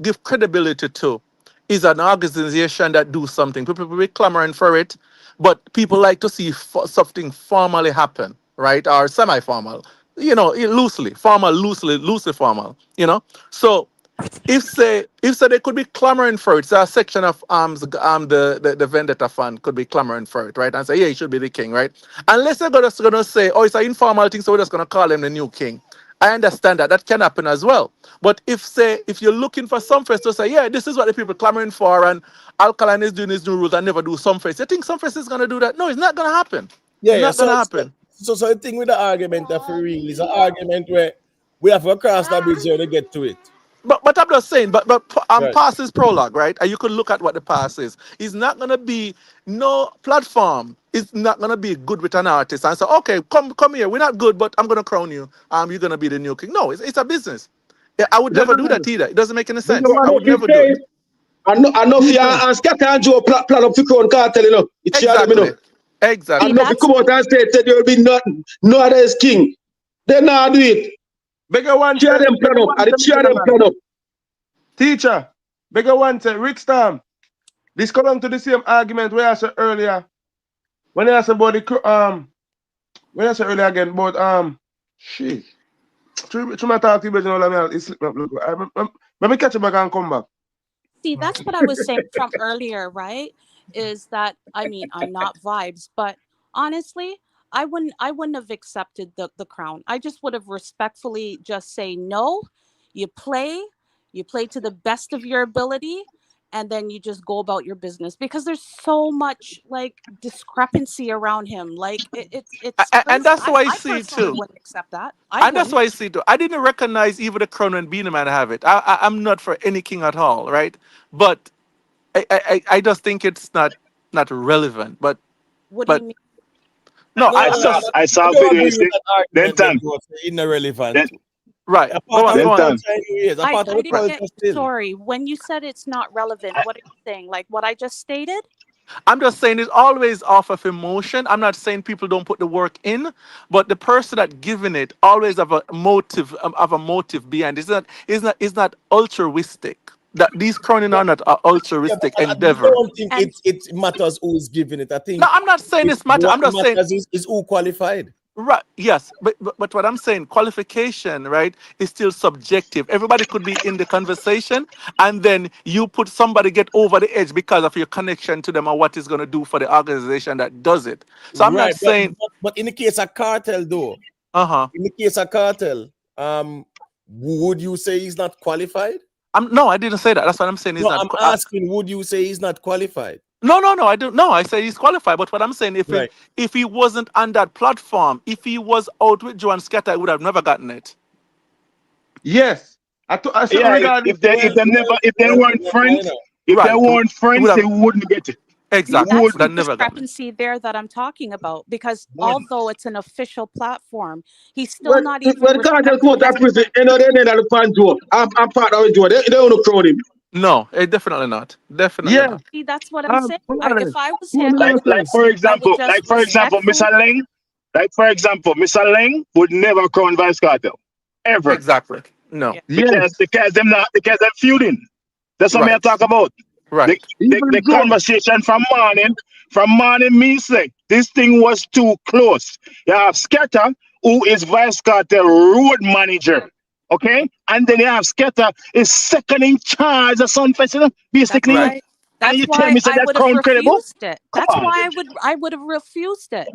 give credibility to is an organization that do something. People will be clamoring for it, but people like to see something formally happen, right? Or semi-formal, loosely formal, loosely formal, So if they could be clamoring for it, so a section of the Vendetta fund could be clamoring for it, right? And say, yeah, he should be the king, right? Unless they're gonna say, oh, it's an informal thing, so we're just gonna call him the new king. I understand that can happen as well. But if you're looking for some to say, yeah, this is what the people clamoring for, and Alkaline is doing his new rules and never do some you think some is gonna do that? No, it's not gonna happen. Yeah, it's not gonna happen. So the thing with the argument that for real is an argument where we have to cross that bridge to get to it. But I'm just saying, but past is prologue, right? And you could look at what the past is. It's not gonna be no platform. It's not gonna be good with an artist and say, okay, come here. We're not good, but I'm gonna crown you. You're gonna be the new king. No, it's a business. Yeah, I would never do that either. It doesn't make any sense. I would never do it. I know if you and Scatter and Joe plan up to crown Cartel, you know. It's exactly. Exactly. I know if you come out and say there will be no other is king. They not do it. Bigger one cheer them plan up. I cheer them plan up. Teacher, bigger one say Ricstorm. This come on to the same argument where I said earlier. When I said about the when I said earlier again about shit. Through my talk to you, let me catch you back and come back. See, that's what I was saying from earlier, right? Is that I'm not vibes, but honestly, I wouldn't have accepted the crown. I just would have respectfully just say no. You play to the best of your ability, and then you just go about your business, because there's so much like discrepancy around him. Like it's and that's why I see it too. Wouldn't accept that. That's why I see it too. I didn't recognize even the crown when Beenie Man have it. I'm not for any king at all, right? But I just think it's not relevant. But what do you mean? No, I saw video. Then irrelevant. Right. A Go part on, of go the on. culture anyways. A part of I the didn't culture get, still. sorry, when you said it's not relevant, what are you saying? Like what I just stated? I'm just saying it's always off of emotion. I'm not saying people don't put the work in, but the person that giving it always have a motive behind. It's not altruistic. That these crowning are not an Yeah, but altruistic I endeavor. don't think it matters who is giving it. I No, think I'm not saying this matter. what I'm just saying matters is who qualified. right. Yes, but what I'm saying, qualification, right, is still subjective. Everybody could be in the conversation, and then you put somebody get over the edge because of your connection to them and what it's going to do for the organization that does it. So I'm not Right, saying, but in the case of Cartel though, uh-huh. in the case of Cartel, would you say he's not qualified? No, I didn't say that. That's what I'm saying. Is No, not. I'm asking, would you say he's not qualified? No, I don't. No, I say he's qualified. But what I'm saying, Right. if he wasn't on that platform, if he was out with Joan Scatter, I would have never gotten it. Yes. I said Yeah, regarding if they weren't friends, if they Right. weren't He would friends, have they wouldn't get it. exactly. That's Would the have never gotten it. discrepancy there that I'm talking about. Because Wouldn't. although it's an official platform, he's still When not even when Cartel come out respecting of prison, his. you know they need to fan Joe. I'm part of Joe. They don't crowd him. No, definitely not. Definitely yeah. not. See, that's what I'm saying. If Flawless. I was What him, me gonna say? I would just Like for example, respectfully. Mr. Leng would never crown Vice Cartel. Ever. Exactly. No. Yeah. Yes. Because they're feuding. That's what I Right. talk about. Right. The Even Joe. conversation from morning me say this thing was too close. You have Scatter, who is Vice Cartel road manager. Okay? And then you have Scatter is second in charge of Sunfest, basically. Right. And That's you tell why me so I that would have crown credible? refused it. Come That's on. why I would have refused it.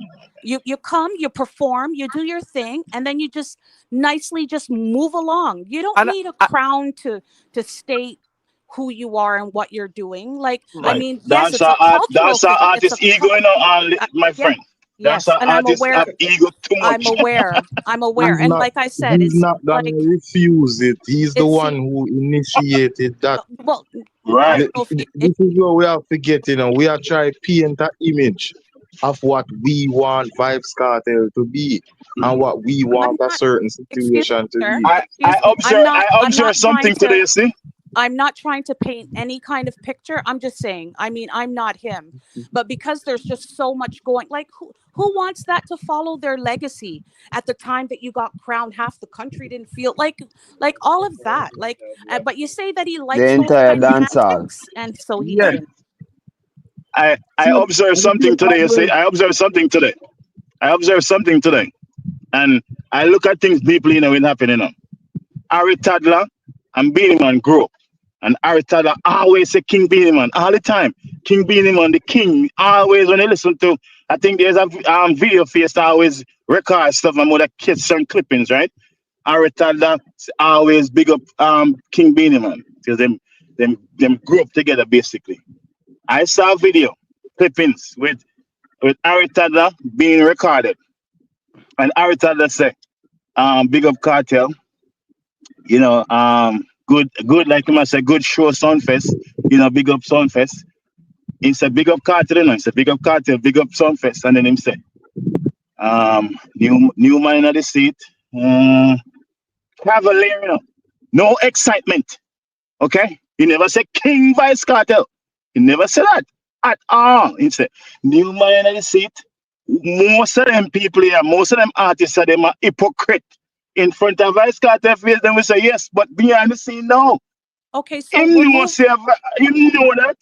You come, you perform, you do your thing, and then you just nicely just move along. You don't And need a crown to state who you are and what you're doing. Like, I Right. mean, yes, it's a cultural That's our thing. It's a artist ego, my yeah, friend. That's yes, our and I'm artists aware. have ego too I'm much. aware. And like I said, He's it's not gonna like refuse it. He's the it's one who initiated that. well. I Right. don't know if This is what we have to get, we are trying to paint an image of what we want Vibes Cartel to be and what we I'm want a not. certain Excuse situation to me, sir. be. Excuse me. I I'm observe not trying something today, to. you see? I'm not trying to paint any kind of picture. I'm just saying. I mean, I'm not him, but because there's just so much going. Like, who wants that to follow their legacy? At the time that you got crowned, half the country didn't feel like all of that. Like, but you say that he The likes those entire kind of dance hall. antics, and so he Yeah. didn't. I observed something today, you see? I observed something today. And I look at things deeply, when it happening, Harry Toddler and Beanie Man grew up. And Harry Toddler always say King Beanie Man all the time. King Beanie Man, the king. Always when they listen to, I think there's a video face that always record stuff. My mother kids some clippings, right? Harry Toddler always big up King Beanie Man because them grew up together basically. I saw video clippings with Harry Toddler being recorded, and Harry Toddler said, "Big up Cartel." Good, like him, I said, good show Sunfest, big up Sunfest. He said, big up Cartel, he said, big up Cartel, big up Sunfest. And then him said, new man in the seat, cavalier, no excitement, okay? He never said King Vice Cartel. He never said that at all. He said, new man in the seat, most of them people here, most of them artists are them a hypocrite. In front of Vice Cartel face, then we say yes, but behind the scene, no. Okay, so Him know that.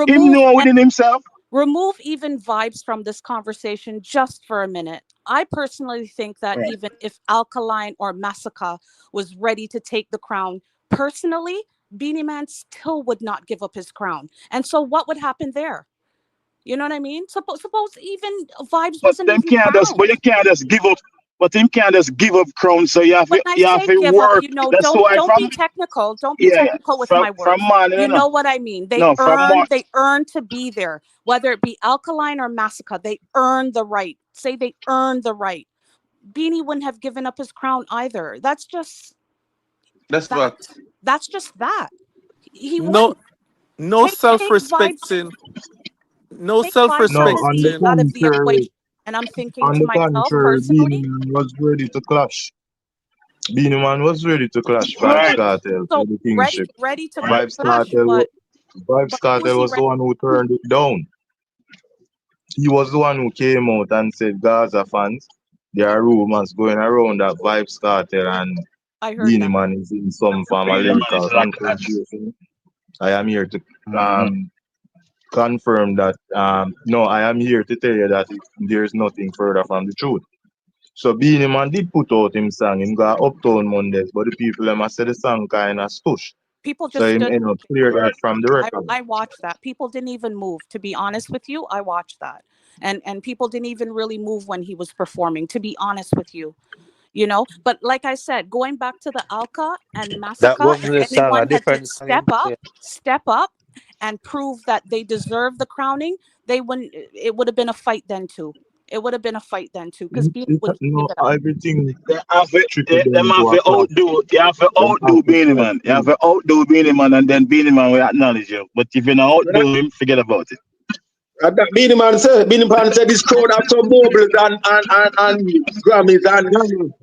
Him know within himself. Remove even Vibes from this conversation just for a minute. I personally think that Right. even if Alkaline or Masicka was ready to take the crown, personally, Beanie Man still would not give up his crown. And so what would happen there? You know what I mean? Suppose even Vibes wasn't even crowned. You can't just give up. But him can't just give up crown, so you have When to I say give work. up, That's why don't from be technical. Don't be technical with my from words. morning, You know what I mean? They earn to be there. Whether it be Alkaline or Masicka, they earn the right. Say they earned the right. Beanie wouldn't have given up his crown either. That's just that. That's just that. He wouldn't. No Take self-respecting. No Take Vibes No, on the self-respecting. out of the contrary, equation. And I'm thinking to myself Beanie personally, Man was ready to clash. Beanie Man was ready to clash Vibes Right. Cartel So for the kingship. ready to Vibes clash, Cartel, Vibes but who's Cartel he was the ready? one who turned it down. He was the one who came out and said, Gaza fans, there are rumors going around that Vibes Cartel and I heard Beanie that. Man is in some form of link or confrontation. I am here to confirm that, no, I am here to tell you that there's nothing further from the truth. So Beanie Man did put out him song, him got Uptown Mondays, but the people them said the song kind of stush. People So just him stood. clear that from the record. I watched that. People didn't even move. To be honest with you, I watched that, and people didn't even really move when he was performing. To be honest with you, you know. But like I said, going back to the Alka and That Masicka, wasn't if the song, a anyone had to different song. step up, and prove that they deserve the crowning, they wouldn't. It would have been a fight then too. It would have been a fight then too, because people would No, give it up. everything Them have to to outdo. You have to outdo Beanie Man. You have to outdo Beanie Man, and then Beanie Man will acknowledge you. But if you don't outdo him, forget about it. And that Beanie Man said this crowd have some mobiles and Grammys and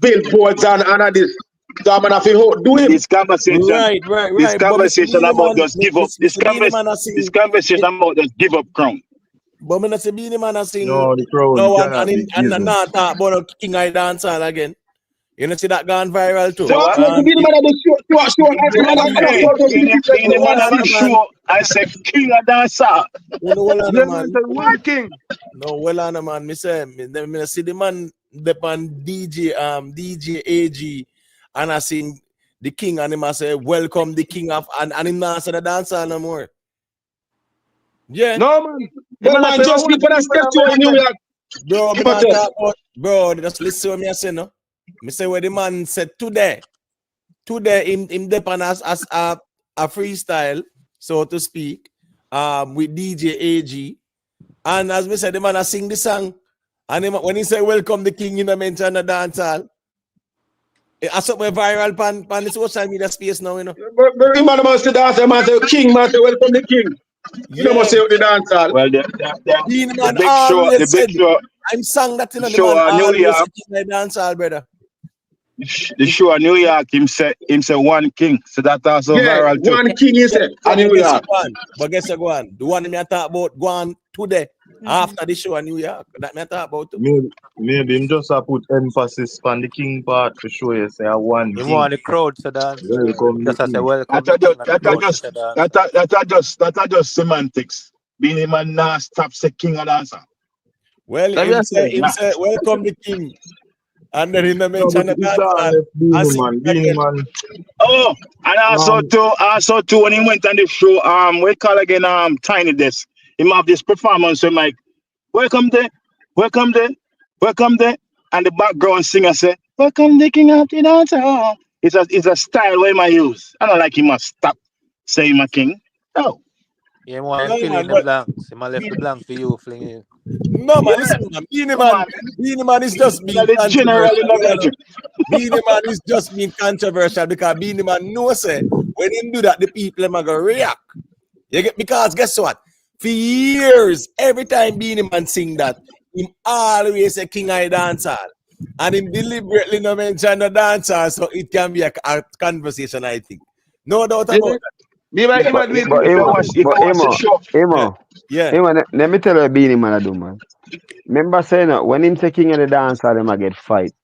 billboards and this. So I'm gonna do him. This conversation, Right. this But conversation Mr. Beanie about Man, just give up. This Mr. conversation about just give up crown. But when I say Beanie Man, I sing No, the crowd no one cannot be and given. not talk about a King I dancehall again. You know, see that gone viral too. So what? Beanie Man Beanie Man have a show. I said King of dancer. You know, well, Yeah, man. Will King. No, well, on man. Me say, me see the man depend DJ AG, and I sing the King, and him I say, welcome the King of, and him not answer the dancer no more. Yeah. No man. No man, just people that step to in New York. Bro, me not talk about, bro, just listen to me I say no. Me say what the man said today. Today him depend as a freestyle, so to speak, with DJ AG. And as we said, the man I sing the song. And him, when he say welcome the King, you know, mention the dancehall. I saw my viral pan the social media space now, you know. But the man must dance, man say King, man say welcome the King. You know must say the dancehall. Well, the big show, the big show. I'm sang that in the Show man New always York. say King I dancehall, brother. The show in New York, him say one king. So that also viral too. One King is it. But guess what? The one me I talk about go on today after the show in New York. That me I talk about too. Maybe him just put emphasis on the king part to show you say I won You king. want the crowd to dance. Welcome Just the as a king. welcome. That just semantics. Beanie Man now stop say king of dancer. Well, him say welcome the King. And then he mention the Beanie Man. Oh, and also too when he went on the show, we call again Tiny Desk. He have this performance with Mike. Welcome there, and the background singer say, welcome the King of the dancer. It's a style where I use. I don't like him must stop saying my king. No. You want to fill in the blanks. You left the blank for you, fling it. No, man, listen, man. Beanie Man is just being controversial. Beanie Man is just being controversial because Beanie Man knows when him do that, the people are going to react. Because guess what? For years, every time Beanie Man sing that, him always say King I dancehall. And him deliberately no mention the dancehall, so it can be a conversation, I think. No doubt about that. Let me tell you what Beanie Man do, man. Remember saying that when him say King of the dancer, them a get fight.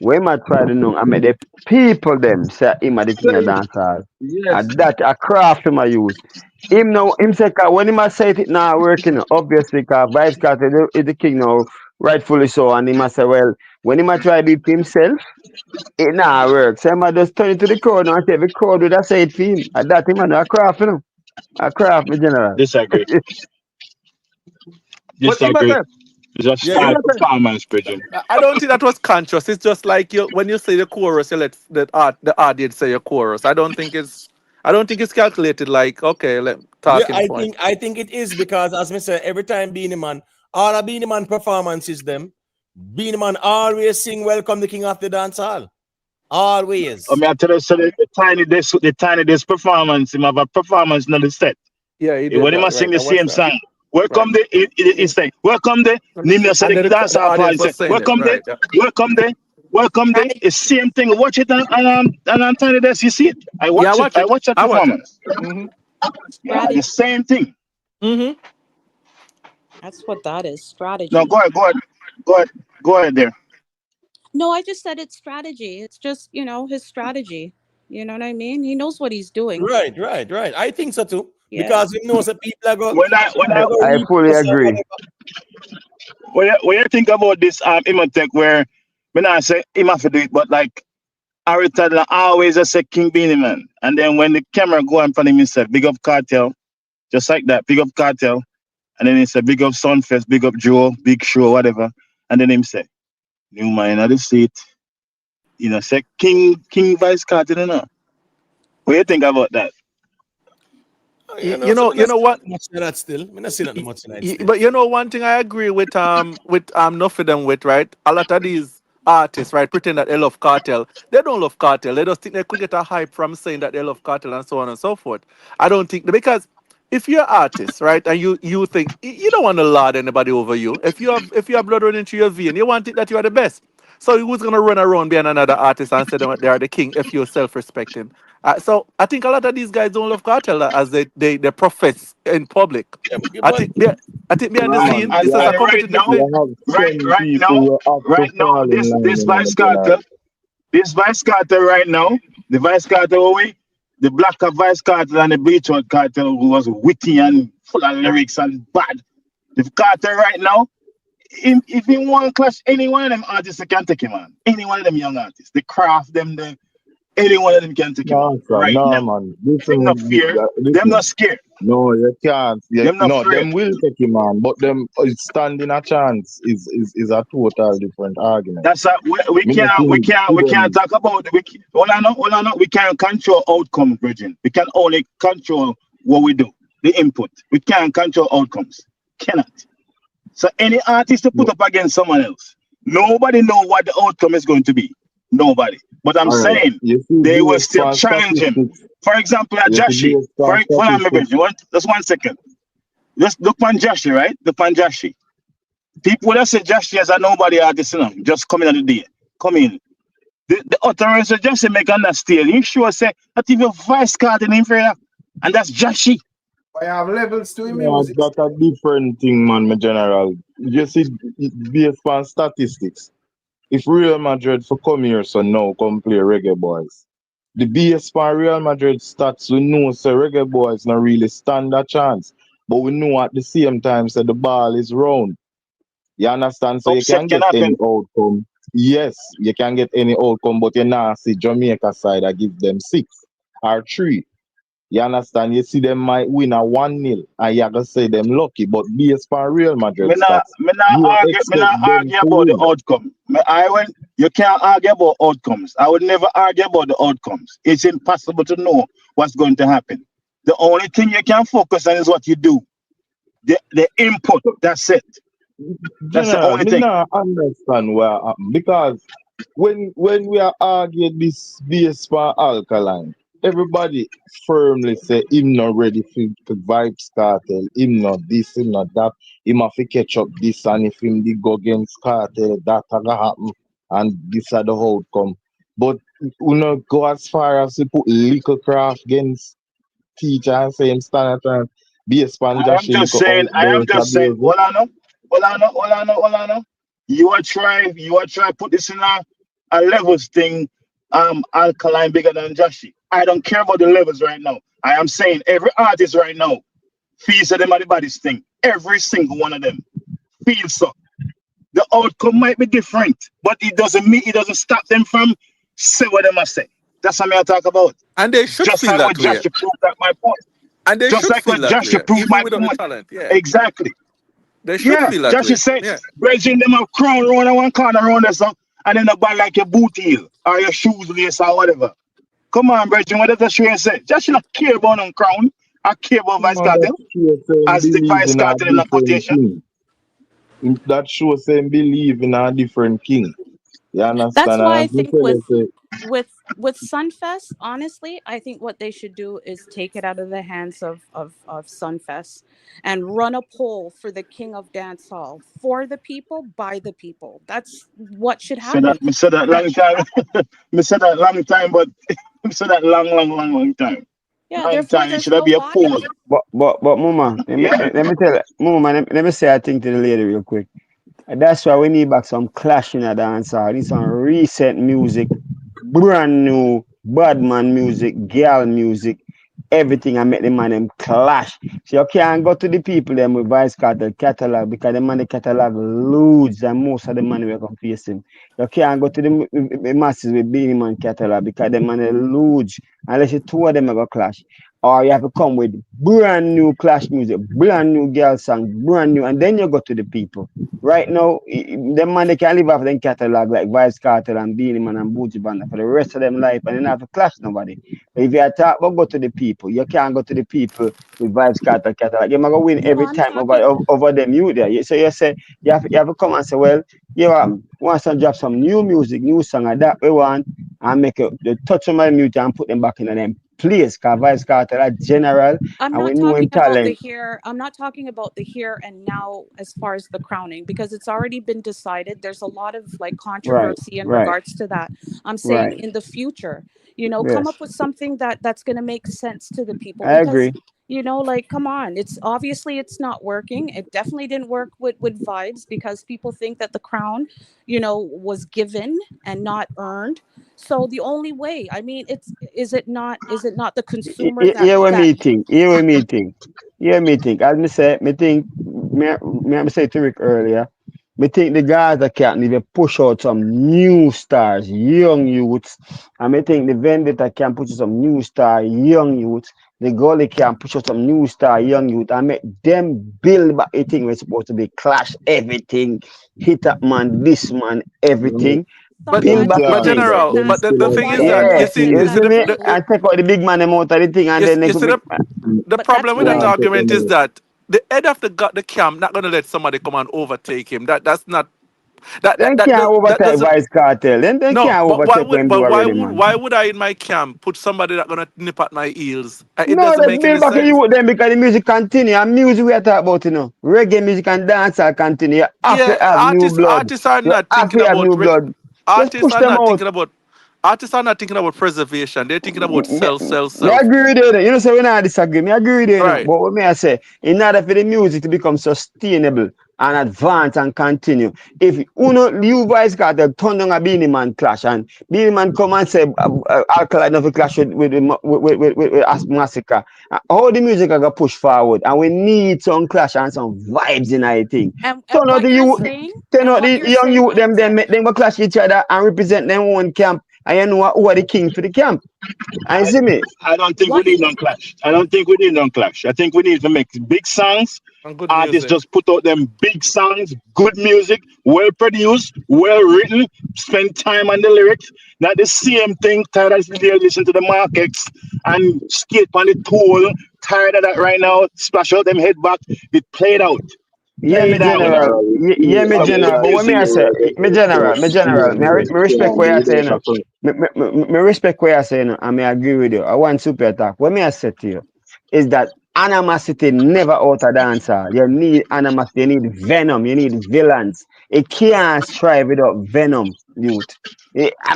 When I try to know, I mean the people them say him a the King of the dancer. And that a craft him a use. Him say when him a say it now working, obviously because Vibes Cartel is the king now, rightfully so, and him a say, well, when him a try to do it for himself, it now work. So him just turn it to the crowd and say the crowd would have say it for him. And that him a craft, you know. A craft, my general. Disagree. It's a style performance, Bridget. I don't think that was conscious. It's just like when you say the chorus, you let the audience say a chorus. I don't think it's calculated. Like okay, talking point. I think it is because as me say, every time Beanie Man, all the Beanie Man performances them, Beanie Man always sing "Welcome the King of the Dancehall." Always. I mean, I tell you, so the tiny desk performance, him have a performance in the set. Yeah, he did. When he must sing the same song. Welcome there. It's like welcome there. Name say the dancer. Welcome there. Welcome there. welcome day. It's same thing. Watch it on Tiny Desk, you see it. I watch it. I watch that performance. Yeah, the same thing. That's what that is. Strategy. No, go ahead there. No, I just said it's strategy. It's just, his strategy. You know what I mean? He knows what he's doing. Right. I think so too. Yeah. Because he knows that people are going. I fully agree. When you think about this Imotech, where when I say him have to do it, but like Harry Tadler always I say King Beanie Man, and then when the camera go in front of him, he said big up KARTEL, just like that, big up KARTEL, and then he said big up Sunfest, big up Joe, big show, whatever, and then him say new man at the seat, say King Vice KARTEL, What do you think about that? You know what? That still, I'm not seeing that much tonight. But one thing I agree with Nuffy them with, right? A lot of these artists, right, pretend that they love KARTEL. They don't love KARTEL. They just think they could get a hype from saying that they love KARTEL and so on and so forth. I don't think, because if you're an artist, right, and you think you don't want to lord anybody over you. If you have blood running through your vein, you want it that you are the best. So who's gonna run around being another artist and say they are the king if you're self-respecting? So I think a lot of these guys don't love KARTEL as they profess in public. I think behind the scene, this is a competitive thing. Right now, this Vice KARTEL right now, the Vice KARTEL the Black Vice KARTEL and the Beachwood KARTEL, who was witty and full of lyrics and bad. The KARTEL right now, if he want to clash any one of them artists, they can take him on. Any one of them young artists, they craft them, any one of them can take him on. Right now, man. Them not fear, them not scared. No, you can't. Them will take him on, but them standing a chance is a total different argument. That's we can't talk about it. We can't control outcomes, Virgin. We can only control what we do, the input. We can't control outcomes. Cannot. So any artist to put up against someone else, nobody know what the outcome is going to be. Nobody. But I'm saying they will still challenge him. For example, at Jashi. Just 1 second. Just look on Jashi, right? Look on Jashi. People that say Jashi as a nobody artist, just come in on the day. Come in. The utterance of Jashi make on that stage. You sure say that even Vice KARTEL in for, and that's Jashi. I have levels to music. That's a different thing, man, my general. You see, based on statistics. If Real Madrid for come here, so now come play Reggae Boys. The base for Real Madrid stats, we know say Reggae Boys not really stand a chance. But we know at the same time say the ball is round. You understand? So you can get any outcome. Yes, you can get any outcome, but you not see Jamaica side I give them 6 or 3. You understand? You see them might win a 1-0 and you gonna say them lucky, but based for Real Madrid stats, me not argue about the outcome. You can't argue about outcomes. I would never argue about the outcomes. It's impossible to know what's going to happen. The only thing you can focus on is what you do. The input, that's it. That's the only thing. I understand where because when we are arguing this base for Alkaline, everybody firmly say him not ready for Vybz KARTEL, him not this, him not that, him have to catch up this, and if him did go against KARTEL, that gonna happen, and this are the outcome. But we not go as far as to put little craft against teacher and say him stand at time. I am just saying, hold on. You are try put this in a levels thing, Alkaline bigger than Jashi. I don't care about the levels right now. I am saying every artist right now feels that them are the baddest thing. Every single one of them feels so. The outcome might be different, but it doesn't stop them from say what they must say. That's what I talk about. And they should just feel like that way. Just to prove that my point. And they just should like feel what that Josh way. to prove Even my without point. the talent. Yeah. Exactly. They should feel that Josh way. said, bridging them a crown around one corner around the sun, and then a ball like your boot heel or your shoes lace or whatever. Come on, bridging, what does the show say? Josh not care about no crown. I care about Vice KARTEL. As the Vice KARTEL in a quotation. That shows them believe in a different king. You That's understand? why I And me think tell you, say, with Sunfest, honestly, I think what they should do is take it out of the hands of Sunfest and run a poll for the king of dancehall, for the people, by the people. That's what should happen. Me said that long time. Me said that long time, but me said that long time. Yeah, Long therefore time. It there's should no be a poll. logic. But Mama, Yeah. let me tell you, Mama, let me say a thing to the lady real quick. And that's why we need back some clash in the dancehall. This some recent music, brand new badman music, girl music, everything. I make the man them clash. So you can't go to the people them with Vice Cartel catalog because the man the catalog loads and most of the money we come facing. You can't go to the masses with Beanie Man catalog because the man loads unless you two of them are gonna clash. Or you have to come with brand new clash music, brand new girl song, brand new, and then you go to the people. Right now, them man they can live off them catalog like Vice Cartel and Beanie Man and Booty Band for the rest of them life, and they don't have to clash nobody. But if you talk about go to the people, you can't go to the people with Vibes Cartel catalog. You're gonna win No, every I'm time talking. over them you there. So you say you have to come and say, well, you want to drop some new music, new song, and that we want, and make the touch of my music and put them back in them place. Cause Vibes Cartel are general, I'm and we not know talking him about the talent. here. I'm not talking about the here and now as far as the crowning because it's already been decided. There's a lot of like Right, controversy in right, regards to that. I'm saying right. in the future, come Yes, up with something that's going to make sense to the people I because agree. like come on, it's obviously it's not working. It definitely didn't work with vibes because people think that the crown, was given and not earned. So the only way, I mean, is it not the consumer that Here we that meeting. Here we meeting. Here meeting. As me say, me think me say to Rick earlier. Me think the Gaza can even push out some new stars, young youths. And me think the Vendetta can push out some new star, young youths. The Gully can push out some new star, young youth, and make them build back a thing we're supposed to be clash everything, hit up man, this man, everything. Build sometimes back a we But have thing. to general, but pass the thing is one that Yeah, you you see see generation the, me? the through. I take out the big man them out of the thing and then they you go see make the But that's problem with that why argument is that the head of the camp not gonna let somebody come and overtake him. That's not then can't that overtake doesn't. Vice Cartel. Then No, can't overtake what him do already, man. why would I in my camp put somebody that gonna nip at my heels? It No, doesn't let's make any build back a sense. youth then because the music continue. And music we are talking about, Reggae music and dancehall continue. You have to Yeah, have new blood. artists are You not have thinking to have about new blood. Just artists push are them not out. thinking about artists are not thinking about preservation. They're thinking about Me self. agree with you there. You know, so we not disagree. Me agree with you, Right. But what me I say, in order for the music to become sustainable and advance and continue, if you Vice Cartel turn down a Beanie Man clash and Beanie Man come and say Alkaline of a clash with Masicka, how the music are gonna push forward? And we need some clash and some vibes in our thing. and Turn out what the you're youth, saying turn and out what the you're young saying youth, them make them go clash each other and represent their own camp. And you know who are the king for the camp. And you see me? I don't think we what need no clash. I don't think we need no clash. I think we need to make big songs. And good Artists music. just put out them big songs, good music, well produced, well written, spend time on the lyrics. Not the same thing, tired of listen to the markets and skate on the tool. Tired of that right now. Splash out them head back. It played out. Yeah, me Played out. general. Yeah, me Some general. good But what me music. I say, me general. Me respect what you say, no. Me respect what you say, no, and me agree with you. I want super attack. What me I say to you is that animosity never out of dancer. You need animosity. You need venom. You need villains. It can't strive without venom, youth. I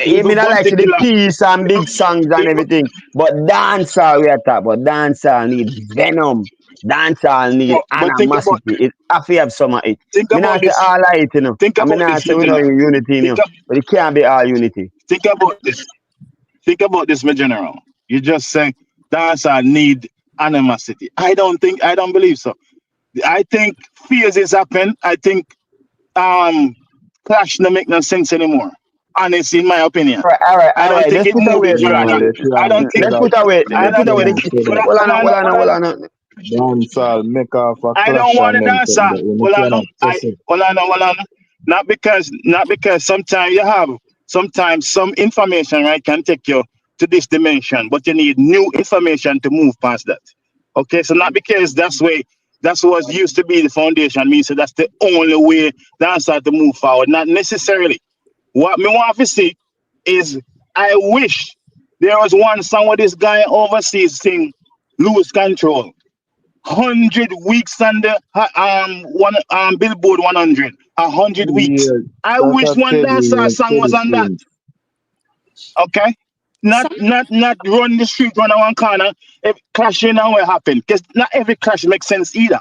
Even mean, I like Bunty to the Killer. peace and big songs and Even, everything, but dancer we are talking about. Dancer need venom. Dancehall need but animosity. It have to have some of it. think Me about not say this. all of it, Think I mean about not this, say my we know general. unity, Think, but it can't be all unity. think about this. Think about this, my general. You just say dancer need animosity. I don't believe so. I think phases happen. I think clash don't make no sense anymore. Honestly, in my opinion. I All don't right. think Let's it put move away each other. clash. No, they I don't can't think say Let's that. put away. I Let's don't put They away can't say that. hold on. Dancehall make off a I don't clash want and to them dance. something, but you cannot test it. Hold on. Not because sometimes some information right can take you to this dimension, but you need new information to move past that. Okay, so not because that's what used to be the foundation means so that's the only way dancer to move forward. Not necessarily. What me want to see is I wish there was one song where this guy overseas sing Lose Control. 100 weeks on the Billboard 100. 100 weeks. Yeah, I that wish I one tell dancer you, song was on that. Okay? Not run the street, run around corner. If clashing now will happen. Because not every clash makes sense either.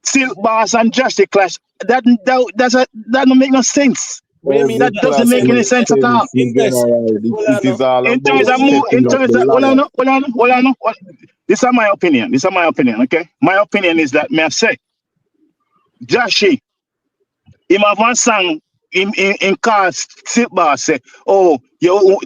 Silk Boss and Justy clash. That don't make no sense. Every That doesn't class make any makes sense at all. sense in general. It is all In about terms of setting up the ladder. this is my opinion. This is my opinion, okay? My opinion is that may I say, Joshy, him have one song in cars, Silk Boss say, oh,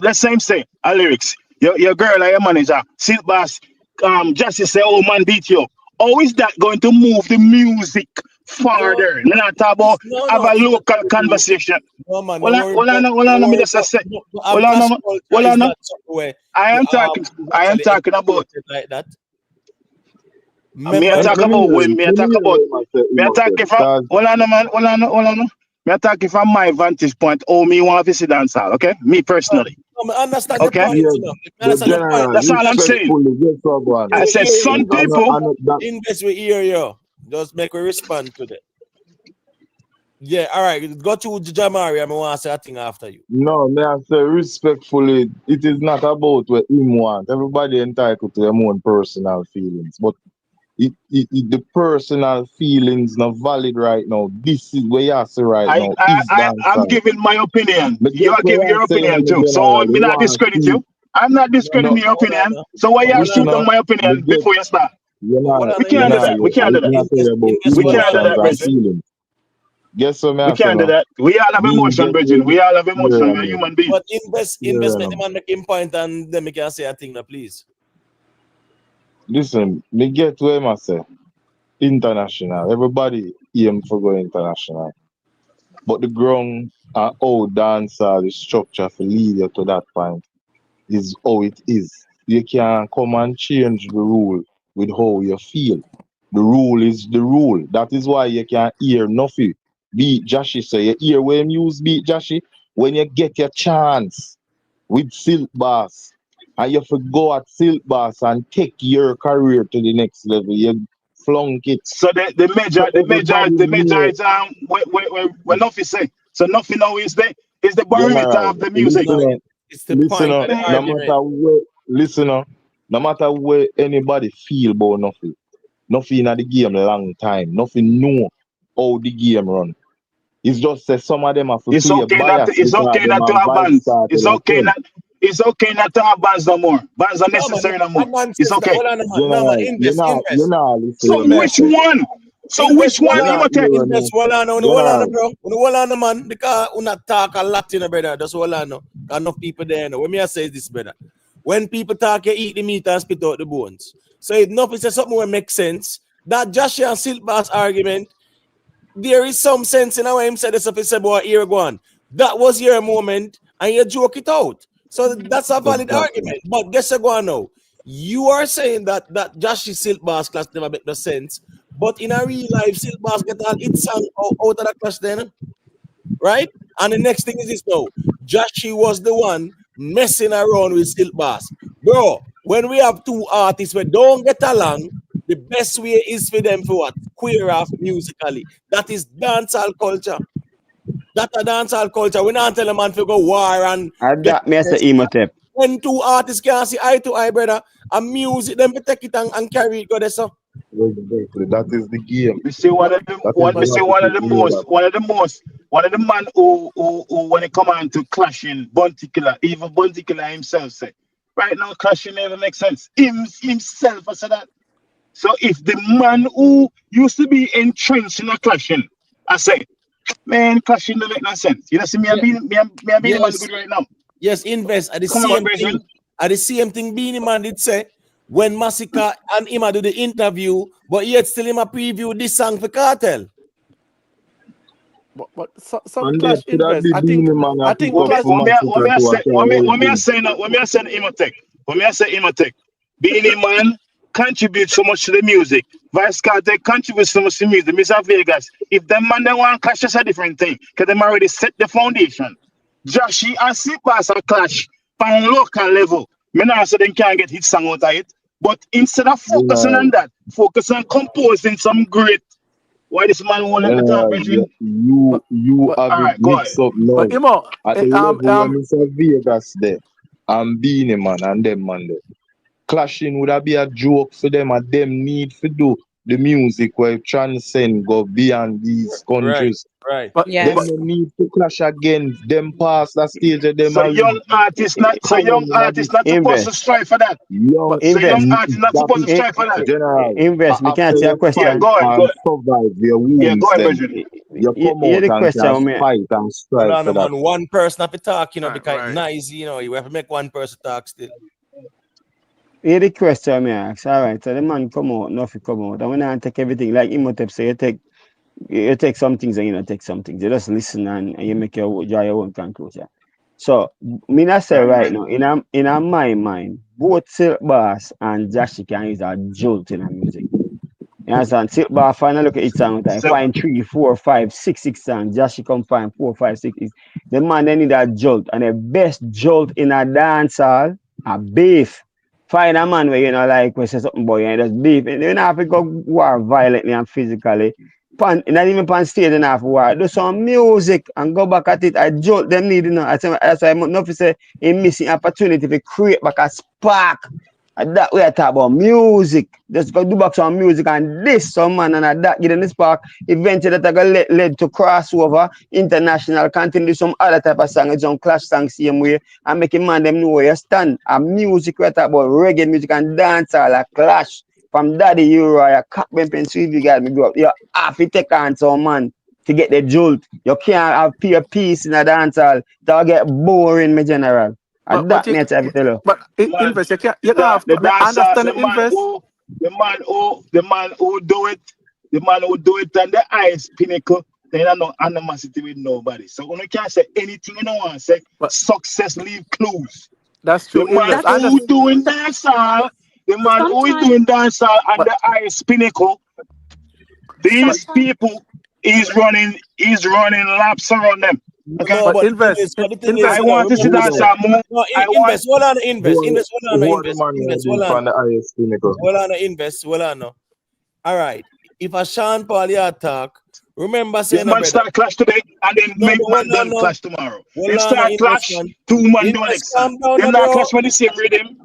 let's say a lyrics. Your girl or your manager, Silk Boss, Joshy say, oh man beat you. How is that going to move the music farther? Not about have a local conversation. No man, Well, me just say. I am talking about. Like that. Me talk about when me talk about. Me talking from. Hold on, man. Me talking from my vantage point. Oh, me want to visit dancehall. Okay, me personally. I understand okay. the point. That's all I'm saying. I said some people. Invest we hear you. Just make we respond to that. Yeah, all right. Go to Jamari. I want to say a thing after you. No, may I say respectfully, it is not about what him want. Everybody entitled to their own personal feelings, but the personal feelings not valid right now. This is where you say right now. I'm giving my opinion. You are giving your opinion too. So I'm not discredit you. I'm not discrediting your opinion. So why you shoot on my opinion before you start? We can't do that. We can't do that. We can't do that, Bridget. Guess what, we can't do that. We all have emotion, Bridget. We all have emotion. We're human beings. But investment, the man making point, and then we can say a thing now, please. Listen, me get where I say international. Everybody aim for go international. But the ground and how dancer, the structure for lead you to that point is how it is. You can't come and change the rule with how you feel. The rule is the rule. That is why you can't hear nothing. Beat Joshy. So you hear when you use Beat Joshy when you get your chance with Silk Boss. And you have to go at Silk Boss and take your career to the next level. You flunk it. So the major is what Nuffy say. So Nuffy now is the barometer of the music. It's the point of the argument. No matter where anybody feel about Nuffy. Nuffy in the game a long time. Nuffy know how the game run. It's just that some of them have to it's okay not to have bands. It's okay not to have bands no more. Bands are necessary no more. It's okay. So which one? So which one you want to take? Invest hold on, bro. Hold on, man. Because we not talk a lot, you know, brother. Just hold on, no. Enough people there, no. When me I say this, brother. When people talk, you eat the meat and spit out the bones. So if Nuffy says something will make sense, that Joshy and Silk Boss argument, there is some sense in how him said this. If he said, boy, here go on. That was your moment, and you joke it out. So that's a valid argument. But guess what, go on now. You are saying that Joshy Silk Boss class never make no sense. But in a real life, Silk Boss get all its song out of the class then. Right? And the next thing is this now. Joshy was the one messing around with Silk Boss. Bro, when we have two artists who don't get along, the best way is for them for what? Queer off musically. That is dancehall culture. That's a dancehall culture. We not tell a man to go war and that me as a Imhotep. When two artists can see eye to eye, brother, and music, them to take it and carry it go there, so. That is the game. We see one of the man who when it come on to clashing, Buntikiller, even Buntikiller himself say, right now clashing never makes sense. Himself I said that. So if the man who used to be entrenched in a clashing, I say, man, clashing doesn't make no sense. You know, see me, I'm being the man good right now. Yes, invest at the same thing. At the same thing, Beanie Man did say when Masicka and Ima do the interview, but yet still him a preview this song for KARTEL. But some clash invest. I think clash. When I say Imhotep, Beanie Man contribute so much to the music. Vice KARTEL contributes so much to the music. Mr. Vegas, if them man they want clash, that's a different thing. Because them already set the foundation. Joshy and Slipbass a clash on local level. Me not say they can't get hit song out of it. But instead of focusing on that, focus on composing some great. Why this man won't let me talk, Bridget? You have All it right, go ahead. mixed up now. But Imo, At the level when Mr. Vegas there, and Beanie Man and them man there. Clashing would have be a joke for them and them need to do the music where transcend go beyond these countries. Right. But Them no need to clash again. Them pass that stage of them So young artists not supposed to strive for that. Young So young Invest. artists not supposed to strive for that. general. Invest. Me can After answer your you Yeah, question. go ahead, go ahead. survive your Yeah, wounds, go ahead, then Bridget. you come Hear out the and question, can me. fight and Hold strive on, for that. man. One person have to talk, you know, right, because right. nice, you know, you have to make one person talk still. Hear the question me ask. All right, so the man come out, nothing come out. And when I take everything, like Imhotep say, you take some things and you don't take some things. You just listen and you make draw your own conclusion. So me not say right now, in my mind, both Silk Bass and Jashie can use a jolt in a music. You understand? Silk Bass final look at each song time. So Find 3, 4, 5, 6, 6 songs. Jashie come find 4, 5, 6. The man they need a jolt. And the best jolt in a dance hall, a beef. Find a man where you know like we say something boy and just beef. And you don't have to go war violently and physically. Not even pan stage enough war. Do some music and go back at it. I jolt them need, you know. That's why Nuffy say he missing opportunity to create back a spark. And that we are talking about music. Just go do back some music and this some man and that get in the spark. Eventually that go led to crossover, international, continue some other type of song, some clash songs same way and make a man them know where you stand. And music we are talking about reggae music and dancehall, a clash. From Daddy Uriah, Cockburn, Pennsylvania, you got me go up. You have to take on some man to get the jolt. You can't have pure peace in a dancehall. That'll get boring, my general. And but that me I tell you. man, Invest. You can't have. the I dancer, understand the invest. the man who do it, on the highest pinnacle, they have no animosity with nobody. So when you can't say anything you don't want to say, success leave clues. That's The true. man Invest. I who just. doing dancehall, the man who is Sometimes, doing dancehall on the highest pinnacle, these sometimes, people is running laps around them. Okay? No, But but invest. the thing is, I Invest. you know, want to see remember, dancehall more. no, I want invest, hold on, invest, hold on, Who are the invest, man invest, ready from the highest pinnacle? hold on, invest, hold on. No. All right. If a Sean Paul here talk, remember this saying, man brother. start clash today and then No, make but man hold on, done no. clash tomorrow. Hold They on, start invest, clash, man. 2 man do Invest, next calm song. down, Them no, not bro. clash for the same rhythm.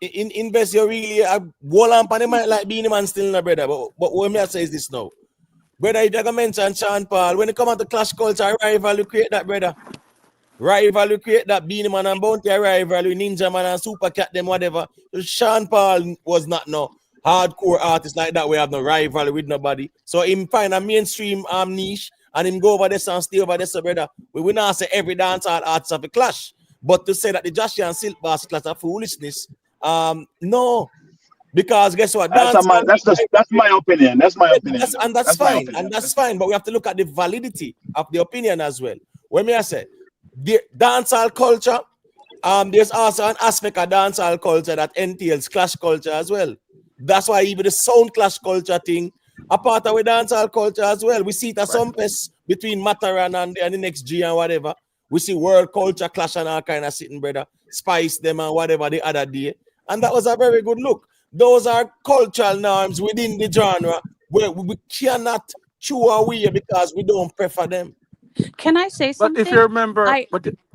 Invest, you really hold on, pan the mic like Beanie Man still, no, brother. But what me I say is this now. Brother, if you can mention Sean Paul, when it come out to clash culture, rival, you create that, brother. Rival, you create that Beanie Man and Bounty rival, Ninja Man and Super Cat, them whatever. Sean Paul was not no hardcore artist like that. We have no rival with nobody. So him find a mainstream niche and him go over this and stay over this, brother. We will not say every dancehall artist have a clash. But to say that the Jashie and Silk Bass clash are foolishness, no. Because guess what? That's my opinion. That's my opinion. That's my fine. opinion. And that's fine. But we have to look at the validity of the opinion as well. When me I say the dancehall culture, there's also an aspect of dancehall culture that entails clash culture as well. That's why even the sound clash culture thing, a part of the dancehall culture as well. We see it as some fest between Mataran and the next G and whatever. We see world culture clash and all kind of sitting, brother. Spice them and whatever the other day. And that was a very good look. Those are cultural norms within the genre where we cannot chew away because we don't prefer them. can I say But if you something? remember,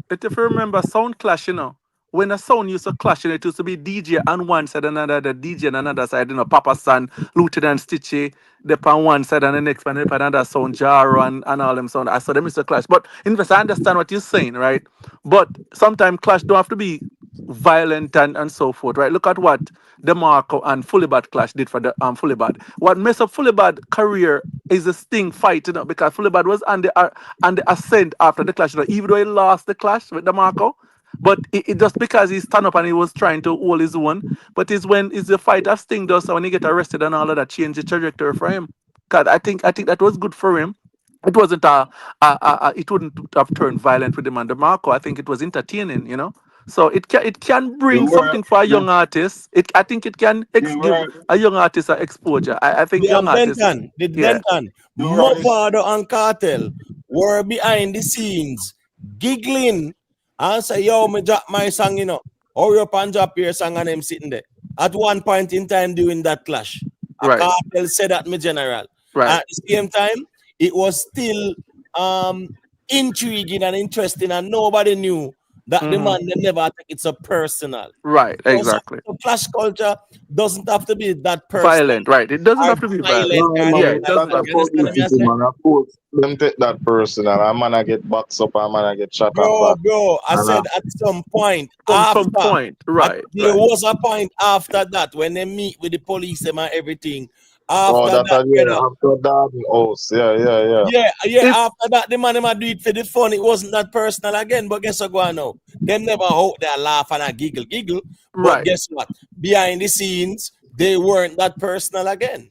if you remember sound clash, you know, when a sound used to clash, it used to be DJ on one side and another DJ on another side, you know, Papa San, Lieutenant Stitchy, they on one side and the next one, another sound, Jaro and all them sound. I saw them used to clash. But invest, I understand what you're saying, right? But sometimes clash don't have to be violent and so forth, right? Look at what DeMarco and Fully Bad clash did for the Fully Bad. What messed up Fully Bad career is a sting fight, you know, because Fully Bad was on the ascent after the clash, you know, even though he lost the clash with DeMarco. But it just because he stand up and he was trying to hold his own. But it's when it's the fight of Sting does, so when he get arrested and all of that, change the trajectory for him. Cause I think that was good for him. It wasn't it wouldn't have turned violent with him and DeMarco. I think it was entertaining, you know. So it can bring something for a young artist. I think it can give a young artist an exposure. I think young artists. Benton, Mopado and Cartel were behind the scenes giggling and say, yo, me drop my song, you know. Hurry up and drop your song and them sitting there. At one point in time during that clash, a Right. cartel said that, me general. Right. At the same time, it was still intriguing and interesting, and nobody knew that the man they never take it so personal. Right, So exactly. clash culture doesn't have to be that personal. Violent, right. It doesn't Or have to be violent. violent. No, Or Yeah, man, it like doesn't that's that. a have You to be. understand what publicity, I'm saying? man. Of course, them take that personal. A man I get boxed up, a man I get shot Bro, up. I And said at some point Some after, point, right, there right. was a point after that when they meet with the police them and everything. oh, After that that, yeah, after that house. Yeah. yeah. If After that, the man them a do it for the fun. It wasn't that personal again. But guess what, go on now? Them never out there laugh and a giggle. But right. guess what? Behind the scenes, they weren't that personal again.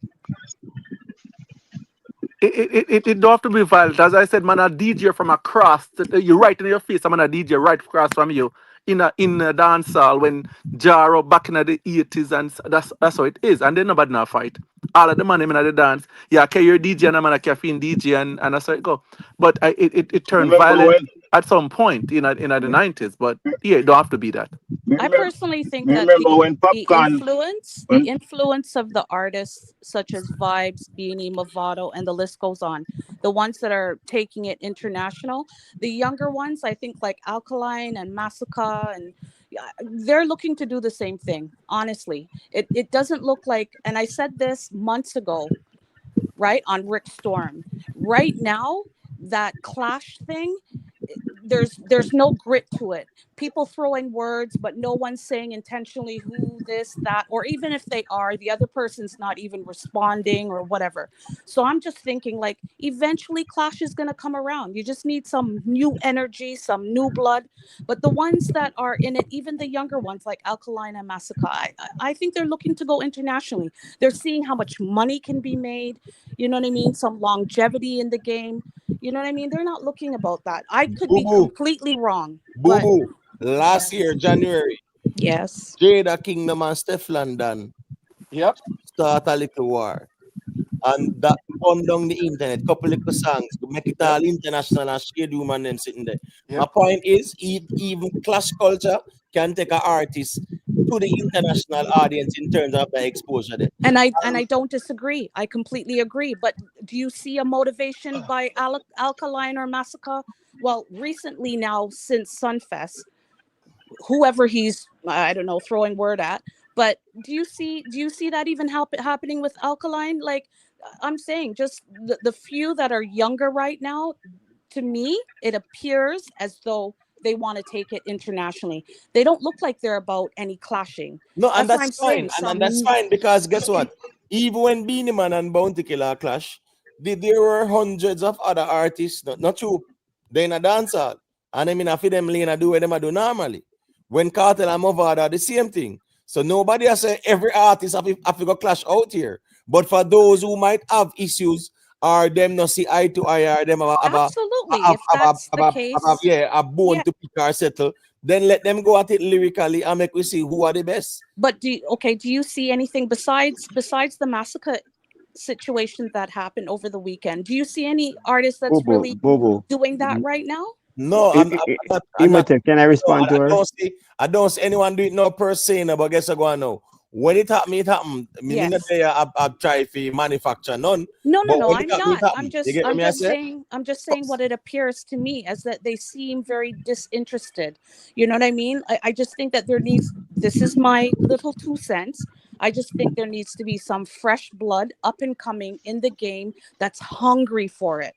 It don't have to be violent. As I said, man, a DJ from across, you right in your face, I'm a DJ right across from you in a dance hall when Jaro back in the 80s, and that's how it is. And then nobody not fight. All of the man in the dance, yeah, okay, you're DJ and I'm a caffeine DJ, and that's how it go. But it turned Remember violent when? at some point in the 90s. But yeah, it don't have to be that. I personally think that Remember when Popcorn? the influence of the artists such as Vibes, Beanie, Movado, and the list goes on. The ones that are taking it international, the younger ones, I think like Alkaline and Masicka, and they're looking to do the same thing. Honestly, it doesn't look like, and I said this months ago, right, on Ricstorm. Right now, that clash thing, there's no grit to it. People throwing words, but no one's saying intentionally who, this, that, or even if they are, the other person's not even responding or whatever. So I'm just thinking, like, eventually clash is going to come around. You just need some new energy, some new blood. But the ones that are in it, even the younger ones like Alkaline and Masicka, I think they're looking to go internationally. They're seeing how much money can be made, you know what I mean, some longevity in the game. You know what I mean? They're not looking about that. I could be completely wrong. But Last year, January. Yes. Jada Kingdom and Steph London. Yep. Start a little war. And that on down the internet, couple little songs, make it all international and shade woman them sitting there. Yep. My point is, even clash culture can take an artist to the international audience in terms of the exposure there. And I don't disagree. I completely agree. But do you see a motivation by Alkaline or Masicka? Well, recently now, since Sunfest, whoever he's, I don't know, throwing word at. But do you see that even happening with Alkaline? Like, I'm saying, just the few that are younger right now, to me, it appears as though they want to take it internationally. They don't look like they're about any clashing. No, and That's what I'm that's fine. saying. And that's fine because guess what? Even when Beanie Man and Bounty Killer clash, there were hundreds of other artists, not true. They in a dancehall. And I mean, I feel them lane do what them do normally. When Cartel and Movada, the same thing. So nobody has said every artist have to go clash out here. But for those who might have issues, or them not see eye to eye, or them have a bone to pick or settle, then let them go at it lyrically and make we see who are the best. But do you see anything besides the Masicka situation that happened over the weekend? Do you see any artist that's really doing that right now? No, I'm not. Can I respond to her? I don't see anyone do it no per se, no, but guess what I know. When it happened, it happened. Yes. I've tried to manufacture none. No, I'm not. not. I'm just saying what it appears to me as that they seem very disinterested. You know what I mean? I just think that this is my little 2 cents. I just think there needs to be some fresh blood up and coming in the game that's hungry for it.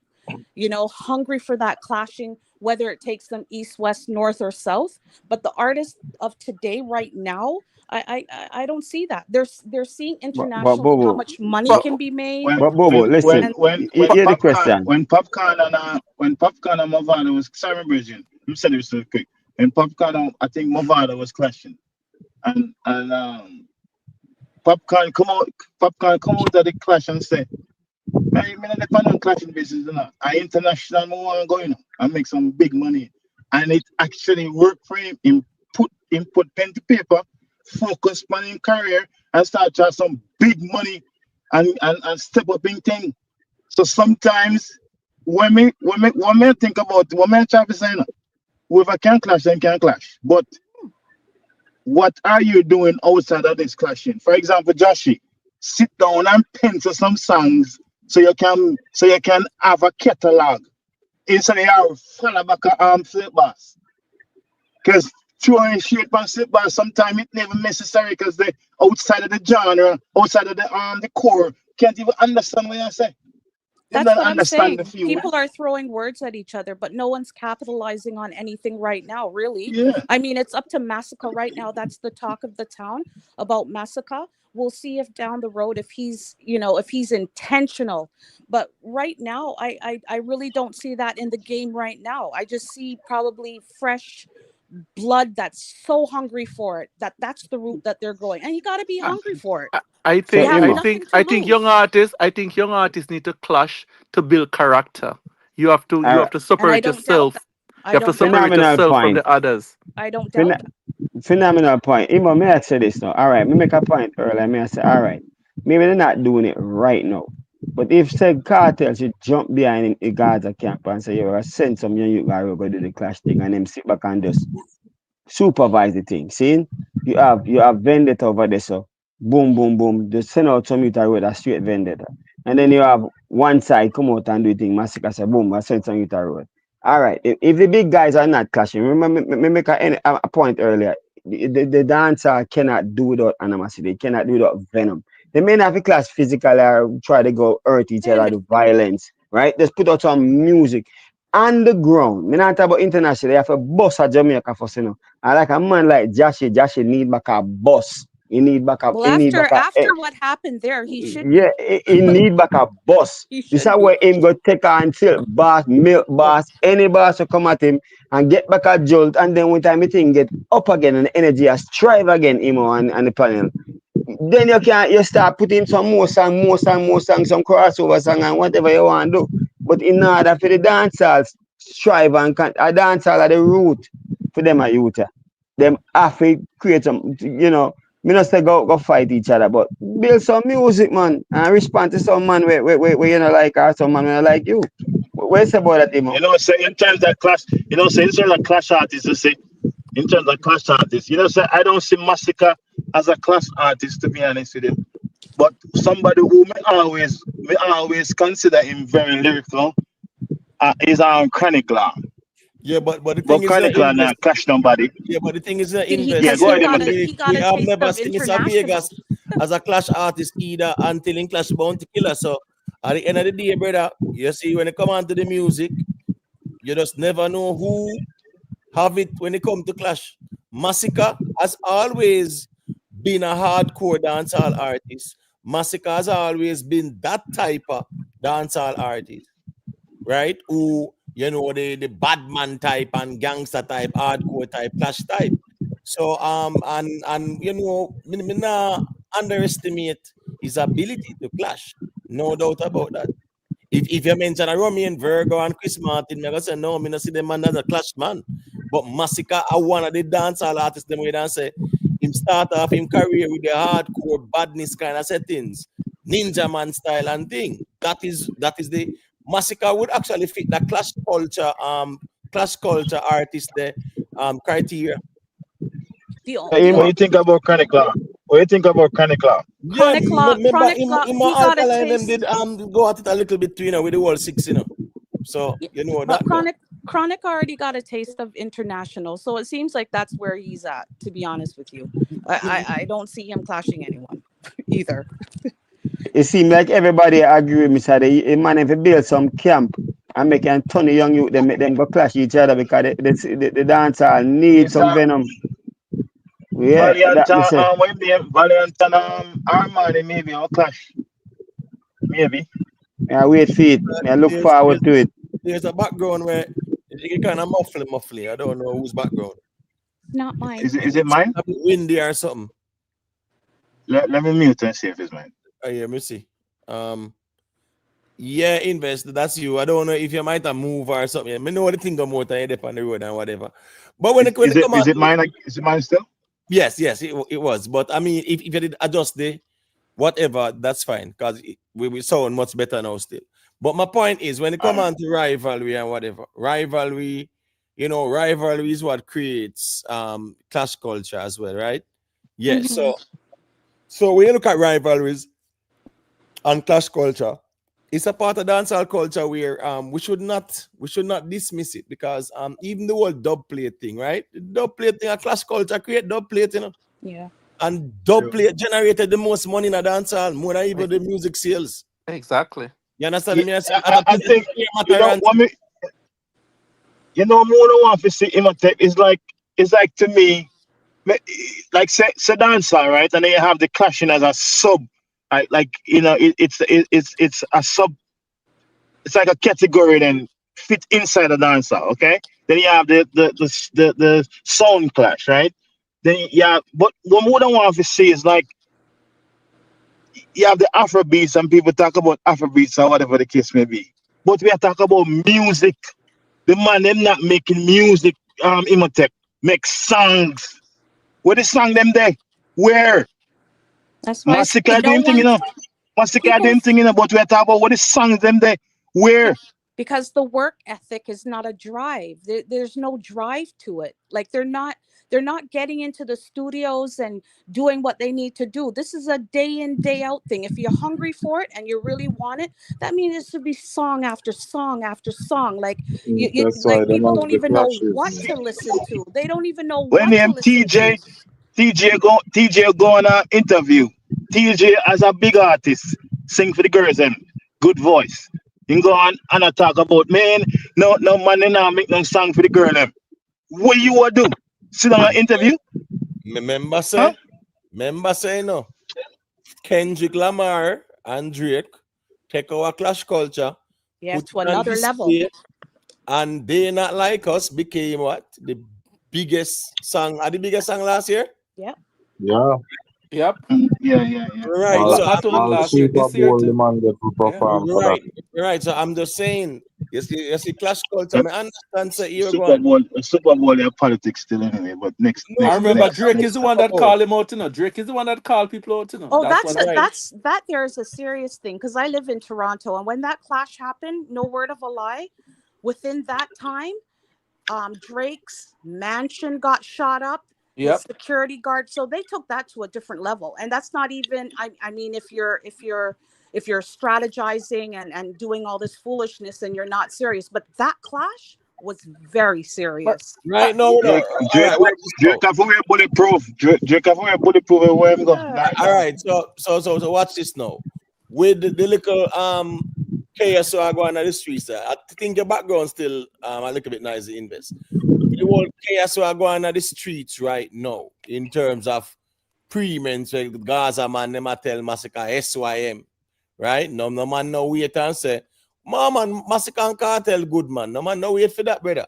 You know, hungry for that clashing, whether it takes them east, west, north, or south. But the artists of today, right now, I don't see that. They're seeing internationally how much money can be made. Listen. Hear the question. When Popcorn and Movado was, sorry, Bridget, you said it so quick. When Popcorn, I think Movado was clashing, and Popcorn come out of the clash and say, I mean, the panel clashing business, you know, I international more going and make some big money, and it actually worked for him. He put pen to paper, focus on his career, and start to have some big money and step up in thing. So sometimes when me think about what me try to say, whoever can clash, then can clash. But what are you doing outside of this clashing? For example, Joshi, sit down and pencil some songs so you can have a catalog instead of you follow back a flip bass. Because throwing shit on slip bass sometimes it never necessary because the outside of the genre, outside of the core, can't even understand what you say. You That's don't what I'm understand the saying. feel. People are throwing words at each other, but no one's capitalizing on anything right now, really. Yeah. I mean, it's up to Masicka right now. That's the talk of the town about Masicka. We'll see if down the road, if he's, if he's intentional. But right now, I really don't see that in the game right now. I just see probably fresh blood that's so hungry for it, that's the route that they're going. And you got to be hungry for it. I You think have I nothing think to I think lose. young artists need to clash to build character. You have to All right. And I separate don't doubt that. yourself. You have to separate Phenomenal yourself from point. the others. I don't doubt that. Phenomenal point. Imo, may I say this now? All right, me make a point earlier. May I say, all right, maybe they're not doing it right now. But if said cartel should jump behind the Gaza camp and say, you're send some young youth guy go do the clash thing and them sit back and just supervise the thing. See? You have vendetta over there, so boom, boom, boom. Just send out some youth with a straight vendetta. And then you have one side come out and do the thing, Masicka say, boom, I send some youth road. All right. If the big guys are not clashing, remember me make a point earlier. The dancer cannot do without animosity. They cannot do without venom. They may not have to clash physically or try to go hurt each other, do violence, right? Just put out some music on the ground. Me not talk about international. They have a boss at Jamaica for you know. And like a man like Jashi need back a boss. He need back a Well, he need back after what happened there, he should yeah, be. he need back a boss. He This is should be. where him go take on till boss, milk boss, any boss will come at him and get back a jolt, and then when time the thing get up again and the energy has strive again, him and the panel. Then you start putting some more song, some crossover song and whatever you want to do. But in order for the dancehall strive and a dancehall at the root for them a youth. Them have to create some, me not say go fight each other, but build some music, man, and respond to some man where you know like or some man where like you. What you say about that, Imo? You know, say in terms of clash, say in terms of clash artists, you see, in terms of clash artists, say I don't see Masicka as a clash artist, to be honest with you. But somebody who may always consider him very lyrical is Chronic Law. Yeah, but the But thing is Chronic Law not clash nobody. Yeah, but the thing is Because Yeah, go ahead, Emmanuel. he got we a have taste never of seen Mr. international. Vegas as a clash artist either until in Clash Bounty Killer. So at the end of the day, brother, you see when it come on to the music, you just never know who have it when it come to clash. Masicka has always been a hardcore dancehall artist. Masicka has always been that type of dancehall artist, right? Who, the bad man type and gangster type, hardcore type, clash type. So and me not underestimate his ability to clash. No doubt about that. If you mention a Romy Virgo and Chris Martin, I'm gonna say no, me not see them man as a clash man. But Masicka are one of the dancehall artists them way and say him start off him career with the hardcore badness kind of settings, ninja man style and thing. That is the Masicka would actually fit the clash culture artist the criteria. What do you think about Chronic Law? What do you think about Chronic Law? Yeah, remember he got Alkaline a them taste. did go at it a little bit too, with the World 6, So But Chronic already got a taste of international, so it seems like that's where he's at. To be honest with you, I don't see him clashing anyone either. It seems like everybody agree with me, sir. The man if you build some camp and make a ton of young youth, they make them go clash each other because the dancer need some venom. Yeah, Valiant that me say. Valiant and Armani maybe or clash. Maybe. I wait for it. I look forward to it. There's a background where you kind of muffly. I don't know whose background. Not mine. Is it mine? A bit windy or something. Let me mute and see if it's mine. Oh yeah, let me see. Yeah, Invest, that's you. I don't know if you might have moved or something. I know the thing go more than on the road and whatever. But when is it mine? Is it mine still? Yes, it was. But I mean, if you did adjust the whatever, that's fine because we sound much better now still. But my point is when it come on to rivalry and whatever, rivalry you know, rivalry is what creates clash culture as well, right? Yeah. So when you look at rivalries and clash culture, it's a part of dancehall culture where we should not dismiss it, because even the whole dub plate thing, right? The dub plate thing, a clash culture create dub plate, you know. Yeah. And dub plate generated the most money in a dancehall, more than even the music sales. Exactly. You understand me? I think you know what me. You know, more than one for see Imhotep is like to me, like say dancehall, right? And then you have the clashing as a sub, like you know, it's a sub. It's like a category then fit inside the dancehall, okay? Then you have the sound clash, right? Then but what more than one for see is like you have the Afrobeats, and people talk about Afrobeats or whatever the case may be. But we are talking about music. The man them not making music, Imhotep, make songs. What the song them there? Where? That's why Masicka no doing thing, you know. Masicka doing thing, you know, but we are talking about what the songs them there? Where? Because the work ethic is not a drive. There's no drive to it. Like they're not getting into the studios and doing what they need to do. This is a day in, day out thing. If you're hungry for it and you really want it, that means it should be song after song after song. Like That's why like them people have don't the even know clashes. what to listen to. They don't even know When what to them listen to. TJ go on an interview. TJ as a big artist, sing for the girls them, good voice. You go on and I talk about man, no man they not make no song for the girl them. What you want to do? Sit on an interview? Remember say no. Kendrick Lamar and Drake take our clash culture, Yeah, put to it on another level. display, and They Not Like Us became what? The biggest song. Are the biggest song last year? Yep. Yeah. Yep. Yeah. Right. So Not only All last year, Super this year Bowl the too. man get to perform for that. Right. So I'm just saying, you see clash culture. I understand. So here Super Bowl, yeah, politics still anyway. But next. I remember next Drake is the one that called him out, you know. Drake is the one that called people out, you know. Oh, That's that there's a serious thing, because I live in Toronto, and when that clash happened, no word of a lie, within that time, Drake's mansion got shot up. Yep. His security guard. So they took that to a different level, and that's not even. I mean, if you're strategizing and doing all this foolishness and you're not serious, but that clash was very serious. Right now, Drake have to wear bulletproof. Drake have to wear bulletproof where him go. All right. So watch this now. With the little chaos so I go on the streets, I think your background still a little bit noisy in this. The whole chaos so I go on the streets right now in terms of pre-mens, like Gaza man, them a tell Masicka SYM, right? No man no wait and say, man, Masicka and KARTEL good man. No man no wait for that, brother.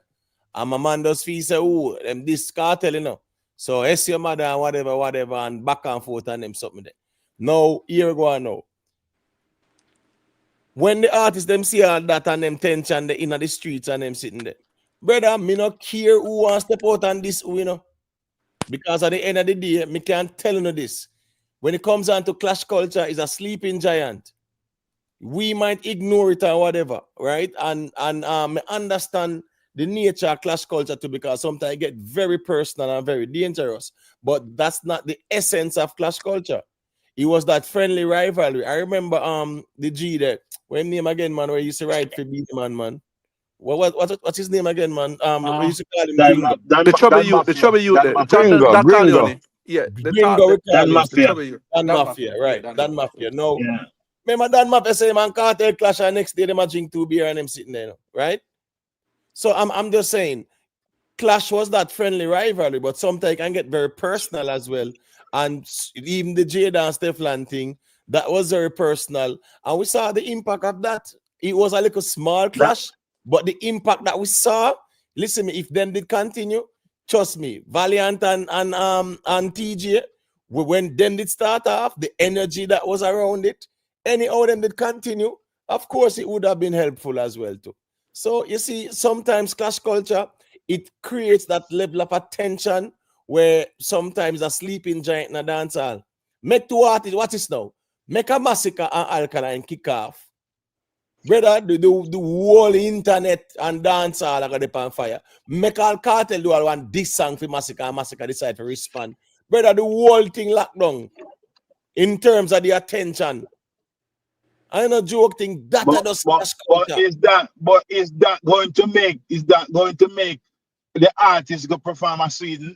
And my man does feel say, oh, them this KARTEL, you know. So S your mother and whatever, and back and forth and them something there. Now, here we go on now. When the artists them see all that and them tension they in the streets and them sitting there, brother, me not care who wants to step out on this, you know. Because at the end of the day, me can't tell you this. When it comes down to clash culture, is a sleeping giant. We might ignore it or whatever, right? And me understand the nature of clash culture too, because sometimes it get very personal and very dangerous. But that's not the essence of clash culture. It was that friendly rivalry. I remember the G there. What name again, man? Where he used to write for Beat Man. What's his name again, man? We used to call him Gringo. The trouble you there. Gringo. Yeah, Gringo, Dan Mafia. Dan Mafia, right? Dan Mafia. No. Remember Dan Mafia say man KARTEL clash and next day them a drink 2 beer and them sitting there, right? So I'm just saying, clash was that friendly rivalry, but sometimes it can get very personal as well. And even the Jada and Stefan thing, that was very personal. And we saw the impact of that. It was a little small clash, but the impact that we saw, listen me, if them did continue, trust me, Valiant and TJ, when them did start off, the energy that was around it, anyhow them did continue, of course it would have been helpful as well too. So you see, sometimes clash culture, it creates that level of attention where sometimes a sleeping giant in a dance hall. Make two artists, what is now? Make a Masicka and Alkaline kick off. Brother, the whole internet and dancehall are gonna on fire. Make all cartel do all want this song for Masicka and Masicka decide to respond. Brother, the whole thing locked down in terms of the attention. I know joke thing that but is that going to make the artist go perform at Sweden?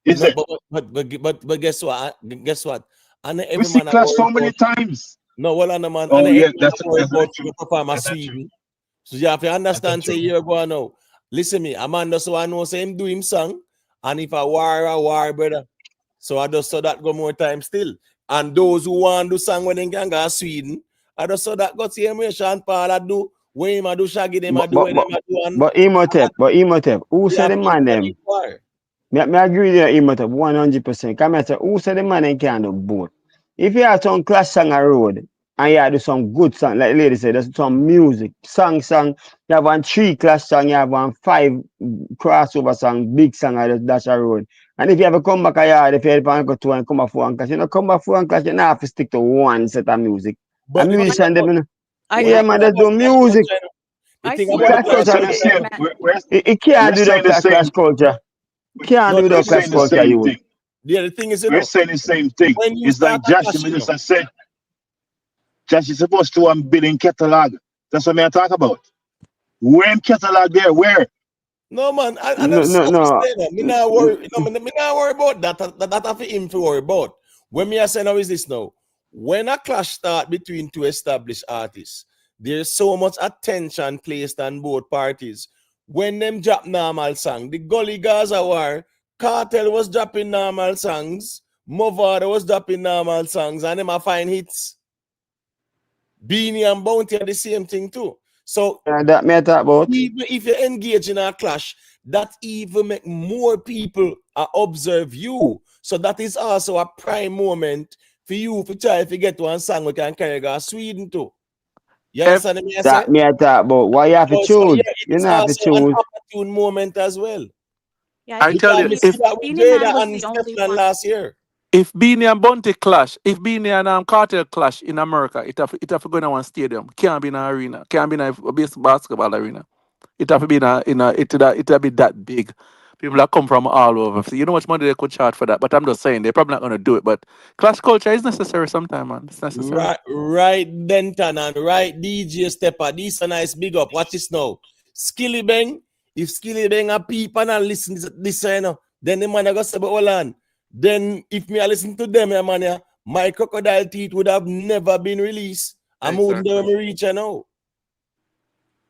Is no, it? But guess what? Guess what? And We every see man Clash so many times. no, well, on the man, Oh and every yeah, man that's worry not about true. to perform at That's not true. Sweden. So you have to understand, That's say, not you're going now. Listen me, a man does want to know, say him do him song, and if a war, brother. So I just saw that go more time still. And those who want to do song when they can go to Sweden, I just saw that go see him, Sean Paul, I do, when him I do Shaggy, them I do, when them I do, and But Imhotep, who said the man them? Me agree with you, Imhotep, 100%. Come here, say, who said the man them can't do both? If you have some clash song a road, and you have do some good song, like the lady said, there's some music, song, you have one 3 clash song, you have one 5 crossover song, big song, and dash a road. And if you ever come back a yard, if you ever go 2 and come back 4 and clash, you know, come back 4 and clash, you don't have to stick to one set of music. But And musician, them, you know, I yeah, man, just do music. I think see about what Clash you're culture, saying, man. it can't do the clash culture. Can't No, do the clash culture, you would. Yeah, the thing is, you We're know, saying the same thing. when you It's like start a Josh clash, you know, just said. Josh is supposed to building catalog. That's what I talk about. When catalog there, where? no man, and No, that's so no. me not worry. No, me not worry about that. That have him to worry about. When me I say now is this now. When a clash start between 2 established artists, there's so much attention placed on both parties. When them drop normal song, the Gully Gaza war, Cartel was dropping normal songs, Movada was dropping normal songs, and them a find hits. Beanie and Bounty are the same thing too. So That me I talk about. even if you engage in a clash, that even make more people observe you. So that is also a prime moment for you to try to get one song we can carry go Sweden too. You understand me? I say? That me I talk about. Why you have to So choose? yeah, You it's don't have to also an choose. opportune moment as well. Yeah, I tell you, Because we see that with Beanie Man Jada was and the only Stefan one. last year. if Beanie and Bunty clash, if Beanie and Cartel clash in America, it have to go in one stadium. Can't be in an arena. Can't be in a basketball arena. It have to be it'll be that big. People that come from all over. So you know how much money they could charge for that. But I'm just saying they're probably not gonna do it. But clash culture is necessary sometime, man. It's necessary. Right, Denton and right DJ Stepper. This a nice big up. Watch this now. Skilly Bang. If Skilly Bang a people and listen to this, you know, then the man I got say, but hold on. Then if me I listen to them, man, my crocodile teeth would have never been released. I wouldn't ever reach, you know.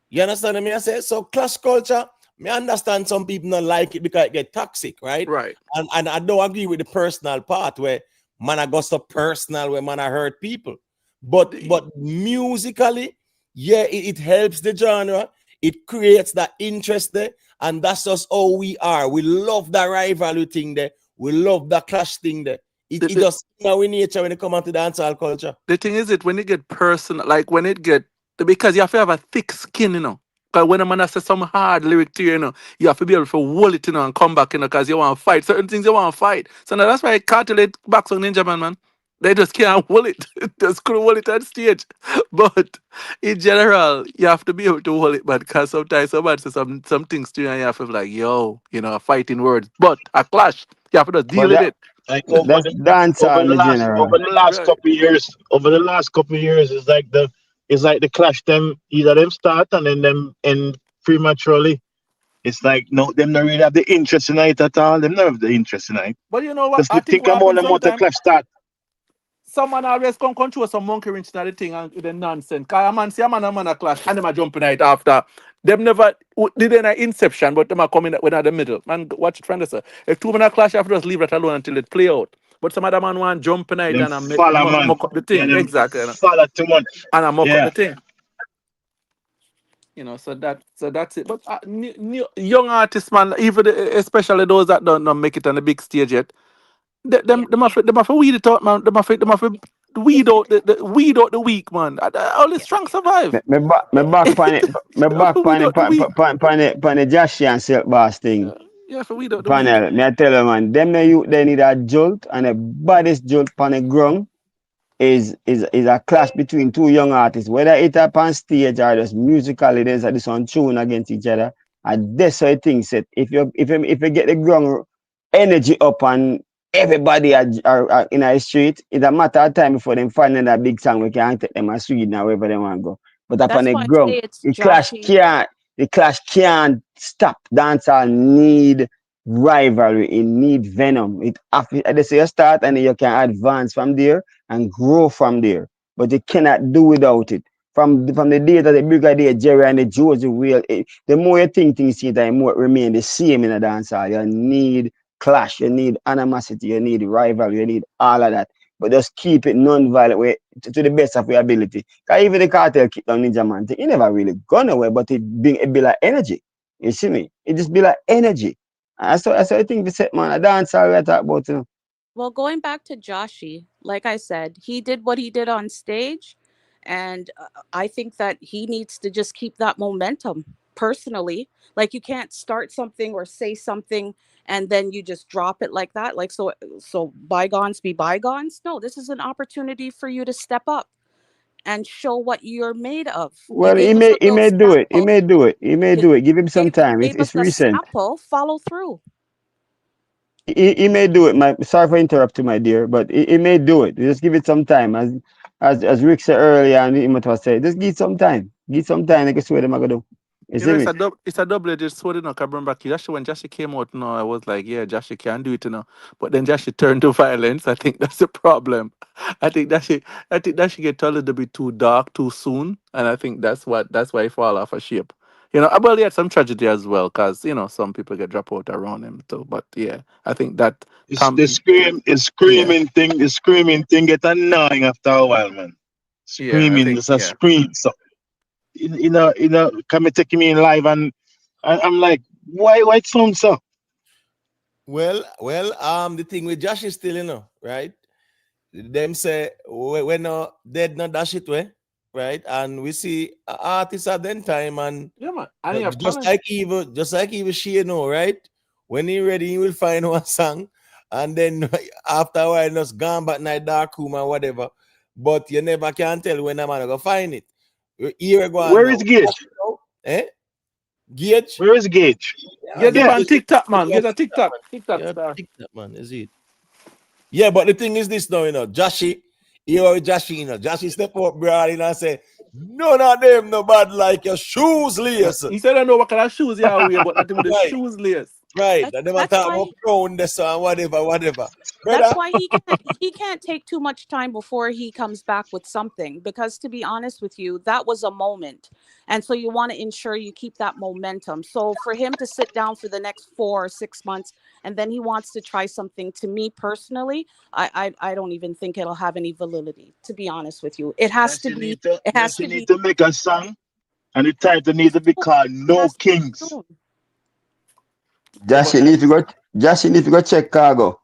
You understand me? I say so. Clash culture. Me understand some people don't like it because it get toxic, right? Right. And I don't agree with the personal part where man I got so personal where man I hurt people. But musically, yeah, it helps the genre. It creates that interest there, and that's just how we are. We love that rivalry thing there. We love that clash thing there. It just in our nature when it comes to dancehall culture. The thing is, when it get personal, like when it get, because you have to have a thick skin, you know. Because when a man says some hard lyric to you, you know, you have to be able to hold it, you know, and come back, you know, because you want to fight. Certain things you want to fight. So now that's why Cartel backs on Ninja Man. They just can't hold it. Just couldn't hold it on stage. But in general, you have to be able to hold it, man, because sometimes somebody says some things to you and you have to be like, yo, you know, fighting words. But a clash, you have to just deal with it. Like That's dancehall in general. over the last couple of years, it's like the clash them either them start and then them end prematurely. It's like no, them not really have the interest in it at all. Them not have the interest in it. But you know what? Just I think think what about happens them what the sometimes, clash start. someone always come control some monkey wrench to the thing and the nonsense. Because a man see a man a clash and them a jumping it after. Them never did any inception, but them are coming when at the middle. Man, watch it from this. If two men a clash, you have to just leave it alone until it play out. But some other man want jump in it Them and I follow man. muck up the thing. Yeah, them Exactly. You know. follow too much. And I muck up Yeah. the thing. You know, so that's it. But young artists, man, even especially those that don't make it on the big stage yet, them have to weed it out, man. Them have to weed out the weak, man. Only strong survive. Me back pan it. Me back pan it. Pan the Josh and Silk Boss thing. Yeah, for weed out the weak. Panel. Me I tell you, man. Them the youth they need a jolt and the baddest jolt pan the ground. is a clash between two young artists, whether it's up on stage or just musically, there's this one tune against each other. And that's how I think that if you get the ground energy up and everybody are in a street, it's a matter of time before them finding that big song we can take them to Sweden or wherever they want to go. But upon That's the why I ground, say it's Joshy. the clash can't stop. Dancehall need rivalry, it need venom. They say you start and then you can advance from there and grow from there. But you cannot do without it. From the days that the Brigadier Jerry and the Josie Whale, the more you think things see, the more it remain the same in a dancehall. You need clash, you need animosity, you need rivalry, you need all of that. But just keep it non-violent way to the best of your ability. Because even the cartel kick down Ninja Man thing, it never really gone away, but it be like energy. You see me? It just be like energy. I think we set man a dancehall we talk about, you know. Well, going back to Joshy, like I said, he did what he did on stage. And I think that he needs to just keep that momentum personally. Like you can't start something or say something and then you just drop it like that. Like, so bygones be bygones. No, this is an opportunity for you to step up and show what you're made of. You Well, gave us a he little may do it. He sample. may do it. He may You do it. Give him some time. gave us It's a recent. sample. Follow through. He may do it. Sorry for interrupting, my dear, but he may do it. Just give it some time. As Rick said earlier, and he was saying, just give some time. Give some time. Like I swear, them I gonna do. You You know, see me? it's a double-edged sword, you know. Cause remember, Jashi, when Jashi came out, you know, I was like, yeah, Jashi can do it, you know. But then Jashi turned to violence. I think that's the problem. I think Jashi get a little bit too dark too soon, and I think that's why he fall off a shape. You know, well, he had some tragedy as well, cause you know some people get dropped out around him too. But yeah, I think that It's the yeah, screaming thing get annoying after a while, man. yeah, I Screaming, think just a yeah. scream. So come and take me in live and I'm like, why it sound so? Well, the thing with Josh is still, you know, right? Them say when no dead not dash it way, right? And we see artists at then time and Yeah, man. And he have just talent. like even she, you know, right? When he ready, he will find one song, and then after a while, just gone back night dark room or whatever. But you never can tell when a man go find it. Here go on Where now. is Gage? Gage? Where is Gage? Get Yeah. it on TikTok, man. Get a TikTok. TikTok Yeah, star. TikTok, man. Is it? Yeah, but the thing is this now, you know, Joshy, you know, Joshy, you know, Joshy step up, bro, and I say, none of them no bad like your shoes lace. He said I know what kind of shoes you wear, but not even the Right. shoes lace. Right. I never That's talk why about crown this and whatever. That's Brother. why he can't take too much time before he comes back with something, because to be honest with you, that was a moment, and so you want to ensure you keep that momentum. So for him to sit down for the next 4 or 6 months and then he wants to try something, to me personally, I don't even think it'll have any validity, to be honest with you. It has to be need to make a song, and the title needs to be called No Kings. Jashi need to go check cargo.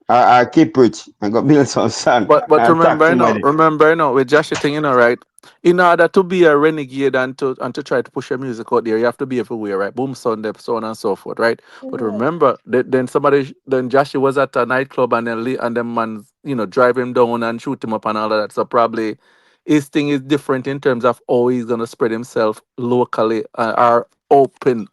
I keep rich and go build some song. But And talk remember, somebody. with Josh thing, you know, right? In order to be a renegade and to try to push your music out there, you have to be everywhere, right? Boom, Sunday, so on and so forth, right? But remember, then Josh was at a nightclub and then man, you know, drive him down and shoot him up and all of that. So probably his thing is different in terms of how he's gonna spread himself locally or open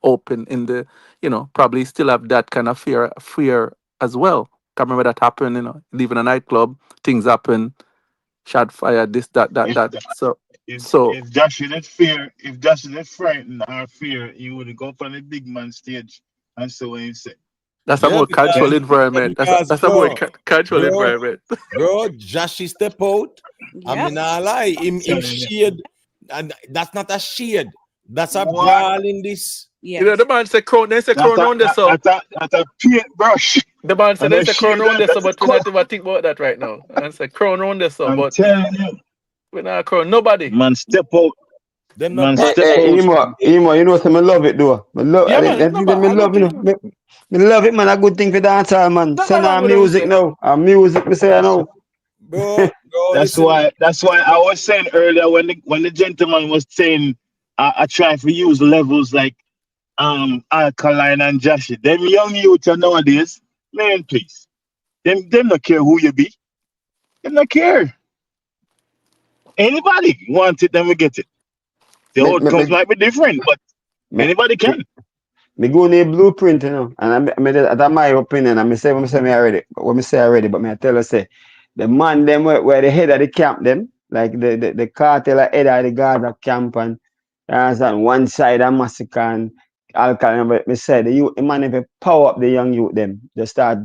in the, you know, probably still have that kind of fear as well. Can remember that happened, you know, leaving a nightclub, things happen, shot fire, this, that. So If Josh didn't fear, if Josh didn't frighten or fear, he would go up on the big man stage and say what he said. that's a more controlled environment. That's a more controlled environment. Bro, Joshy step out. I mean, I lie. Him shade, and that's not a shade. That's a brawl in this. You know, the man say crown, they say crown on this, so. That's a paintbrush. The man said they say crown on this, so, but we not even think about that right now. And say crown on this, so, but telling you, we not crown nobody. Man, step out. Them man, Hey, step out. Emo, you know, so I love it, though. I love, Yeah, I man, think I love, you know. I love it, man. A good thing for dancehall, man. Send our music now. Our music, we say now. Bro, that's why I was saying earlier when the gentleman was saying I try to use levels like Alkaline and Joshy. Them young youth nowadays, man, please. Them not care who you be. Them not care. Anybody wants it, then we get it. The outcomes might be different, but anybody can. Me go in a blueprint, you know, and that's my opinion. And I say what I say me already, but me I tell you say the man them where the head of the camp them, like the cartel head of the Gaza camp and on one side of Masicka and Alkaline, but me say the youth, the man if you power up the young youth them, just start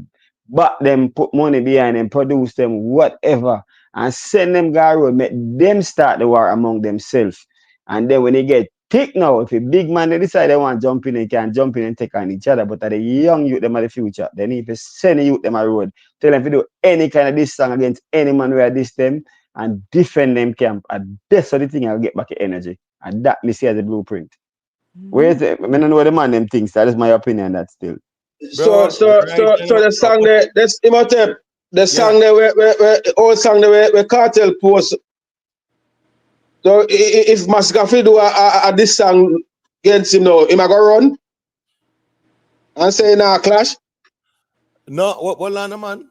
back them, put money behind them, produce them, whatever, and send them go road, make them start the war among themselves. And then when they get thick now, if a big man they decide they want to jump in, they can jump in and take on each other. But the young youth them are the future. They need to send the youth them a road. Tell them to do any kind of this song against any man where this them and defend them camp. And that's the thing I'll get back the energy. And that me see as a blueprint. Where's it? I mean, I know what the man them thinks. That is my opinion. That still. So the song there, that's Imhotep. The song there, where old song there, where Cartel post. So if Masicka do a this song against him now, him a go run and say nah clash. No, what on man?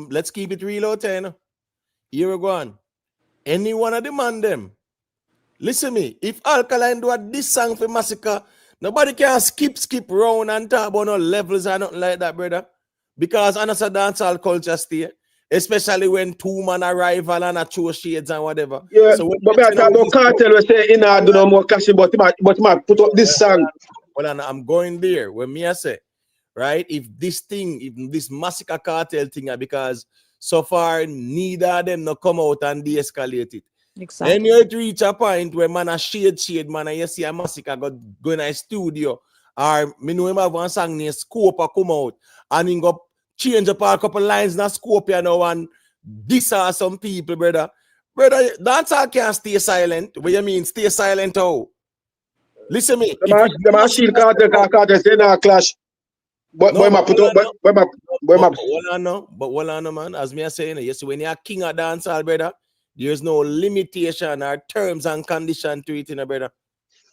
Let's keep it real out there. Here we go on. Any one of the man them. Listen me, if Alkaline do a this song for Masicka, nobody can skip round and talk about no levels or nothing like that, brother. Because honestly, dancehall culture stay. Especially when two man arrive and a throw shades and whatever. Yeah, so but me I talk about Cartel, we say in do no more clashing, but he put up this song. Well, I'm going there. When me I say, right, if this Masicka Cartel thing, because so far neither of them no come out and de-escalate it. Exactly. Then you reach a point where man a shade man and you see a Masicka go in a studio or me know him have one song named Scope come out and he go change up a couple lines in a Scope you know and this are some people, brother. Brother, dancehall can't stay silent. What you mean stay silent how? Listen me. The machine Cartel say nah clash. But no, my put up but what on man, as me I saying, you see when you're king of dancehall, brother, there's no limitation or terms and condition to it, brother.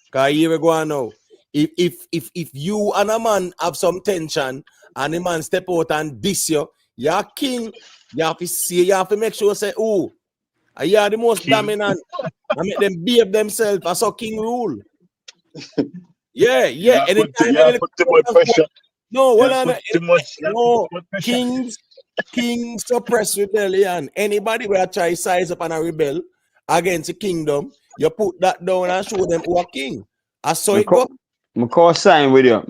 Cause here we go on now. If you and a man have some tension and the man step out and diss you, you're king. You have to make sure say, oh, you are the most dominant. I make them behave themselves. That's how king rule. Yeah. Anytime put too much pressure. No, hold on. No, kings suppress rebellion. Anybody will try size up and a rebel against the kingdom, you put that down and show them who are king. I saw it go. I co-sign with you.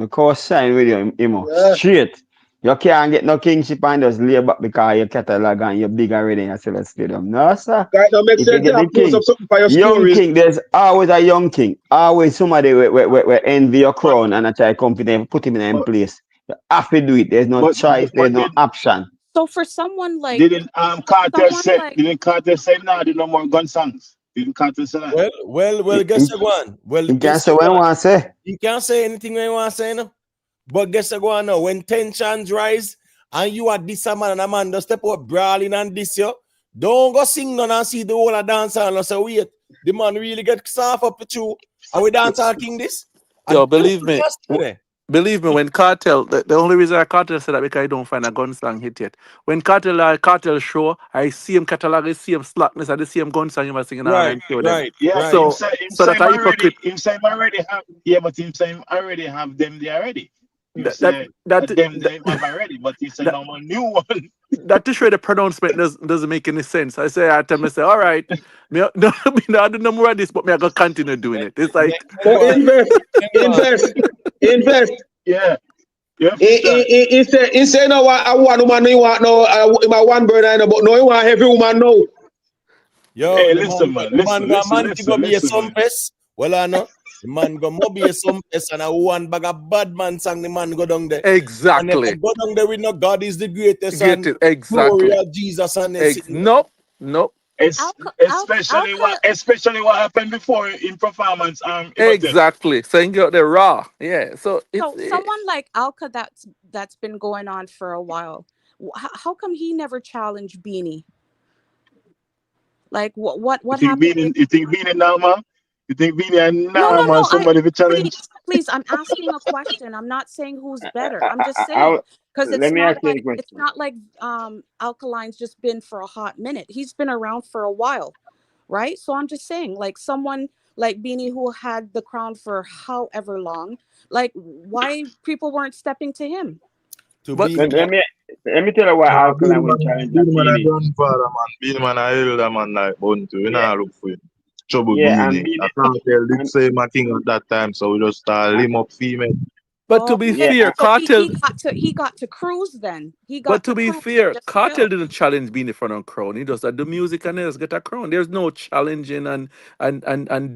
Imo. Yeah. Straight. You can't get no kingship and just lay back because your catalog and you're big already and you sell a stadium. No, sir. That don't make sense. You post up something for your stories. King, there's always a young king. Always somebody will envy your crown and I try to compete and put him in place. You have to do it. There's no choice. There's no option. So for someone like didn't Cartel say nah, did no more gun songs? Didn't Cartel say that? Well, guess what? Well, you can't say what you want to say. You can't say anything when you want to say, no. But guess what now? When tensions rise and you are this man and a man just step up brawling and this you, don't go sing none and see the whole of dance and say wait, the man really get soft up with you. Are we dancehall king this? Yo, believe me. Believe me, when Cartel, the only reason I Cartel said that because I don't find a gun song hit yet. When Cartel show, I see him catalog, I see him slackness, I see him gun song, him singing right. Yeah, so that I hypocrite. Him say already have, yeah, but him say already have them there already. Them have already, but he said no more new one. That to show the pronouncement doesn't make any sense. I tell myself, all right, I do no more of this, but I gotta continue doing it. It's like invest. Yeah. He say no. I want woman. He want no. My one bird. I know, but no, he want every woman know. Yo, hey, listen, man. Man go be a some pest. Well, I know. The man go be a some pest and a one bag of bad man sang the man go down there. Exactly. And go down there with no God is the greatest. Exactly. Glory of Jesus and nope. Especially what happened before in performance. Exactly. Saying you out there raw. Yeah. So someone like Alka that's been going on for a while. How come he never challenged Beanie? Like what happened? You think Beanie now, man? You think Beanie and now, man? Somebody will challenge? Please, I'm asking a question. I'm not saying who's better. I'm just saying because it's not like Alkaline's just been for a hot minute. He's been around for a while. right? So I'm just saying, like someone like Beanie who had the crown for however long, like why people weren't stepping to him. Let me tell you why Alkaline went challenge Beanie man a Beanie. grandfather, man. Beanie man a elder man like Buntu. We not look for trouble And Beanie. I can't tell did say my king at that time, so we just limb up female. But to be Okay, fair, so Cartel. he got to cruise then. He But got to to be cruise fair, just Cartel chill. didn't challenge being in front of crown. He just had the music and he just get a crown. There's no challenging and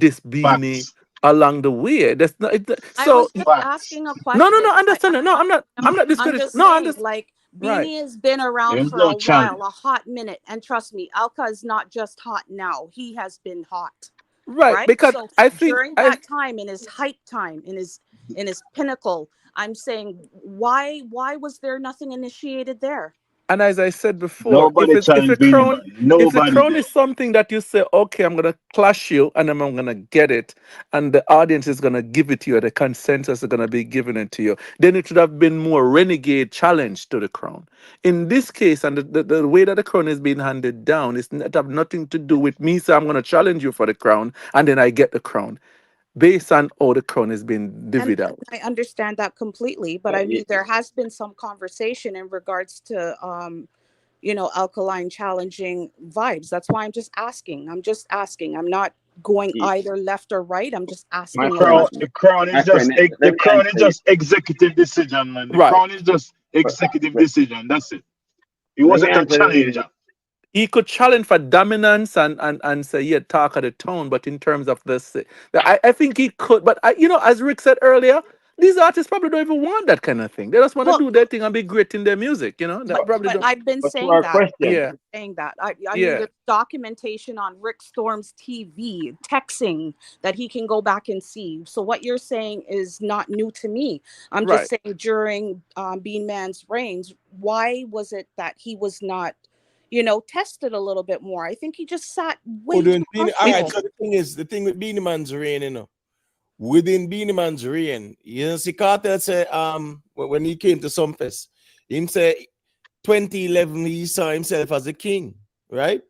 this Beanie along the way. That's not I was so. just asking a No, no, question. no. Understand it. No, I'm not I'm discrediting. just No, I saying, understand. like Right. Beanie has been around There's for no a challenge. while, a hot minute, and trust me, Alka is not just hot now. He has been hot, Right. right? Because So I think during that time, in his hype time, in his pinnacle, I'm saying, why was there nothing initiated there? and as I said before, Nobody if the challenged Beanie crown man. Nobody did. is something that you say, okay, I'm gonna clash you and then I'm gonna get it, and the audience is gonna give it to you, the consensus is gonna be giving it to you, then it should have been more renegade challenge to the crown. In this case, and the way that the crown is being handed down, it's not have nothing to do with me saying I'm gonna challenge you for the crown and then I get the crown. Based on how the crown is being And divvied out. I understand that completely, but I mean, there has been some conversation in regards to, Alkaline challenging vibes. That's why I'm just asking. I'm not going either left or right. I'm just asking a question. The crown is just executive decision, man. The Right. crown is just executive decision. That's it. He Let me wasn't a answer this. challenger. He could challenge for dominance and say, yeah, talk of the tone, but in terms of this, I think he could. But, as Rick said earlier, these artists probably don't even want that kind of thing. They just want to do their thing and be great in their music, That probably But don't. I've been But to saying our that. question, I mean, Yeah. there's documentation on Ricstormtv, texting that he can go back and see. So what you're saying is not new to me. I'm just saying during Bean Man's reigns, why was it that he was not, tested a little bit more? I think he just sat way too all right, comfortable. so the thing with Beanie Man's reign, within Beanie Man's reign, see Cartel say, when he came to Sumfest, him say 2011 he saw himself as a king, right?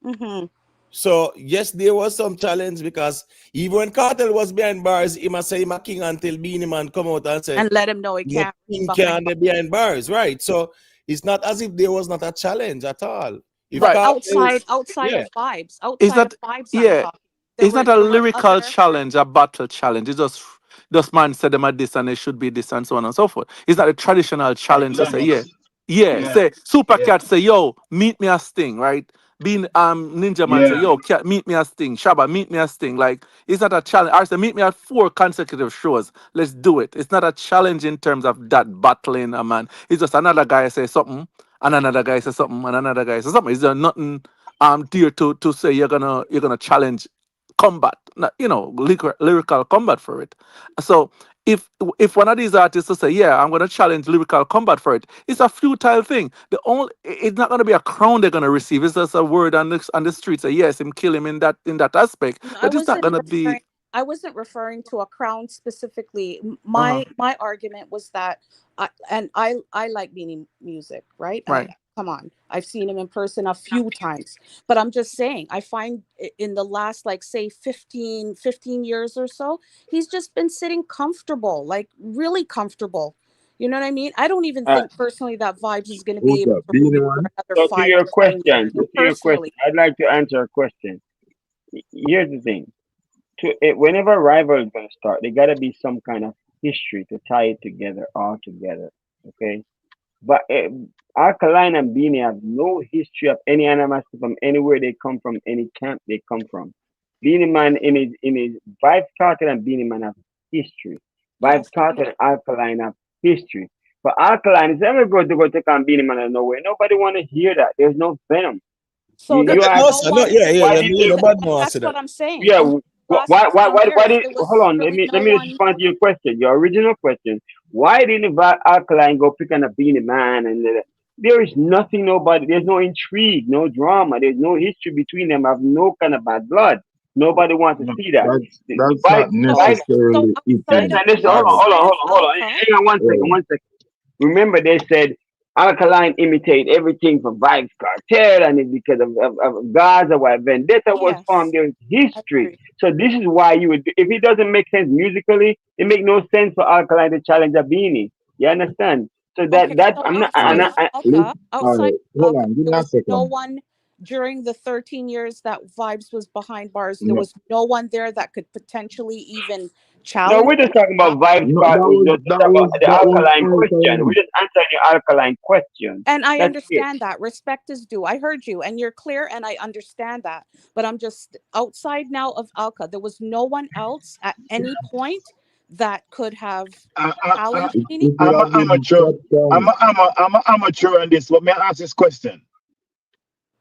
Mm-hmm. So yes, there was some challenge because even when Cartel was behind bars, he must say him a king until Beanie Man come out and say And let him know he yeah, can't. king can be behind bars, right? So it's not as if there was not a challenge at all. If But Cartel, outside of vibes, I'm talking. It's not a There were lyrical other. challenge, a battle challenge. It's just man said them at this and they should be this and so on and so forth. It's not a traditional challenge to say, say Super Cat say, yo, meet me a Sting, right? Being Ninja Man say, yo, Cat, meet me a Sting. Shabba, meet me a Sting. Like, it's not a challenge. I say, meet me at 4 consecutive shows. Let's do it. It's not a challenge in terms of that battling, man. It's just another guy say something, and another guy say something, and another guy say something. Is there nothing dear to say you're gonna challenge combat, lyrical combat for it. So if one of these artists to say, yeah, I'm gonna challenge lyrical combat for it, it's a futile thing. It's not gonna be a crown they're gonna receive. It's just a word on the street say, yes, him kill him in that aspect. But it's not gonna be. I wasn't referring to a crown specifically. My argument was that, I like Beanie music, right? Right. Come on, I've seen him in person a few times, but I'm just saying, I find in the last, like, say 15 years or so, he's just been sitting comfortable, like really comfortable. You know what I mean? I don't even think personally that Vibes is going to be able to Beanie for Man. another so 5 to your or 10 question, years. I'd like to answer a question. Here's the thing. Whenever rival is going to start, there got to be some kind of history to tie it together all together. Okay, but Alkaline and Beanie have no history of any animosity from anywhere they come from, any camp they come from. Beanie Man in his Vibes Cartel and Beanie Man have history. Vibes Cartel and Alkaline have history. But Alkaline is never going to go take on Beanie Man out of nowhere. Nobody want to hear that. There's no venom. So That's what I'm saying. Yeah. Why did hold on? Let me respond to your question. Your original question. Why didn't Alkaline go pick on a Beanie Man? And there is nothing. There's no intrigue, no drama. There's no history between them. Have no kind of bad blood. Nobody wants to see that. That's not necessarily it. Listen, hold on. Hang on one second. Remember, they said Alkaline imitate everything from Vibes Cartel, and it's because of Gaza, why Vendetta was formed. There's history. So this is why you would, if it doesn't make sense musically, it make no sense for Alkaline to challenge a Beanie. You understand? So that So I'm not. outside of I Alka, Alright, hold on, give there me a was no second. one during the 13 years that Vibes was behind bars. There No, was no one there that could potentially even No, challenge we're just talking about Vibes. no, that We're just talking about the was Alkaline question. We're Alkaline. just answering your Alkaline question. And I That's it. understand that. Respect is due. I heard you and you're clear and I understand that. But I'm just outside now of Alka. There was no one else at any point that could have challenged Beanie. It would I'm have an been amateur. that time. I'm an amateur on this, but may I ask this question?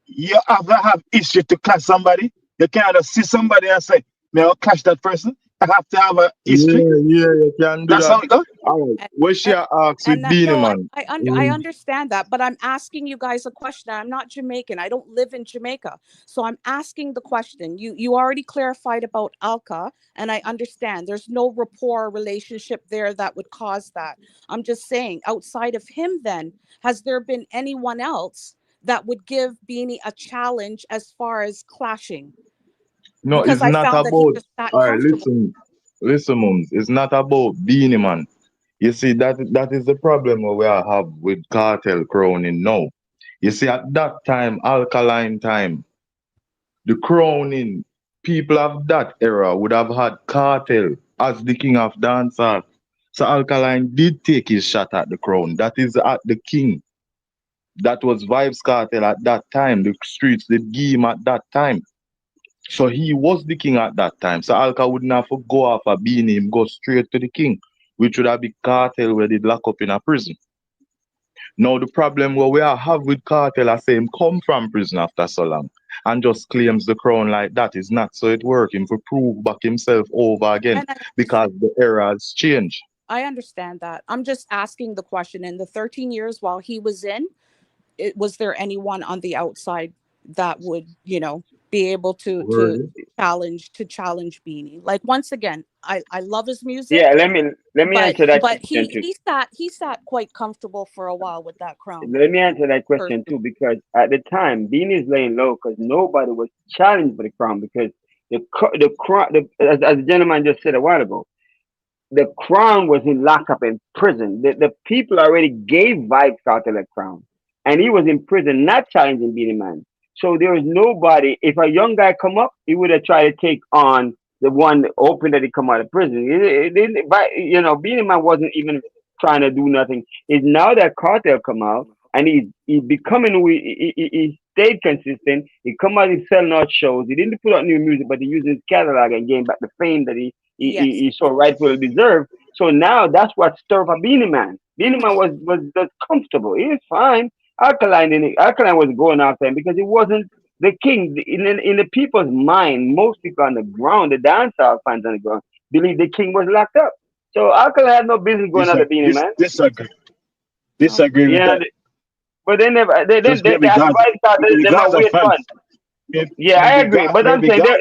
You have issue to clash somebody. You can't just see somebody and say, may I clash that person? I have to have a history. Yeah, you can do That's how that. it goes. Alright, what she asked with And that, Beanie no, Man. I understand that, but I'm asking you guys a question. I'm not Jamaican. I don't live in Jamaica. So I'm asking the question. You already clarified about Alka, and I understand there's no rapport relationship there that would cause that. I'm just saying, outside of him, then, has there been anyone else that would give Beanie a challenge as far as clashing? No, Because it's I not found that he about. just sat Alright, comfortable. listen, mums. It's not about Beanie Man. You see, that is the problem we have with cartel crowning now. You see, at that time, Alkaline time, the crowning, people of that era would have had Cartel as the king of dancers. So Alkaline did take his shot at the crown. That is at the king. That was Vibes Cartel at that time. The streets did give him at that time. So he was the king at that time. So Alka wouldn't have to go off of being him, go straight to the king, which would have been Cartel where they'd lock up in a prison. Now the problem what we have with Cartel, I say him come from prison after so long and just claims the crown like that is not so it work him to prove back himself over again And because the era has changed. I understand that. I'm just asking the question. In the 13 years while he was in, was there anyone on the outside that would, be able to challenge Beanie? Like, once again, I love his music. Yeah, let me answer that But question too. he sat quite comfortable for a while with that crown. Let me answer that question too, because at the time, Beanie's laying low because nobody was challenged for the crown because as the gentleman just said a while ago, the crown was in lockup in prison. The people already gave Vibes Cartel a crown, and he was in prison, not challenging Beanie Man. So there was nobody. If a young guy come up, he would have tried to take on the one hoping that he come out of prison. Beanie Man wasn't even trying to do nothing. It's now that Cartel come out and he's becoming who he stayed consistent. He come out, he's selling out shows. He didn't put out new music, but he used his catalog and gained back the fame that he so rightfully deserved. So now that's what stirred up Beanie Man. Beanie Man was just comfortable. He was fine. Alkaline was going after him because he wasn't the king. In the people's mind, most people on the ground, the dancehall fans on the ground, believe the king was locked up. So Alkaline had no business going after Beanie Man. Disagree with Yeah, that. but they never. They Just they maybe as Gaza, Vibes Cartel, maybe them are Gaza weird fun. fans. Yeah, I agree. But I'm saying Gaza.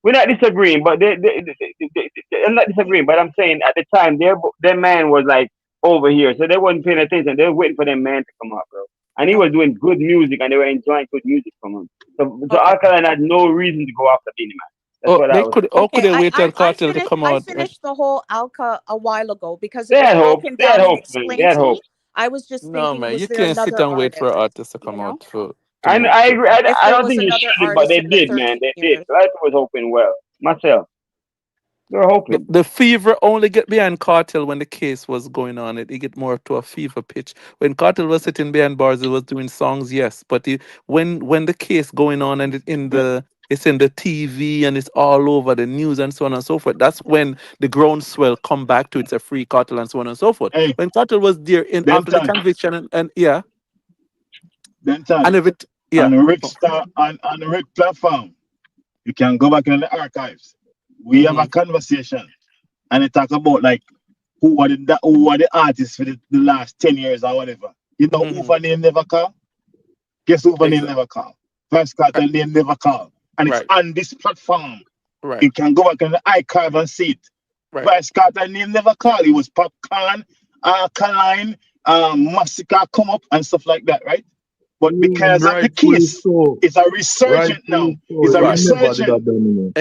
we're not disagreeing. But I'm not disagreeing. But I'm saying at the time their man was like over here, so they wasn't paying attention. They were waiting for their man to come up, bro. And he was doing good music, and they were enjoying good music from him. So Alkaline had no reason to go after Beanie Man. That's what I was. How could they wait till I Cartel to come out? finished the whole Alka a while ago because They it was had hopes. broken They had down and hopes, man. They explained had to me. hopes. I was just No, thinking, man, was you there can't sit another and wait for artist? artists to come out to I move. agree. If I there don't was think you another should, but artist they in the did, 13 man. They did. years. Life was hoping well. Myself, they were hoping. The fever only get behind Cartel when the case was going on. It get more to a fever pitch. When Cartel was sitting behind bars, it was doing songs, yes. But when the case going on and it's in the TV and it's all over the news and so on and so forth, that's when the groundswell come back to it's a free Cartel and so on and so forth. Hey, when Cartel was there in after the conviction and yeah. Then time And if it yeah. on the Rick platform, you can go back in the archives. We have a conversation and it talk about like who are the artists for the last 10 years or whatever. You know who for name never call? Guess who for name never call? Vibes Cartel name never call. And it's on this platform. Right. You can go back in the archive and see it. Right. Vibes Cartel name never call. It was Popcorn, Alkaline, Masicka come up and stuff like that, right? But because of the Rightfully case, so. it's a resurgent now. Rightfully so. It's a You never did resurgent. that done, you know.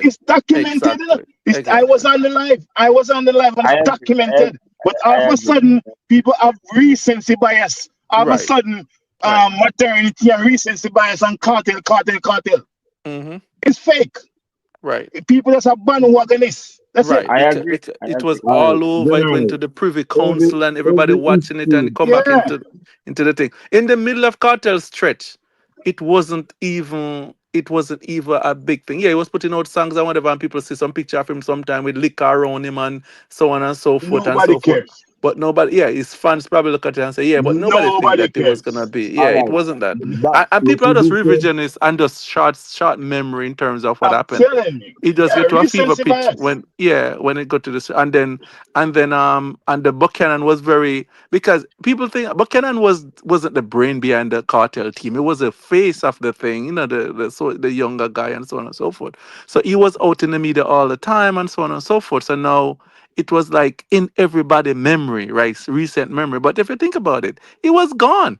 It's documented. You know? I was on the live. I was on the live and I it's agree. documented. But all of a sudden, people have recency bias. All of a sudden, maternity and recency bias and cartel. Mm-hmm. It's fake. Right. People just are bandwagonists. That's Right. it. It was All right. all over. It went General, to the Privy Council and everybody every watching it and issue. come back into the thing. In the middle of cartel stretch, it wasn't even a big thing. Yeah, he was putting out songs and whatever, and people see some picture of him sometime with liquor around him and so on and so forth and Nobody so forth. cares. But nobody, his fans probably look at it and say, yeah, but nobody think Nobody that it was gonna cares. be. Yeah, All it right. wasn't that. That And what people are you just did say. revisionists and just short memory in terms of what I'm happened. telling you. It just Yeah, get to a fever recency pitch bias. when it got to this and then the Buchanan was very, because people think Buchanan wasn't the brain behind the cartel team. It was the face of the thing, the younger guy and so on and so forth. So he was out in the media all the time and so on and so forth. So now it was like in everybody's memory, right? Recent memory. But if you think about it, he was gone.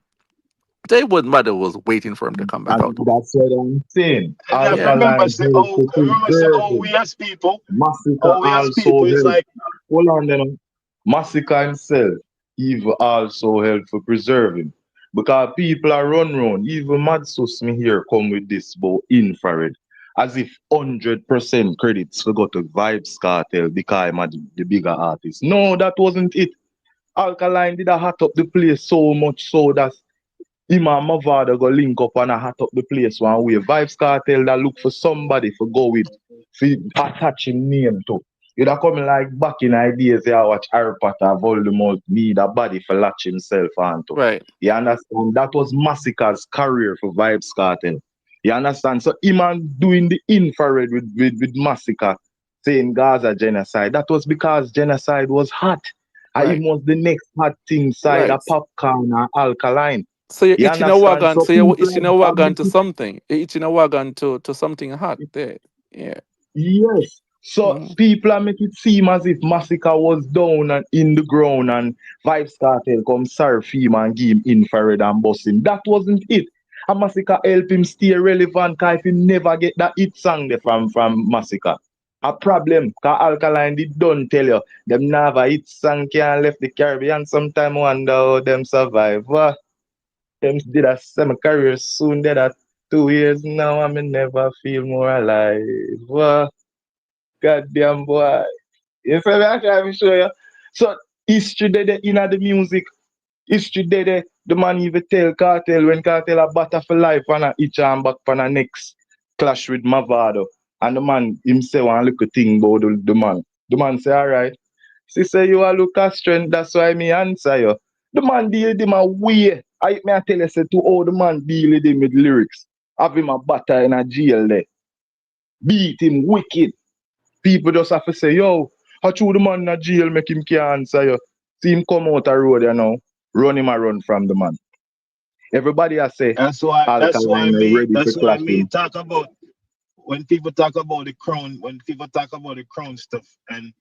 So it wasn't matter was waiting for him to come back out. And that's what I'm saying. And you have to remember, Alkaline help to preserve we him. as people, Masicka also is help. like, Hold on then. Masicka himself even also help for preserving. Because people are run. Even Mad Sus me here come with this about infrared. As if 100% credits for go to Vybz Kartel because I'm the bigger artist. No, that wasn't it. Alkaline did a hot up the place so much so that him and Mavado go link up and a hot up the place one way. Vybz Kartel that look for somebody for go with, for attach him name to. You'd have coming like back in ideas there, watch Harry Potter, Voldemort need a body for latch himself onto. Right. You understand? That was Masicka's career for Vybz Kartel. You understand? So him and doing the infrared with Masicka, saying Gaza genocide, that was because genocide was hot. And Right. it was the next hot thing side of Popcorn and Alkaline. So you're You itching a understand? wagon. So So you're people itching a have wagon to something. You're itching a wagon to something hot there. Yeah. yes. So people are make it seem as if Masicka was down and in the ground and Vybz Kartel come surf him and give him infrared and bust him. That wasn't it. And Masicka help him stay relevant because if he never get that hit song there from Masicka. A problem, because Alkaline did don't tell you. Them never hit song can left the Caribbean. Sometime wonder how them survive. Them did a semi-career soon, did that 2 years now, I may never feel more alive. Goddamn boy. You feel me? I can show you. So history there in the music. History there. The man even tell Cartel when Cartel a battle for life and a itch and back for the next clash with Mavado. And the man himself one little thing about the man. The man say, alright. She say you a look at strength, that's why me answer you. The man deal with him a way. I tell you say to how the man deal with him with lyrics. Have him a battle in a jail there. Beat him wicked. People just have to say, yo, how true the man in a jail make him can't answer you. See him come out a road, run him a run from the man. Everybody has say, that's why Alkaline ready to clash me him. talk about when people talk about the crown, stuff and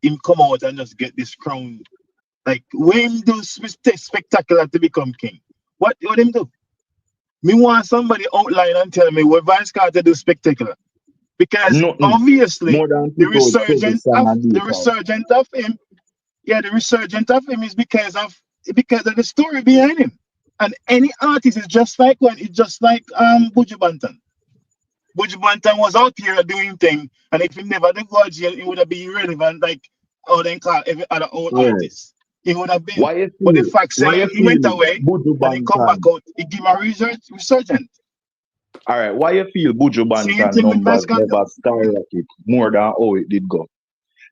him come out and just get this crown. Like when him do spectacular to become king. What him do? Me want somebody outline and tell me what Vybz Kartel do spectacular. Because obviously the resurgent of him is because of the story behind him. And any artist is just like Buju Banton. Buju Banton was out here doing things, and if he never did go to jail, it would have been irrelevant like how they call every other old artist. It would have been. But the fact that he went away and he come back out, it give a resurgent. Alright, why you feel Buju Banton numbers never skyrocket more than how it did go?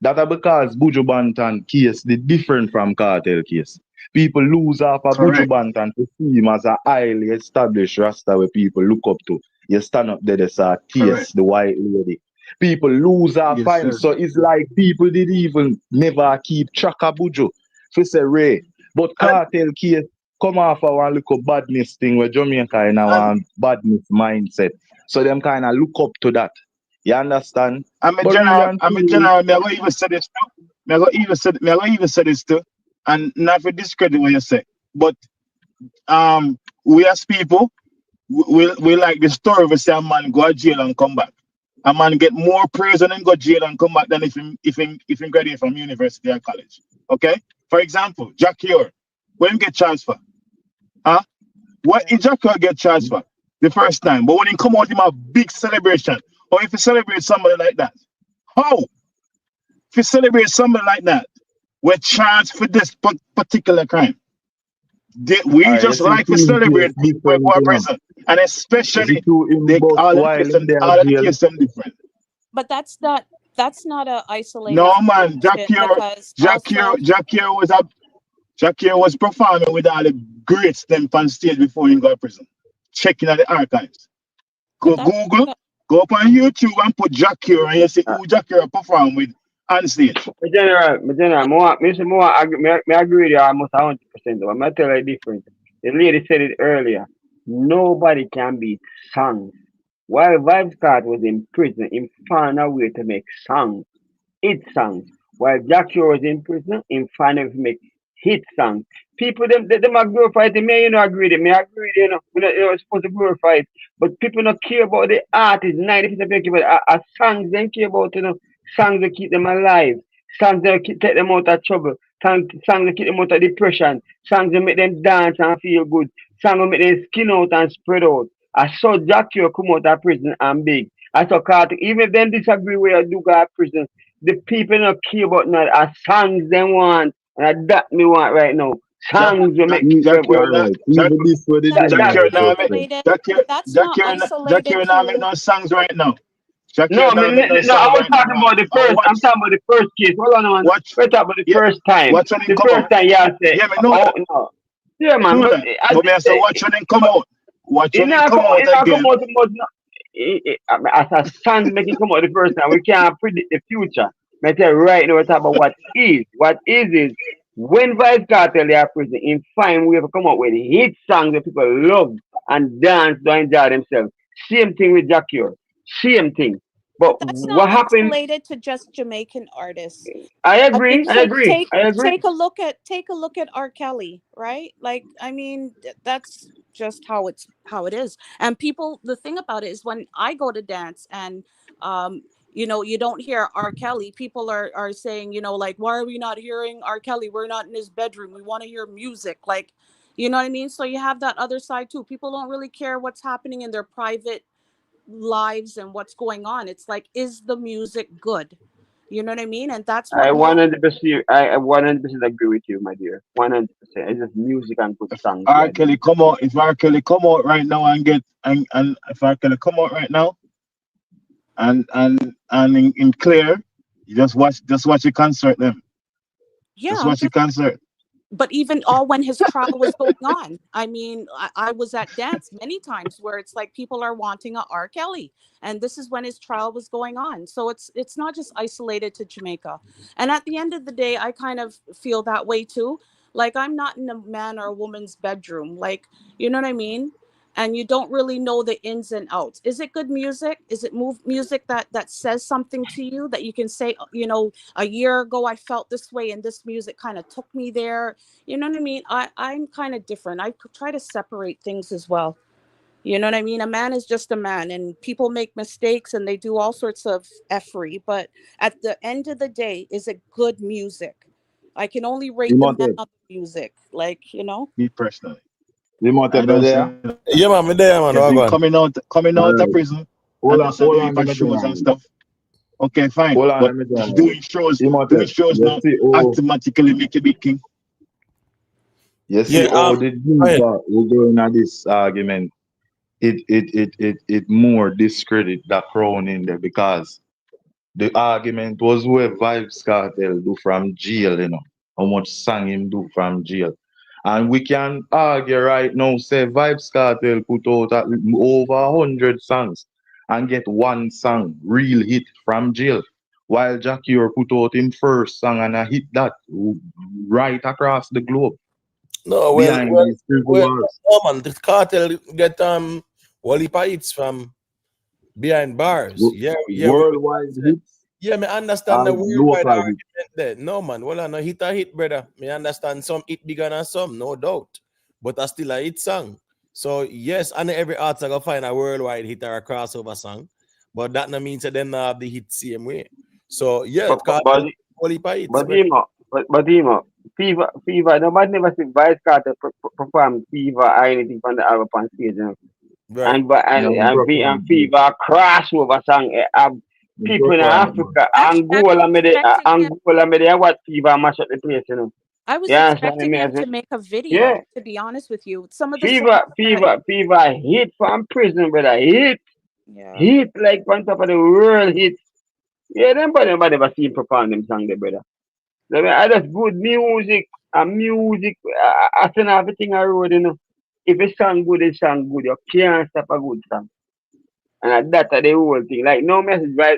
That's because Buju Banton case is different from Cartel case. People lose off of Buju Banton to see him as a highly established Rasta where people look up to. You stand up there, there's a taste, the white lady. People lose off of him. So it's like people did even never keep track of Buju. So say Ray. But Cartel case come off of one little badness thing where Jamaica in a badness mindset. So them kind of look up to that. You understand? I'm a general, me I go even say this too. and not for discredit what you say, but we as people, we like the story of a say a man go to jail and come back. A man get more praise and then go to jail and come back than if he graduate from university or college. Okay? For example, Jack Ure, when he get transfer, what if Jack Ure get transfer the first time, but when he come out him a big celebration, or if he celebrate somebody like that, how? If he celebrate somebody like that, we're charged for this particular crime. We just like to celebrate people who are present, and especially all the cases them different. But that's not a isolated. No man, Jack Ure was performing with all the greats them on stage before he got to prison. Checking at the archives. Go Google, go up on YouTube and put Jack Ure and you see who Jack Ure perform with on stage. My general, I agree with you almost 100%. But I'm going to tell you different. The lady said it earlier. Nobody can beat songs. While Vybz Kartel was in prison, he found a way to make songs, hit songs. While Jack Ure was in prison, he found a way to make hit songs. People, them are glorified. May agree with it. May agree with it. You're supposed to glorify it. But people don't care about the artist. 90% of people care about songs. They care about, songs that keep them alive. Songs that take them out of trouble. Songs that keep them out of depression. Songs that make them dance and feel good. Songs that make them skin out and spread out. I saw Jack Ure come out of prison and big. I saw KARTEL, even if they disagree with you do go out of prison, the people don't care about that. Songs they want. And that me want right now. Songs will make Jack Ure now make no songs right now. I was talking about the first. I'm talking about the first case. Hold on, man. We're talking about the first time. The first time, yeah, I said. No. Yeah, man. So watch when they come out. Watch when they come out again. As a song making come out the first time, we can't predict the future. I tell you right now, we're talking about what is. What is when Vybz Kartel they are prison, in fine we have come up with hit songs that people love and dance to enjoy themselves. Same thing with Jack Ure. Same thing. But that's what not happened? Isolated to just Jamaican artists. I agree. I agree. Take a look at R. Kelly, right? Like, I mean, that's just how it is. And people, the thing about it is when I go to dance and you don't hear R. Kelly, people are saying, like, why are we not hearing R. Kelly? We're not in his bedroom. We want to hear music. Like, you know what I mean? So you have that other side too. People don't really care what's happening in their private lives and what's going on. It's like, is the music good? You know what I mean? And that's what I 100% agree with you, my dear. 100%. It's just music and good songs. R. Kelly come out. If R. Kelly come out right now and if R. Kelly come out right now and in clear, you just watch the concert them. Yeah. Just watch the concert. But even when his trial was going on, I mean, I was at dance many times where it's like people are wanting a R. Kelly, and this is when his trial was going on. So it's not just isolated to Jamaica. And at the end of the day, I kind of feel that way too. Like, I'm not in a man or a woman's bedroom. Like, you know what I mean? And you don't really know the ins and outs. Is it good music? Is it music that says something to you that you can say, a year ago I felt this way and this music kind of took me there? You know what I mean? I'm kind of different. I try to separate things as well. You know what I mean? A man is just a man, and people make mistakes and they do all sorts of effery. But at the end of the day, is it good music? I can only rate the man on the music. Like, Me personally. Yeah, man, me there, man. Coming out of prison. Hold on, shows and stuff. Okay, fine. Hold on, but doing shows now automatically make you big king. You see, we're going at this argument. It more discredit that crown in there, because the argument was where Vybz Kartel do from jail, how much song him do from jail. And we can argue right now, say Vybz Kartel put out over 100 songs and get one song real hit from jail, while Jack Ure put out him first song and I hit that right across the globe. No, man, this Kartel get whole heap of hits from behind bars. Yeah. Worldwide hits. Yeah, me understand the worldwide local argument there. No man, well, no hit a hit, brother. Me understand some hit bigger than some, no doubt. But I still a hit song. So yes, and every artist gonna find a worldwide hit or a crossover song. But that no means that them not have the hit same way. So yeah, Cartel only by hits, but Fever, nobody never see Vice Carter perform Fever or anything from the album on stage, you know? Right. And Fever crossover song have people in Africa, Angola, what Fever mash up the place, you know. I was Yeah, expecting him to make a video, yeah. to be honest with you. Some of the Fever hit from prison, brother. Hit yeah. like on top of the world hit. Yeah, nobody ever seen perform them song there, brother. I just good music and music. I send everything I wrote, you know. If a song good, a song good. You can't stop a good song. And that's the whole thing. Like no message, right?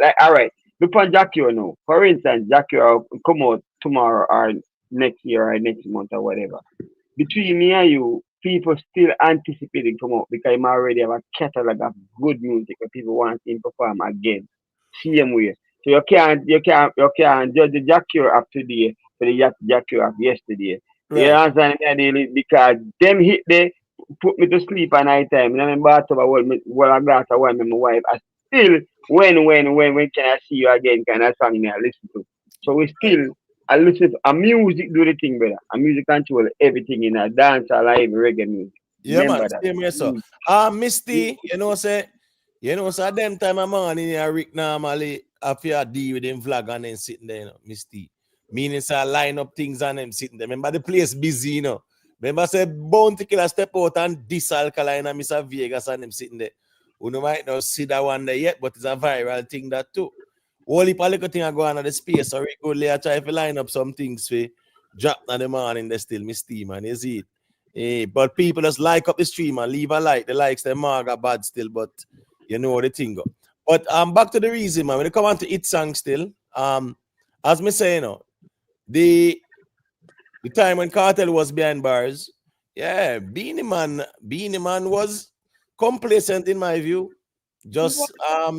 Like all right, before Jackie, you know. For instance, Jackie will come out tomorrow or next year or next month or whatever. Between me and you, people still anticipating come out because I'm already have a catalog of good music that people want him to perform again. Same way. So you can't judge the Jackie of today for the Jackie of yesterday. Right. You understand me? Because them hit they put me to sleep at night time. And I'm about to a glass of wine with my wife. I still when can I see you again kind of song I listen to. So we still I listen to a music do the thing, brother. A music control everything in a dance or live reggae music. Yeah, Remember man. that. Same way, so. Misty, so them time I'm on in Rick normally after deal with them flag and then sitting there, Misty. Meaning say line up things and them sitting there. Remember the place busy, Remember say Bounty Killer step out and DISS Alkaline and Mr. Vegas and them sitting there. We might not see that one there yet, but it's a viral thing that too. Only little thing I go on at the space, so regularly I try to line up some things for drop in the morning, they still misty, man. You see it? But people just like up the stream and leave a like. The likes, them are bad still, but you know the thing go. But back to the reason, man. When it come on to it song still, as me say, the time when Cartel was behind bars, yeah, Beanie Man was complacent in my view. Just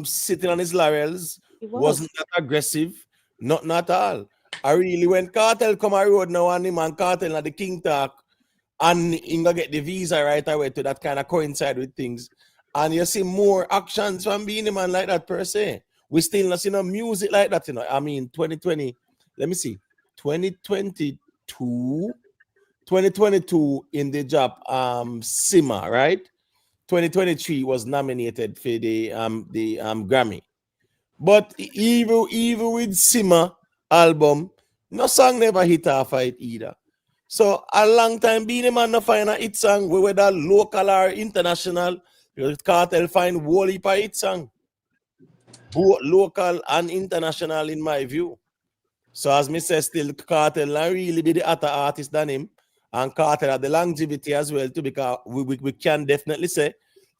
sitting on his laurels, wasn't that aggressive, not at all. I really when Cartel come on road now and him and Cartel at the King Talk and he gonna get the visa right away to that kind of coincide with things. And you see more actions from Beanie Man like that per se. We still not see no music like that, I mean 2020, let me see, 2022 in the job Sima, right? 2023 was nominated for the Grammy. But even with Sima album, no song never hit off it either. So a long time being a man no find a hit song, whether local or international, Cartel find whole heap of hit song. Both local and international in my view. So as me say, still Cartel not really be the other artist than him. And Cartel had the longevity as well too, because we can definitely say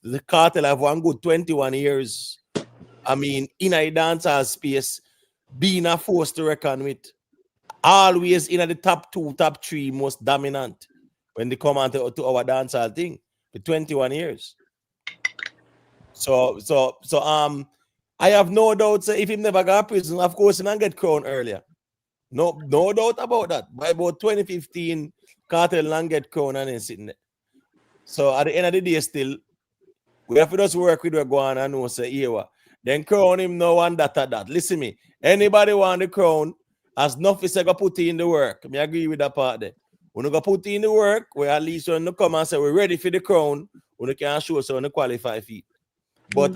the Cartel have one good 21 years. I mean, in a dancehall space, being a force to reckon with. Always in the top 2, top 3 most dominant when they come on to our dancehall thing for 21 years. So I have no doubt say if he never got prison, of course he not get crowned earlier. No doubt about that. By about 2015, Cartel not get crowned and then sitting there. So at the end of the day, still we have to just work with what go on and know say here. Then crown him now and that. Listen me. Anybody want the crown, as NUFFY say go put in the work. Me agree with that part there. When you go put in the work, we at least when you come and say we're ready for the crown, when you can show so when you qualify for it. But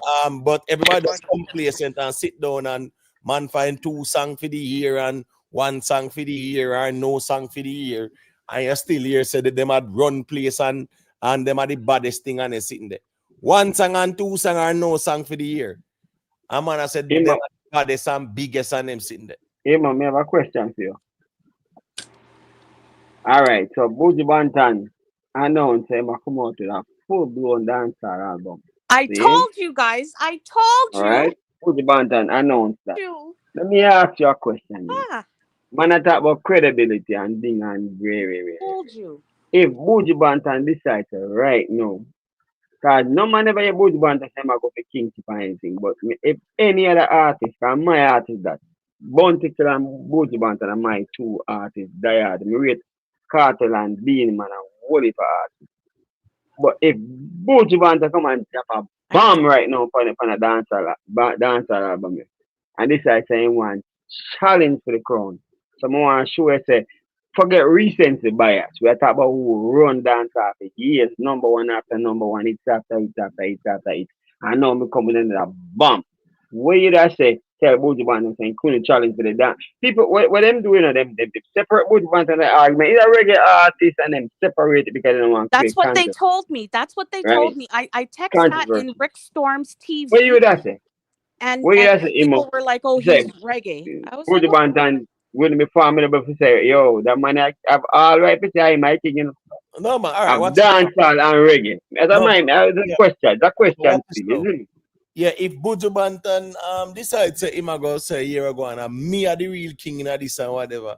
everybody just complacent and sit down and man find 2 songs for the year and 1 song for the year or no song for the year. And you still here say that them had run place and them are the baddest thing and they sitting there. 1 song and 2 song or no song for the year. And man I said them are the baddest and biggest and them sitting there. Hey man, I have a question for you. Alright, so Buju Banton announced him come out with a full-blown dancehall album. I told you guys. I told you. Alright, Buju Banton announced that. Let me ask you a question. Man, I talk about credibility and thing and Told you. If Buju Banton decides right now Because no man ever hear Buju Banton say I go for kingship or anything. But if any other artist, because my artist that, Bounty Killer and Buju Banton are my two artists, diehard. Me rate Cartel and Beanie Man and whole heap of artists. But if Buju Banton come and drop a bomb right now for the dancehall album, and this I say one challenge for the crown. So I want to show you say, forget recency bias. We are talking about who run dance after years, number one after number one, it's after it after it after it. And now me coming in with a bomb. What you that say? Tell Buju Banton saying couldn't challenge for the dance. People what them doing them separate Buju Banton the argument. It's a reggae artist and them separate it because they don't want to That's create what they content. told me. That's what they Right? told me. I text that in Controversy. Ricstorm's TV. What you that say? And What you that say, Imo? people were like, "Oh, Say, he's reggae." I was like, Buju Banton wouldn't be formidable to say, yo, that man have all right to say my thing, you know. No man, all right, Have watch dancehall and reggae. As a no, mind, that's a yeah. question. That question Watch still, this now. isn't it? Yeah, if Buju Banton decide say him a go say a year ago and me are the real king in this and whatever,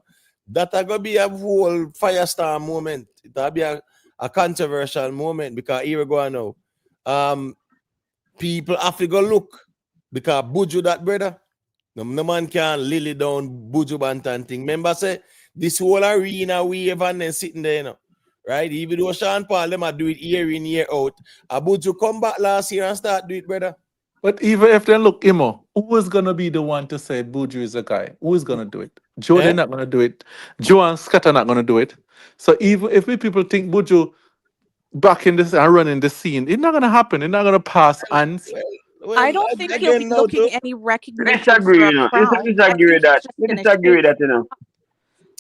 that a go be a whole firestorm moment. It'll be a controversial moment because here we go now. People have to go look because Buju that brother. No man can lily down Buju Banton thing. Remember say this whole arena wave and then sitting there, you know. Right? Even though Sean Paul them a do it year in, year out. Buju come back last year and start do it, brother. But even if they look, Imo, who is going to be the one to say Buju is a guy? Who is going to do it? Joe, they're not going to do it. Joe and Scott are not going to do it. So even if we people think Buju back in this and running the scene, it's not going to happen. It's not going to pass hands. I don't think he'll be looking any recognition Disagree, for a you know. crown. I Disagree think with that. he's just We gonna disagree with shake that, you know.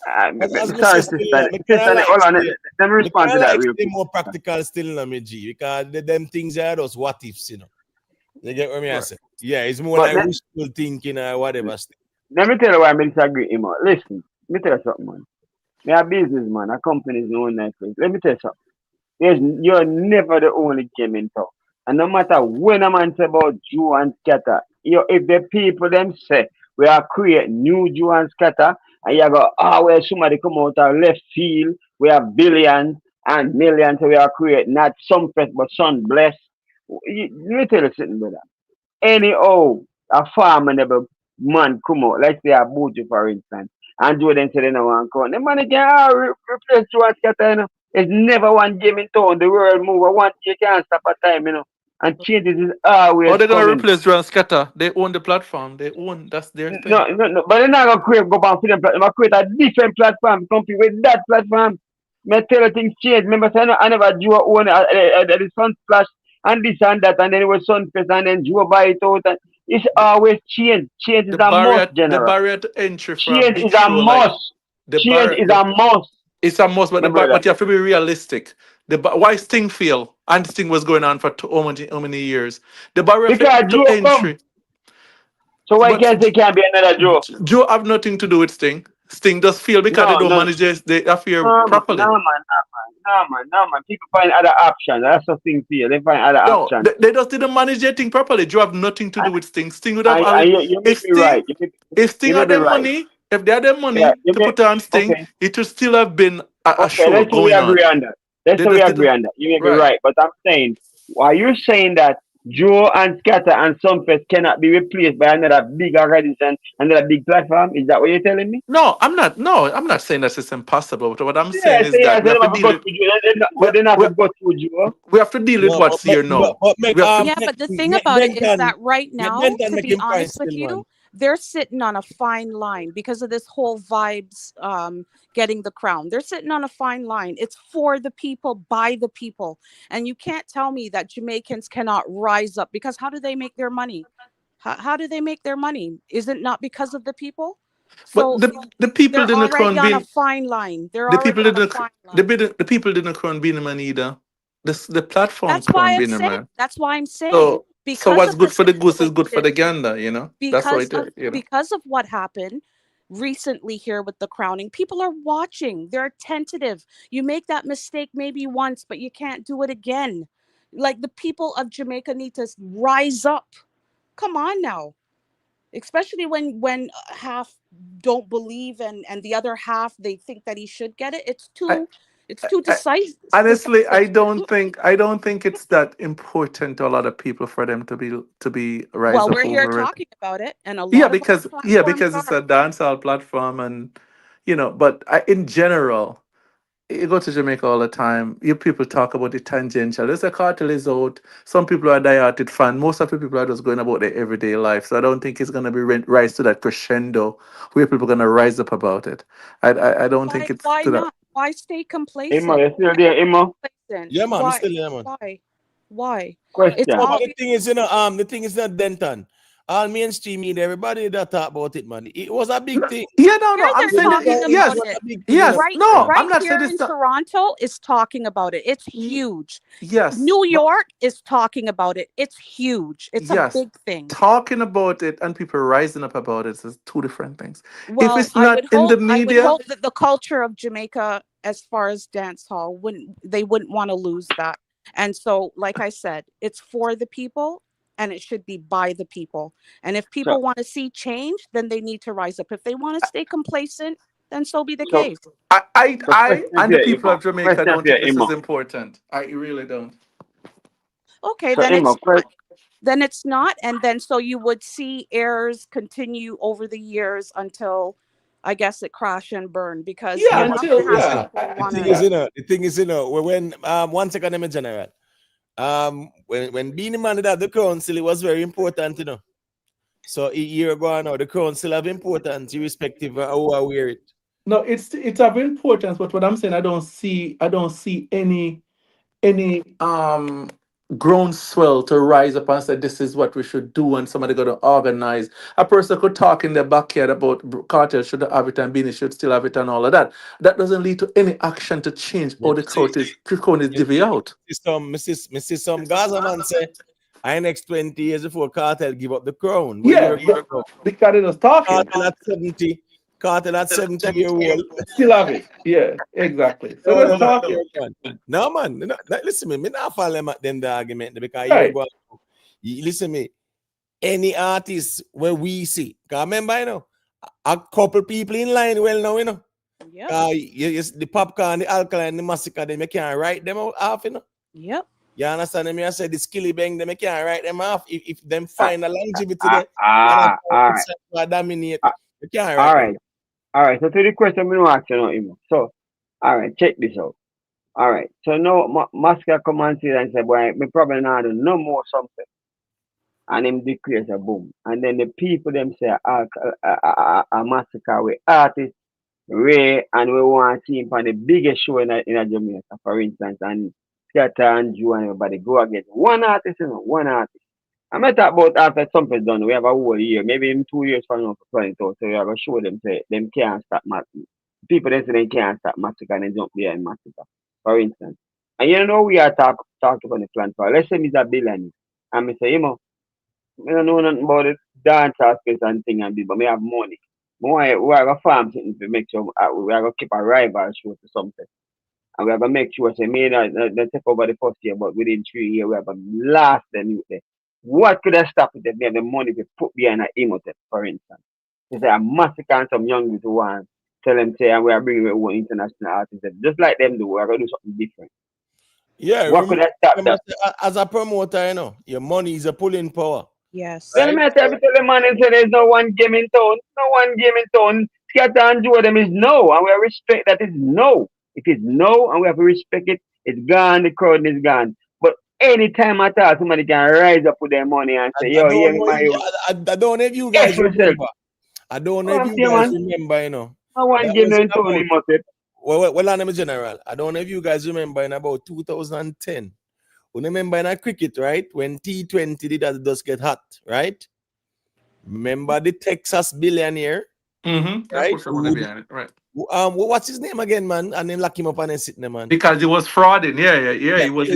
As Sorry, still, sister. me Sister, like hold on. still, Let me respond to that real still quick. more practical still in me, G, because them things are those what ifs, you know. You get what I say? Yeah, it's more But like wishful thinking or whatever. let me tell you why I disagree, Imo. Listen, let me tell you something, man. Me a businessman, a company's own nice place. Let me tell you something. You're never the only game in town. And no matter when a man say about Jew and scatter, if the people them say we are create new Jew and scatter, and you go, where somebody come out of left field, we have billions and millions, so we are create not some first but some blessed. Let me tell you something, brother. Anyhow, a farmer never man come out, let's say a Buju for instance, and do them say they don't want to come. The man can replace Joe and scatter, you know. It's never one game in town. The world move. One you can't stop a time, you know. And changes is always Or they're going to coming. replace Joe and Scatter. They own the platform. They own, that's their thing. No. But they're not going to go back to them platform. They're create a different platform to compete with that platform. Me tell you things change. Remember, I never Joe own the Sun Splash and this and that, and then it was Sunfest, and then Joe buy it out. And it's always change. Change is a must, The general. barrier to entry for a Change big is a show like must. the Change is a must. It's a must, but My brother. but you have to be realistic. Why Sting fail? And Sting was going on for how many years? The barrier Because to Joe entry. So why can't say can't be another Joe? Joe have nothing to do with Sting. Sting does fail because they don't manage the affair properly. No, man. People find other options. That's the thing here. They find other No, options. they just didn't manage their thing properly. Joe have nothing to do with Sting. Sting would have You may be right. if Sting had their money, if they had their money to put on Sting, it would still have been a show let's say we going on. agree on that. Let's say we agree on that. You may be right. But I'm saying, are you saying that Joe and Scatter and Sunfest cannot be replaced by another big organization, another big platform? Is that what you're telling me? No, I'm not. No, I'm not saying that it's impossible. But what I'm saying is that we have to deal with. We have to deal with what's here now. But the thing about it is that right now, to be honest with you, they're sitting on a fine line because of this whole vibes getting the crown. They're sitting on a fine line. It's for the people, by the people. And you can't tell me that Jamaicans cannot rise up, because how do they make their money? How do they make their money? Is it not because of the people? So but the people they're didn't already crown on a being fine line. They're the already people on a didn't fine line. the people didn't crown Beanerman either. The platform That's why crown I'm saying. Beanerman. That's why I'm saying. So Because what's of good the for the goose is good for the situation, gander, you know. That's what it is, you know. Because of what happened recently here with the crowning, people are watching. They're tentative. You make that mistake maybe once, but you can't do it again. Like, the people of Jamaica need to rise up. Come on now. Especially when half don't believe and the other half they think that he should get it. It's too It's too decisive. Honestly, I don't think it's that important to a lot of people for them to be rise Well, up we're here over it. talking about it, and a Yeah, lot of other because platforms it's are. a dancehall platform, and but in general, you go to Jamaica all the time. You people talk about the tangential. There's a cartel is out. Some people are diehard fan. Most of the people are just going about their everyday life. So I don't think it's gonna be rise to that crescendo where people are gonna rise up about it. I don't think it's Why to that. not? Why stay Emma, complacent? you still there, Emma? Yeah, man, I'm Why? still here, man. Why? Question. It's No, but obvious. the thing is not Denton. All mainstream media, everybody that talk about it, man. It was a big thing. Yeah, no. Here I'm they're saying that talking yes, about it. yes. No, I'm Right not here saying in it's not. Toronto is talking about it. It's huge. Yes, New York is talking about it. It's huge. It's a yes. big thing. Talking about it and people rising up about it is two different things. If Well, it's not in the I would media, hope that the culture of Jamaica, as far as dance hall, wouldn't want to lose that. And so, like I said, it's for the people and it should be by the people. And if people want to see change, then they need to rise up. If they want to stay complacent, then so be the case. I and the people Emma. of Jamaica Question don't for you, think this Emma. is important. I really don't. Okay, So, then Emma, it's not. Then it's not. And then so you would see errors continue over the years until I guess it crash and burn because Yeah, you're not going to have people The want thing to. is, when 1 second, I'm a general. When Beanie Man did have the crown still, it was very important, So a year ago now, the crown still have importance, irrespective of how I wear it. No, it's of importance, but what I'm saying, I don't see any groundswell to rise up and say this is what we should do and somebody got to organize. A person could talk in their backyard about cartel should have it and Beanie should still have it and all of that. That doesn't lead to any action to change how the crown is divvy out. Some Gaza man say, I next 20 years before cartel give up the crown. Yeah, because it was talking. Cartel at 70-year-old. Still have it. Yeah, exactly. So that's talking. No, man. Listen me not follow them the argument because Right. listen me. Any artist where we see, because remember, a couple people in line Yeah. The Popcorn, the Alkaline, the Masicka, them you can't write them off, Yep. You understand me? I said the Skilly Bang, them you can't write them off. If them find a longevity there, and dominate, you can't write them. All right. So to the question we don't ask you now, Emma. So, all right, check this out. All right. So now Masicka come and say and say, boy, me probably not do no more something. And him declares a boom. And then the people them say a Masicka with artists, Ray, and we want to see him on the biggest show in Jamaica, for instance, and Scatter and Jew and everybody go against one artist, one artist. I'm not talking about after something's done, we have a whole year, maybe in 2 years from now for 20 out, so we have a show them say them can't stop people that say they can't stop Masicka and they jump there in Masicka, for instance. And we are talking about the plan for. Let's say Mr. Billion, and I say, I don't know nothing about it, dance aspects and thing and but I have money. We are going to farm something to make sure we are going to keep a rival show to something. And we have to make sure, say, they take over the first year, but within 3 years, we have to last them youth there. What could have stopped it if they have the money to put behind an emote, for instance? They say a Masicka and some young youth who want tell them, say, and we are bringing our own international artists. Just like them do, we are going to do something different. Yeah, what could have stopped that? As a promoter, your money is a pulling power. Yes. Then I tell the man and say there's no one game in town. No one game in town. Scatter and Joe them is no. And we respect that is no. It is no, and we have to respect it. It's gone, the crowd is gone. But anytime at all, somebody can rise up with their money and say, I don't know if you guys remember. I don't know if you guys remember, No one game in town, he must say. Well, I'm a general. I don't know if you guys remember in about 2010. You remember in a cricket, right? When T20 did just get hot, right? Remember the Texas billionaire? Right? Right. What's his name again, man? And then lock him up and then sit there, man. Because he was frauding. Yeah. He was.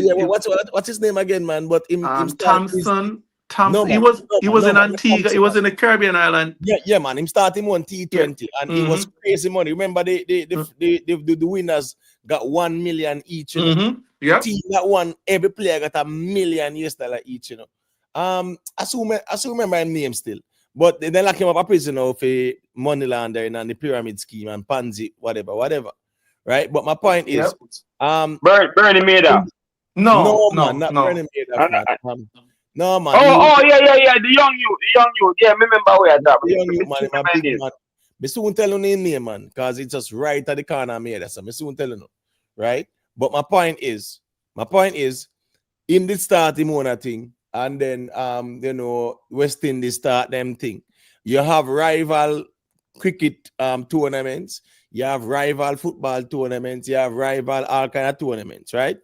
What's his name again, man? But him Thompson. No, he was in Antigua. He was in the Caribbean island. Yeah, man. Him started him on T20, and it was crazy money. Remember, the winners got 1 million each. Yeah. Team that won, every player got $1 million each. I still remember his name still. But they lock him up a prison for money laundering and the pyramid scheme and Pansy, whatever. right? But my point is, Bernie Madoff. no, man, not Bernie Madoff, man. No, man. Yeah, the young youth. Yeah, me remember where I talk. The young youth, man, my big man. Me soon tell you his name, man, because it's just right at the corner of me. So me soon tell you, right? But my point is, him did start him own thing, and then you know, West Indies start them thing. You have rival cricket tournaments, you have rival football tournaments, you have rival all kind of tournaments, right?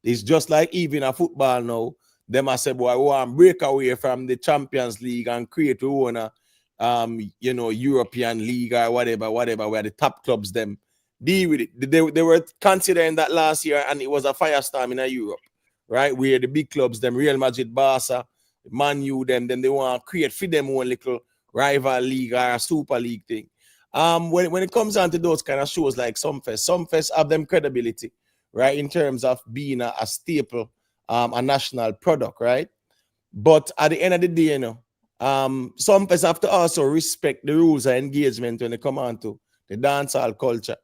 It's just like even a football now. Them I say, boy, we want to break away from the Champions League and create you know, European League or whatever, where the top clubs them deal with it. They were considering that last year, and it was a firestorm in Europe, right? Where the big clubs, them Real Madrid, Barca, Man U, then they want to create for them one little rival league or a super league thing. When it comes down to those kind of shows like Sumfest have them credibility, right? In terms of being a staple, a national product, right? But at the end of the day, you know, Sumfest have to also respect the rules of engagement when they come on to the dancehall culture.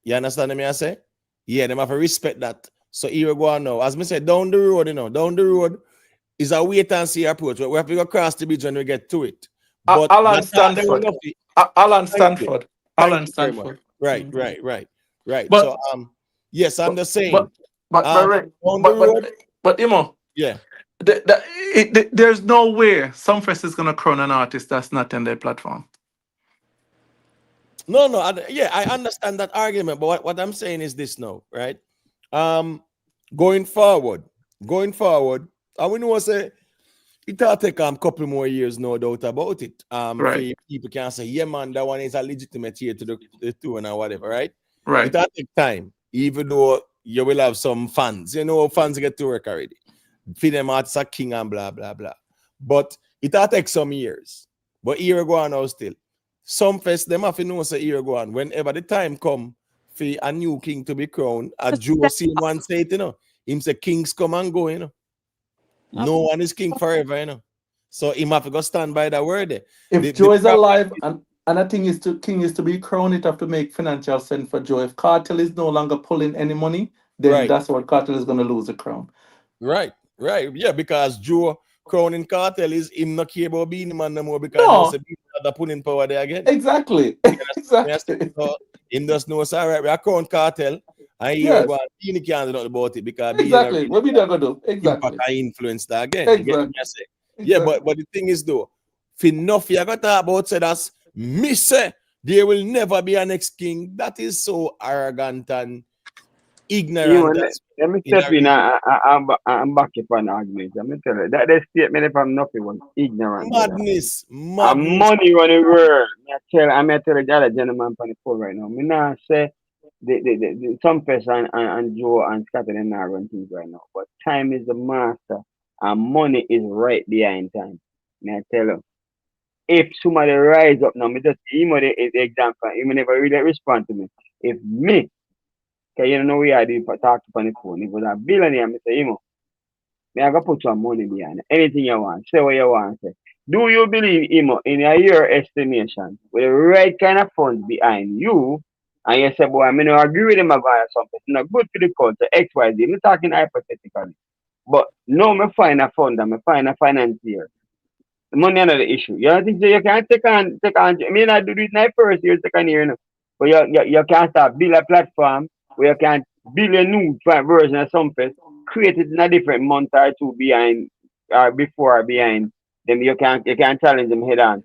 You understand what I say? Yeah, they have to respect that. So here we go on now. As I said, down the road, you know, down the road is a wait and see approach. We have to go across the bridge when we get to it. But Alan Stanford. Alan Stanford. Alan Stanford. Right. But, so yes, I'm just saying. But Imo, yeah. There's no way Sumfest is gonna crown an artist that's not in their platform. No, I understand that argument, but what I'm saying is this now, right? Going forward, I will know say it'll take a couple more years, no doubt about it. Right. People can say, yeah, man, that one is a legitimate year to the tour or whatever, right? Right. It'll take time, even though you will have some fans. You know, fans get to work already. For them artists are king and blah, blah, blah. But it'll take some years. But here we go on now still. Some fest, them have to know say here we go on. Whenever the time come for a new king to be crowned, a Joe same one say it, you know. Him say kings come and go, you know. No one is king forever, you know. So him have to go stand by that word there. If Joe is alive and the thing is king is to be crowned, it have to make financial sense for Joe. If KARTEL is no longer pulling any money, then that's what KARTEL is going to lose the crown. Right. Yeah, because Joe crowning KARTEL is him not care about being man no more because they're pulling power there again. Exactly. So him just knows, all right, we are crown KARTEL and here go he can't do nothing about it because exactly what we not gonna do. Exactly. I influence that again. Exactly. Yeah, but the thing is though, for NUFFY, I got to talk about say that's me say there will never be a next king. That is so arrogant and ignorant. Let me step in. I'm back up on the argument. Let me tell you that statement from NUFFY was ignorant. Madness. And money on the world. I'm tell the other gentleman on the phone right now. Me not say the Sumfest and Joe and Scott and not run things right now. But time is the master and money is right behind time. Me I tell you. If somebody rise up now, me just give him the example. He never really respond to me. If me, because you know we are doing for talk on the phone, if it was a billionaire, I say, me I go put some money behind it. Anything you want, say what you want. Say. Do you believe, in your estimation, with the right kind of funds behind you, and you say, boy, I don't agree with him about something, it's not good for the culture, XYZ. I'm talking hypothetically. But no, I find a fund and I find a financier. The money is not the issue. You don't think so you can take on, I mean, I do this in the first year, second year, you know. But you can start build a platform where you can build a new version of something, create it in a different month or two behind or before or behind. Then you can challenge them head on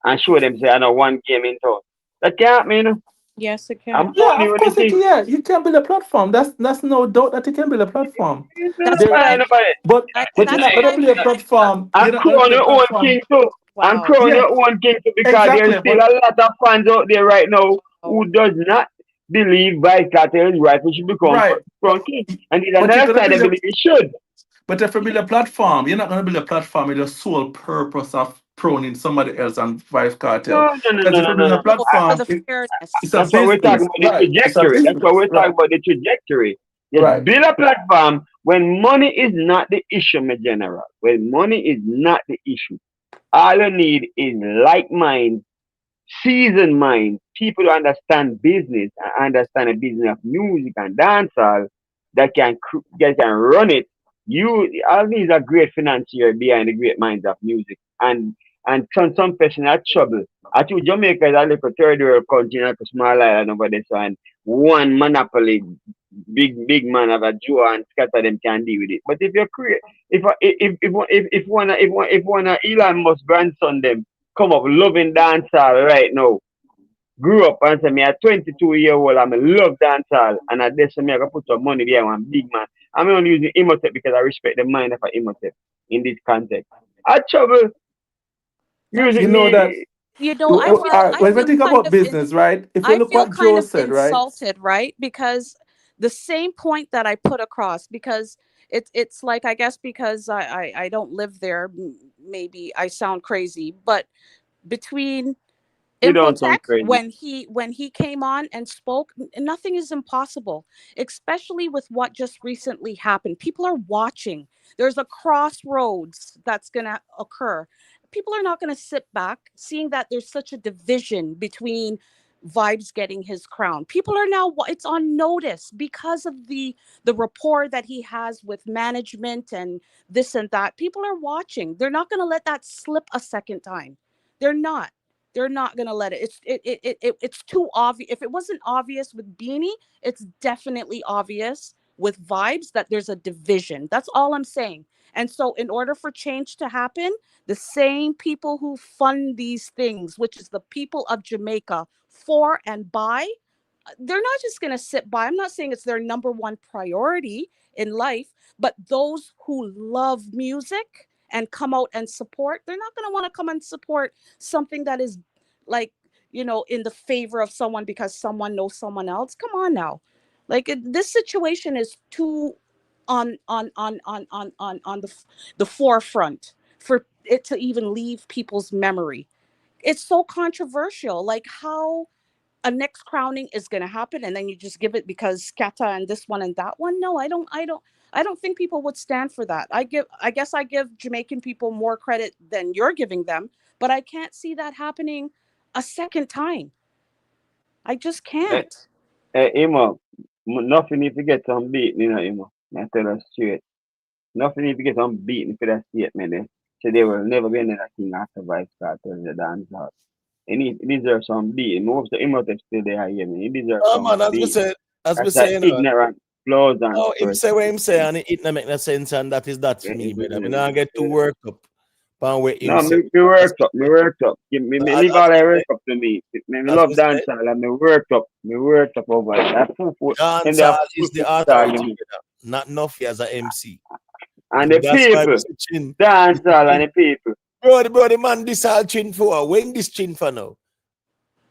and show them say I know one game in town. That can't mean. Yes, it can. Yeah, of course it can. Yeah, you can build a platform. That's no doubt that you can build a platform. But you're not gonna build a platform. And crown your own king too. Wow. And crown your own king too, because there's still a lot of fans out there right now who does not believe by KARTEL is right, we should become crown king. And there's another side that believe it should. But if you build a platform, you're not going to build a platform with the sole purpose of proning somebody else and vice KARTEL. Because if you build a platform, it's a That's what we're talking about, the trajectory. That's what we're talking about, the trajectory. Yes, build a platform when money is not the issue, my general. When money is not the issue. All you need is like mind seasoned minds, people who understand business and understand the business of music and dancehall that can run it. All these are great financiers behind the great minds of music, and some person had trouble. I think Jamaica is a little third world country, like a small island over there, so and one monopoly, big man of a Joe and scatter them can deal with it. But if you're create, if one of Elon Musk grandson them come up loving dancehall right now, grew up and say me a 22-year-old, I'm a love dancehall, and I guess me I can put some money behind one big man. I'm only using Imhotep because I respect the mind of a Imhotep in this context. I trouble music You know that You know, I feel when we think kind about of business, right? If you I look feel what kind Joe of said, right? insulted, right? Because the same point that I put across, because it's like, I guess because I don't live there, maybe I sound crazy, but between you don't sound Imhotep, crazy. when he came on and spoke, nothing is impossible, especially with what just recently happened. People are watching. There's a crossroads that's going to occur. People are not going to sit back seeing that there's such a division between Vibes getting his crown. People are now, it's on notice because of the rapport that he has with management and this and that. People are watching. They're not going to let that slip a second time. They're not. They're not gonna let it. It's too obvious. If it wasn't obvious with Beanie, it's definitely obvious with Vibes that there's a division. That's all I'm saying. And so, in order for change to happen, the same people who fund these things, which is the people of Jamaica, for and by, they're not just going to sit by. I'm not saying it's their number one priority in life, but those who love music and come out and support, they're not going to want to come and support something that is like, in the favor of someone because someone knows someone else. Come on now. Like this situation is too on the forefront for it to even leave people's memory. It's so controversial. Like how a next crowning is going to happen and then you just give it because Kata and this one and that one. No, I don't think people would stand for that. I guess I give Jamaican people more credit than you're giving them, but I can't see that happening a second time. I just can't. Emma, nothing need to get some beaten, Emma. I tell her straight. Nothing need to get some beaten for that statement there. So there will never be another king after Vice Cartel the dance hall. And he deserves some beating. Most of the Imhotep still there, hear me. He deserves some Man, beating. as we That's say, an ignorant, flaws and oh, him person. say what him say, and it not make no sense, and that is that for me, brother. I not get too worked up on what him No, say. me worked up. Me leave all that work up to me. Me As love we say, dancehall and me worked up. Me worked up over it. That and dancehall is the authority, brother, not NUFFY as a MC. And the That's why people. Mr. Chin. Dancehall and the people. Bro, the man, this all Chin for. When this Chin for now?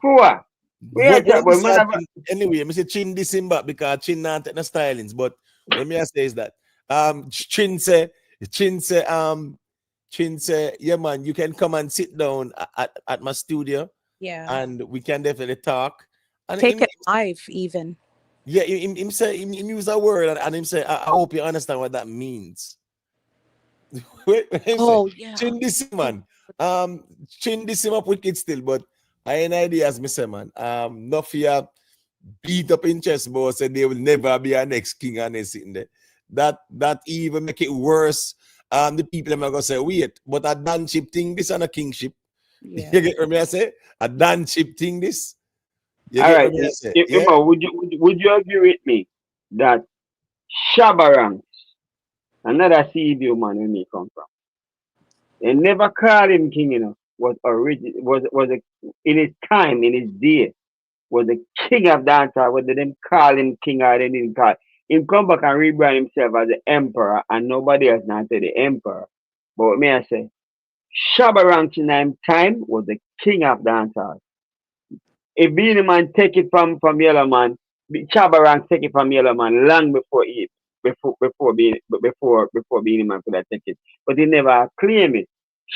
For what? When this all Chin, anyway, Mr. Chin this him back because Chin not take no stylings. But let me say is that Chin say, yeah, man, you can come and sit down at my studio. Yeah. And we can definitely talk. And take it live even. Yeah, him say him use a word and him say, I hope you understand what that means. Yeah. Chin this man. Chin this him up wicked still, but I ain't ideas, me say, man. NUFFY beat up in chest, but said there will never be a next king and they sitting there. That even make it worse. The people are gonna say, wait, but a danship thing, this and a kingship. Yeah. You get what me I say? A danship thing, this. You all get right. what me I say? Yeah? Would you agree with me that Shabarang, another CBO man when he come from, they never called him king, was in his time, in his day, was the king of dancehall, whether them call him king or they didn't call him. Come back and rebrand himself as the emperor, and nobody else now say the emperor. But what may I say? Shabarang in time was the king of dancehall. If Beanie Man take it from Yellow Man, Shabarang take it from Yellow Man long before Beanie Man could have take it. But he never claimed it.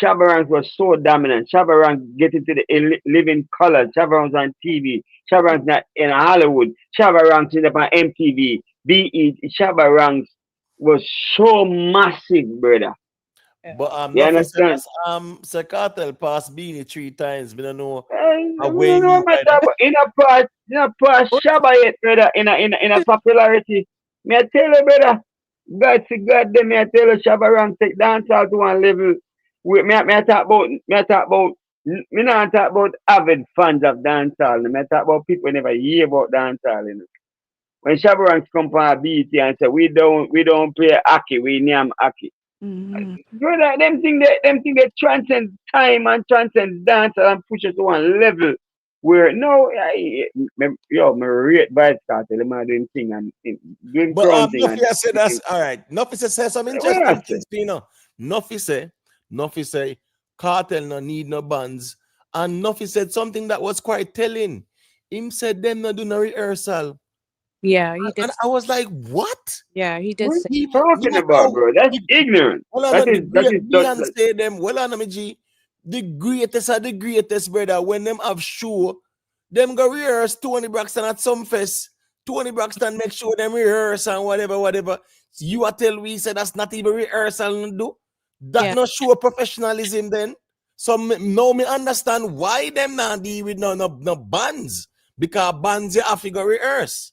Shabarang was so dominant. Shabarang get into the living colors. Shabarang was on TV. Shabarang's not in Hollywood. Shabarang's in on MTV. BE. Shabarang was so massive, brother. But You nothing said understand? that's Sir Cartel passed Beanie 3 times. We don't know I away don't know right matter, but in a part, Shabba yet, brother, in a popularity. Me I tell you, brother, God to God, them me I tell you, Shabba Rank take dancehall to one level. Me I talk about, me not talk about avid fans of dancehall. Me I talk about people who never hear about dancehall. You know. When Shabba Ranks come from a BT and say we don't play hockey, we name hockey. Brother, them thing they transcend time and transcend dance and push it to one level where no, me rate by Cartel, them are doing thing and doing But crown thing Nuffy and I said that's all right. Nuffy say some what I interesting say? things, you know. Nuffy say Cartel no need no bands. And Nuffy said something that was quite telling. Him said them no do no rehearsal. Yeah, he did. And I was like, what? Yeah, he did What say. you talking about, bro? That's ignorant. Well, That the is great Beyonce them. Well, on me G, the greatest of the greatest, brother. When them have show, them go rehearse Tony Braxton at some fest. Tony Braxton make sure them rehearse and whatever. You are tell we say that's not even rehearsal do. That Yeah. not show professionalism then. So now me understand why them not deal with no bands. Because bands you have to go rehearse.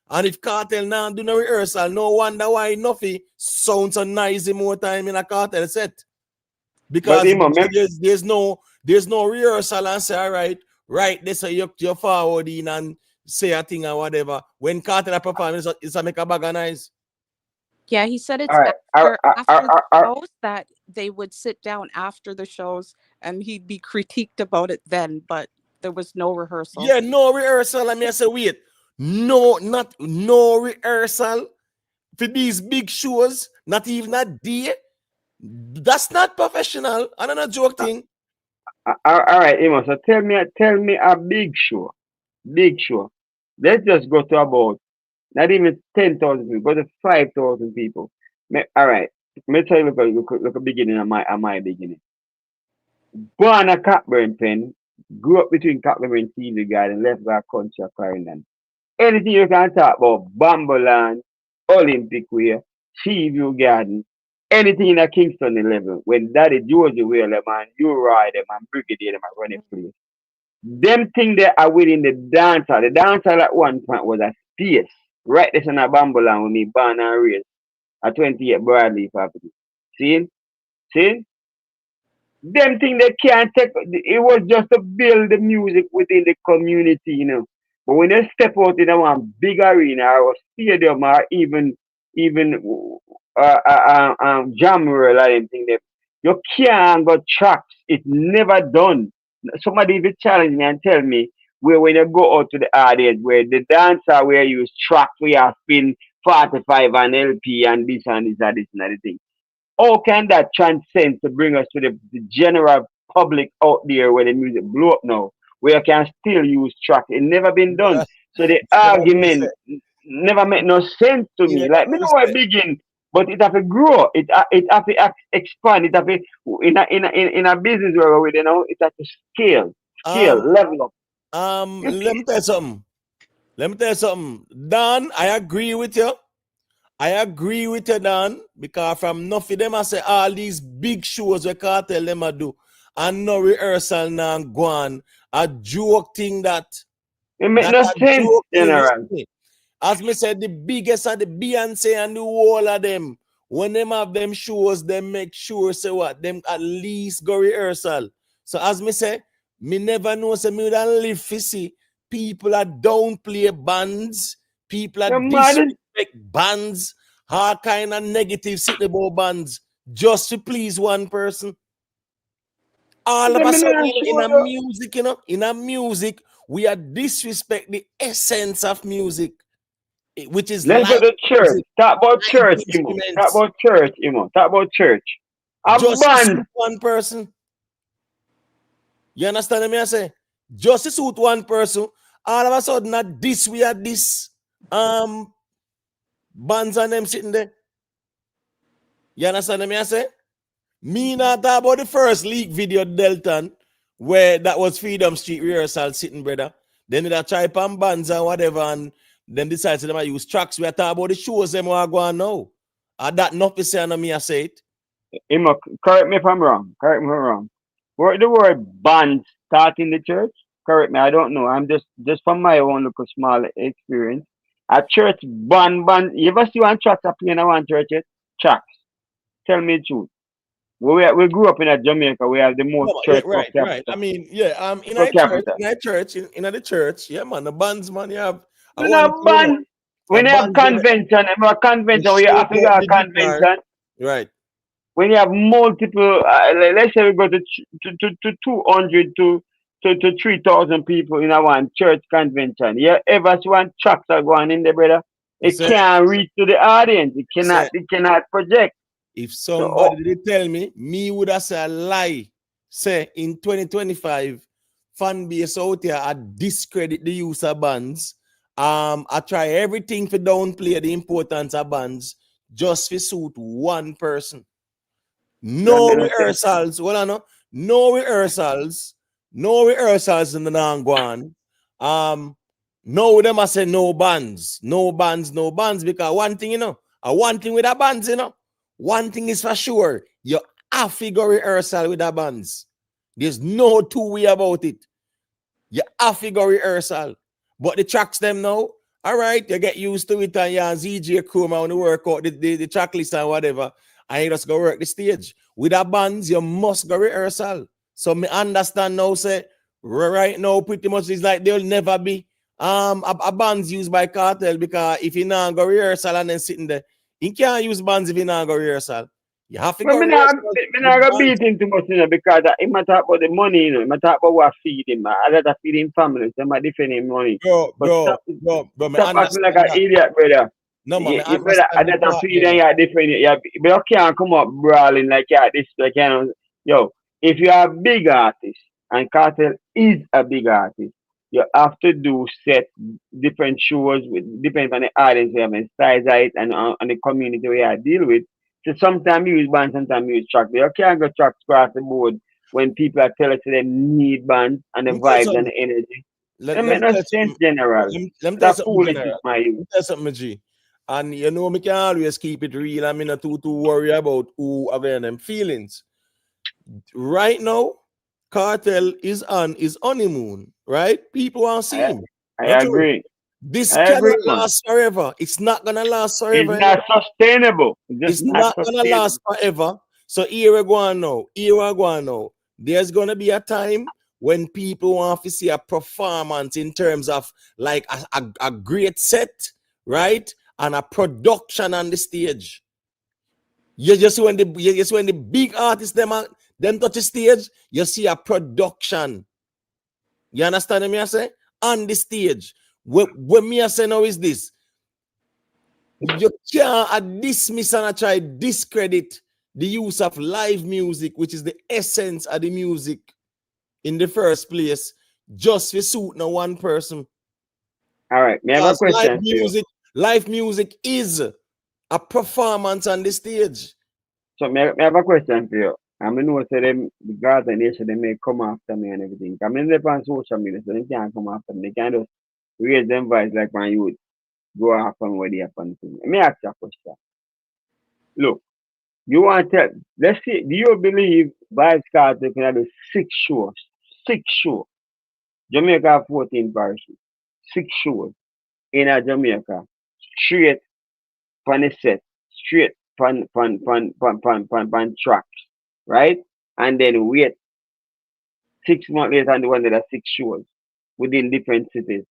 And if Cartel now do no rehearsal, no wonder why Nuffy sounds so noisy more time in a Cartel set. Because there's no rehearsal and say, all right, this you forward in and say a thing or whatever. When Cartel perform, it's a make a bag of noise. Yeah, he said it's All right, after the shows that they would sit down after the shows and he'd be critiqued about it then, but there was no rehearsal. Yeah, no rehearsal. I mean, I say, wait, no rehearsal for these big shows, not even a day. That's not professional. I don't know joke thing. all right, Amos. So tell me a big show. Let's just go to about not even 10,000 people, but 5,000 people. All right, let me tell you look a beginning of my beginning. Born a Cockburn Pen, grew up between Cockburn and TV Garden, left back country of Clarendon. Anything you can talk about, Bamboland, Olympic Way, Seaview Garden, anything in a Kingston level, when Daddy George Whale them and you ride them and Brigadier them and run a place. Them things they are within the dancer. The dancer at one point was a space. Right this in a Bamboland with me, born and raised at 28 Broadleaf property. See? Them thing they can't take it was just to build the music within the community, you know. But when they step out in a one big arena or stadium or even jam world or anything, you can't go tracks. It's never done. Somebody will challenge me and tell me where when you go out to the audience where the dancer where you use track where you spin 45 and LP and this and the thing. How can that transcend to bring us to the general public out there where the music blow up now, where you can still use track? It never been done. So the argument never make no sense to me. Like me know I begin, but it have to grow. It have to expand. It have to in a business where we it have to scale, level up. Let me tell you something. Dan, I agree with you. Dan, because from enough of them I say all these big shows we can't tell them I do and no rehearsal now go on. A joke thing that it make no sense, general. As me said, the biggest are the Beyonce and the whole of them. When them have them shows, them make sure say what them at least go rehearsal. So as me say, me never know say me would live to see people that don't play bands, people that disrespect bands, all kind of negative sitting about bands just to please one person. All of a sudden in a music, you know, in a music, we are disrespect the essence of music. Which is let's go to church. Talk about church, Imo. Talk about church. Just suit one person. You understand me? I say, just to suit one person. All of a sudden, not this we are this bands and them sitting there. You understand me? I say, me not talk about the first leak video Delton where that was Freedom Street rehearsal sitting, brother. Then they try pan bands and whatever and then decide to them I use tracks. We are talking about the shows them are going now. That not say no me I say it. Correct me if I'm wrong. Correct me if I'm wrong. Where the word band start in the church? Correct me. I don't know. I'm just from my own little small experience. A church band. You ever see one tracks up in one church? Tracks. Tell me the truth. We grew up in a Jamaica. We have the most No, yeah, church per right, right. capita. I mean, yeah, in Per our church, capita. in the church, yeah, man, the bands, man, you have a We one have thing, you know, band. a When you have band, convention, they we shout have to out go the guitar, convention. right? When you have multiple, let's say we go to 200 to 3,000 people in a one church convention. You ever see one tracks are going in there, brother? You It say, can't reach to the audience. say, It cannot project. if So, somebody did tell me would have said a lie. Say in 2025, fan base out here, I discredit the use of bands. I try everything to downplay the importance of bands just to suit one person. No rehearsals. Well, I know. No rehearsals. No rehearsals in the Nangwan. No, them I say no bands. No bands, no bands. Because one thing, one thing with the bands, one thing is for sure. You have to go rehearsal with the bands. There's no two way about it. You have to go rehearsal. But the tracks them now, all right, you get used to it and you and ZJ crew on the work out the track list and whatever, and you just go work the stage. With the bands, you must go rehearsal. So me understand now, say, right now, pretty much it's like there'll never be a bands used by Cartel, because if you not go rehearsal and then sitting there, you can't use bands if you not go rehearsal. You have to but go me rehearsal. not gonna beat him too much, because he might talk about the money, he might talk about what feed him. I let that feed him family, so might defend him money. But Bro, me stop acting like understand an that. idiot, brother. No, man, I You better I understand the let that part feed and there. you defend it. But you can't come up brawling like this, like yo. If you are a big artist and Cartel is a big artist, you have to do set different shows with depends on the audience you have and size it and on the community we are deal with. So sometimes you use bands, sometimes you use track. But you can't go track across the board when people are telling you they need bands and the Let me tell you vibes and something. the energy. Let That me make no tell you sense, something. general. Let me tell you That something, foolishness, General. my Let youth. me tell you something, G. And you know me can always keep it real. I'm not too worry about who again them feelings. Right now, Cartel is on his honeymoon, right? People want to see him. I agree. This I agree, cannot man. last forever. It's not gonna last It's forever. not sustainable. It's just It's not not gonna sustainable. last forever. So here we go on now. Here we go on now. There's gonna be a time when people want to see a performance in terms of like a great set, right? And a production on the stage. You just when the big artists them touch the stage, you see a production. You understand me? I say on the stage. What me I say now is this. You can't dismiss and try discredit the use of live music, which is the essence of the music in the first place, just to suit no one person. All right, me have a Because question for you. live music is a performance on the stage. So me have a question for you. I mean, know say them the Gaza nation they may come after me and everything. I mean, they're on social media, so they can't come after me. They can't just raise them voice like when you would go off on what they happen to me. Let me ask you a question. Look, you want to tell? Let's see. Do you believe Vibes Cartel can do 6 shows? 6 shows. Jamaica have 14 parishes. 6 shows in a Jamaica, straight pan the set, straight pan tracks, right? And then wait 6 months later and the one that are 6 shows within different cities.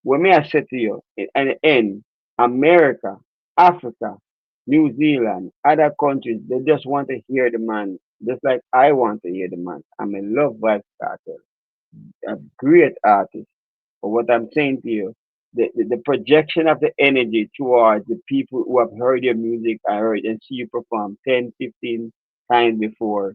What may I say to you? In the end, America, Africa, New Zealand, other countries, they just want to hear the man, just like I want to hear the man. I'm a love Vibes Cartel, a great artist. But what I'm saying to you, the projection of the energy towards the people who have heard your music, I heard and see you perform 10, 15 times before.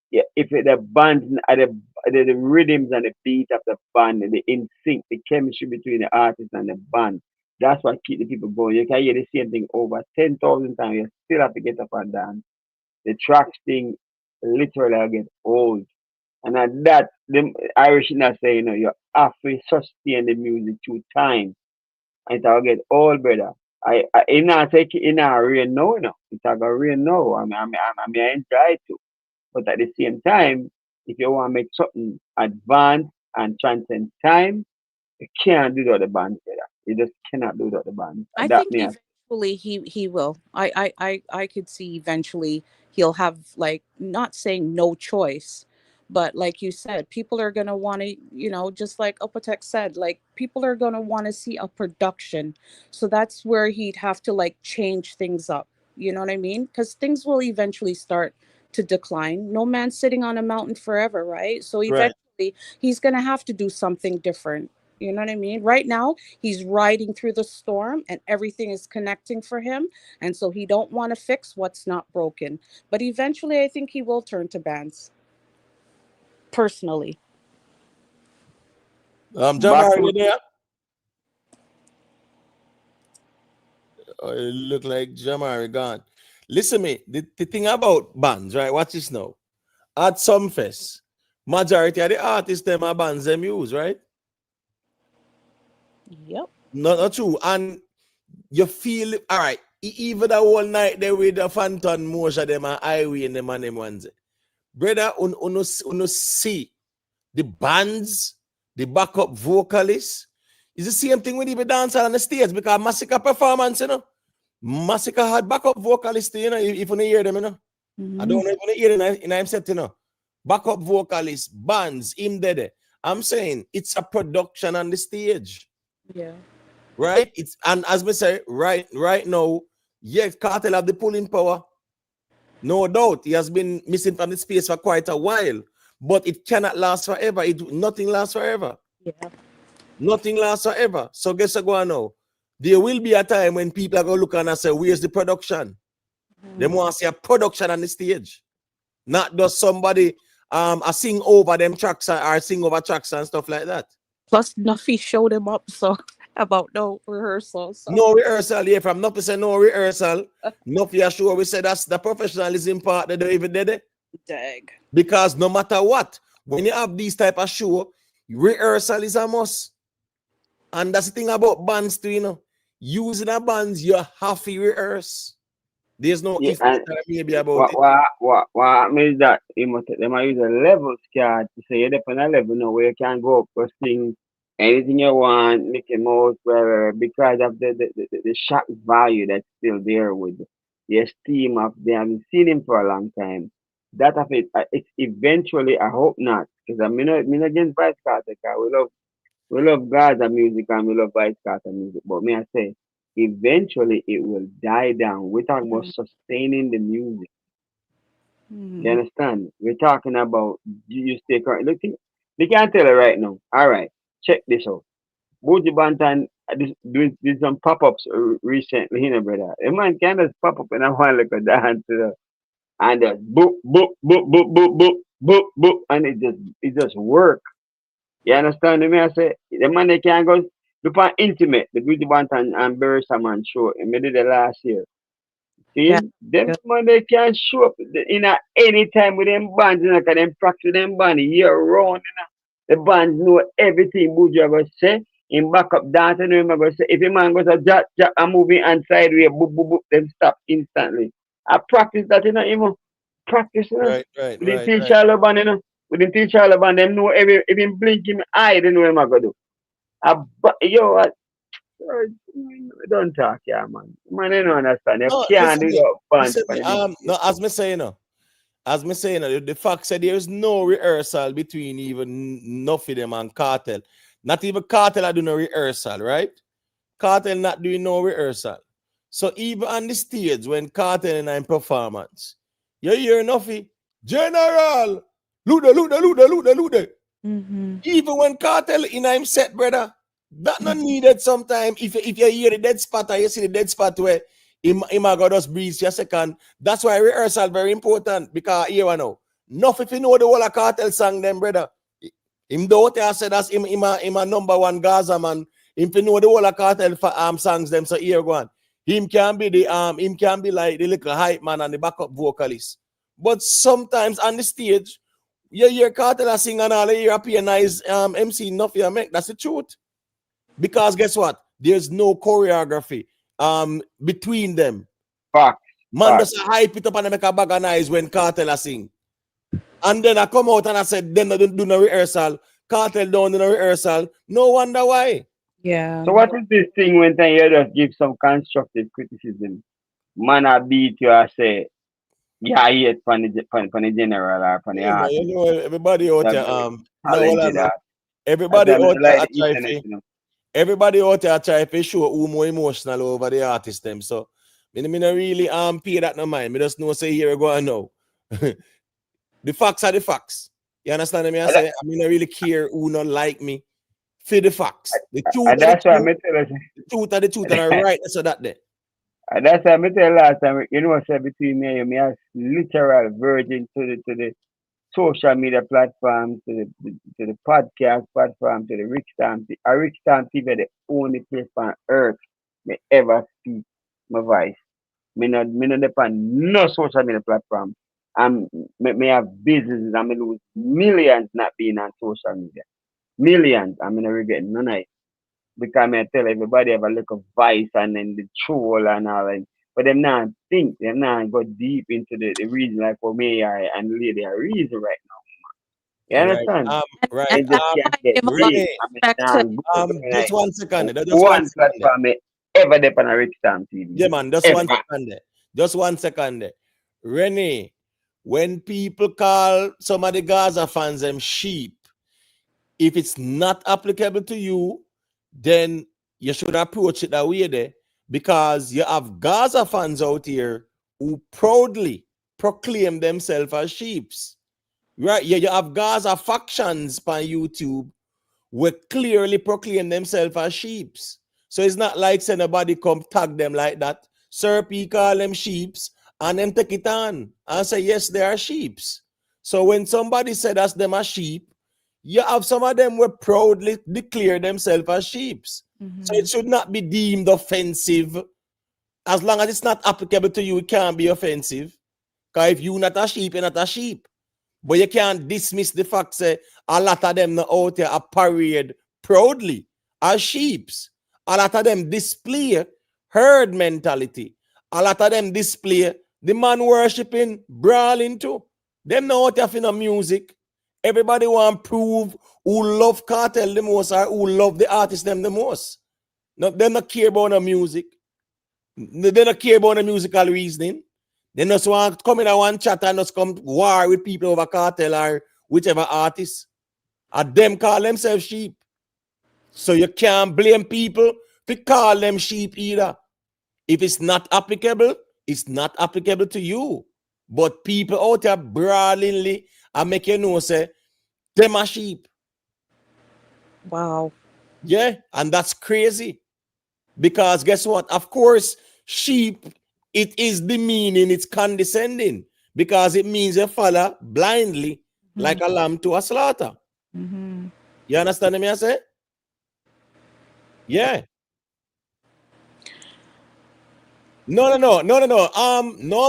Yeah, if the band, the rhythms and the beat of the band, the in sync, the chemistry between the artist and the band, that's what keep the people going. You can hear the same thing over 10,000 times. You still have to get up and dance. The tracks thing literally get old. And at that, the Irish not say, you have to sustain the music through time. And it'll get old, brother. I not take it in a rain no, you know. It's a go rain no. I enjoy it too. But at the same time, if you want to make something advanced and transcend time, you can't do that the band better. You just cannot do that the band. I That think me. eventually he will. I could see eventually he'll have, like, not saying no choice, but like you said, people are gonna want to, just like Upotech said, like people are gonna want to see a production. So that's where he'd have to like change things up. You know what I mean? Because things will eventually start to decline. No man's sitting on a mountain forever, right? So Right. eventually he's gonna have to do something different. You know what I mean? Right now, he's riding through the storm and everything is connecting for him. And so he don't want to fix what's not broken. But eventually, I think he will turn to bands. Personally. Jamar, you there? Oh, it look like Jamar gone. Listen me, the thing about bands, right? Watch this now. At some fest, majority of the artists them are bands them use, right? Yep. Not true. And you feel all right. Even the whole night there with the Phantom, most of them are highway and them and them ones. Brother, uno see the bands, the backup vocalists. It's the same thing with the dancer on the stage because Masicka performance, you know. Masicka had backup vocalists, you know, if you hear them, you know. I don't know if you hear them in I'm set, you know. Backup vocalists, bands, him there. I'm saying it's a production on the stage. Yeah. Right? It's and as we say, right now, yes, KARTEL have the pulling power. No doubt. He has been missing from the space for quite a while. But it cannot last forever. Nothing lasts forever. Yeah. Nothing lasts forever. So guess what going now? There will be a time when people are going to look and say, where's the production? They want to see a production on the stage. Not just somebody sing over them tracks or sing over tracks and stuff like that. Plus, Nuffy showed him up, so about no rehearsal. So. No rehearsal, yeah. From Nuffy say no rehearsal. Nuffy are sure we say that's the professionalism part that they even did it. Dag. Because no matter what, when you have these type of show, rehearsal is a must. And that's the thing about bands too, you know. Using a bands, you have to rehearse. There's no if maybe about what means that you must them use a level card to say you're on a level now where you can go up or sing anything you want, Mickey Mouse, wherever, because of the shock value that's still there with the esteem of them. I've seen him for a long time. That of it, it's eventually, I hope not, because I'm not against Vice Carter, we love Gaza music and we love Vice Carter music, but may I say, eventually it will die down. We're talking about sustaining the music. You understand? We're talking about you stay current. Look, they can't tell it right now. All right, check this out. Buju Banton did some pop-ups recently, you know, brother. A man can just pop up and I want to look at dance, and just boop, boop, boop, boop, boop, boop, boop, boop, and it just work. You understand me? I say the man they can go look on intimate, the Buju Banton and Barry Saman show, and we did it last year. See, them man they can show up in any time with them bands, you know, cause them practice them band year round, you know. The bands know everything Buju ever say. In backup dance, and remember say if a man goes a jack a moving and sideways, boop boop boop, then stop instantly. I practice that, you know, even practice, you know. Right. We didn't teach all about, you know. We didn't teach all about them know every even blink in my eye, they know what I'm gonna do. Don't talk, yeah, man. Man, you don't understand. You can't do that bunch. No, as me say, the fact said there is no rehearsal between even Nuffy them and KARTEL. Not even KARTEL are doing no rehearsal, right? KARTEL not doing no rehearsal. So even on the stage when KARTEL and I'm performance, you hear Nuffy, General, Luda. Even when KARTEL in I'm set, brother, that not needed sometime. If you hear the dead spot or you see the dead spot where him go just breathe for a second, that's why rehearsal very important, because here I know. Enough if you know the whole of KARTEL song them, brother. Him don't I said that's him a number one Gaza man. If you know the whole of KARTEL songs them, so here go on. Him can be like the little hype man and the backup vocalist. But sometimes on the stage, you hear KARTEL sing and all, you hear a nice MC Nuffy make. That's the truth. Because guess what? There's no choreography. between them. Facts. Man Facts. just hype it up and make a bag of noise when Cartel a sing. And then I come out and I said, them don't do no rehearsal. Cartel don't do no rehearsal. No wonder why. Yeah. So what is this thing when then you just give some constructive criticism? Man, I beat you, I say, yeah, I hate for the general or for the Yeah, man, artist. you know, everybody out That there, very no, hold on, talented man. artist. Everybody That's why I out there like the try internet, to, you know. everybody out there try to show who more emotional over the artist them. So me not really pay that no mind. Me just know say here we go and know. The facts are the facts. You understand me? I say I mean I really care who not like me. For the facts. The truth And are the that's why I truth. tell you. The truth are the truth and I right so that there. And that's why I tell you last time, you know, I said between me and me, I literal virgin to the social media platform, to the podcast platform, to the Ricstormtv, the only place on earth me ever speak my voice. Me not depend no social media platform. Me have businesses and me lose millions not being on social media. Millions. I'm not regret none of it. Because I tell everybody have a little vice and then the troll and all that. But them not think, them not go deep into the reason like for me and lady a reason right now. You Right. understand? Right. They just can't get real. I mean, Just 1 second. Just 1 one second. platform me ever depend on Ricstormtv. Yeah, man, just ever. 1 second. Just 1 second. Renee, when people call some of the Gaza fans them sheep, if it's not applicable to you, then you should approach it that way there, because you have Gaza fans out here who proudly proclaim themselves as sheeps. Right? Yeah, you have Gaza factions on YouTube who clearly proclaim themselves as sheeps. So it's not like say nobody come tag them like that. Sir P call them sheeps and then take it on and say yes, they are sheeps. So when somebody said that's them as sheep, you have some of them who proudly declare themselves as sheeps. So it should not be deemed offensive. As long as it's not applicable to you, it can't be offensive. Because if you're not a sheep, you're not a sheep. But you can't dismiss the fact that a lot of them out there are parade proudly as sheeps. A lot of them display herd mentality. A lot of them display the man worshipping, brawling too. Them not out there for no music. Everybody want to prove who love Cartel the most or who love the artist them the most. No, they don't care about the music. They don't care about the musical reasoning. They just want to come in a one chat and just come war with people over Cartel or whichever artist. And them call themselves sheep. So you can't blame people to call them sheep either. If it's not applicable, it's not applicable to you. But people out there brawlingly and make you know say them are sheep. Wow. Yeah, and that's crazy. Because guess what? Of course, sheep, it is the meaning, it's condescending. Because it means you follow blindly like a lamb to a slaughter. You understand me I say? Yeah. No,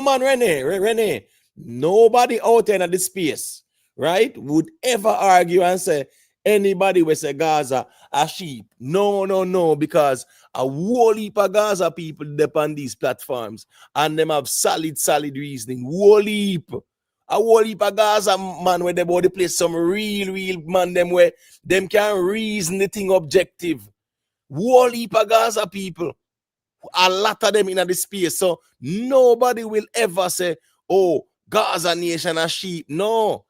man, Renee. Nobody out there in this space, right, would ever argue and say anybody will say Gaza a sheep. No, because a whole heap of Gaza people depend on these platforms and them have solid reasoning. Whole heap of Gaza man where they body play some real man them where them can reason the thing objective. Whole heap of Gaza people. A lot of them in the space. So nobody will ever say, oh, Gaza nation are sheep. No.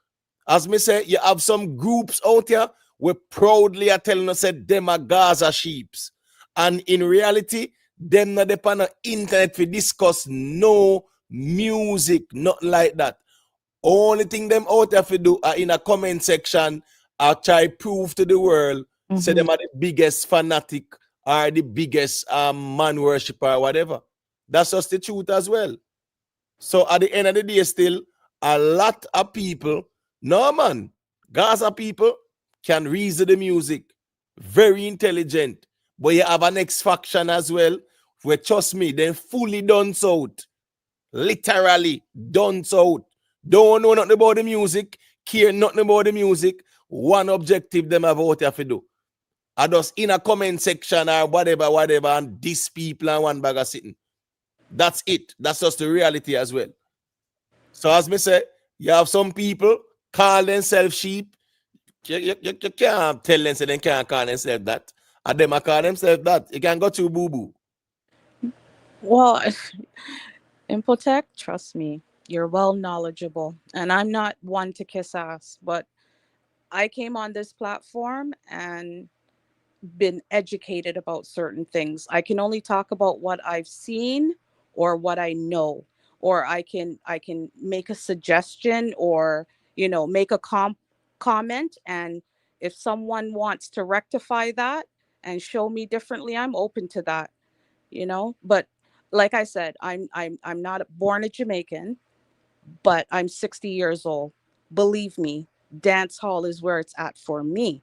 As me say, you have some groups out here where proudly are telling us that them are Gaza sheeps. And in reality, them not depend on the internet to discuss no music, nothing like that. Only thing them out there to do are in a comment section or try prove to the world, say them are the biggest fanatic or the biggest man worshiper or whatever. That's just the truth as well. So at the end of the day, still, a lot of people, no man, Gaza people can reason the music. Very intelligent. But you have an X faction as well, where trust me, they fully done out. Literally done out. Don't know nothing about the music, care nothing about the music. One objective them have out here to do. I just in a comment section or whatever, and diss people and one bag of sitting. That's it. That's just the reality as well. So as me say, you have some people call themselves sheep. You can't tell them, say they can't call themselves that. And them call themselves that. You can go to boo-boo. Well, Impotech, trust me, you're well knowledgeable. And I'm not one to kiss ass, but I came on this platform and been educated about certain things. I can only talk about what I've seen or what I know, or I can make a suggestion or make a comment, and if someone wants to rectify that and show me differently, I'm open to that. But like I said, I'm not born a Jamaican, but I'm 60 years old. Believe me, dance hall is where it's at for me.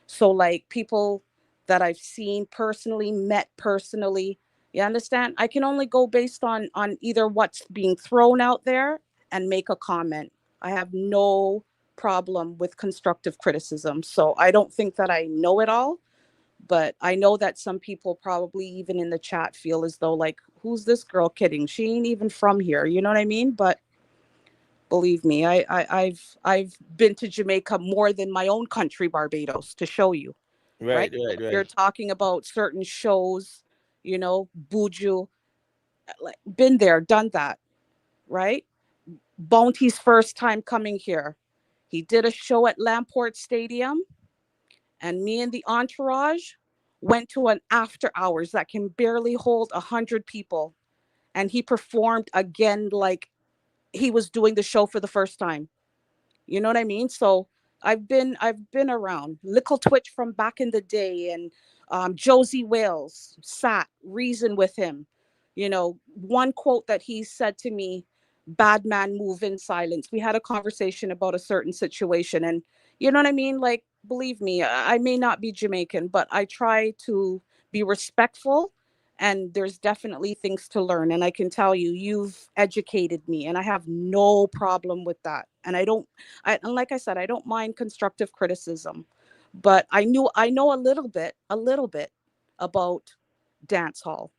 So like people that I've seen personally, met personally, you understand? I can only go based on either what's being thrown out there and make a comment. I have no problem with constructive criticism. So I don't think that I know it all, but I know that some people probably even in the chat feel as though like, who's this girl kidding? She ain't even from here. You know what I mean? But believe me, I've been to Jamaica more than my own country, Barbados, to show you. Right. You're talking about certain shows, Buju, like been there, done that, right? Bounty's first time coming here. He did a show at Lamport Stadium, and me and the entourage went to an after hours that can barely hold 100 people. And he performed again like he was doing the show for the first time. You know what I mean? So I've been around. Little Twitch from back in the day, and Josie Wales sat, reasoned with him. One quote that he said to me, "Bad man move in silence." We had a conversation about a certain situation, and you know what I mean? Like, believe me, I may not be Jamaican, but I try to be respectful. And there's definitely things to learn. And I can tell you, you've educated me, and I have no problem with that. And and like I said, I don't mind constructive criticism, but I know a little bit about dance hall,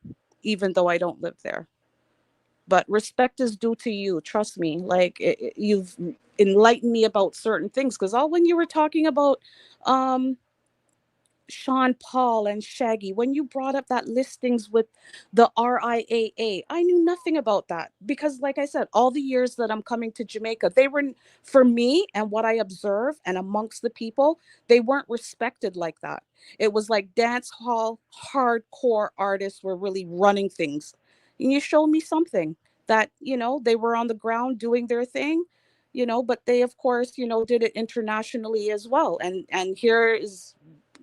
even though I don't live there. But respect is due to you. Trust me. Like you've enlightened me about certain things. Because when you were talking about, Sean Paul and Shaggy, when you brought up that listings with the RIAA, I knew nothing about that because, like I said, all the years that I'm coming to Jamaica, they were, for me and what I observe and amongst the people, they weren't respected like that. It was like dance hall, hardcore artists were really running things. And you showed me something that, they were on the ground doing their thing, but they, of course, did it internationally as well. And here is,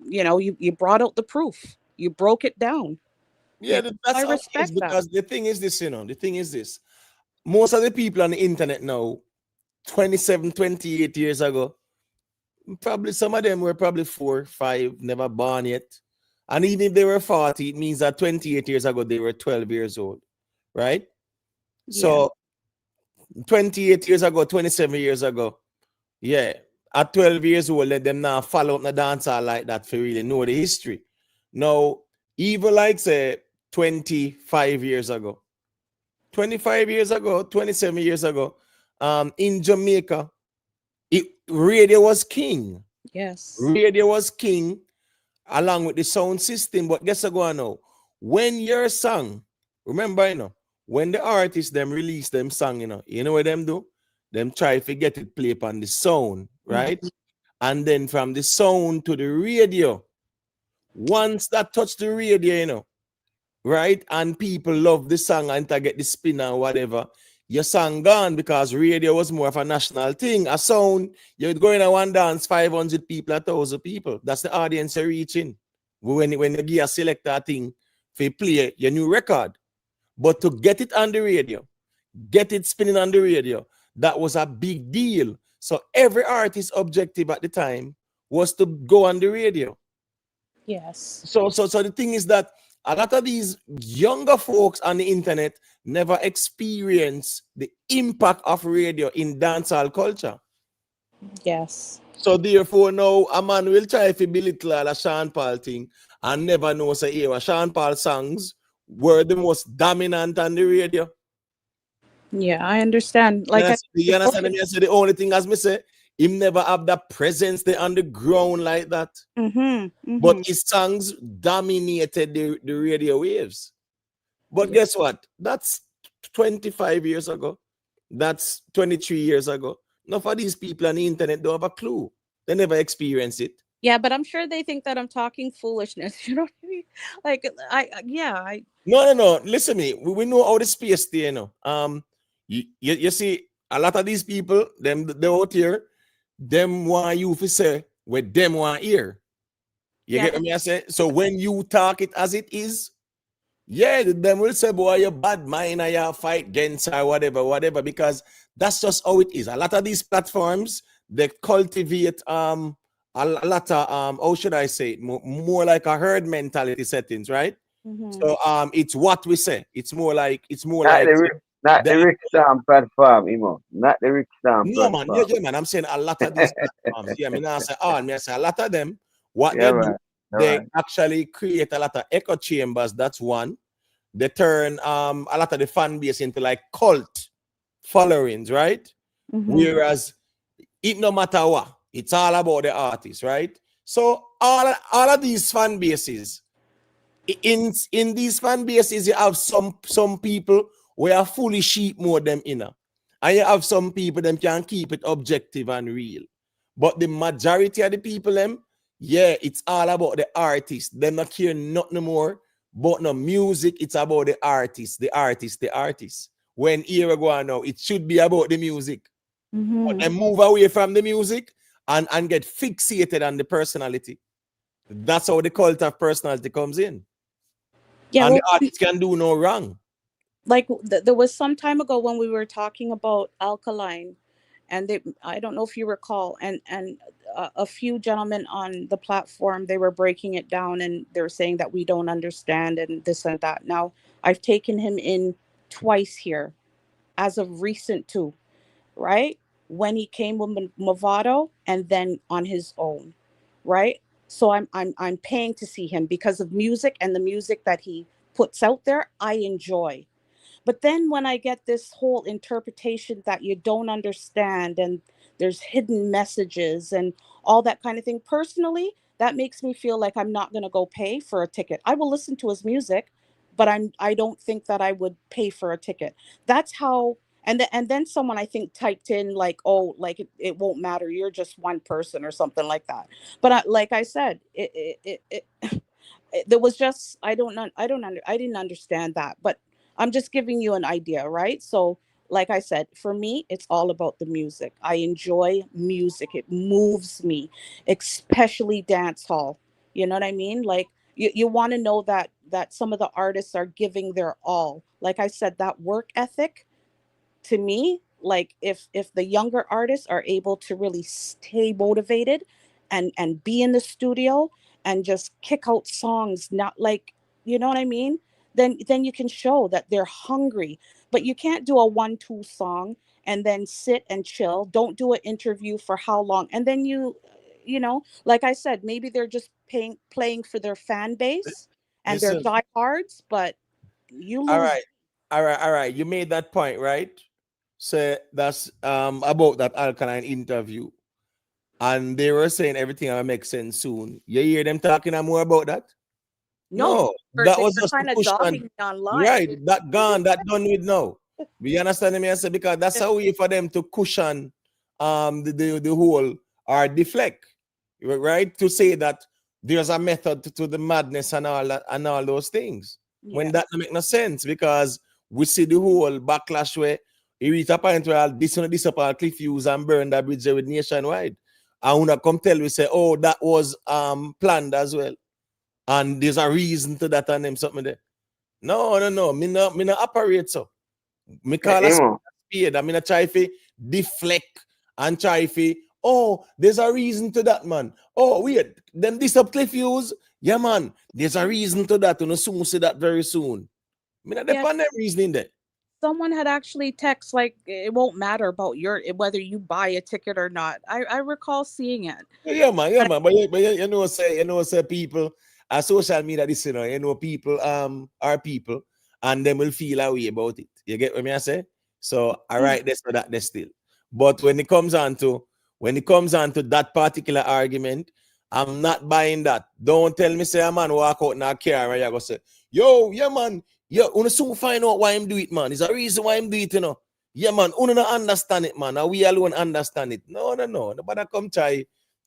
you brought out the proof. You broke it down. Yeah, that's I how it is, respect that. because the thing is this, the thing is this. Most of the people on the internet now, 27, 28 years ago, probably some of them were probably 4, 5, never born yet. And even if they were 40, it means that 28 years ago, they were 12 years old, right? Yeah. So 28 years ago, 27 years ago, yeah, at 12 years old, let them now follow up the dancer like that for really know the history. Now, even like say 25 years ago, 25 years ago, 27 years ago, in Jamaica, radio was king. Yes. Radio was king along with the sound system. But guess what going now? When your song, remember, when the artists them release them song, you know what them do? Them try to get it play up on the sound, right? Mm-hmm. And then from the sound to the radio, once that touch the radio, right? And people love the song and to get the spin or whatever, your song gone because radio was more of a national thing. A sound, you're going to one dance, 500 people, 1,000 people. That's the audience you're reaching. When you give a selector thing, for play your new record. But to get it on the radio, get it spinning on the radio, that was a big deal. So every artist's objective at the time was to go on the radio. Yes. So the thing is that a lot of these younger folks on the internet never experience the impact of radio in dancehall culture. Yes. So therefore now a man will try to belittle a Sean Paul thing and never know say here Sean Paul songs were the most dominant on the radio. Yeah, I understand. Like You understand me? I say the only thing as me say, him never have that presence there on the ground like that. But his songs dominated the radio waves. But guess what? That's 25 years ago. That's 23 years ago. Enough of these people on the internet don't have a clue. They never experience it. Yeah, but I'm sure they think that I'm talking foolishness. You know what I mean? Like I No. Listen to me. We know how the space there, you know. You see, a lot of these people, they out here, them want you to say what them want hear. You get what me I say? So when you talk it as it is, yeah, them will say, boy, you're bad mind or you fight against or whatever, because that's just how it is. A lot of these platforms, they cultivate a lot of how should I say it? More like a herd mentality settings, right? So it's what we say. It's more like not the Ricstorm platform, Imo. Not the Ricstorm no, platform. man. Yeah, man. I'm saying a lot of these platforms. Yeah, I mean, I say all. I say a lot of them. What Yeah, they do, man. they actually create a lot of echo chambers. That's one. They turn a lot of the fan base into like cult followings, right? Whereas it no matter what, it's all about the artist, right? So all of these fan bases, in these fan bases, you have some people where are fully sheep more them inner. And you have some people them can keep it objective and real. But the majority of the people them, yeah, it's all about the artist. Them not care nothing more but no music. It's about the artist, the artist, the artist. When era go on now, it should be about the music. But then move away from the music and get fixated on the personality. That's how the cult of personality comes in. Yeah, And well, the artist can do no wrong. like there was some time ago when we were talking about Alkaline, and I don't know if you recall, and a few gentlemen on the platform, they were breaking it down and they were saying that we don't understand and this and that. Now I've taken him in twice here as of recent too, right? When he came with Movado and then on his own, right? So I'm paying to see him because of music, and the music that he puts out there I enjoy. But then when I get this whole interpretation that you don't understand and there's hidden messages and all that kind of thing, personally, that makes me feel like I'm not going to go pay for a ticket. I will listen to his music, but I don't think that I would pay for a ticket. That's how. And then someone I think typed in like, oh, like it won't matter. You're just one person or something like that. But like I said, there was just I didn't understand that. But I'm just giving you an idea, right? So like I said, for me, it's all about the music. I enjoy music. It moves me, especially dance hall. You know what I mean? Like you want to know that some of the artists are giving their all. Like I said, that work ethic, to me, like if the younger artists are able to really stay motivated and be in the studio and just kick out songs, not like, you know what I mean, then you can show that they're hungry. But you can't do a 1-2 song and then sit and chill. Don't do an interview for how long, and then you know, like I said, maybe they're just playing for their fan base and they're Listen. diehards, but you lose. All right. You made that point, right? So that's about that Alkaline interview. And they were saying everything will make sense soon. You hear them talking more about that? No, that was just kind to of push dogging on. me online. Right, that gone, that done with now. You understand me? I say because that's a way for them to cushion the whole or deflect, right? To say that there's a method to the madness and all that and all those things. When that don't make no sense, because we see the whole backlash where he reach a point where I'll this up our cliff use and burn that bridge with nationwide. And when I come tell we say, oh, that was planned as well. And there's a reason to that and them something there. No. Me not operate so. Me call a speed. I mean, I try to deflect and try to, oh, there's a reason to that, man. Oh, wait, them this up cliff use. Yeah, man, there's a reason to that. You know, soon see that very soon. Me not depend on them reasoning there. someone had actually text like it won't matter about whether you buy a ticket or not. I recall seeing it. Yeah, man. But say people social media this, people are people and them will feel a way about it. You get what I say? So all right, that's for that they still. But when it comes on to that particular argument, I'm not buying that. Don't tell me say a man walk out in a car and you go say, yo, yeah, man, yo, you soon find out why I'm do it, man. There's a reason why I'm do it, Yeah, man, you don't understand it, man. And we alone understand it. No. Nobody come try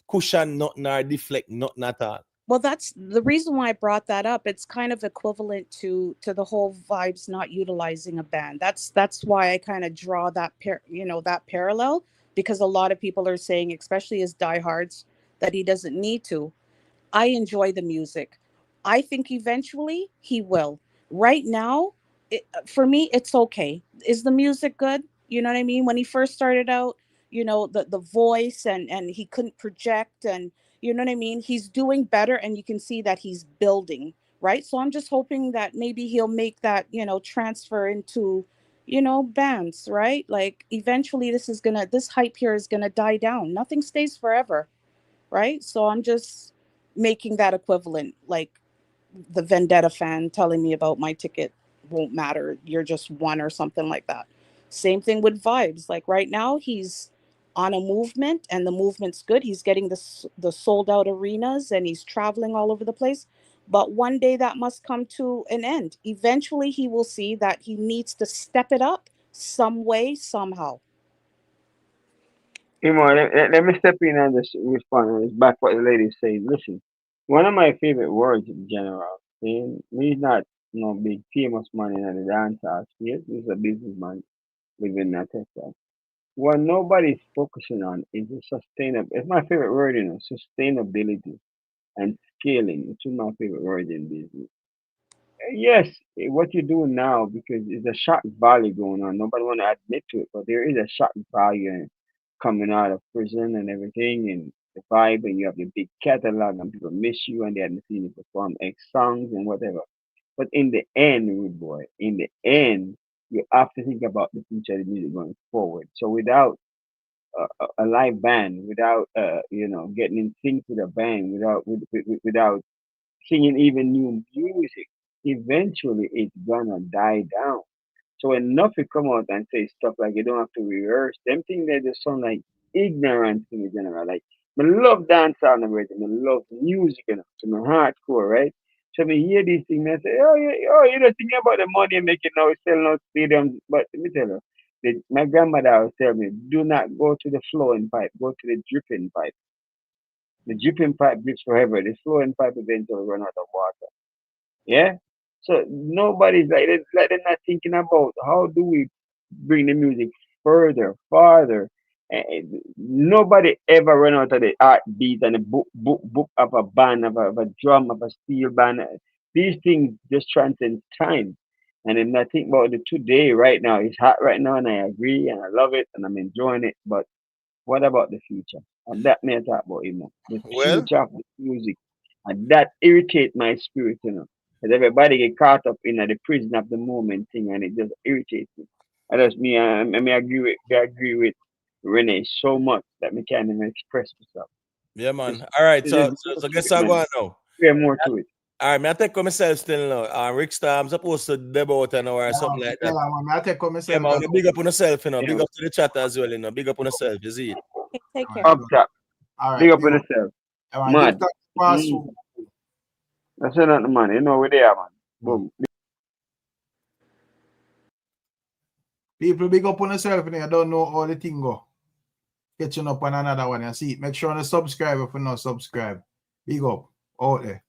cushion nothing or deflect nothing at all. Well, that's the reason why I brought that up. It's kind of equivalent to the whole vibes not utilizing a band. That's why I kind of draw that that parallel, because a lot of people are saying, especially as diehards, that he doesn't need to. I enjoy the music. I think eventually he will. Right now, for me, it's okay. Is the music good? You know what I mean? When he first started out, the voice and he couldn't project, and you know what I mean? He's doing better, and you can see that he's building, right? So I'm just hoping that maybe he'll make that, transfer into, bands, right? Like eventually this hype here is gonna die down. Nothing stays forever, right? So I'm just making that equivalent, like the Vendetta fan telling me about my ticket won't matter, you're just one or something like that. Same thing with vibes. Like right now he's on a movement and the movement's good. He's getting the sold out arenas and he's traveling all over the place. But one day that must come to an end. Eventually he will see that he needs to step it up some way, somehow. Let me step in and just respond and it's back what the lady said. Listen, one of my favorite words in general, he's not no big famous man in the dancehall space. He's a businessman living in Texas. What nobody's focusing on is the sustainable. It's my favorite word, sustainability and scaling. It's my favorite word in business. Yes, what you do now, because it's a shock value going on. Nobody want to admit to it, but there is a shock value coming out of prison and everything, and the vibe, and you have the big catalog, and people miss you, and they haven't seen you perform X songs and whatever. But in the end, rude boy, in the end, you have to think about the future of the music going forward. So without a live band, without getting in sync with a band, without singing even new music, eventually it's gonna die down. So when Nuffy come out and say stuff like you don't have to rehearse, them things they just sound like ignorance to me general. Like I love dancehall and everything, I love music and to my hardcore, right? So me hear these things and I say, you're just thinking about the money you're making now, selling out stadiums. But let me tell you, my grandmother always tell me, do not go to the flowing pipe, go to the dripping pipe. The dripping pipe drips forever. The flowing pipe eventually run out of water. Yeah? So nobody's like they're not thinking about how do we bring the music farther. Nobody ever run out of the art beat and the book of a band, of a drum, of a steel band. These things just transcend time. And then I think about the today right now. It's hot right now and I agree and I love it and I'm enjoying it. But what about the future? And that may I talk about, the Well, future of the music. And that irritates my spirit, Because everybody get caught up in the prison of the moment thing and it just irritates me. And that's me, I agree with Renee so much that me can't even express myself. yeah, man. All right, so guess I go on now. There's more to it. All right, I take myself still now. Rickstorm supposed to debut out an hour or something like that. I take myself. Yeah, man, big up on yourself, Big up to the chat as well, Big up on yourself, you see it. Okay, take care. Up top. All right, Big up on yourself. Mad. That's not the money. We're there, man. Boom. People big up on yourself and you don't know all the thing go. Catching up on another one. You see, make sure to subscribe if you not subscribe. Big up. Out there.